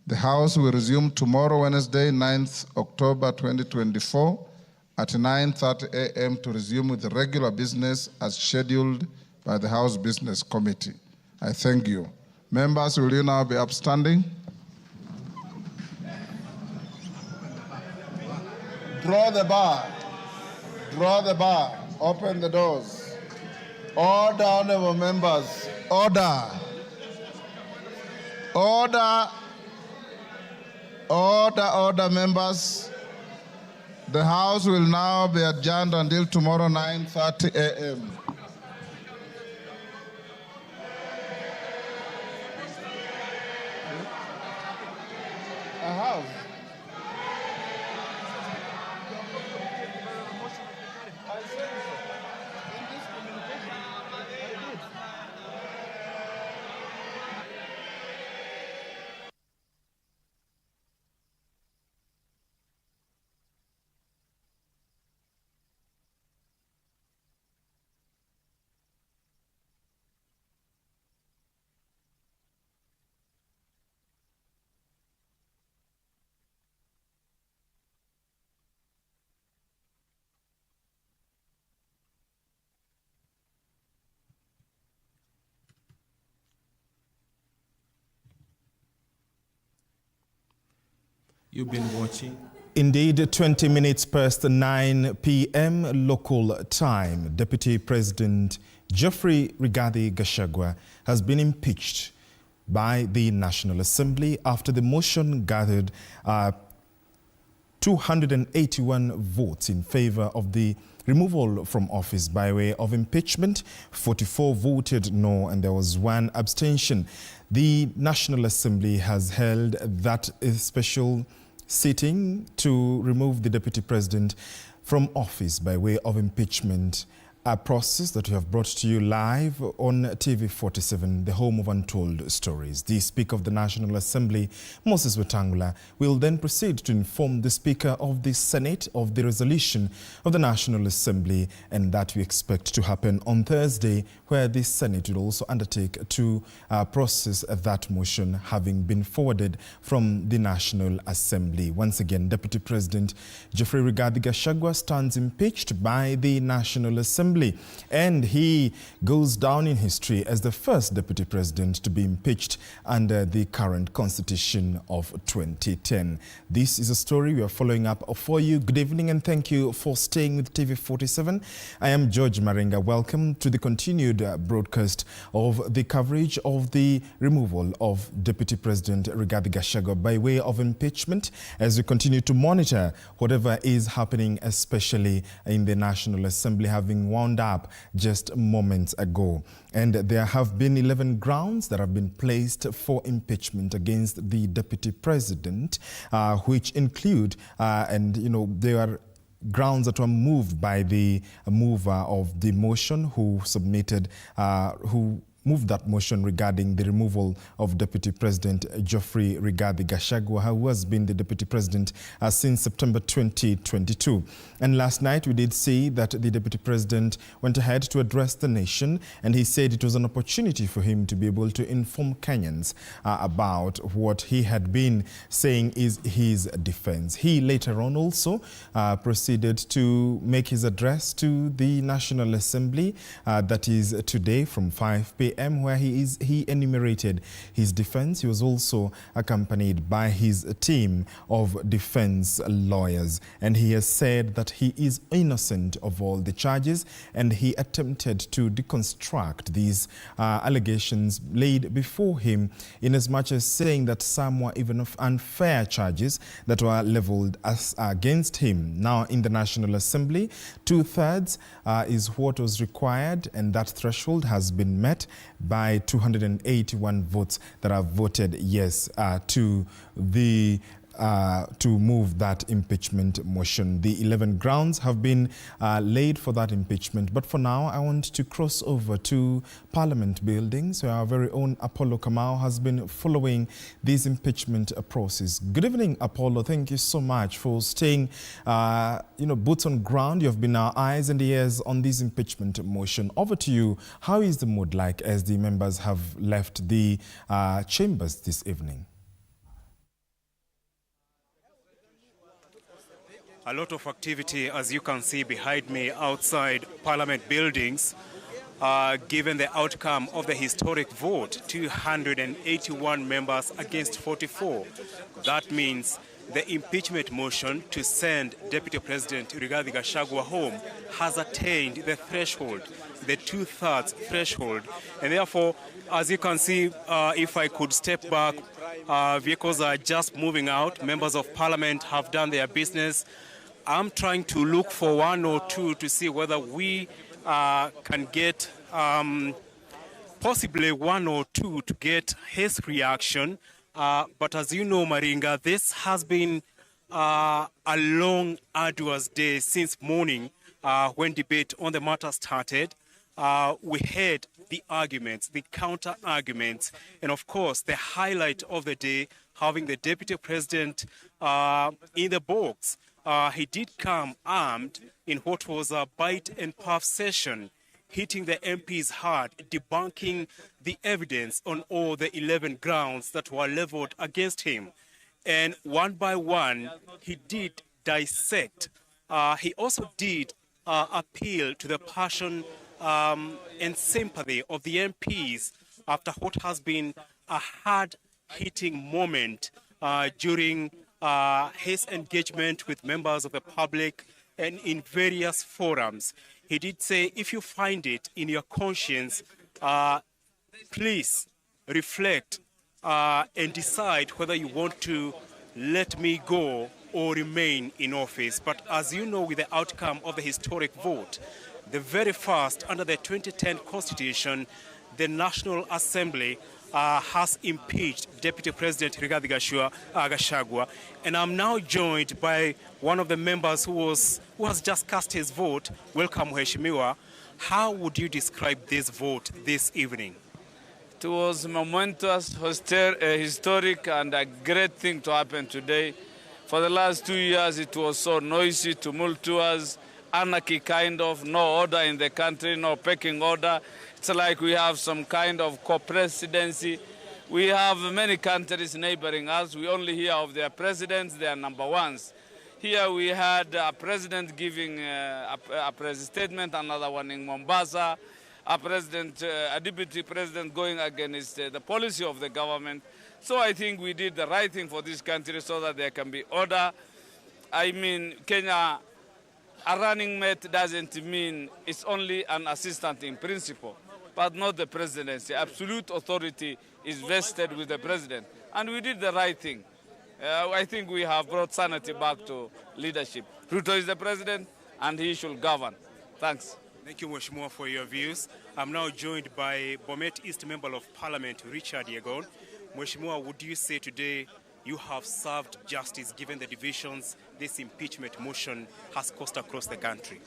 The House will resume tomorrow, Wednesday, 9th October 2024, at 9:30 a.m. to resume with the regular business as scheduled by the House Business Committee. I thank you. Members, will you now be upstanding? Draw the bar. Draw the bar. Open the doors. Order, honorable members. Order. Order. Order, order, members. The House will now be adjourned until tomorrow 9:30 a.m. A house. You've been watching. Indeed, 20 minutes past 9 p.m. local time, Deputy President Geoffrey Rigathi Gachagua has been impeached by the National Assembly after the motion gathered 281 votes in favor of the removal from office by way of impeachment. 44 voted no, and there was 1 abstention. The National Assembly has held that special sitting to remove the Deputy President from office by way of impeachment, a process that we have brought to you live on TV47, the home of untold stories. The Speaker of the National Assembly, Moses Wetangula, will then proceed to inform the Speaker of the Senate of the resolution of the National Assembly, and that we expect to happen on Thursday, where the Senate will also undertake to process that motion having been forwarded from the National Assembly. Once again, Deputy President Geoffrey Rigathi Gachagua stands impeached by the National Assembly, and he goes down in history as the first Deputy President to be impeached under the current Constitution of 2010. This is a story we are following up for you. Good evening and thank you for staying with TV47. I am George Marenga. Welcome to the continued broadcast of the coverage of the removal of Deputy President Rigathi Gachagua by way of impeachment, as we continue to monitor whatever is happening, especially in the National Assembly, having wound up just moments ago. And there have been 11 grounds that have been placed for impeachment against the Deputy President, which include, there are grounds that were moved by the mover of the motion who moved that motion regarding the removal of Deputy President Geoffrey Rigathi Gachagua, who has been the Deputy President since September 2022. And last night we did see that the Deputy President went ahead to address the nation, and he said it was an opportunity for him to be able to inform Kenyans about what he had been saying is his defense. He later on also proceeded to make his address to the National Assembly, that is today from 5 p.m. where he enumerated his defense. He was also accompanied by his team of defense lawyers, and he has said that he is innocent of all the charges, and he attempted to deconstruct these allegations laid before him, in as much as saying that some were even of unfair charges that were leveled against him. Now, in the National Assembly, 2/3 is what was required, and that threshold has been met by 281 votes that have voted yes to move that impeachment motion. The 11 grounds have been laid for that impeachment. But for now, I want to cross over to Parliament buildings, where our very own Apollo Kamau has been following this impeachment process. Good evening, Apollo. Thank you so much for staying, boots on ground. You have been our eyes and ears on this impeachment motion. Over to you. How is the mood like as the members have left the chambers this evening? A lot of activity, as you can see behind me, outside Parliament buildings. given the outcome of the historic vote, 281 members against 44. That means the impeachment motion to send Deputy President Rigathi Gachagua home has attained the threshold, the 2/3 threshold. And therefore, as you can see, if I could step back, vehicles are just moving out. Members of Parliament have done their business. I'm trying to look for one or two to see whether we can get possibly one or two to get his reaction. But as you know, Maringa, this has been a long, arduous day since morning when debate on the matter started. We heard the arguments, the counter-arguments, and of course, the highlight of the day, having the Deputy President in the box. He did come armed in what was a bite and puff session, hitting the MPs hard, debunking the evidence on all the 11 grounds that were leveled against him. And one by one, he did dissect. He also did appeal to the passion and sympathy of the MPs after what has been a hard-hitting moment during his engagement with members of the public and in various forums. He did say, if you find it in your conscience, please reflect and decide whether you want to let me go or remain in office. But as you know, with the outcome of the historic vote, the very first, under the 2010 Constitution, the National Assembly has impeached Deputy President Rigathi Gachagua. And I'm now joined by one of the members who has just cast his vote. Welcome, Mheshimiwa. How would you describe this vote this evening? It was momentous, historic, and a great thing to happen today. For the last 2 years, it was so noisy, tumultuous, anarchy kind of, no order in the country, no pecking order. It's like we have some kind of co-presidency. We have many countries neighboring us. We only hear of their presidents, their number ones. Here we had a president giving a press statement, another one in Mombasa, a deputy president going against the policy of the government. So I think we did the right thing for this country so that there can be order. I mean, Kenya, a running mate doesn't mean it's only an assistant in principle, but not the presidency. Absolute authority is vested with the president. And we did the right thing. I think we have brought sanity back to leadership. Ruto is the president, and he should govern. Thanks. Thank you, Mheshimiwa, for your views. I'm now joined by Bomet East Member of Parliament, Richard Yegon. Mheshimiwa, would you say today you have served justice given the divisions this impeachment motion has caused across the country?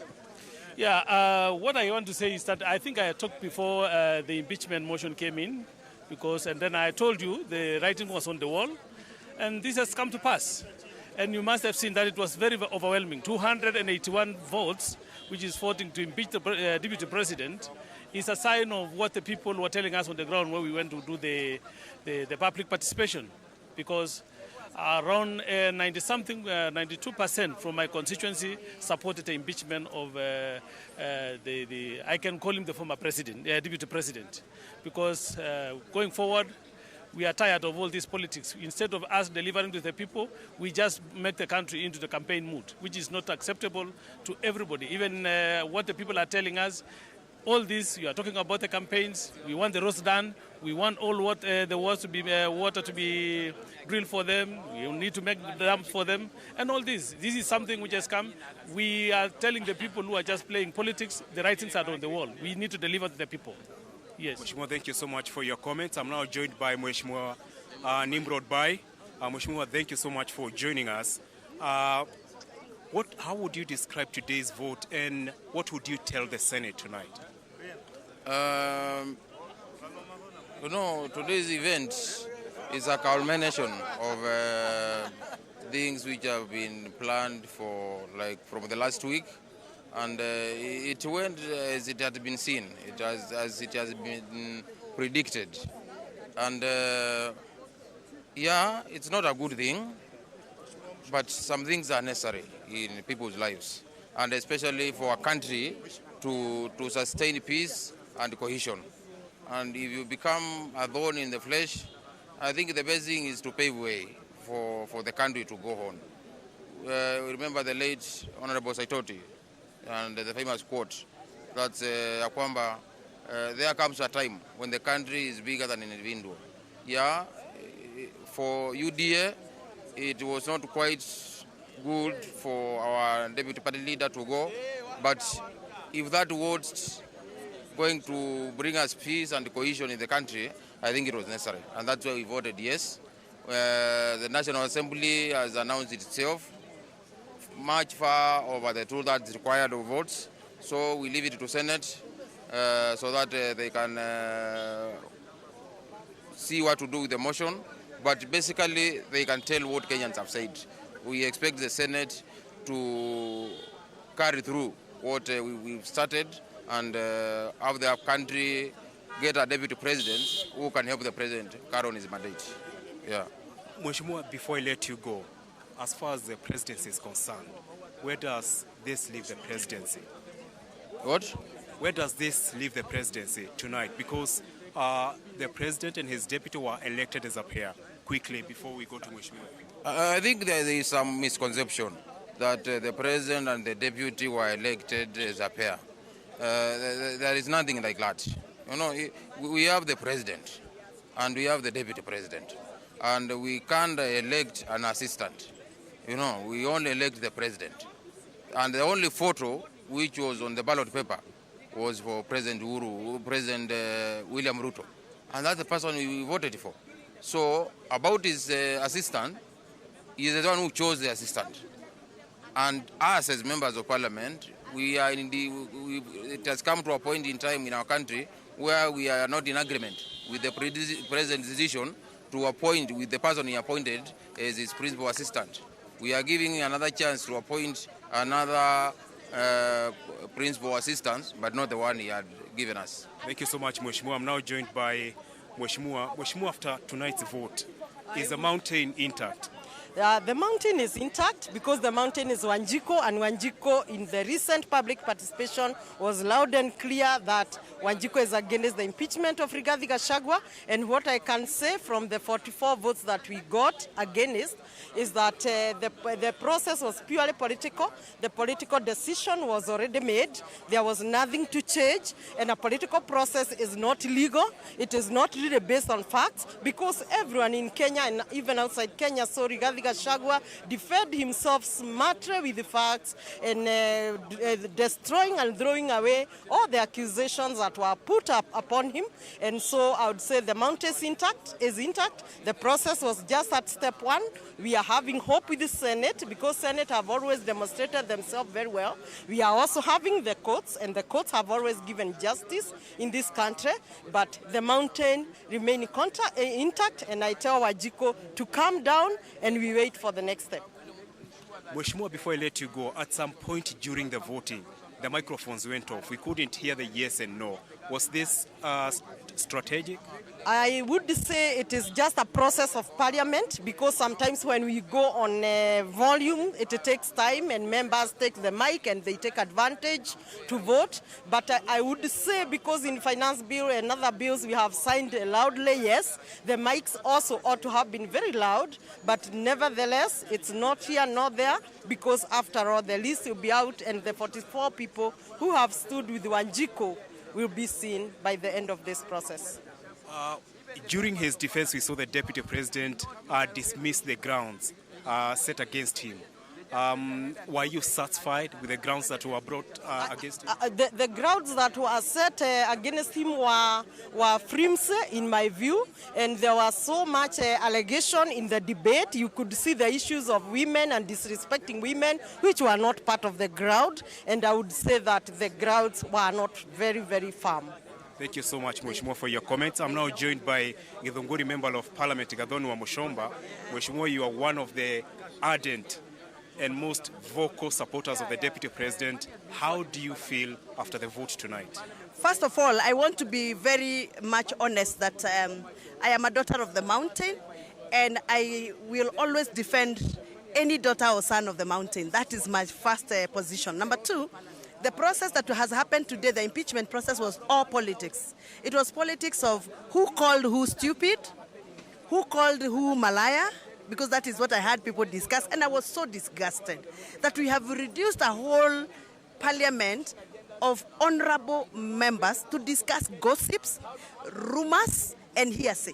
Yeah, what I want to say is that I think I talked before the impeachment motion came in, and then I told you the writing was on the wall, and this has come to pass. And you must have seen that it was very overwhelming. 281 votes, which is voting to impeach the deputy president, is a sign of what the people were telling us on the ground when we went to do the public participation. Because around 92% from my constituency supported the impeachment of I can call him the former president, deputy president. Because going forward, we are tired of all this politics. Instead of us delivering to the people, we just make the country into the campaign mood, which is not acceptable to everybody. Even what the people are telling us, all this, you are talking about the campaigns, we want the roads done, we want all the water to be drilled for them, we need to make dams for them, and all this. This is something which has come. We are telling the people who are just playing politics, the right things are on the wall. We need to deliver to the people. Yes. Mheshimiwa, thank you so much for your comments. I'm now joined by Mheshimiwa Nimrod Bai. Mheshimiwa, thank you so much for joining us. How would you describe today's vote, and what would you tell the Senate tonight? Today's event is a culmination of things which have been planned for, from the last week. And it went as it had been seen, as it has been predicted. And yeah, it's not a good thing, but some things are necessary in people's lives. And especially for a country to sustain peace and cohesion. And if you become a thorn in the flesh, I think the best thing is to pave way for the country to go on. Remember the late Honorable Saitoti and the famous quote that kwamba there comes a time when the country is bigger than an individual. Yeah, for UDA, it was not quite good for our deputy party leader to go, but if that was going to bring us peace and cohesion in the country, I think it was necessary, and that's why we voted yes. The National Assembly has announced itself much far over the tool that's required of votes, so we leave it to Senate so that they can see what to do with the motion, but basically they can tell what Kenyans have said. We expect the Senate to carry through what we've started and have the country get a deputy president who can help the president carry on his mandate. Yeah. Mheshimiwa, before I let you go, as far as the presidency is concerned, where does this leave the presidency? What? Where does this leave the presidency tonight? Because the president and his deputy were elected as a pair. Quickly, before we go to Mheshimiwa. I think there is some misconception that the president and the deputy were elected as a pair. There is nothing like that. You know, we have the president and we have the deputy president, and we can't elect an assistant. You know, we only elect the president. And the only photo which was on the ballot paper was for President William Ruto. And that's the person we voted for. So about his assistant, he is the one who chose the assistant. And us as members of parliament, we are it has come to a point in time in our country where we are not in agreement with the president's decision to appoint with the person he appointed as his principal assistant. We are giving another chance to appoint another principal assistant, but not the one he had given us. Thank you so much, Mheshimiwa. I'm now joined by Mheshimiwa. Mheshimiwa, after tonight's vote, is the mountain intact? The mountain is intact because the mountain is Wanjiko, and Wanjiko in the recent public participation was loud and clear that Wanjiko is against the impeachment of Rigathi Gachagua. And what I can say from the 44 votes that we got against is that the process was purely political. The political decision was already made. There was nothing to change, and a political process is not legal. It is not really based on facts, because everyone in Kenya and even outside Kenya saw Rigathi Gachagua defend himself smartly with the facts and destroying and throwing away all the accusations that were put up upon him. And so I would say the mountain is intact. The process was just at step one. We are having hope with the Senate because Senate have always demonstrated themselves very well. We are also having the courts, and the courts have always given justice in this country. But the mountain remains intact, and I tell Wanjiko to calm down, and we wait for the next step. Mheshimiwa, before I let you go, at some point during the voting, the microphones went off. We couldn't hear the yes and no. Was this strategic? I would say it is just a process of parliament, because sometimes when we go on volume, it takes time and members take the mic and they take advantage to vote. But I would say because in finance bill and other bills we have signed loudly, yes, the mics also ought to have been very loud, but nevertheless, it's not here nor there, because after all, the list will be out and the 44 people who have stood with Wanjiko will be seen by the end of this process. During his defense, we saw the deputy president dismiss the grounds set against him. Were you satisfied with the grounds that were brought against him? The grounds that were set against him were flimsy, in my view, and there was so much allegation in the debate. You could see the issues of women and disrespecting women, which were not part of the ground, and I would say that the grounds were not very, very firm. Thank you so much, Mheshimiwa, for your comments. I'm now joined by Githunguri Member of Parliament, Gathoni wa Mushomba. Mheshimiwa, you are one of the ardent and most vocal supporters of the Deputy President. How do you feel after the vote tonight? First of all, I want to be very much honest that I am a daughter of the mountain, and I will always defend any daughter or son of the mountain. That is my first position. Number two, The process that has happened today, the impeachment process, was all politics. It was politics of who called who stupid, who called who malaya, because that is what I had people discuss, and I was so disgusted that we have reduced a whole parliament of honorable members to discuss gossips, rumors, and hearsay.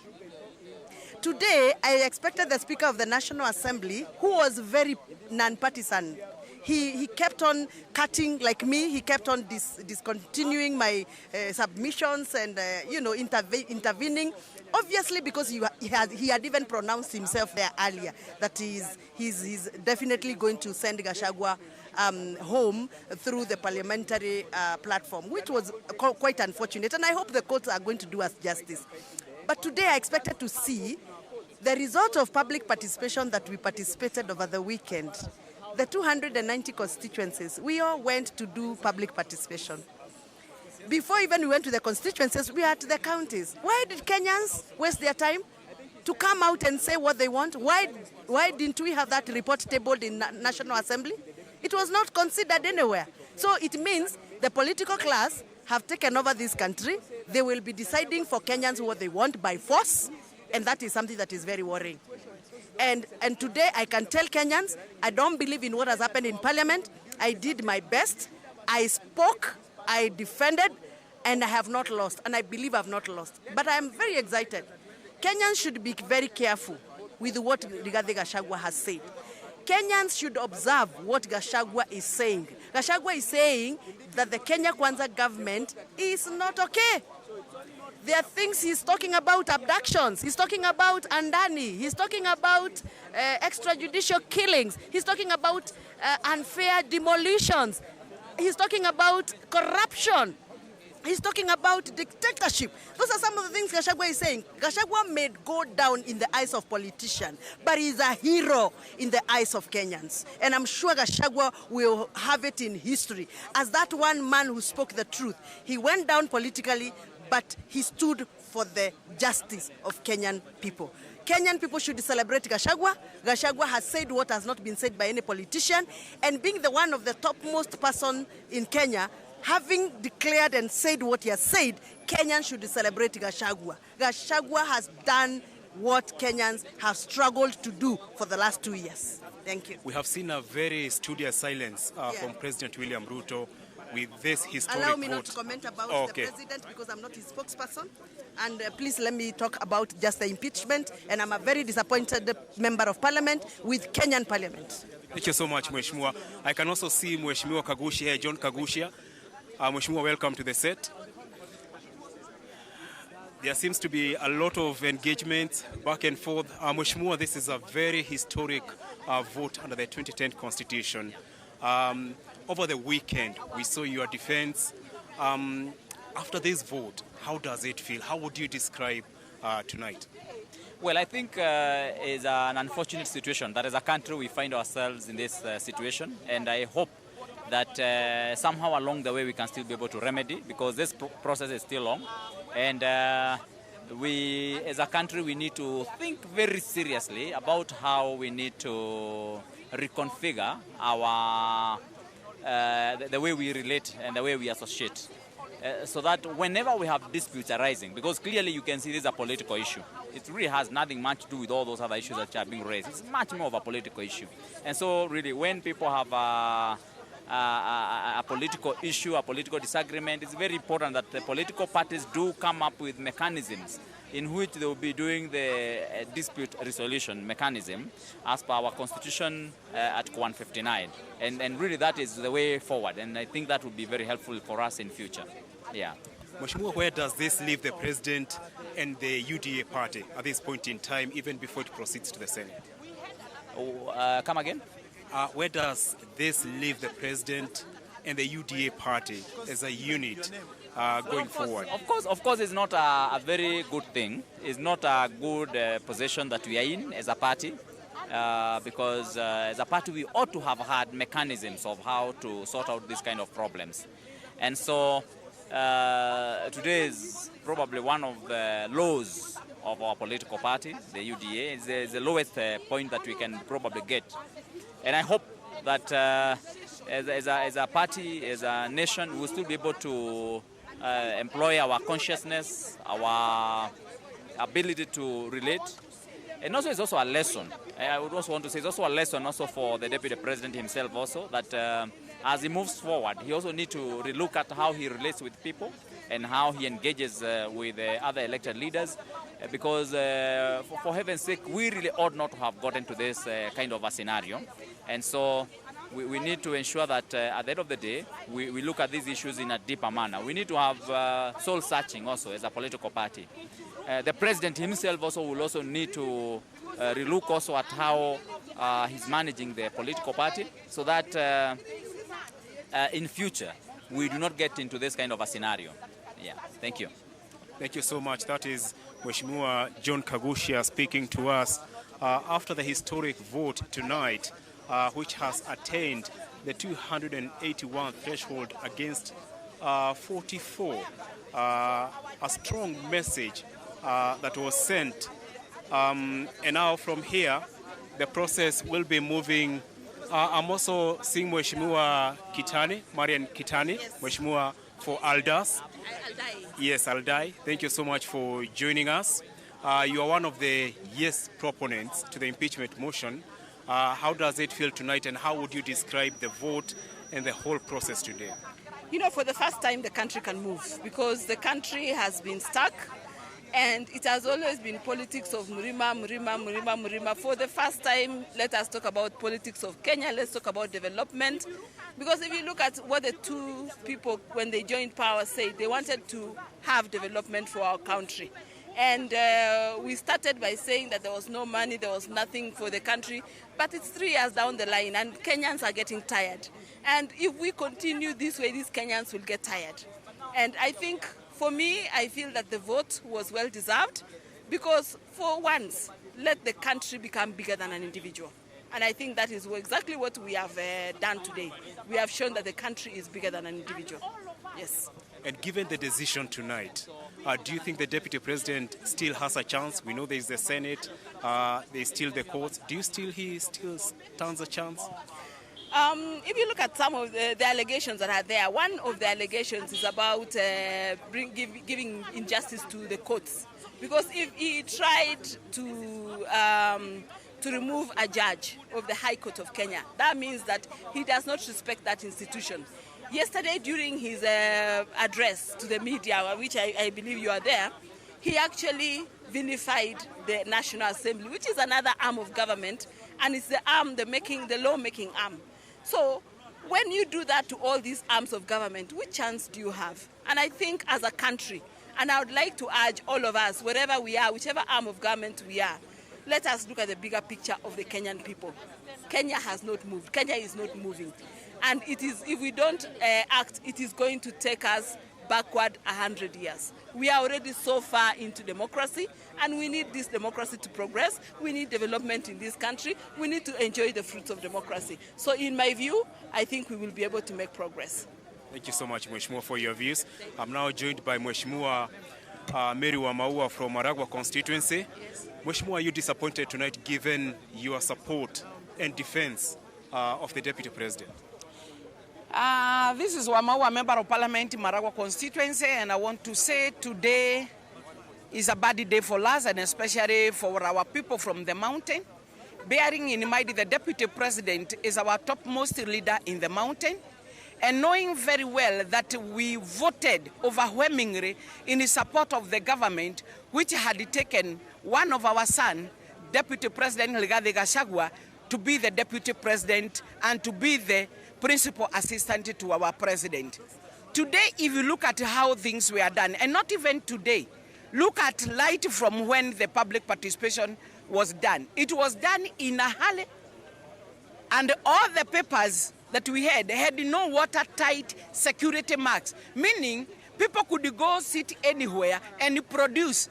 Today, I expected the Speaker of the National Assembly, who was very non-partisan. He kept on cutting, like me, he kept on discontinuing my submissions and, intervening. Obviously, because he had even pronounced himself there earlier that he's definitely going to send Gachagua home through the parliamentary platform, which was quite unfortunate. And I hope the courts are going to do us justice. But today I expected to see the result of public participation that we participated over the weekend. The 290 constituencies, we all went to do public participation. Before even we went to the constituencies, we had to the counties. Why did Kenyans waste their time to come out and say what they want? Why didn't we have that report tabled in National Assembly? It was not considered anywhere. So it means the political class have taken over this country. They will be deciding for Kenyans what they want by force, and that is something that is very worrying. And today I can tell Kenyans, I don't believe in what has happened in Parliament. I did my best. I spoke, I defended, and I have not lost. And I believe I have not lost. But I am very excited. Kenyans should be very careful with what Rigathi Gachagua has said. Kenyans should observe what Gachagua is saying. Gachagua is saying that the Kenya Kwanza government is not okay. There are things he's talking about, abductions. He's talking about Andani. He's talking about extrajudicial killings. He's talking about unfair demolitions. He's talking about corruption. He's talking about dictatorship. Those are some of the things Gachagua is saying. Gachagua may go down in the eyes of politicians, but he's a hero in the eyes of Kenyans. And I'm sure Gachagua will have it in history as that one man who spoke the truth. He went down politically, but he stood for the justice of Kenyan people. Kenyan people should celebrate Gachagua. Gachagua has said what has not been said by any politician, and being the one of the topmost person in Kenya, having declared and said what he has said, Kenyans should celebrate Gachagua. Gachagua has done what Kenyans have struggled to do for the last 2 years. Thank you. We have seen a very studious silence from President William Ruto with this historic vote. Allow me not to comment about the president because I'm not his spokesperson. And please let me talk about just the impeachment. And I'm a very disappointed member of parliament with Kenyan parliament. Thank you so much, Mheshimiwa. I can also see Mheshimiwa Kagushia, John Kagushia. Mheshimiwa, welcome to the set. There seems to be a lot of engagement back and forth. Mheshimiwa, this is a very historic vote under the 2010 Constitution. Over the weekend, we saw your defense. After this vote, how does it feel? How would you describe tonight? Well, I think it's an unfortunate situation that as a country we find ourselves in this situation, and I hope that somehow along the way we can still be able to remedy, because this process is still long, and we as a country we need to think very seriously about how we need to reconfigure our the way we relate and the way we associate, so that whenever we have disputes arising, because clearly you can see this is a political issue. It really has nothing much to do with all those other issues that are being raised. It's much more of a political issue. And so really when people have a political issue, a political disagreement, it's very important that the political parties do come up with mechanisms in which they will be doing the dispute resolution mechanism as per our Constitution Article 159. And really that is the way forward. And I think that would be very helpful for us in future. Yeah. Mheshimiwa, where does this leave the president and the UDA party at this point in time, even before it proceeds to the Senate? Come again? Where does this leave the president and the UDA party as a unit going forward? Of course, it's not a very good thing. It's not a good position that we are in as a party, because as a party we ought to have had mechanisms of how to sort out these kind of problems. And so today is probably one of the lows of our political party, the UDA. It's the lowest point that we can probably get. And I hope that as a party, as a nation, we'll still be able to employ our consciousness, our ability to relate. And also, it's also a lesson. I would also want to say it's also a lesson also for the Deputy President himself also, that as he moves forward, he also needs to relook at how he relates with people and how he engages with other elected leaders. Because for heaven's sake, we really ought not to have gotten to this kind of a scenario. And so we need to ensure that at the end of the day, we look at these issues in a deeper manner. We need to have soul searching also as a political party. The president himself also will also need to relook also at how he's managing the political party, so that in future we do not get into this kind of a scenario. Yeah, thank you. Thank you so much. That is Mheshimiwa John Kagushia speaking to us after the historic vote tonight, which has attained the 281 threshold against 44. A strong message that was sent. And now from here, the process will be moving. I'm also seeing Mheshimiwa Kitani, Marian Kitani, yes. Mheshimiwa for Aldas. Aldai. Yes, Aldai. Thank you so much for joining us. You are one of the yes proponents to the impeachment motion. How does it feel tonight, and how would you describe the vote and the whole process today? You know, for the first time, the country can move, because the country has been stuck. And it has always been politics of Murima, Murima, Murima, Murima. For the first time, let us talk about politics of Kenya. Let's talk about development. Because if you look at what the two people, when they joined power, said, they wanted to have development for our country. And we started by saying that there was no money, there was nothing for the country. But it's 3 years down the line, and Kenyans are getting tired. And if we continue this way, these Kenyans will get tired. And I think, for me, I feel that the vote was well deserved, because for once, let the country become bigger than an individual. And I think that is exactly what we have done today. We have shown that the country is bigger than an individual. Yes. And given the decision tonight, do you think the Deputy President still has a chance? We know there's the Senate, there's still the courts. Do you he still stands a chance? If you look at some of the allegations that are there, one of the allegations is about giving injustice to the courts. Because if he tried to remove a judge of the High Court of Kenya, that means that he does not respect that institution. Yesterday, during his address to the media, which I believe you are there, he actually vilified the National Assembly, which is another arm of government, and it's the arm, the law-making arm. So when you do that to all these arms of government, which chance do you have? And I think as a country, and I would like to urge all of us, wherever we are, whichever arm of government we are, let us look at the bigger picture of the Kenyan people. Kenya has not moved. Kenya is not moving. And it is, if we don't act, it is going to take us backward 100 years. We are already so far into democracy, and we need this democracy to progress. We need development in this country. We need to enjoy the fruits of democracy. So in my view, I think we will be able to make progress. Thank you so much, Mheshimiwa, for your views. I'm now joined by Mheshimiwa Mary Wamaua from Maragua constituency. Yes. Mheshimiwa, are you disappointed tonight given your support and defense of the Deputy President? This is Wamaua, Member of Parliament, Maragua constituency, and I want to say today is a bad day for us, and especially for our people from the mountain. Bearing in mind the Deputy President is our topmost leader in the mountain, and knowing very well that we voted overwhelmingly in support of the government, which had taken one of our sons, Deputy President Gachagua, to be the Deputy President and to be the principal assistant to our president. Today, if you look at how things were done, and not even today, look at light from when the public participation was done. It was done in a hurry, and all the papers that we had no watertight security marks, meaning people could go sit anywhere and produce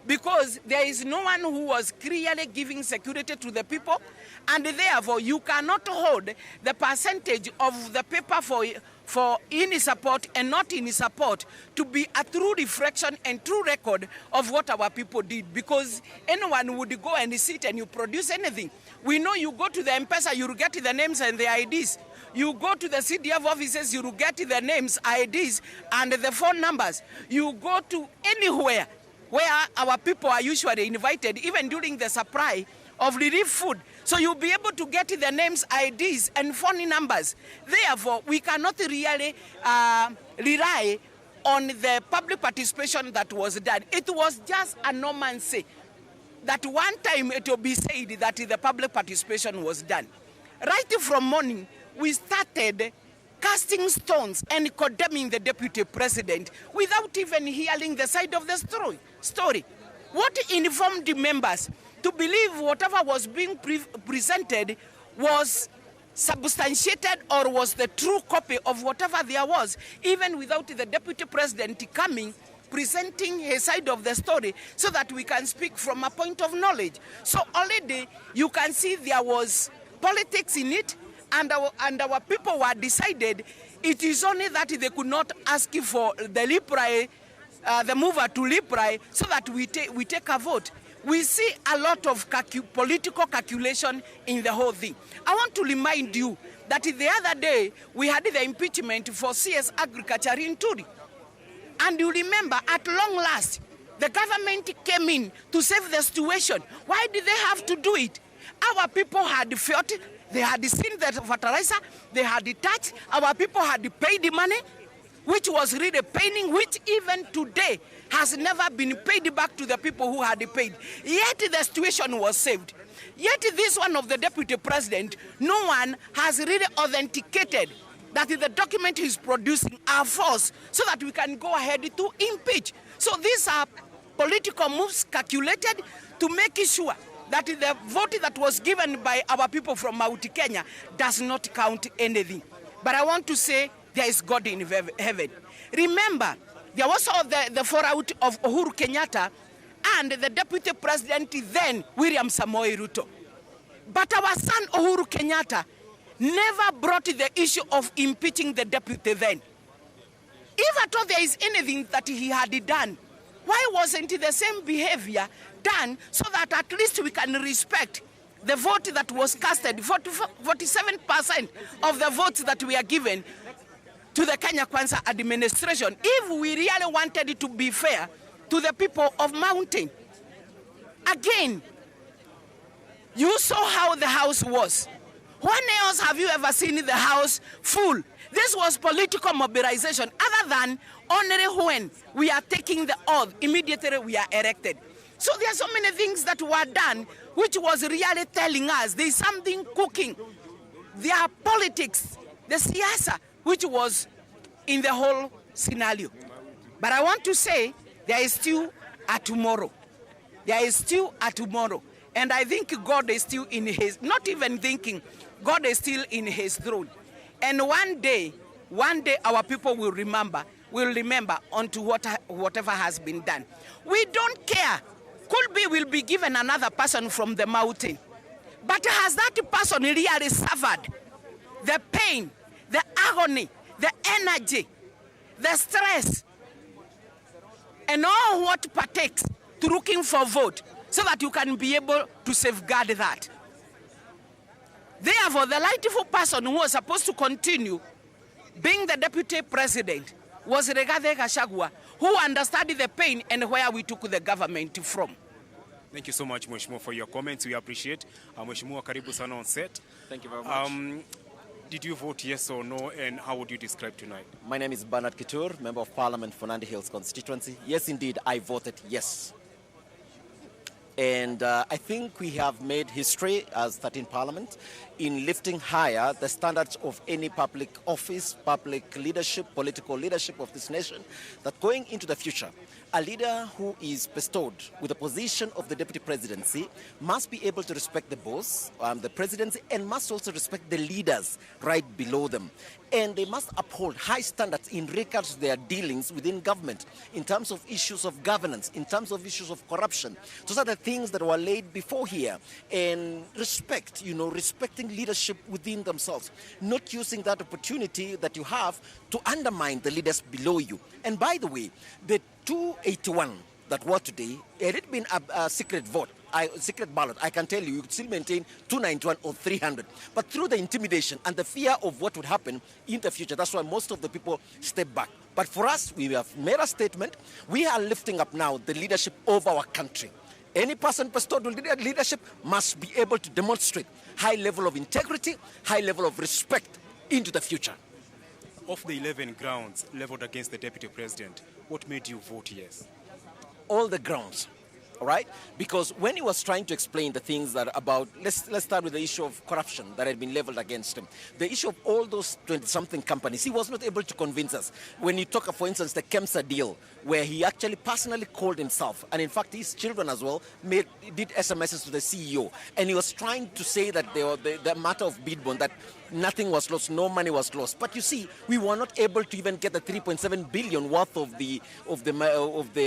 because there is no one who was clearly giving security to the people, and therefore you cannot hold the percentage of the paper for in support and not in support to be a true reflection and true record of what our people did, because anyone would go and sit and you produce anything. We know you go to the M-Pesa, you get the names and the IDs. You go to the CDF offices, you get the names, IDs, and the phone numbers. You go to anywhere where our people are usually invited, even during the supply of relief food. So you'll be able to get the names, IDs, and phone numbers. Therefore, we cannot really rely on the public participation that was done. It was just a normancy that one time it will be said that the public participation was done. Right from morning, we started casting stones and condemning the deputy president without even hearing the side of the story. What informed the members to believe whatever was being presented was substantiated or was the true copy of whatever there was, even without the deputy president coming, presenting his side of the story so that we can speak from a point of knowledge. So already you can see there was politics in it, and our people were decided it is only that they could not ask for the reply, the mover to reply, so that we take a vote. We see a lot of political calculation in the whole thing. I want to remind you that the other day we had the impeachment for CS Agriculture in Turi. And you remember, at long last, the government came in to save the situation. Why did they have to do it? Our people had felt, they had seen the fertilizer, they had touched, our people had paid the money, which was really paining, which even today has never been paid back to the people who had paid. Yet the situation was saved. Yet this one of the deputy president, no one has really authenticated that the document he's producing are false, so that we can go ahead to impeach. So these are political moves calculated to make sure that the vote that was given by our people from Mount Kenya does not count anything. But I want to say there is God in heaven. Remember, there was also the fallout of Uhuru Kenyatta and the deputy president then, William Samoei Ruto. But our son Uhuru Kenyatta never brought the issue of impeaching the deputy then. If at all there is anything that he had done, why wasn't the same behavior done so that at least we can respect the vote that was casted? 47% of the votes that we are given to the Kenya Kwanza administration, if we really wanted it to be fair to the people of Mountain. Again, you saw how the house was. When else have you ever seen the house full? This was political mobilization, other than only when we are taking the oath, immediately we are elected. So there are so many things that were done, which was really telling us there is something cooking. There are politics, the siasa, which was in the whole scenario. But I want to say there is still a tomorrow. There is still a tomorrow. And I think God is still in his, not even thinking, God is still in his throne. And one day our people will remember unto whatever has been done. We don't care. Could be will be given another person from the mountain. But has that person really suffered the pain, the agony, the energy, the stress, and all what partakes to looking for vote, so that you can be able to safeguard that? Therefore, the rightful person who was supposed to continue being the deputy president was Rigathi Gachagua, who understood the pain and where we took the government from. Thank you so much, Mheshimiwa, for your comments. We appreciate. Mheshimiwa, karibu sana on set. Thank you very much. Did you vote yes or no, and how would you describe tonight? My name is Bernard Kitur, Member of Parliament for Nandi Hills constituency. Yes, indeed, I voted yes. And I think we have made history as 13th Parliament in lifting higher the standards of any public office, public leadership, political leadership of this nation, that going into the future, a leader who is bestowed with the position of the deputy presidency must be able to respect the boss, the presidency, and must also respect the leaders right below them. And they must uphold high standards in regards to their dealings within government, in terms of issues of governance, in terms of issues of corruption. Those are the things that were laid before here. And respect, respecting leadership within themselves, not using that opportunity that you have to undermine the leaders below you. And by the way, the 281 that were today, had it been a secret vote, secret ballot, I can tell you could still maintain 291 or 300. But through the intimidation and the fear of what would happen in the future, that's why most of the people step back. But for us, we have made a statement. We are lifting up now the leadership of our country. Any person bestowed with leadership must be able to demonstrate high level of integrity, high level of respect into the future. Of the 11 grounds leveled against the Deputy President, what made you vote yes? All the grounds. All right? Because when he was trying to explain the things that about, let's start with the issue of corruption that had been leveled against him. The issue of all those 20-something companies, he was not able to convince us. When you talk, for instance, the KEMSA deal, where he actually personally called himself, and in fact his children as well, did SMSs to the CEO, and he was trying to say that the matter of bid bond, that nothing was lost, no money was lost. But you see, we were not able to even get the 3.7 billion worth of the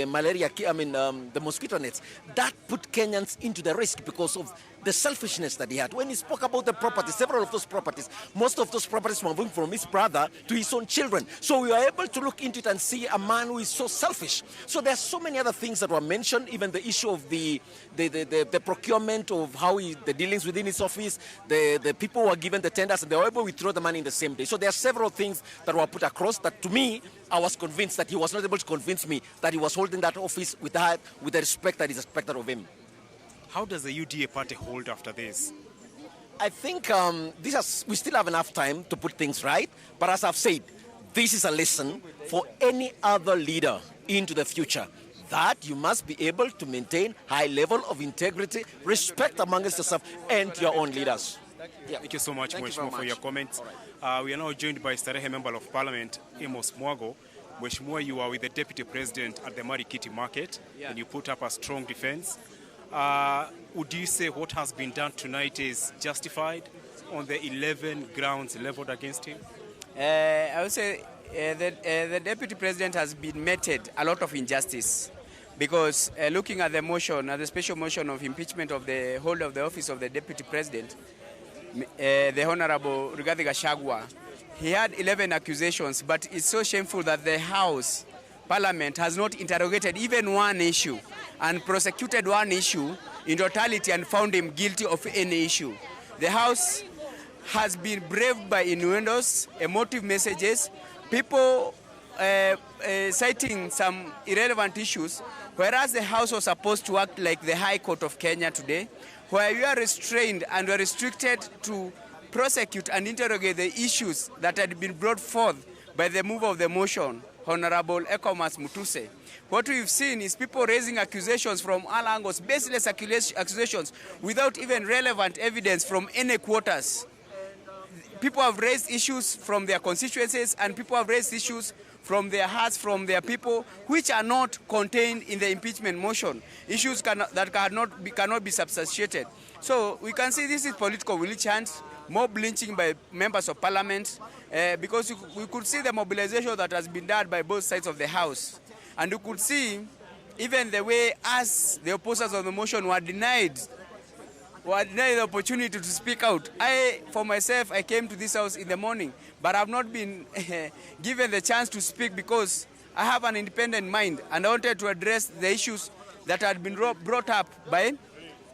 malaria, the mosquito nets. That put Kenyans into the risk because of the selfishness that he had. When he spoke about the properties, several of those properties, most of those properties were moving from his brother to his own children. So we were able to look into it and see a man who is so selfish. So there are so many other things that were mentioned, even the issue of the procurement of how the dealings within his office, the people who were given the tenders and they were able to withdraw the money in the same day. So there are several things that were put across that to me, I was convinced that he was not able to convince me that he was holding that office with the respect that is expected of him. How does the UDA party hold after this? I think we still have enough time to put things right. But as I've said, this is a lesson for any other leader into the future, that you must be able to maintain high level of integrity, respect amongst yourself and your own leaders. Yeah. Thank you so much, Mheshimiwa, for your comments. We are now joined by Starehe Member of Parliament, Amos Mwago. Mheshimiwa, you are with the Deputy President at the Marikiti Market, and you put up a strong defense. Would you say what has been done tonight is justified on the 11 grounds leveled against him? I would say the Deputy President has been meted a lot of injustice, because looking at the motion, at the special motion of impeachment of the holder of the office of the Deputy President, the Honorable Rigathi Gachagua, he had 11 accusations, but it's so shameful that the House, Parliament, has not interrogated even one issue and prosecuted one issue in totality and found him guilty of any issue. The House has been braved by innuendos, emotive messages, people citing some irrelevant issues, whereas the House was supposed to act like the High Court of Kenya today, where you are restrained and were restricted to prosecute and interrogate the issues that had been brought forth by the mover of the motion, Honorable Ekomas Mutuse. What we've seen is people raising accusations from all angles, baseless accusations, without even relevant evidence from any quarters. People have raised issues from their constituencies, and people have raised issues from their hearts, from their people, which are not contained in the impeachment motion. Issues that cannot be substantiated. So we can see this is political village hands, mob lynching by members of parliament, because we could see the mobilization that has been done by both sides of the House. And you could see even the way us, the opposers of the motion, were denied the opportunity to speak out. For myself, I came to this house in the morning, but I've not been given the chance to speak because I have an independent mind and I wanted to address the issues that had been brought up by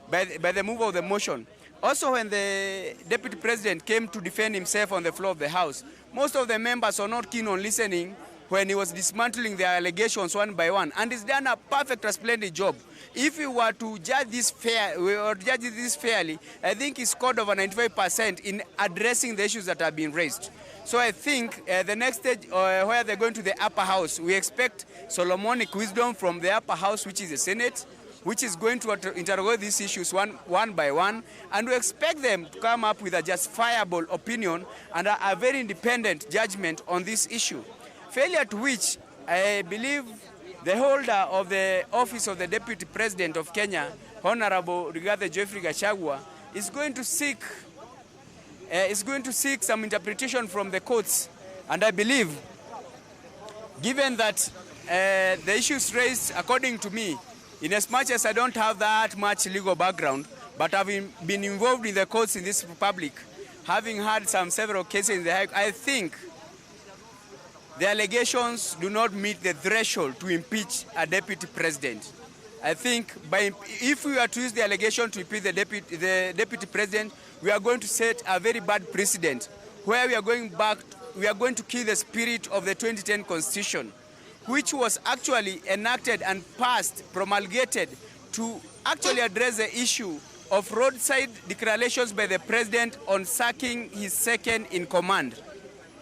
the mover of the motion. Also, when the Deputy President came to defend himself on the floor of the House, most of the members were not keen on listening when he was dismantling the allegations one by one, and he's done a perfect, splendid job. If we were to judge this fairly, I think he scored over 95% in addressing the issues that have been raised. So I think the next stage, where they're going to the upper house, we expect Solomonic wisdom from the upper house, which is the Senate, which is going to interrogate these issues one by one, and we expect them to come up with a justifiable opinion and a very independent judgment on this issue. Failure to which I believe the holder of the office of the Deputy President of Kenya, Honorable Rigathi Gachagua, is going to seek some interpretation from the courts And I believe, given that the issues raised, according to me, in as much as I don't have that much legal background, but I've been involved in the courts in this republic, having had several cases in the High Court, I think the allegations do not meet the threshold to impeach a deputy president. I think if we are to use the allegation to impeach the deputy president, we are going to set a very bad precedent where we are going to kill the spirit of the 2010 Constitution, which was actually enacted and passed, promulgated to actually address the issue of roadside declarations by the president on sacking his second in command.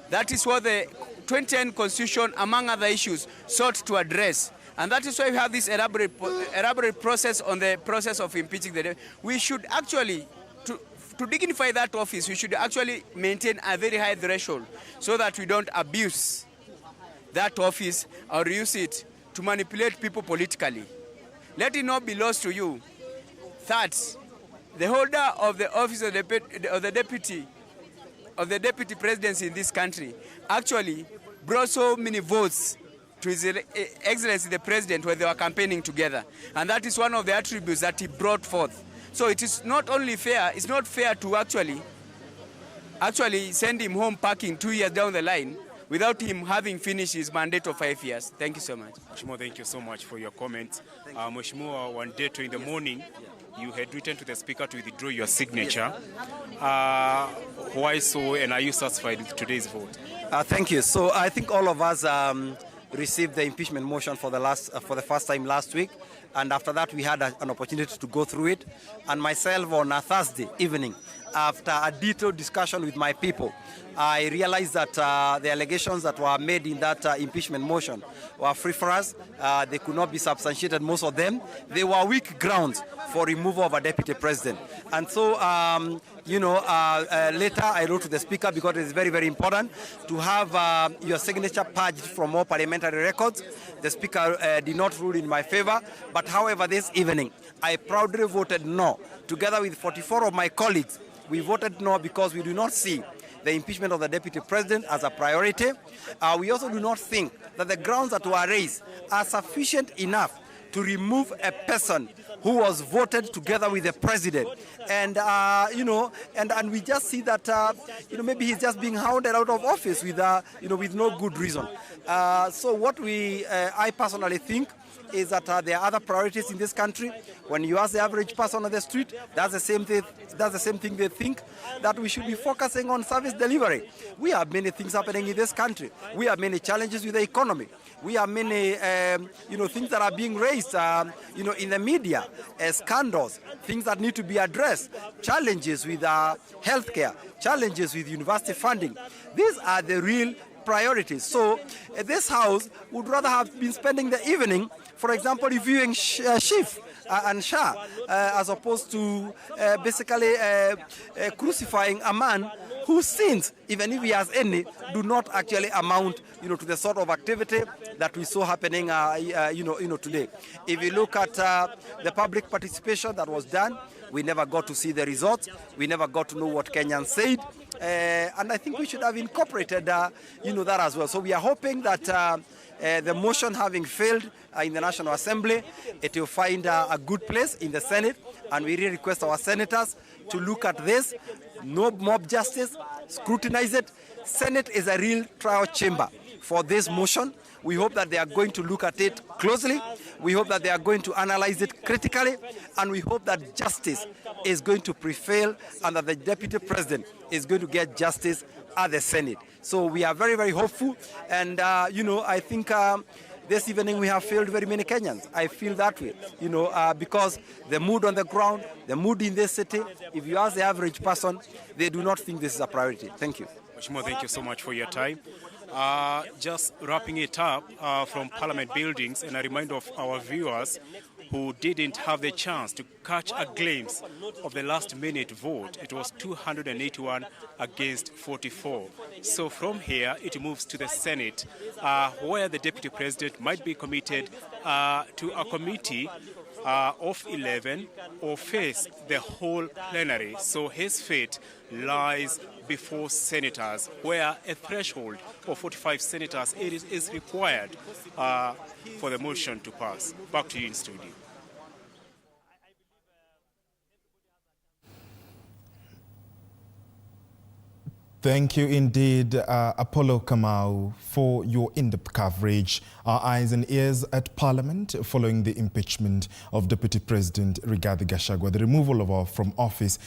That is what the 2010 Constitution, among other issues, sought to address. And that is why we have this elaborate process on the process of impeaching the deputy. We should actually, to dignify that office, we should actually maintain a very high threshold so that we don't abuse that office or use it to manipulate people politically. Let it not be lost to you that the holder of the office of the deputy presidency in this country actually brought so many votes to His Excellency the President when they were campaigning together. And that is one of the attributes that he brought forth. So it is not only fair, it's not fair to actually send him home packing 2 years down the line without him having finished his mandate of 5 years. Thank you so much. Mheshimiwa, thank you so much for your comments. Mheshimiwa, one day in the morning, you had written to the Speaker to withdraw your signature. Why so, and are you satisfied with today's vote? Thank you. So I think all of us received the impeachment motion for the first time last week, and after that we had an opportunity to go through it. And myself on a Thursday evening, after a detailed discussion with my people, I realized that the allegations that were made in that impeachment motion were free for us. They could not be substantiated, most of them. They were weak grounds for removal of a deputy president. And so, later I wrote to the Speaker because it is very, very important to have your signature purged from all parliamentary records. The Speaker did not rule in my favor, but however, this evening, I proudly voted no. Together with 44 of my colleagues, we voted no because we do not see the impeachment of the deputy president as a priority. We also do not think that the grounds that were raised are sufficient enough to remove a person who was voted together with the president. And, and we just see that, maybe he's just being hounded out of office with no good reason. So what I personally think is that there are other priorities in this country. When you ask the average person on the street, that's the same thing they think, that we should be focusing on service delivery. We have many things happening in this country. We have many challenges with the economy. We have many, things that are being raised, in the media, scandals, things that need to be addressed, challenges with healthcare, challenges with university funding. These are the real priorities. So this House would rather have been spending the evening, for example, reviewing Schiff and Shah, as opposed to basically crucifying a man whose sins, even if he has any, do not actually amount, to the sort of activity that we saw happening, today. If you look at the public participation that was done, we never got to see the results. We never got to know what Kenyans said. And I think we should have incorporated, that as well. So we are hoping that the motion having failed in the National Assembly, it will find a good place in the Senate. And we really request our senators to look at this. No mob justice, scrutinize it. Senate is a real trial chamber for this motion. We hope that they are going to look at it closely. We hope that they are going to analyze it critically. And we hope that justice is going to prevail and that the deputy president is going to get justice at the Senate. So we are very, very hopeful. And, I think this evening we have failed very many Kenyans. I feel that way, because the mood on the ground, the mood in this city, if you ask the average person, they do not think this is a priority. Thank you. Mheshimiwa, thank you so much for your time. Just wrapping it up from Parliament buildings, and a reminder of our viewers who didn't have the chance to catch a glimpse of the last-minute vote. It was 281 against 44. So from here, it moves to the Senate, where the Deputy President might be committed to a committee of 11 or face the whole plenary. So his fate lies before senators, where a threshold of 45 senators is required for the motion to pass. Back to you in studio. Thank you indeed, Apollo Kamau, for your in-depth coverage. Our eyes and ears at Parliament following the impeachment of Deputy President Rigathi Gachagua, the removal from office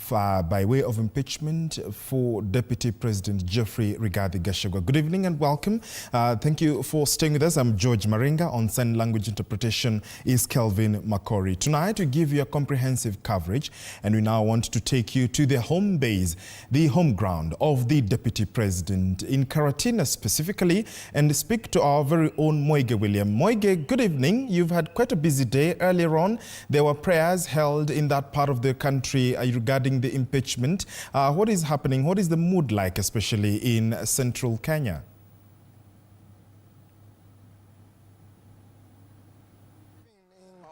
by way of impeachment for Deputy President Geoffrey Rigathi Gachagua. Good evening and welcome. Thank you for staying with us. I'm George Maringa. On sign language interpretation is Kelvin Makori. Tonight we give you a comprehensive coverage, and we now want to take you to the home base, the home ground of the Deputy President in Karatina specifically, and speak to our very own Moige William. Moige, good evening. You've had quite a busy day. Earlier on, there were prayers held in that part of the country regarding the impeachment. What is happening? What is the mood like, especially in central Kenya?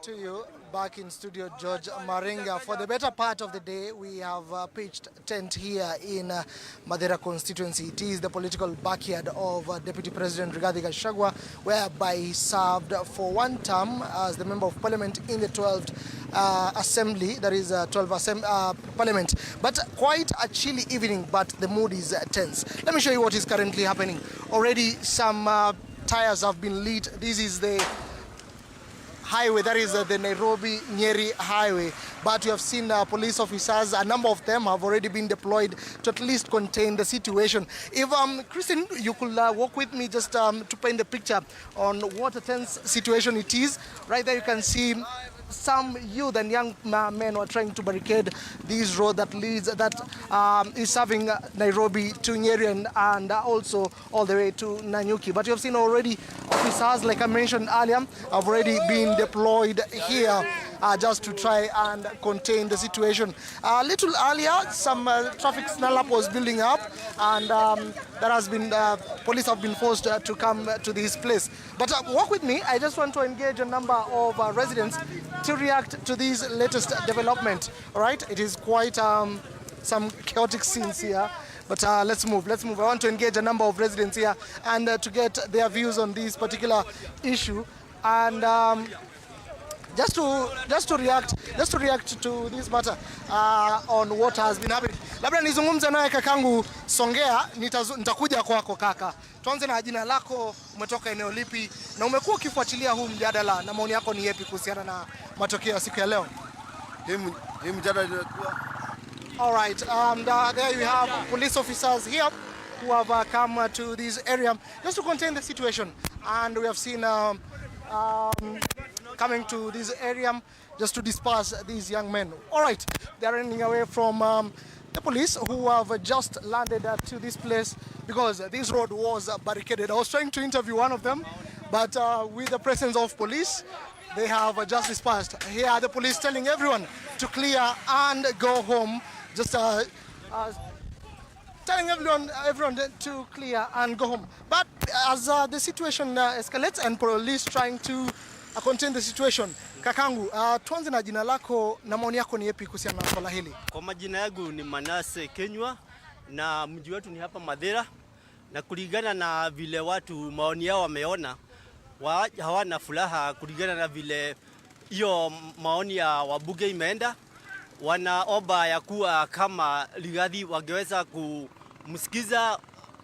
To you back in studio, George Maringa. For the better part of the day, we have pitched tent here in Madera constituency. It is the political backyard of Deputy President Rigathi Gachagua, whereby he served for one term as the Member of Parliament in the 12th Assembly, that is 12th Parliament. But quite a chilly evening, but the mood is tense. Let me show you what is currently happening. Already some tires have been lit. This is the highway, that is the Nairobi-Nyeri highway. But you have seen police officers, a number of them have already been deployed to at least contain the situation. If, Christine, you could walk with me just to paint the picture on what a tense situation it is. Right there you can see some youth and young men were trying to barricade this road that leads, is serving Nairobi to Nyeri and also all the way to Nanyuki. But you have seen already officers, like I mentioned earlier, have already been deployed here just to try and contain the situation. A little earlier, some traffic snarl-up was building up, and that has been, police have been forced to come to this place. But walk with me, I just want to engage a number of residents to react to this latest development. All right, it is quite some chaotic scenes here. But let's move. I want to engage a number of residents here and to get their views on this particular issue, and just to react to this matter on what has been happening. Labda nizungumze naye kakangu Songea, nitakuja kwako kaka. Tuanze na jina lako, umetoka eneo lipi na umekuwa ukifuatilia huu mjadala, na maoni yako ni yapi kuhusiana na matokeo ya siku ya leo? Hii mjadala ilikuwa. All right, there you have police officers here who have come to this area just to contain the situation, and we have seen coming to this area just to disperse these young men. All right, they're running away from the police who have just landed to this place because this road was barricaded. I was trying to interview one of them, but with the presence of police, they have just dispersed. Here are the police telling everyone to clear and go home. Just telling everyone to clear and go home. But as the situation escalates and police trying to contain the situation, kakangu, tuanze na jina lako na maoni yako ni yapi kuhusiana na swala hili? Kwa majina yangu ni Manase Kenywa na mji wetu ni hapa Madera, na kulingana na vile watu maoni yao wameona, hawana furaha kulingana na vile hiyo maoni ya wabunge imeenda. Wanaomba ya kuwa kama Rigathi wangeweza kumsikiza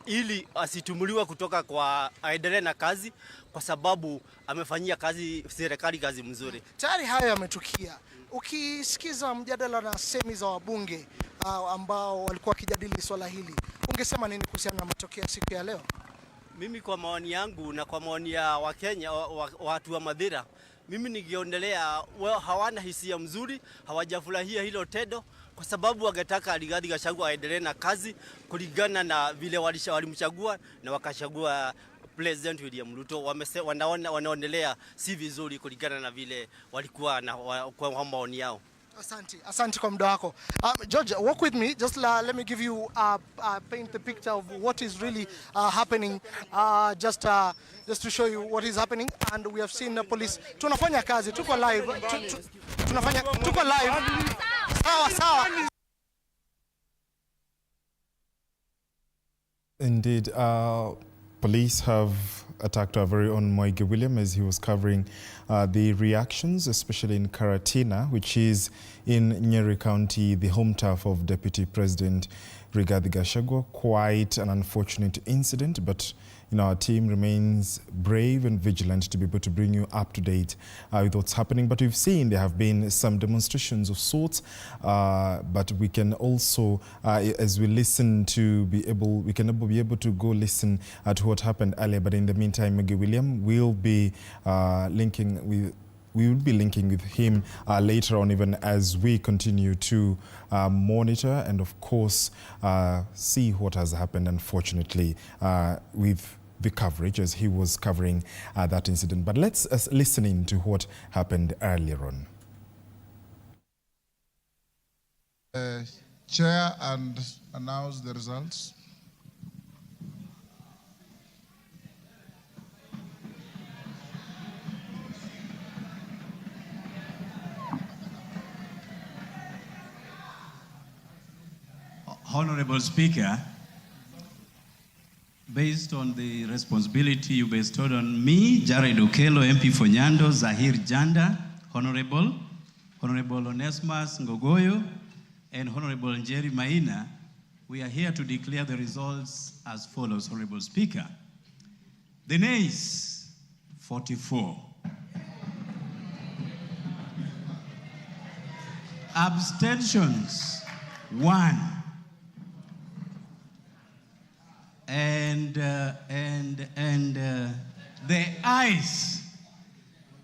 ili asitumuliwe kutoka kwa aendelee na kazi, kwa sababu amefanyia kazi serikali kazi mzuri. Tayari hayo yametukia. Ukisikiza mjadala na semi za wabunge ambao walikuwa wakijadili swala hili, ungesema nini kuhusiana na matokeo ya siku ya leo? Mimi kwa maoni yangu na kwa maoni ya Wakenya, watu wa Madera, mimi ningeonelea hawana hisia mzuri, hawajafurahia hilo tendo, kwa sababu wangetaka Rigathi Gachagua aendelee na kazi kulingana na vile walimchagua na wakachagua President William Ruto. Wanaonelea si vizuri kulingana na vile walikuwa na kwa maoni yao. Asante kwa muda wako. George, walk with me. Just let me give you paint the picture of what is really happening. Just to show you what is happening. And we have seen the police. Tunafanya kazi. Tuko live. Tuko live. Sawa. Indeed, police have attacked our very own Moige William as he was covering the reactions, especially in Karatina, which is in Nyeri County, the home turf of Deputy President Rigathi Gachagua. Quite an unfortunate incident, but our team remains brave and vigilant to be able to bring you up to date with what's happening. But we've seen there have been some demonstrations of sorts, but we can also, as we listen to be able to go listen to what happened earlier. But in the meantime, Moige William will be we will be linking with him later on, even as we continue to monitor and, of course, see what has happened, unfortunately, with the coverage as he was covering that incident. But let's listen in to what happened earlier on. Chair and announce the results. Honorable Speaker, based on the responsibility you bestowed on me, Jared Okello, MP for Nyando, Zahir Janda, Honorable Onesmus Ngogoyo, and Honorable Njeri Maina, we are here to declare the results as follows, Honorable Speaker. The nays, 44. Abstentions, 1. And the ayes,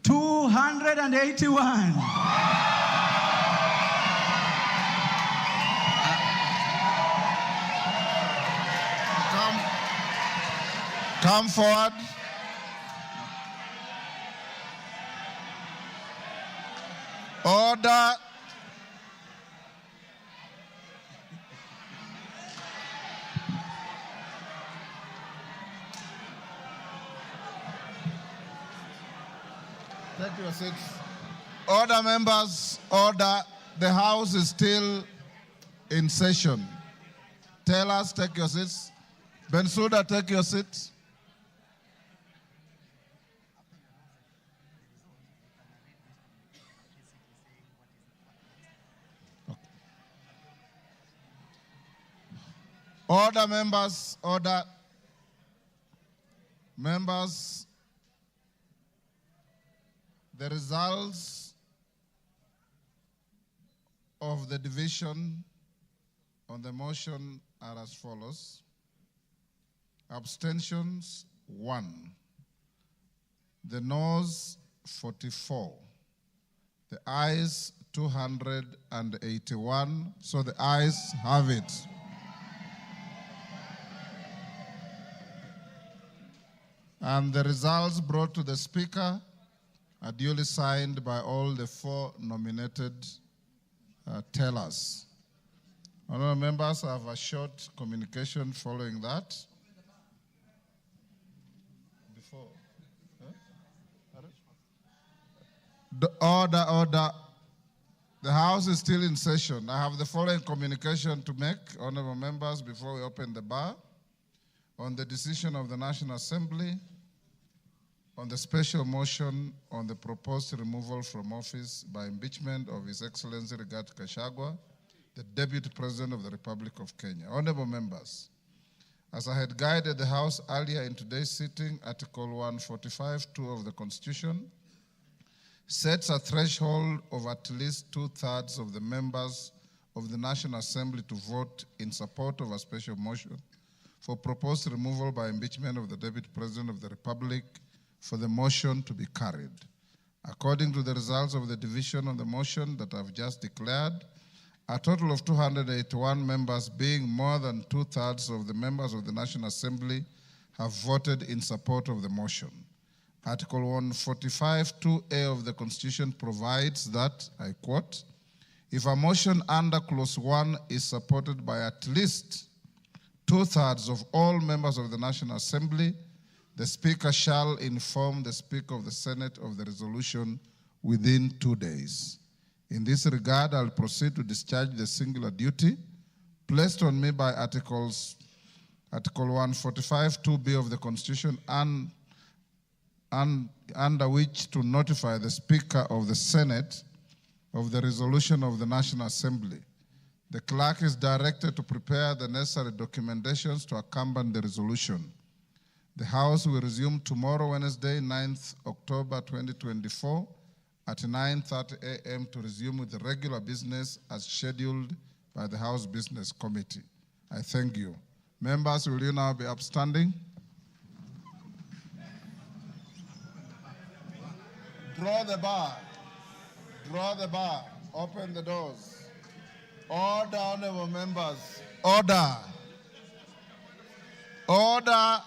281. Come forward. Order. Take your seats. Order, members, order. The House is still in session. Tellers, take your seats. Bensouda, take your seat. Order, members, order. Members, the results of the division on the motion are as follows. Abstentions, 1. The noes, 44. The ayes, 281. So the ayes have it. And the results brought to the Speaker are duly signed by all the 4 nominated tellers. Honourable members, I have a short communication following that. Order. The House is still in session. I have the following communication to make, honourable members, before we open the bar. On the decision of the National Assembly, on the special motion on the proposed removal from office by impeachment of His Excellency Rigathi Gachagua, the Deputy President of the Republic of Kenya. Honourable members, as I had guided the House earlier in today's sitting, Article 145(2) of the Constitution sets a threshold of at least 2/3 of the members of the National Assembly to vote in support of a special motion for proposed removal by impeachment of the Deputy President of the Republic for the motion to be carried. According to the results of the division on the motion that I've just declared, a total of 281 members, being more than 2/3 of the members of the National Assembly, have voted in support of the motion. Article 145(2)(a) of the Constitution provides that, I quote, If a motion under Clause 1 is supported by at least 2/3 of all members of the National Assembly, the Speaker shall inform the Speaker of the Senate of the resolution within 2 days. In this regard, I'll proceed to discharge the singular duty placed on me by Article 145 2B of the Constitution and under which to notify the Speaker of the Senate of the resolution of the National Assembly. The clerk is directed to prepare the necessary documentations to accompany the resolution. The House will resume tomorrow, Wednesday, 9th October 2024 at 9:30 a.m. to resume with the regular business as scheduled by the House Business Committee. I thank you. Members, will you now be upstanding? Draw the bar. Draw the bar. Open the doors. Order, honorable members. Order. Order.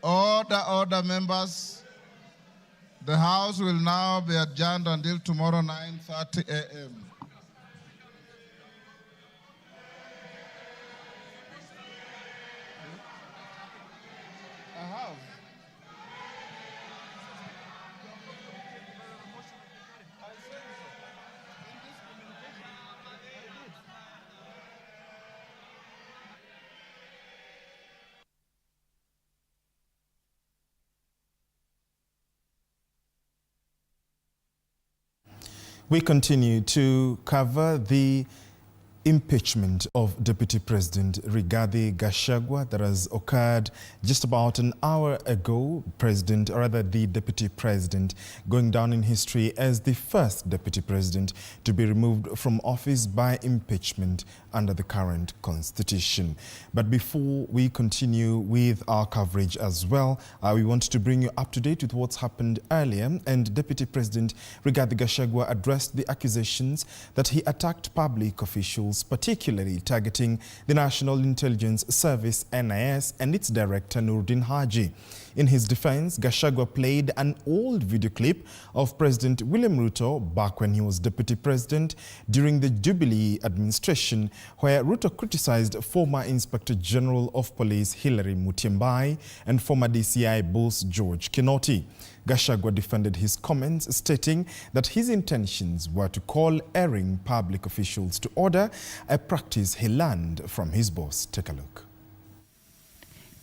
Order, members. The House will now be adjourned until tomorrow, 9:30 a.m. We continue to cover the impeachment of Deputy President Rigathi Gachagua that has occurred just about an hour ago. The Deputy President going down in history as the first Deputy President to be removed from office by impeachment under the current Constitution. But before we continue with our coverage as well, we want to bring you up to date with what's happened earlier. And Deputy President Rigathi Gachagua addressed the accusations that he attacked public officials, particularly targeting the National Intelligence Service, NIS, and its director, Nuruddin Haji. In his defense, Gachagua played an old video clip of President William Ruto back when he was Deputy President during the Jubilee administration, where Ruto criticized former Inspector General of Police Hilary Mutyambai and former DCI boss George Kinoti. Gachagua defended his comments, stating that his intentions were to call erring public officials to order, a practice he learned from his boss. Take a look.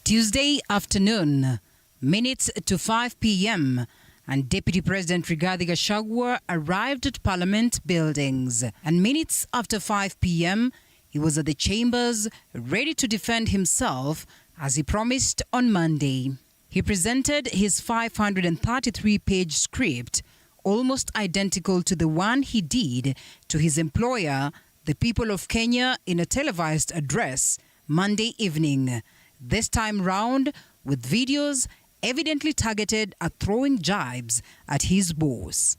Tuesday afternoon, minutes to 5 p.m., and Deputy President Rigathi Gachagua arrived at Parliament buildings. And minutes after 5 p.m., he was at the chambers, ready to defend himself as he promised on Monday. He presented his 533-page script, almost identical to the one he did to his employer, the people of Kenya, in a televised address Monday evening. This time round with videos evidently targeted at throwing jibes at his boss.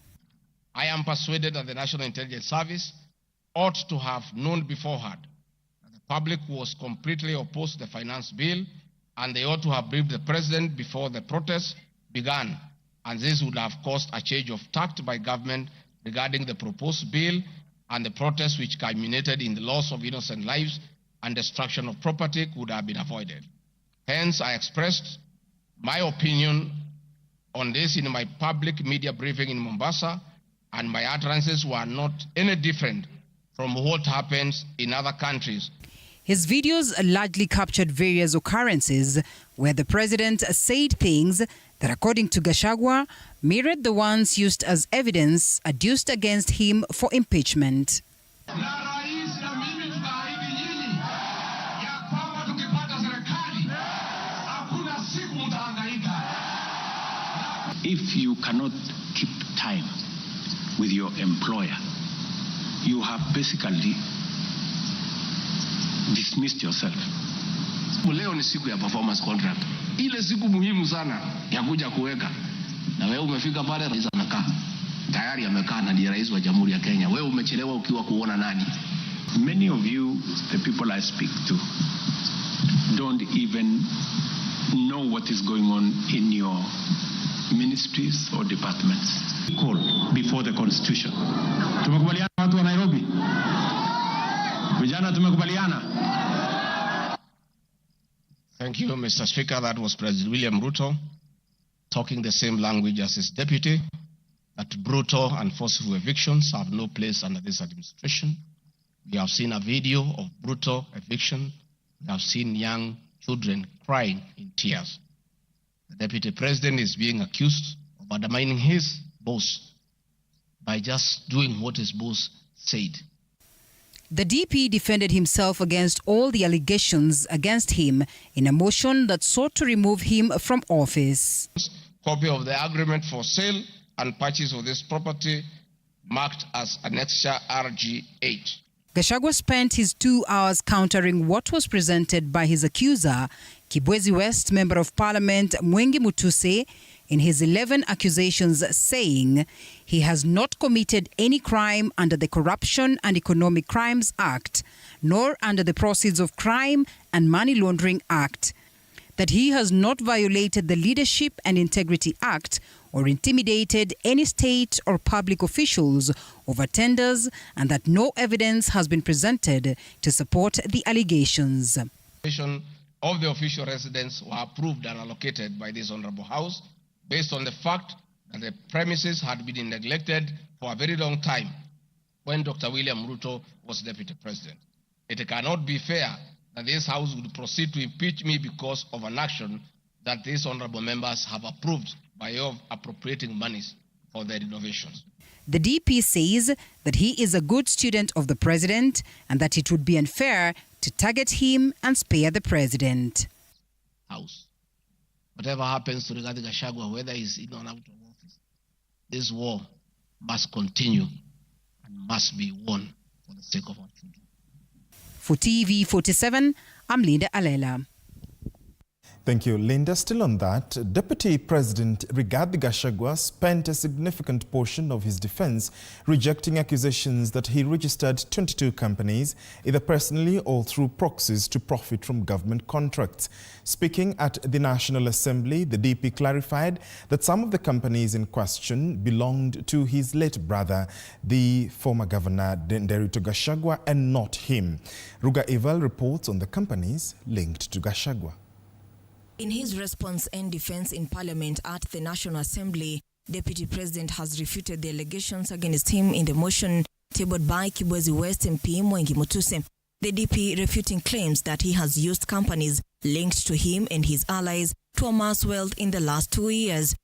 I am persuaded that the National Intelligence Service ought to have known beforehand that the public was completely opposed to the finance bill, and they ought to have briefed the president before the protests began, and this would have caused a change of tact by government regarding the proposed bill and the protests which culminated in the loss of innocent lives and destruction of property could have been avoided. Hence, I expressed my opinion on this in my public media briefing in Mombasa, and my utterances were not any different from what happens in other countries. His videos largely captured various occurrences where the president said things that, according to Gachagua, mirrored the ones used as evidence adduced against him for impeachment. If you cannot keep time with your employer, you have basically dismissed yourself. Leo ni siku ya performance contract. Ile siku muhimu sana ya kuja kuweka. Na wewe umefika pale rais anakaa. Tayari amekaa na ndiye rais wa Jamhuri ya Kenya. Wewe umechelewa ukiwa kuona nani? Many of you, the people I speak to, don't even know what is going on in your ministries or departments. Call before the Constitution. Tumekubaliana Watu wa Nairobi. Vijana tumekubaliana. Thank you, Mr. Speaker. That was President William Ruto talking the same language as his deputy, that brutal and forceful evictions have no place under this administration. We have seen a video of brutal eviction. We have seen young children crying in tears. The Deputy President is being accused of undermining his boss by just doing what his boss said. The DP defended himself against all the allegations against him in a motion that sought to remove him from office. Copy of the agreement for sale and purchase of this property marked as Annexure RG8. Gachagua spent his 2 hours countering what was presented by his accuser, Kibwezi West Member of Parliament Mwengi Mutuse, in his 11 accusations, saying he has not committed any crime under the Corruption and Economic Crimes Act, nor under the Proceeds of Crime and Money Laundering Act, that he has not violated the Leadership and Integrity Act or intimidated any state or public officials over tenders, and that no evidence has been presented to support the allegations. Of the official residents were approved and allocated by this Honourable House based on the fact that the premises had been neglected for a very long time when Dr. William Ruto was Deputy President. It cannot be fair that this House would proceed to impeach me because of an action that these honourable members have approved by way of appropriating monies for their renovations. The DP says that he is a good student of the president and that it would be unfair to target him and spare the president. House. Whatever happens to Rigathi Gachagua, whether he's in or out of office, this war must continue and must be won for the sake of our children. For TV47, I'm Linda Alela. Thank you, Linda. Still on that, Deputy President Rigathi Gachagua spent a significant portion of his defense rejecting accusations that he registered 22 companies, either personally or through proxies, to profit from government contracts. Speaking at the National Assembly, the DP clarified that some of the companies in question belonged to his late brother, the former governor, Derito Gachagua, and not him. Ruga Eval reports on the companies linked to Gachagua. In his response and defense in Parliament at the National Assembly, Deputy President has refuted the allegations against him in the motion tabled by Kibwezi West MP Mwengi Mutuse. The DP refuting claims that he has used companies linked to him and his allies to amass wealth in the last 2 years.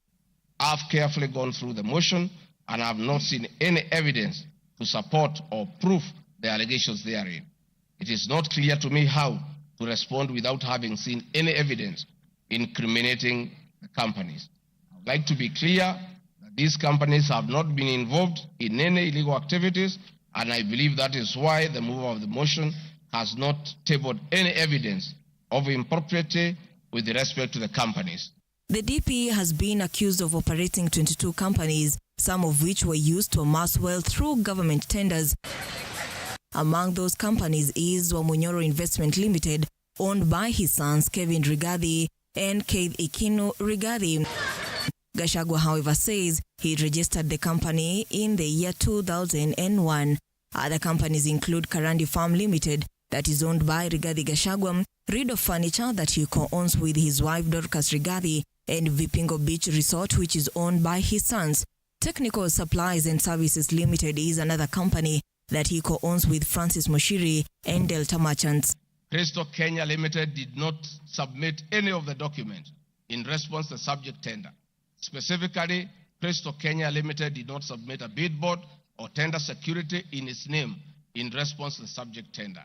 I've carefully gone through the motion and have not seen any evidence to support or prove the allegations therein. It is not clear to me how to respond without having seen any evidence incriminating the companies. I would like to be clear that these companies have not been involved in any illegal activities, and I believe that is why the mover of the motion has not tabled any evidence of impropriety with respect to the companies. The DP has been accused of operating 22 companies, some of which were used to amass wealth through government tenders. Among those companies is Wamunyoro Investment Limited, owned by his sons Kevin Rigathi and Keith Ikinu Rigathi. Gachagua, however, says he registered the company in the year 2001. Other companies include Karandi Farm Limited, that is owned by Rigathi Gachagua, Rido Furniture, that he co-owns with his wife Dorcas Rigathi, and Vipingo Beach Resort, which is owned by his sons. Technical Supplies and Services Limited is another company that he co-owns with Francis Moshiri and Delta Merchants. Crystal Kenya Limited did not submit any of the documents in response to the subject tender. Specifically, Crystal Kenya Limited did not submit a bid board or tender security in its name in response to the subject tender.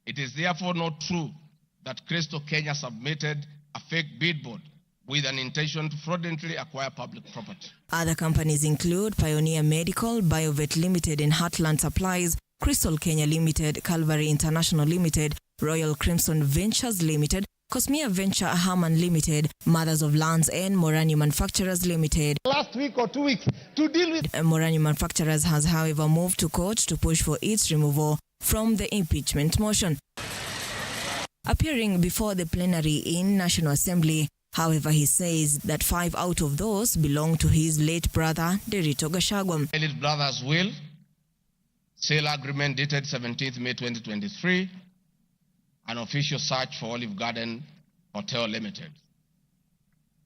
It is therefore not true that Crystal Kenya submitted a fake bid board with an intention to fraudulently acquire public property. Other companies include Pioneer Medical, Biovet Limited and Heartland Supplies, Crystal Kenya Limited, Calvary International Limited, Royal Crimson Ventures Limited, Cosmia Venture Harman Limited, Mothers of Lands and Morani Manufacturers Limited. Last week or 2 weeks to deal with. Morani Manufacturers has, however, moved to court to push for its removal from the impeachment motion. Appearing before the plenary in National Assembly, however, he says that 5 out of those belong to his late brother, Derito Gachagua. My late brother's will sale agreement dated 17th May 2023, an official search for Olive Garden Hotel Limited.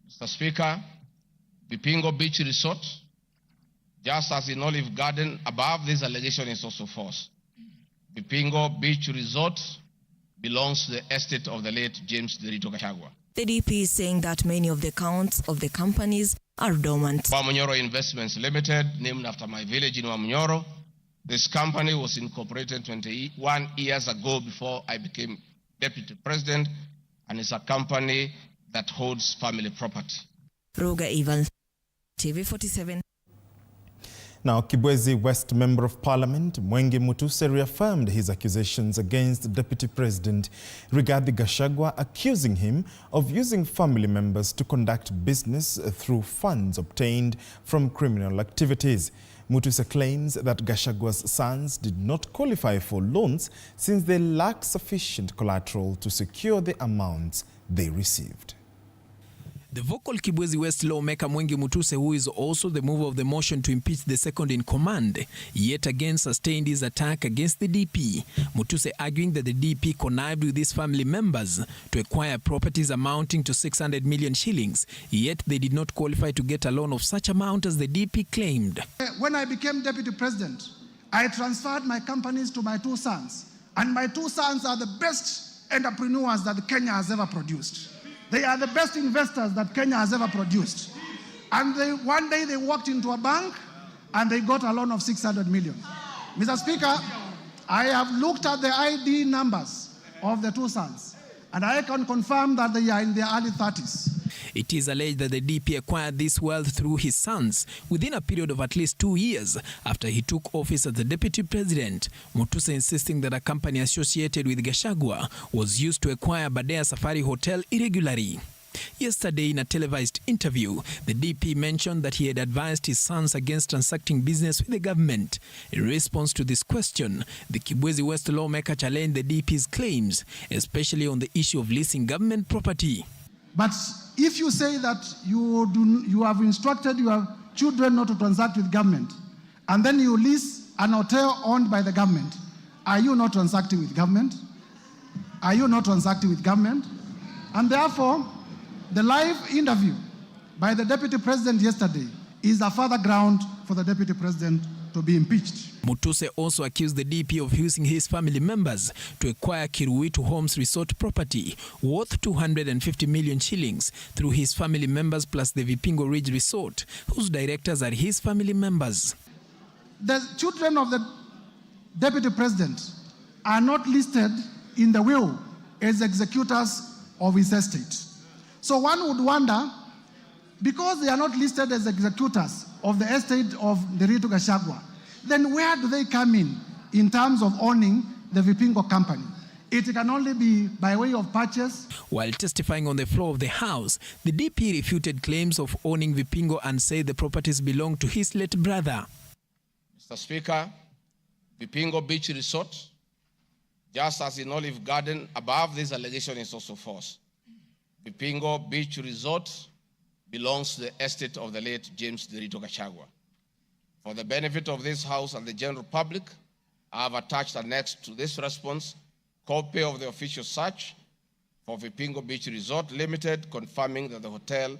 Mr. Speaker, Vipingo Beach Resort, just as in Olive Garden, above this allegation is also false. Vipingo Beach Resort belongs to the estate of the late James Gachagua. The DP is saying that many of the accounts of the companies are dormant. Wamunyoro Investments Limited, named after my village in Wamunyoro. This company was incorporated 21 years ago before I became Deputy President, and it's a company that holds family property. Roga Evans, TV47. Now, Kibwezi West Member of Parliament, Mwengi Mutuse, reaffirmed his accusations against Deputy President Rigathi Gachagua, accusing him of using family members to conduct business through funds obtained from criminal activities. Mutuse claims that Gachagua's sons did not qualify for loans since they lack sufficient collateral to secure the amounts they received. The vocal Kibwezi West lawmaker Mwengi Mutuse, who is also the mover of the motion to impeach the second in command, yet again sustained his attack against the DP. Mutuse arguing that the DP connived with his family members to acquire properties amounting to 600 million shillings, yet they did not qualify to get a loan of such amount as the DP claimed. When I became Deputy President, I transferred my companies to my two sons, and my two sons are the best entrepreneurs that Kenya has ever produced. They are the best investors that Kenya has ever produced. And one day they walked into a bank and they got a loan of 600 million. Mr. Speaker, I have looked at the ID numbers of the two sons, and I can confirm that they are in their early 30s. It is alleged that the DP acquired this wealth through his sons within a period of at least 2 years after he took office as the Deputy President. Mutuse insisting that a company associated with Gachagua was used to acquire Badea Safari Hotel irregularly. Yesterday, in a televised interview, the DP mentioned that he had advised his sons against transacting business with the government. In response to this question, the Kibwezi West lawmaker challenged the DP's claims, especially on the issue of leasing government property. But if you say that you have instructed your children not to transact with government, and then you lease an hotel owned by the government, are you not transacting with government? Are you not transacting with government? And therefore, the live interview by the Deputy President yesterday is a further ground for the Deputy President to be impeached. Mutuse also accused the DP of using his family members to acquire Kiruitu Homes Resort property worth 250 million shillings through his family members plus the Vipingo Ridge Resort, whose directors are his family members. The children of the Deputy President are not listed in the will as executors of his estate. So one would wonder, because they are not listed as executors of the estate of the Rigathi Gachagua, then where do they come in terms of owning the Vipingo company? It can only be by way of purchase. While testifying on the floor of the House, the DP refuted claims of owning Vipingo and said the properties belong to his late brother. Mr. Speaker, Vipingo Beach Resort, just as in Olive Garden, above this allegation is also false. Vipingo Beach Resort belongs to the estate of the late James Gachagua. For the benefit of this House and the general public, I have attached annexed to this response copy of the official search for Vipingo Beach Resort Limited, confirming that the hotel.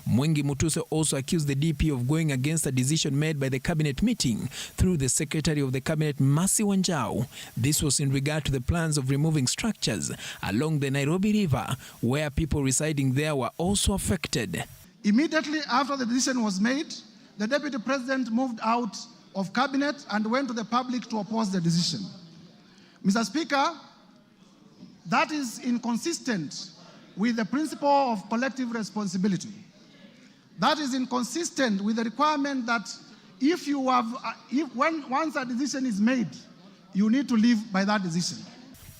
Mwengi Mutuse also accused the DP of going against a decision made by the cabinet meeting through the Secretary of the Cabinet, Mercy Wanjau. This was in regard to the plans of removing structures along the Nairobi River, where people residing there were also affected. Immediately after the decision was made, the Deputy President moved out of cabinet and went to the public to oppose the decision. Mr. Speaker, that is inconsistent with the principle of collective responsibility. That is inconsistent with the requirement that once a decision is made, you need to live by that decision.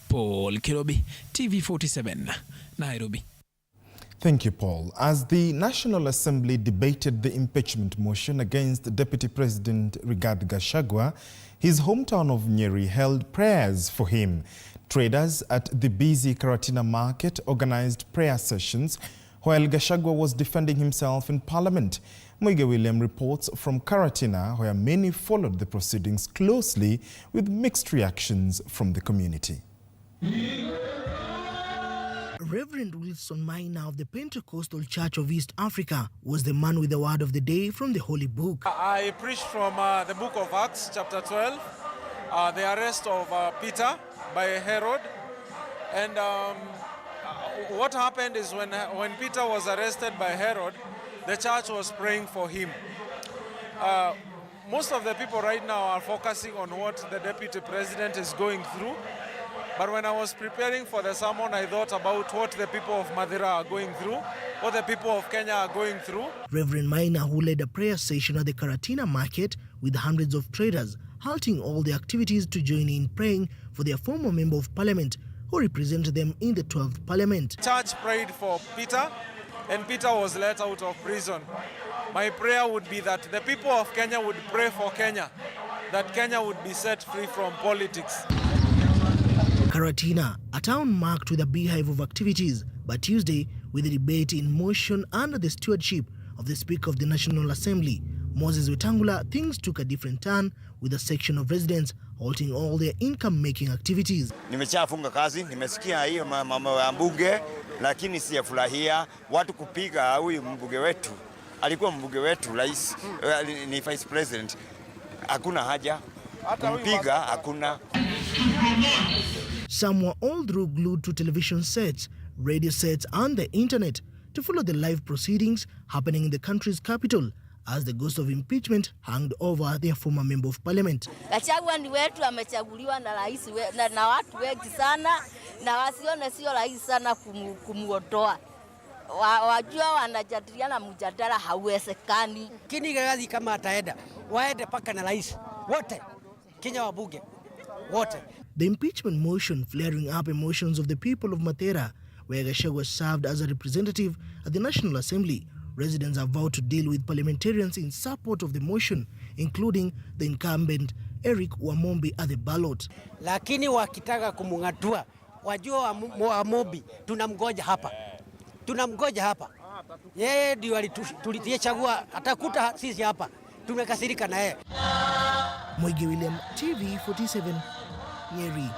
Paul Kirobi, TV47, Nairobi. Thank you, Paul. As the National Assembly debated the impeachment motion against Deputy President Rigathi Gachagua, his hometown of Nyeri held prayers for him. Traders at the busy Karatina market organized prayer sessions, while Gachagua was defending himself in Parliament. Muiga William reports from Karatina, where many followed the proceedings closely with mixed reactions from the community. Reverend Wilson Maina of the Pentecostal Church of East Africa was the man with the word of the day from the Holy Book. I preached from the book of Acts, chapter 12, the arrest of Peter by Herod. And what happened is when Peter was arrested by Herod, the church was praying for him. Most of the people right now are focusing on what the deputy president is going through. But when I was preparing for the sermon, I thought about what the people of Madeira are going through, what the people of Kenya are going through. Reverend Maina, who led a prayer session at the Karatina market with hundreds of traders, halting all the activities to join in praying for their former member of parliament who represented them in the 12th parliament. Church prayed for Peter, and Peter was let out of prison. My prayer would be that the people of Kenya would pray for Kenya, that Kenya would be set free from politics. Karatina, a town marked with a beehive of activities, but Tuesday, with a debate in motion under the stewardship of the Speaker of the National Assembly, Moses Wetangula, things took a different turn with a section of residents halting all their income-making activities. Nimechafunga kazi, nimesikia hiyo mambo ya mbunge, lakini siyafurahia watu kupiga huyu mbunge wetu. Alikuwa mbunge wetu, rais, ni vice president. Hakuna haja kumpiga, hakuna. Some were all through glued to television sets, radio sets and the internet to follow the live proceedings happening in the country's capital as the ghost of impeachment hung over their former member of parliament. Gachagua ni wetu amechaguliwa na rais na watu wengi sana na wasione sio rahisi sana kumuondoa. Wajua wanajadiliana mjadala hauwezekani. Kini gazi kama ataenda waende paka na rais wote Kenya wabunge wote. The impeachment motion flaring up emotions of the people of Madeira, where Gachagua served as a representative at the National Assembly. Residents have vowed to deal with parliamentarians in support of the motion, including the incumbent Eric Wamombi at the ballot. Lakini wakitaka kumungatua, wajua Wamombi tunamgoja hapa. Tunamgoja hapa. Yeye ndio tulitiachagua atakuta sisi hapa. Tumekasirika na yeye. Muiga William, TV 47, Nyeri.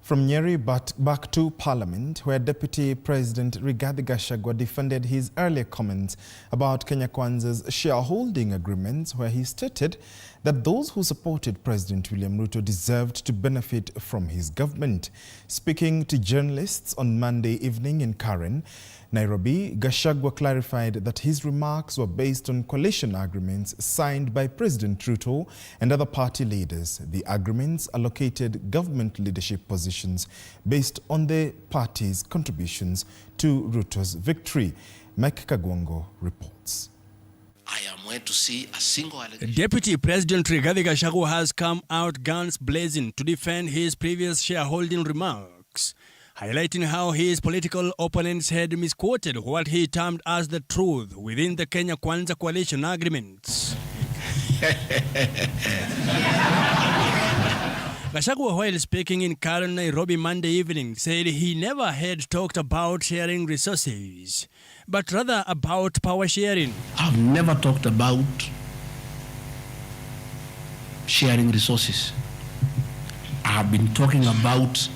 From Nyeri back to Parliament, where Deputy President Rigathi Gachagua defended his earlier comments about Kenya Kwanza's shareholding agreements, where he stated that those who supported President William Ruto deserved to benefit from his government. Speaking to journalists on Monday evening in Karen, Nairobi, Gachagua clarified that his remarks were based on coalition agreements signed by President Ruto and other party leaders. The agreements allocated government leadership positions based on the party's contributions to Ruto's victory. Mike Kagwango reports. I am waiting to see a single allegation. Deputy President Rigathi Gachagua has come out guns blazing to defend his previous shareholding remarks, highlighting how his political opponents had misquoted what he termed as the truth within the Kenya Kwanza coalition agreements. Gachagua, while speaking in Karen, Nairobi Monday evening, said he never had talked about sharing resources, but rather about power sharing. I've never talked about sharing resources. I have been talking about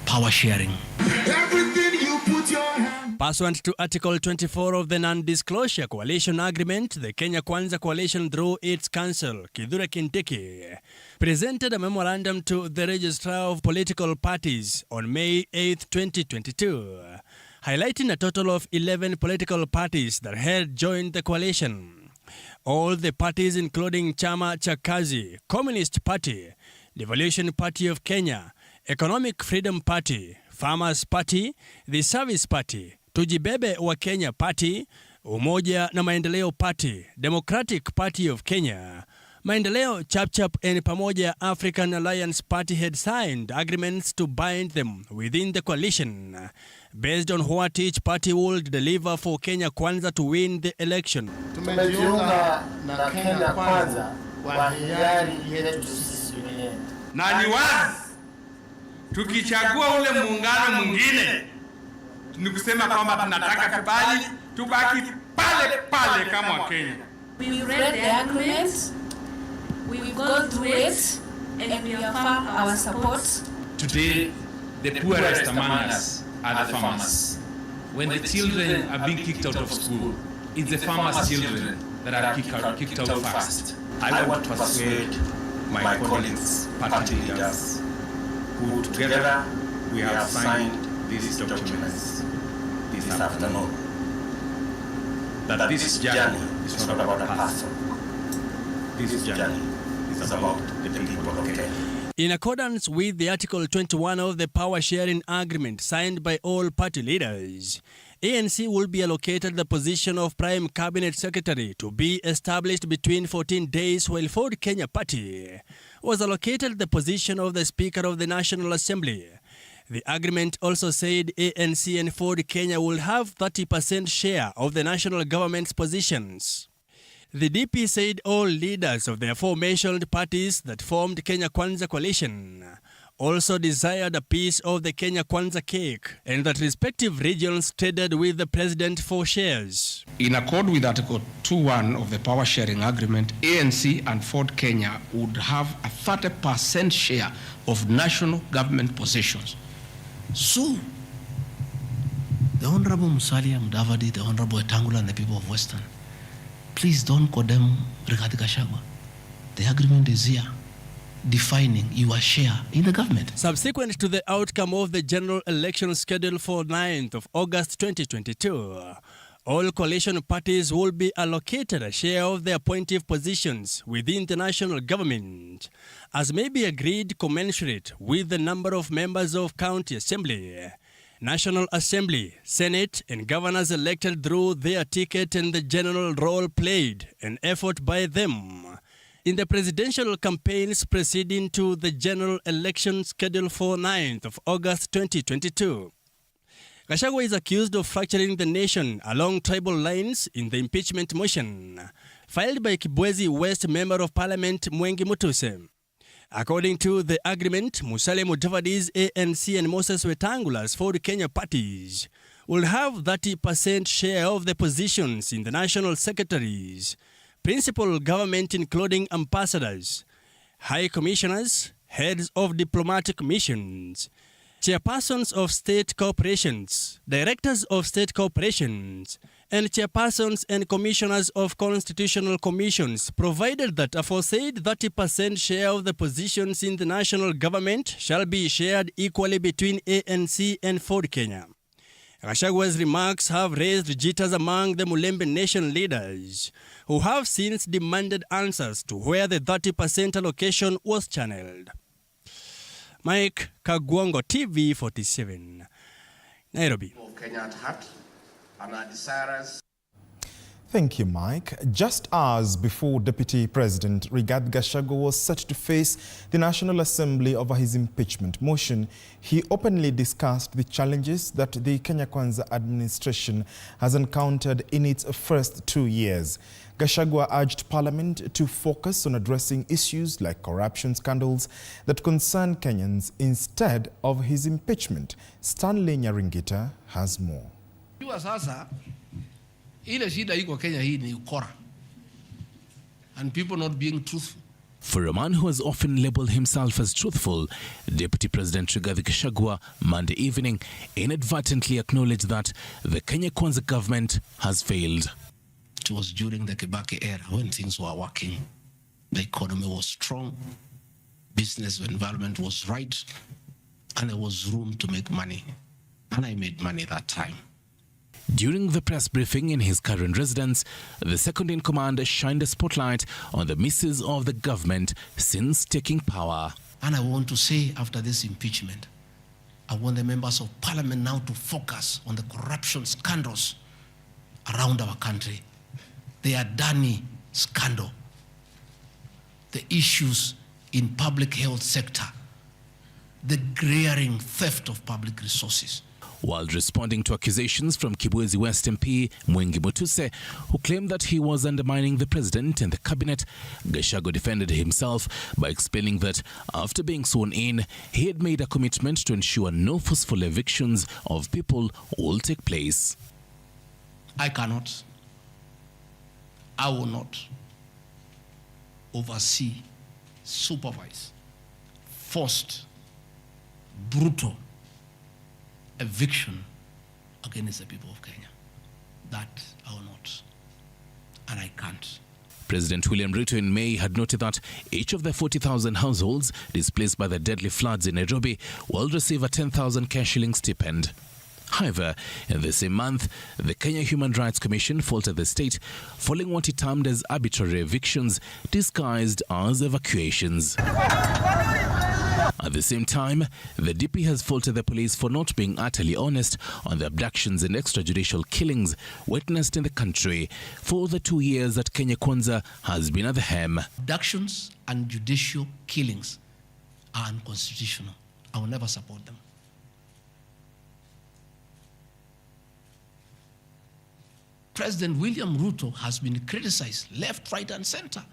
power sharing. Everything you put your hand. Pursuant to Article 24 of the Non-Disclosure Coalition Agreement, the Kenya Kwanza Coalition, through its council, Kithure Kindiki, presented a memorandum to the Registrar of Political Parties on May 8, 2022, highlighting a total of 11 political parties that had joined the coalition. All the parties, including Chama cha Kazi, Communist Party, Devolution Party of Kenya, Economic Freedom Party, Farmers Party, the Service Party, Tujibebe wa Kenya Party, Umoja na Maendeleo Party, Democratic Party of Kenya, Maendeleo Chapchap and Pamoja African Alliance Party had signed agreements to bind them within the coalition based on what each party would deliver for Kenya Kwanza to win the election. Tumejiunga na Kenya Kwanza kwa hiari yetu sisi wenyewe. Na ni wazi tukichagua ule muungano mwingine ni kusema kwamba tunataka tubaki pale pale kama Wakenya. We read the agreement, we've gone through it, and we affirm our support. Today, the poorest among us are the farmers. When the children are being kicked out of school, it's the farmers' children that are kicked out first. I want to persuade my colleagues, party leaders, who together we have signed these documents this afternoon, that this journey is not about a person. This journey is about the people of Kenya. In accordance with the Article 21 of the Power Sharing Agreement signed by all party leaders, ANC will be allocated the position of Prime Cabinet Secretary to be established between 14 days, while Ford Kenya Party was allocated the position of the Speaker of the National Assembly. The agreement also said ANC and Ford Kenya will have 30% share of the national government's positions. The DP said all leaders of the aforementioned parties that formed Kenya Kwanza coalition also desired a piece of the Kenya Kwanza cake, and that respective regions traded with the president for shares. In accord with Article 2.1 of the Power Sharing Agreement, ANC and Ford Kenya would have a 30% share of national government positions. So, the Honorable Musalia Mudavadi, the Honorable Etangula, and the people of Western, please don't condemn Rigathi Gachagua. The agreement is here, defining your share in the government. Subsequent to the outcome of the general election scheduled for 9th of August 2022, all coalition parties will be allocated a share of their appointive positions within the national government, as may be agreed commensurate with the number of members of County Assembly, National Assembly, Senate, and governors elected through their ticket and the general role played and effort by them in the presidential campaigns preceding to the general election scheduled for 9th of August 2022. Gachagua is accused of fracturing the nation along tribal lines in the impeachment motion filed by Kibwezi West Member of Parliament Mwengi Mutuse. According to the agreement, Musalia Mudavadi's ANC and Moses Wetangula's Ford Kenya parties will have 30% share of the positions in the national secretaries, principal government including ambassadors, high commissioners, heads of diplomatic missions, chairpersons of state corporations, directors of state corporations, and chairpersons and commissioners of constitutional commissions, provided that aforesaid 30% share of the positions in the national government shall be shared equally between ANC and Ford Kenya. Gachagua's remarks have raised jitters among the Mulembe Nation leaders, who have since demanded answers to where the 30% allocation was channeled. Mike Kagwongo, TV 47, Nairobi. Kenya at heart and are desirous. Thank you, Mike. Just hours before Deputy President Rigathi Gachagua was set to face the National Assembly over his impeachment motion, he openly discussed the challenges that the Kenya Kwanza administration has encountered in its first 2 years. Gachagua urged Parliament to focus on addressing issues like corruption scandals that concern Kenyans instead of his impeachment. Stanley Nyaringita has more. Ile shida iko Kenya hii ni ukora and people not being truthful. For a man who has often labeled himself as truthful, Deputy President Rigathi Gachagua Monday evening inadvertently acknowledged that the Kenya Kwanza government has failed. It was during the Kibaki era when things were working. The economy was strong, business environment was right, and there was room to make money. And I made money that time. During the press briefing in his current residence, the second-in-command shined a spotlight on the misses of the government since taking power. And I want to say, after this impeachment, I want the members of Parliament now to focus on the corruption scandals around our country. The Adani scandal, the issues in public health sector, the glaring theft of public resources. while responding to accusations from Kibwezi West MP Mwengi Mutuse, who claimed that he was undermining the president and the cabinet. Gachagua defended himself by explaining that after being sworn in, he had made a commitment to ensure no forceful evictions of people will take place. I will not oversee, supervise, forced, brutal eviction against the people of Kenya. That I will not, and I can't. President William Ruto in May had noted that each of the 40,000 households displaced by the deadly floods in Nairobi will receive a 10,000 cash shilling stipend. However, in the same month, the Kenya Human Rights Commission faulted the state following what it termed as arbitrary evictions disguised as evacuations. At the same time, the DP has faulted the police for not being utterly honest on the abductions and extrajudicial killings witnessed in the country for the 2 years that Kenya Kwanza has been at the helm. Abductions and judicial killings are unconstitutional. I will never support them. President William Ruto has been criticized left, right, and center.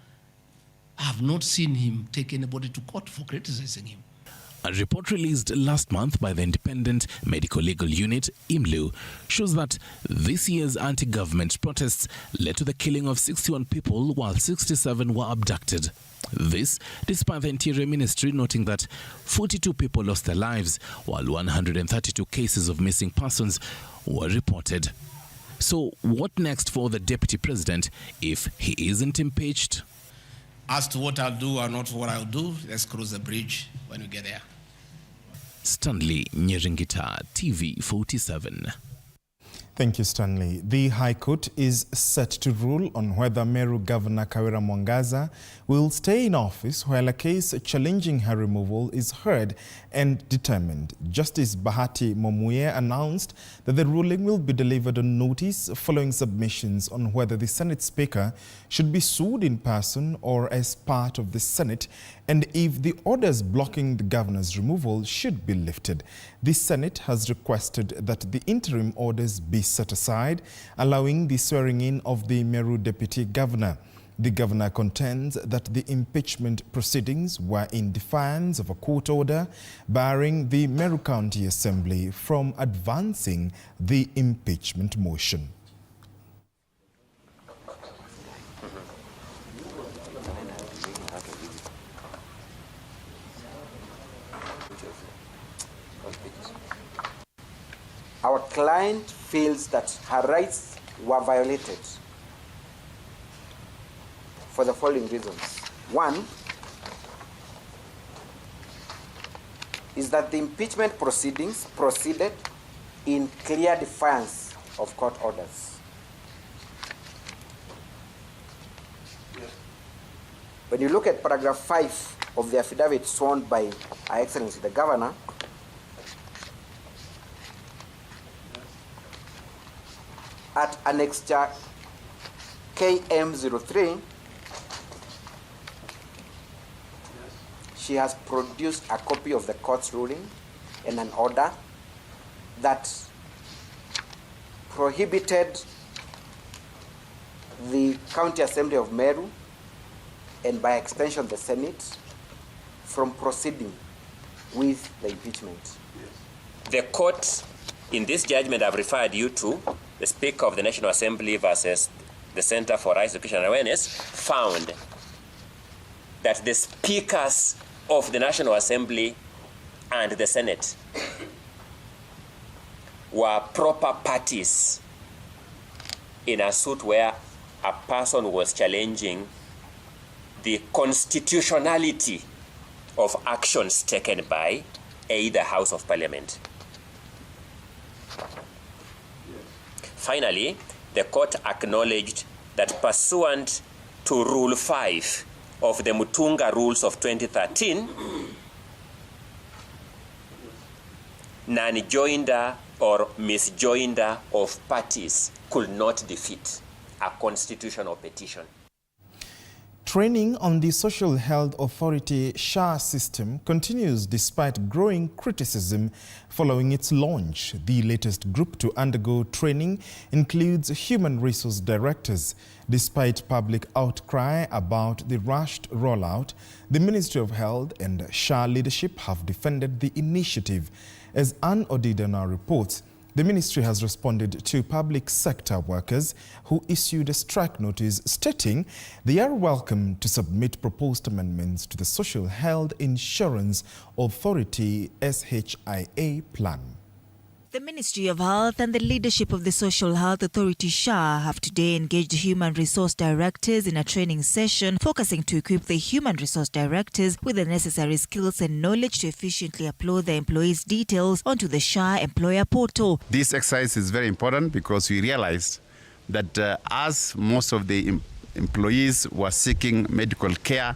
I have not seen him take anybody to court for criticizing him. A report released last month by the Independent Medical Legal Unit, IMLU, shows that this year's anti-government protests led to the killing of 61 people while 67 were abducted. This despite the Interior Ministry noting that 42 people lost their lives while 132 cases of missing persons were reported. So what next for the Deputy President if he isn't impeached? As to what I'll do or not what I'll do, let's cross the bridge when we get there. Stanley Nyeringita, TV 47. Thank you, Stanley. The High Court is set to rule on whether Meru Governor Kawira Mwangaza will stay in office while a case challenging her removal is heard and determined. Justice Bahati Momuye announced that the ruling will be delivered on notice following submissions on whether the Senate Speaker should be sued in person or as part of the Senate, and if the orders blocking the governor's removal should be lifted. The Senate has requested that the interim orders be set aside, allowing the swearing-in of the Meru Deputy Governor. The governor contends that the impeachment proceedings were in defiance of a court order barring the Meru County Assembly from advancing the impeachment motion. Our client feels that her rights were violated for the following reasons. One is that the impeachment proceedings proceeded in clear defiance of court orders. When you look at paragraph 5 of the affidavit sworn by Her Excellency the Governor, at annexure KM03, she has produced a copy of the court's ruling and an order that prohibited the County Assembly of Meru, and by extension the Senate, from proceeding with the impeachment. The court, in this judgment I've referred you to, the Speaker of the National Assembly versus the Center for Rights, Education and Awareness, found that the speakers of the National Assembly and the Senate were proper parties in a suit where a person was challenging the constitutionality of actions taken by the House of Parliament. Finally, the court acknowledged that pursuant to Rule 5 of the Mutunga Rules of 2013, non-joinder or misjoinder of parties could not defeat a constitutional petition. Training on the Social Health Authority SHA system continues despite growing criticism following its launch. The latest group to undergo training includes human resource directors. Despite public outcry about the rushed rollout, the Ministry of Health and SHA leadership have defended the initiative. As Ann Odidana reports, the ministry has responded to public sector workers who issued a strike notice stating they are welcome to submit proposed amendments to the Social Health Insurance Authority SHIA plan. The Ministry of Health and the leadership of the Social Health Authority SHA have today engaged human resource directors in a training session focusing to equip the human resource directors with the necessary skills and knowledge to efficiently upload their employees' details onto the SHA employer portal. This exercise is very important because we realized that as most of the employees were seeking medical care,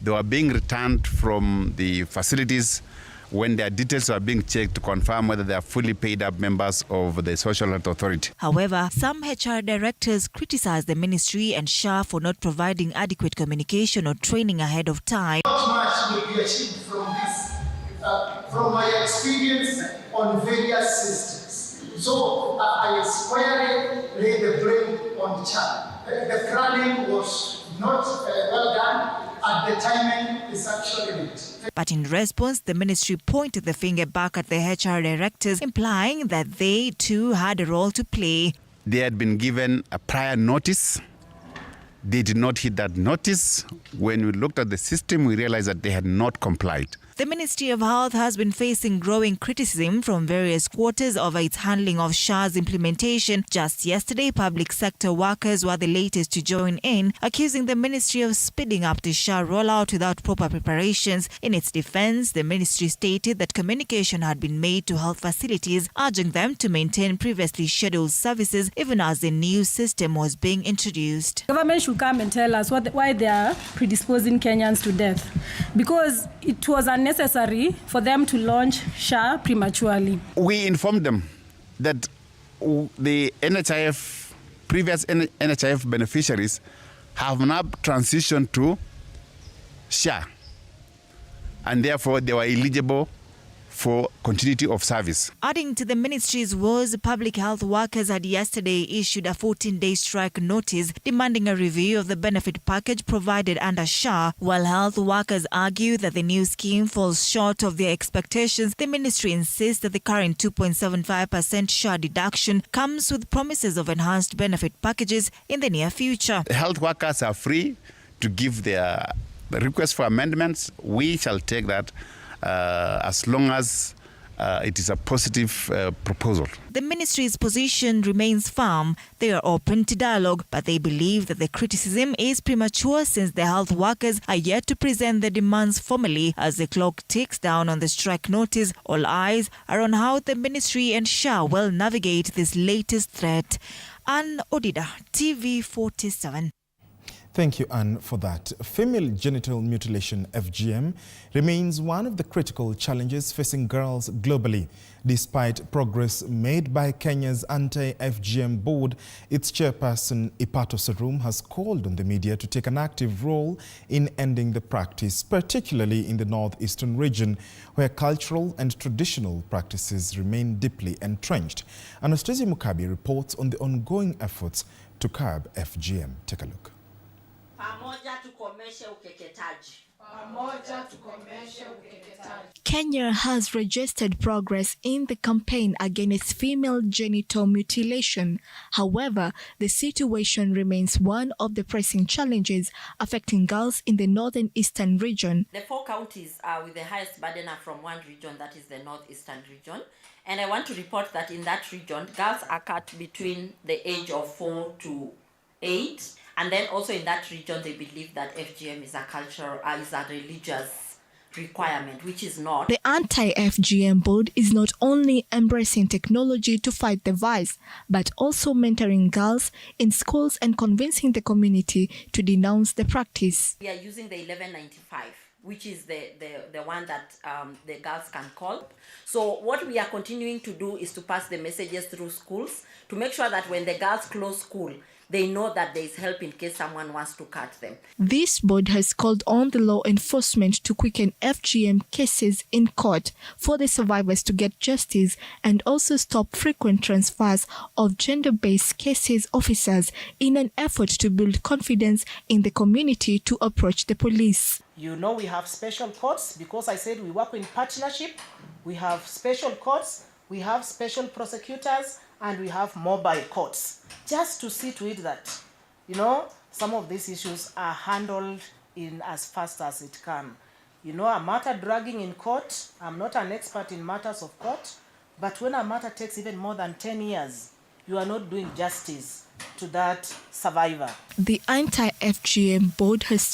they were being returned from the facilities when their details are being checked to confirm whether they are fully paid up members of the Social Health Authority. However, some HR directors criticize the ministry and SHA for not providing adequate communication or training ahead of time. Not much will be achieved from this, from my experience on various systems. So I squarely lay the blame on SHA. The planning was not well done, and the timing is actually late. But in response, the ministry pointed the finger back at the HR directors, implying that they too had a role to play. They had been given a prior notice. They did not hit that notice. When we looked at the system, we realized that they had not complied. The Ministry of Health has been facing growing criticism from various quarters over its handling of SHA's implementation. Just yesterday, public sector workers were the latest to join in, accusing the ministry of speeding up the SHA rollout without proper preparations. In its defense, the ministry stated that communication had been made to health facilities, urging them to maintain previously scheduled services even as the new system was being introduced. Government should come and tell us why they are predisposing Kenyans to death, because it was unnecessary for them to launch SHA prematurely. We informed them that the previous NHIF beneficiaries have now transitioned to SHA, and therefore they were eligible for continuity of service. Adding to the ministry's woes, public health workers had yesterday issued a 14-day strike notice demanding a review of the benefit package provided under SHA. While health workers argue that the new scheme falls short of their expectations, the ministry insists that the current 2.75% SHA deduction comes with promises of enhanced benefit packages in the near future. Health workers are free to give their request for amendments. We shall take that as long as it is a positive proposal. The ministry's position remains firm. They are open to dialogue, but they believe that the criticism is premature since the health workers are yet to present their demands formally. As the clock ticks down on the strike notice, all eyes are on how the ministry and SHA will navigate this latest threat. Ann Odida, TV47. Thank you, Anne, for that. Female genital mutilation, FGM, remains one of the critical challenges facing girls globally. Despite progress made by Kenya's anti-FGM board, its chairperson, Ipato Sarum, has called on the media to take an active role in ending the practice, particularly in the northeastern region, where cultural and traditional practices remain deeply entrenched. Anastasia Mukabi reports on the ongoing efforts to curb FGM. Take a look. Kenya has registered progress in the campaign against female genital mutilation. However, the situation remains one of the pressing challenges affecting girls in the northern eastern region. The 4 counties with the highest burden are from one region, that is the northeastern region. And I want to report that in that region, girls are cut between the age of 4 to 8. And then also in that region, they believe that FGM is a cultural, is a religious requirement, which is not. The anti-FGM board is not only embracing technology to fight the vice, but also mentoring girls in schools and convincing the community to denounce the practice. We are using the 1195, which is the one that the girls can call. So what we are continuing to do is to pass the messages through schools to make sure that when the girls close school, they know that there is help in case someone wants to cut them. This board has called on the law enforcement to quicken FGM cases in court for the survivors to get justice and also stop frequent transfers of gender-based cases officers in an effort to build confidence in the community to approach the police. You know, we have special courts because I said we work in partnership. We have special courts, we have special prosecutors, and we have mobile courts, just to see to it that, you know, some of these issues are handled in as fast as it can. You know, a matter dragging in court, I'm not an expert in matters of court, but when a matter takes even more than 10 years, you are not doing justice to that survivor. The anti-FGM board has